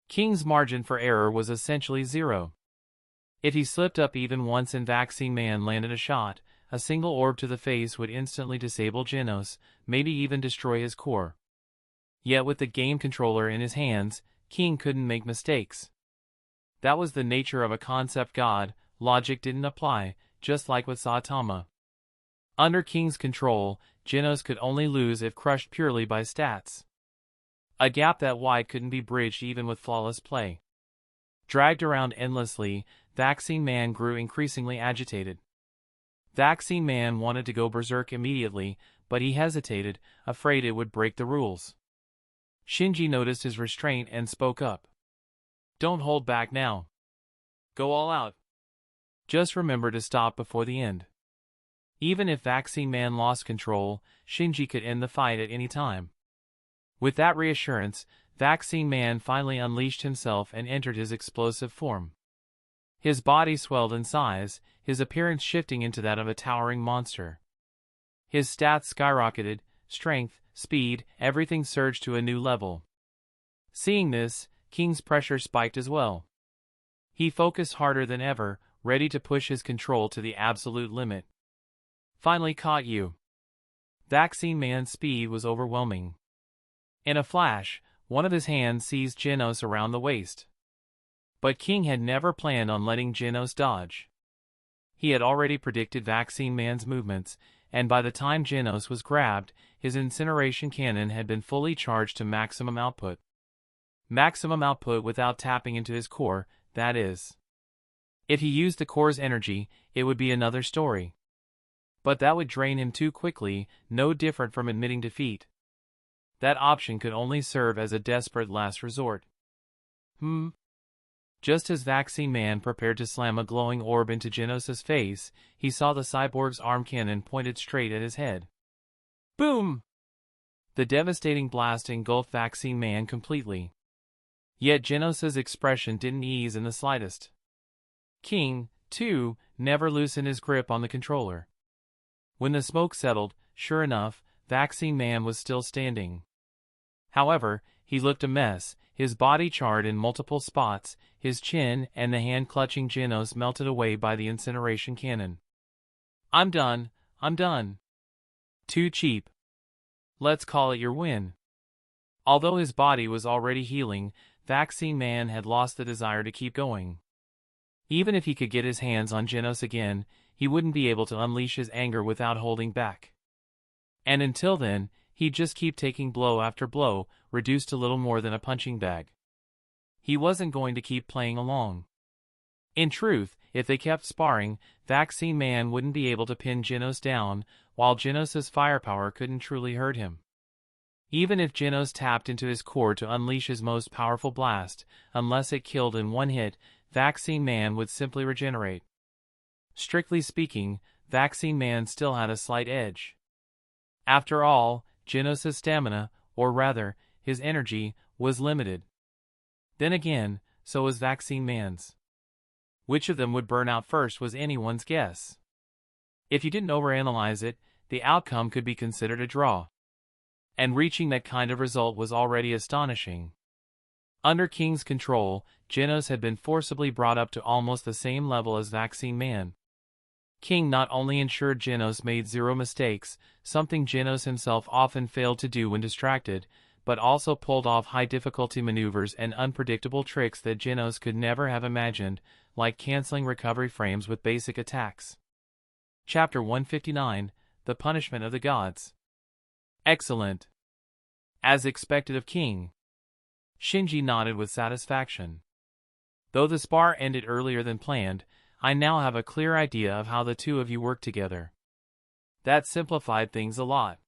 King's margin for error was essentially zero. If he slipped up even once and Vaccine Man landed a shot, a single orb to the face would instantly disable Genos, maybe even destroy his core. Yet with the game controller in his hands, King couldn't make mistakes. That was the nature of a concept god, logic didn't apply, just like with Saitama. Under King's control, Genos could only lose if crushed purely by stats. A gap that wide couldn't be bridged even with flawless play. Dragged around endlessly, Vaccine Man grew increasingly agitated. Vaccine Man wanted to go berserk immediately, but he hesitated, afraid it would break the rules. Shinji noticed his restraint and spoke up. Don't hold back now. Go all out. Just remember to stop before the end. Even if Vaccine Man lost control, Shinji could end the fight at any time. With that reassurance, Vaccine Man finally unleashed himself and entered his explosive form. His body swelled in size, his appearance shifting into that of a towering monster. His stats skyrocketed, strength, speed, everything surged to a new level. Seeing this, King's pressure spiked as well. He focused harder than ever, ready to push his control to the absolute limit. Finally caught you. Vaccine Man's speed was overwhelming. In a flash, one of his hands seized Genos around the waist. But King had never planned on letting Genos dodge. He had already predicted Vaccine Man's movements, and by the time Genos was grabbed, his incineration cannon had been fully charged to maximum output. Maximum output without tapping into his core, that is. If he used the core's energy, it would be another story. But that would drain him too quickly, no different from admitting defeat. That option could only serve as a desperate last resort. Just as Vaccine Man prepared to slam a glowing orb into Genos' face, he saw the cyborg's arm cannon pointed straight at his head. Boom! The devastating blast engulfed Vaccine Man completely. Yet Genos' expression didn't ease in the slightest. King, too, never loosened his grip on the controller. When the smoke settled, sure enough, Vaccine Man was still standing. However, he looked a mess, his body charred in multiple spots, his chin and the hand clutching Genos melted away by the incineration cannon. I'm done. Too cheap. Let's call it your win. Although his body was already healing, Vaccine Man had lost the desire to keep going. Even if he could get his hands on Genos again, he wouldn't be able to unleash his anger without holding back. And until then, he'd just keep taking blow after blow, reduced to little more than a punching bag. He wasn't going to keep playing along. In truth, if they kept sparring, Vaccine Man wouldn't be able to pin Genos down, while Genos' firepower couldn't truly hurt him. Even if Genos tapped into his core to unleash his most powerful blast, unless it killed in one hit, Vaccine Man would simply regenerate. Strictly speaking, Vaccine Man still had a slight edge. After all, Genos' stamina, or rather, his energy, was limited. Then again, so was Vaccine Man's. Which of them would burn out first was anyone's guess. If you didn't overanalyze it, the outcome could be considered a draw. And reaching that kind of result was already astonishing. Under King's control, Genos had been forcibly brought up to almost the same level as Vaccine Man. King not only ensured Genos made zero mistakes, something Genos himself often failed to do when distracted, but also pulled off high-difficulty maneuvers and unpredictable tricks that Genos could never have imagined, like canceling recovery frames with basic attacks. Chapter 159, The Punishment of the Gods. Excellent. As expected of King. Shinji nodded with satisfaction. Though the spar ended earlier than planned, I now have a clear idea of how the two of you work together. That simplified things a lot.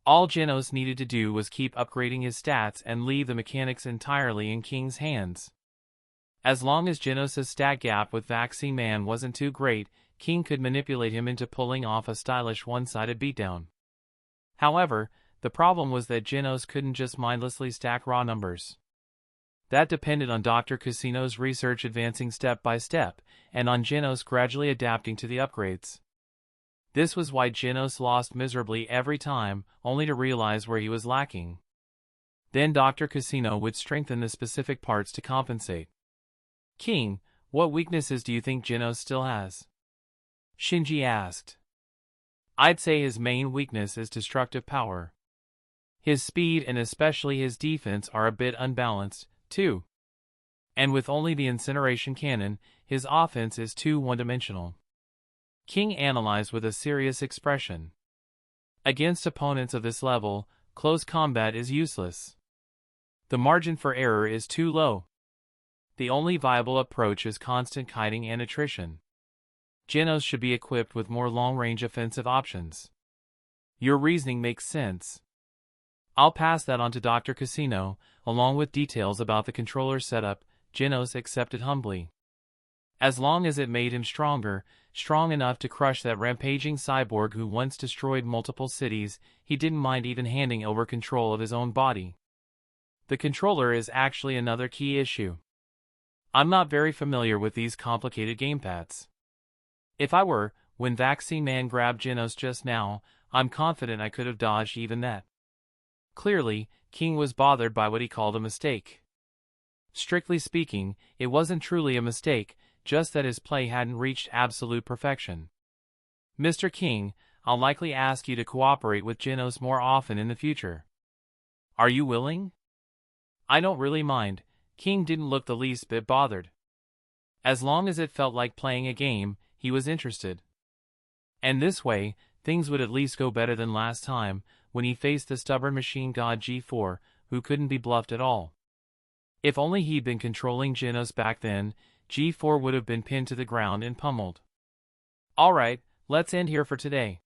All Genos needed to do was keep upgrading his stats and leave the mechanics entirely in King's hands. As long as Genos' stat gap with Vaccine Man wasn't too great, King could manipulate him into pulling off a stylish one-sided beatdown. However, the problem was that Genos couldn't just mindlessly stack raw numbers. That depended on Dr. Casino's research advancing step by step, and on Genos gradually adapting to the upgrades. This was why Genos lost miserably every time, only to realize where he was lacking. Then Dr. Casino would strengthen the specific parts to compensate. King, what weaknesses do you think Genos still has? Shinji asked. I'd say his main weakness is destructive power. His speed and especially his defense are a bit unbalanced, too. And with only the incineration cannon, his offense is too one-dimensional. King analyzed with a serious expression. Against opponents of this level, close combat is useless. The margin for error is too low. The only viable approach is constant kiting and attrition. Genos should be equipped with more long-range offensive options. Your reasoning makes sense. I'll pass that on to Dr. Casino, along with details about the controller's setup. Genos accepted humbly. As long as it made him stronger, strong enough to crush that rampaging cyborg who once destroyed multiple cities, he didn't mind even handing over control of his own body. The controller is actually another key issue. I'm not very familiar with these complicated gamepads. If I were, when Vaccine Man grabbed Genos just now, I'm confident I could have dodged even that. Clearly, King was bothered by what he called a mistake. Strictly speaking, it wasn't truly a mistake, just that his play hadn't reached absolute perfection. Mr. King, I'll likely ask you to cooperate with Genos more often in the future. Are you willing? I don't really mind. King didn't look the least bit bothered. As long as it felt like playing a game, he was interested. And this way, things would at least go better than last time, when he faced the stubborn machine god G4, who couldn't be bluffed at all. If only he'd been controlling Genos back then, G4 would have been pinned to the ground and pummeled. Alright, let's end here for today.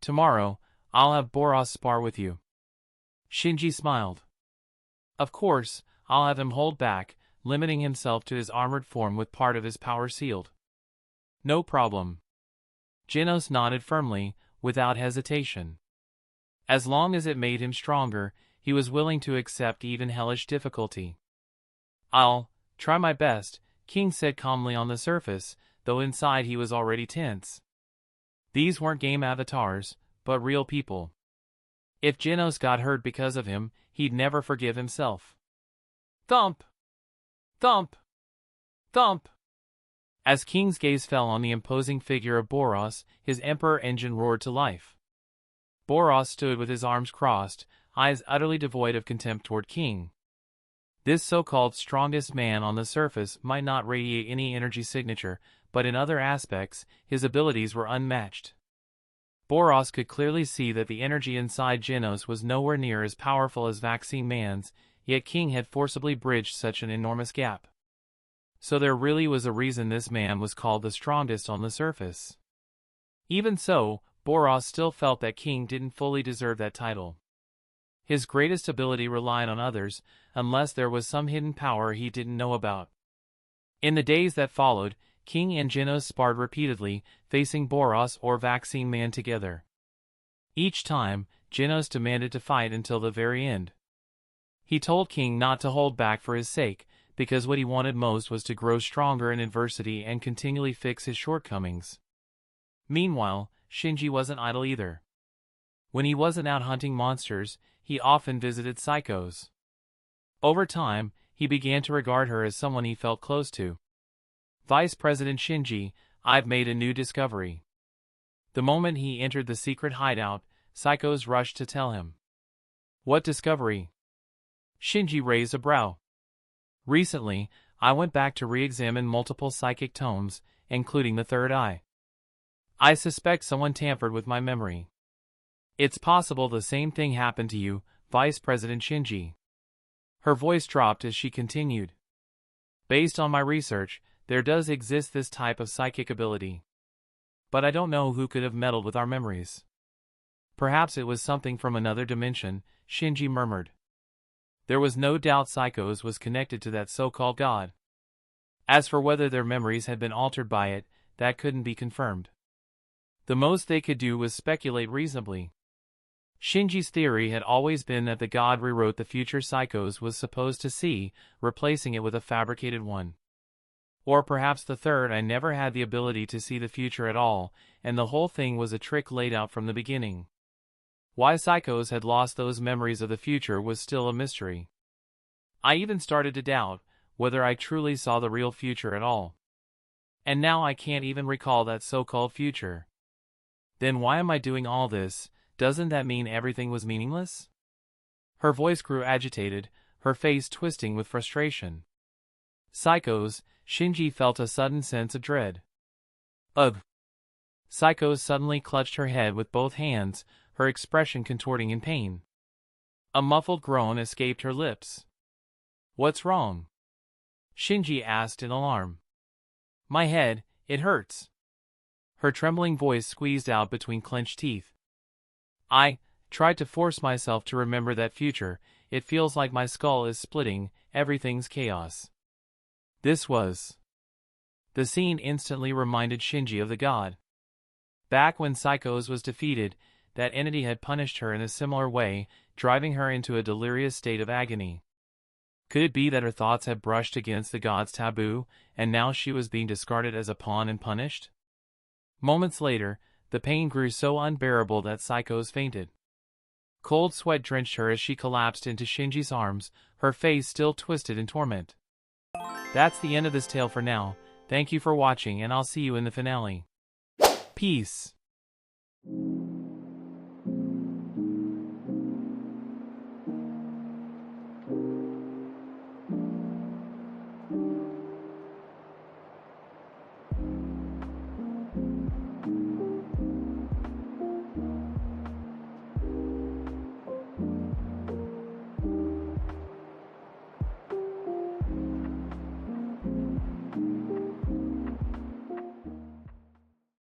Tomorrow, I'll have Boros spar with you. Shinji smiled. Of course, I'll have him hold back, limiting himself to his armored form with part of his power sealed. No problem. Genos nodded firmly, without hesitation. As long as it made him stronger, he was willing to accept even hellish difficulty. I'll try my best, King said calmly on the surface, though inside he was already tense. These weren't game avatars, but real people. If Genos got hurt because of him, he'd never forgive himself. Thump! Thump! Thump! As King's gaze fell on the imposing figure of Boros, his Emperor engine roared to life. Boros stood with his arms crossed, eyes utterly devoid of contempt toward King. This so-called strongest man on the surface might not radiate any energy signature, but in other aspects, his abilities were unmatched. Boros could clearly see that the energy inside Genos was nowhere near as powerful as Vaccine Man's, yet King had forcibly bridged such an enormous gap. So there really was a reason this man was called the strongest on the surface. Even so, Boros still felt that King didn't fully deserve that title. His greatest ability relied on others, unless there was some hidden power he didn't know about. In the days that followed, King and Genos sparred repeatedly, facing Boros or Vaccine Man together. Each time, Genos demanded to fight until the very end. He told King not to hold back for his sake, because what he wanted most was to grow stronger in adversity and continually fix his shortcomings. Meanwhile, Shinji wasn't idle either. When he wasn't out hunting monsters, he often visited psychos. Over time, he began to regard her as someone he felt close to. Vice President Shinji, I've made a new discovery. The moment he entered the secret hideout, psychos rushed to tell him. What discovery? Shinji raised a brow. Recently, I went back to re-examine multiple psychic tomes, including the third eye. I suspect someone tampered with my memory. It's possible the same thing happened to you, Vice President Shinji. Her voice dropped as she continued. Based on my research, there does exist this type of psychic ability. But I don't know who could have meddled with our memories. Perhaps it was something from another dimension, Shinji murmured. There was no doubt Psychos was connected to that so-called god. As for whether their memories had been altered by it, that couldn't be confirmed. The most they could do was speculate reasonably. Shinji's theory had always been that the god rewrote the future Psychos was supposed to see, replacing it with a fabricated one. Or perhaps the third eye never had the ability to see the future at all, and the whole thing was a trick laid out from the beginning. Why Psychos had lost those memories of the future was still a mystery. I even started to doubt whether I truly saw the real future at all. And now I can't even recall that so-called future. Then why am I doing all this? Doesn't that mean everything was meaningless? Her voice grew agitated, her face twisting with frustration. Psychos, Shinji felt a sudden sense of dread. Ugh. Psychos suddenly clutched her head with both hands, her expression contorting in pain. A muffled groan escaped her lips. What's wrong? Shinji asked in alarm. My head, it hurts. Her trembling voice squeezed out between clenched teeth. I tried to force myself to remember that future. It feels like my skull is splitting, everything's chaos. This was. The scene instantly reminded Shinji of the god. Back when Psychos was defeated, that entity had punished her in a similar way, driving her into a delirious state of agony. Could it be that her thoughts had brushed against the god's taboo, and now she was being discarded as a pawn and punished? Moments later, the pain grew so unbearable that Psychos fainted. Cold sweat drenched her as she collapsed into Shinji's arms, her face still twisted in torment. That's the end of this tale for now. Thank you for watching, and I'll see you in the finale. Peace.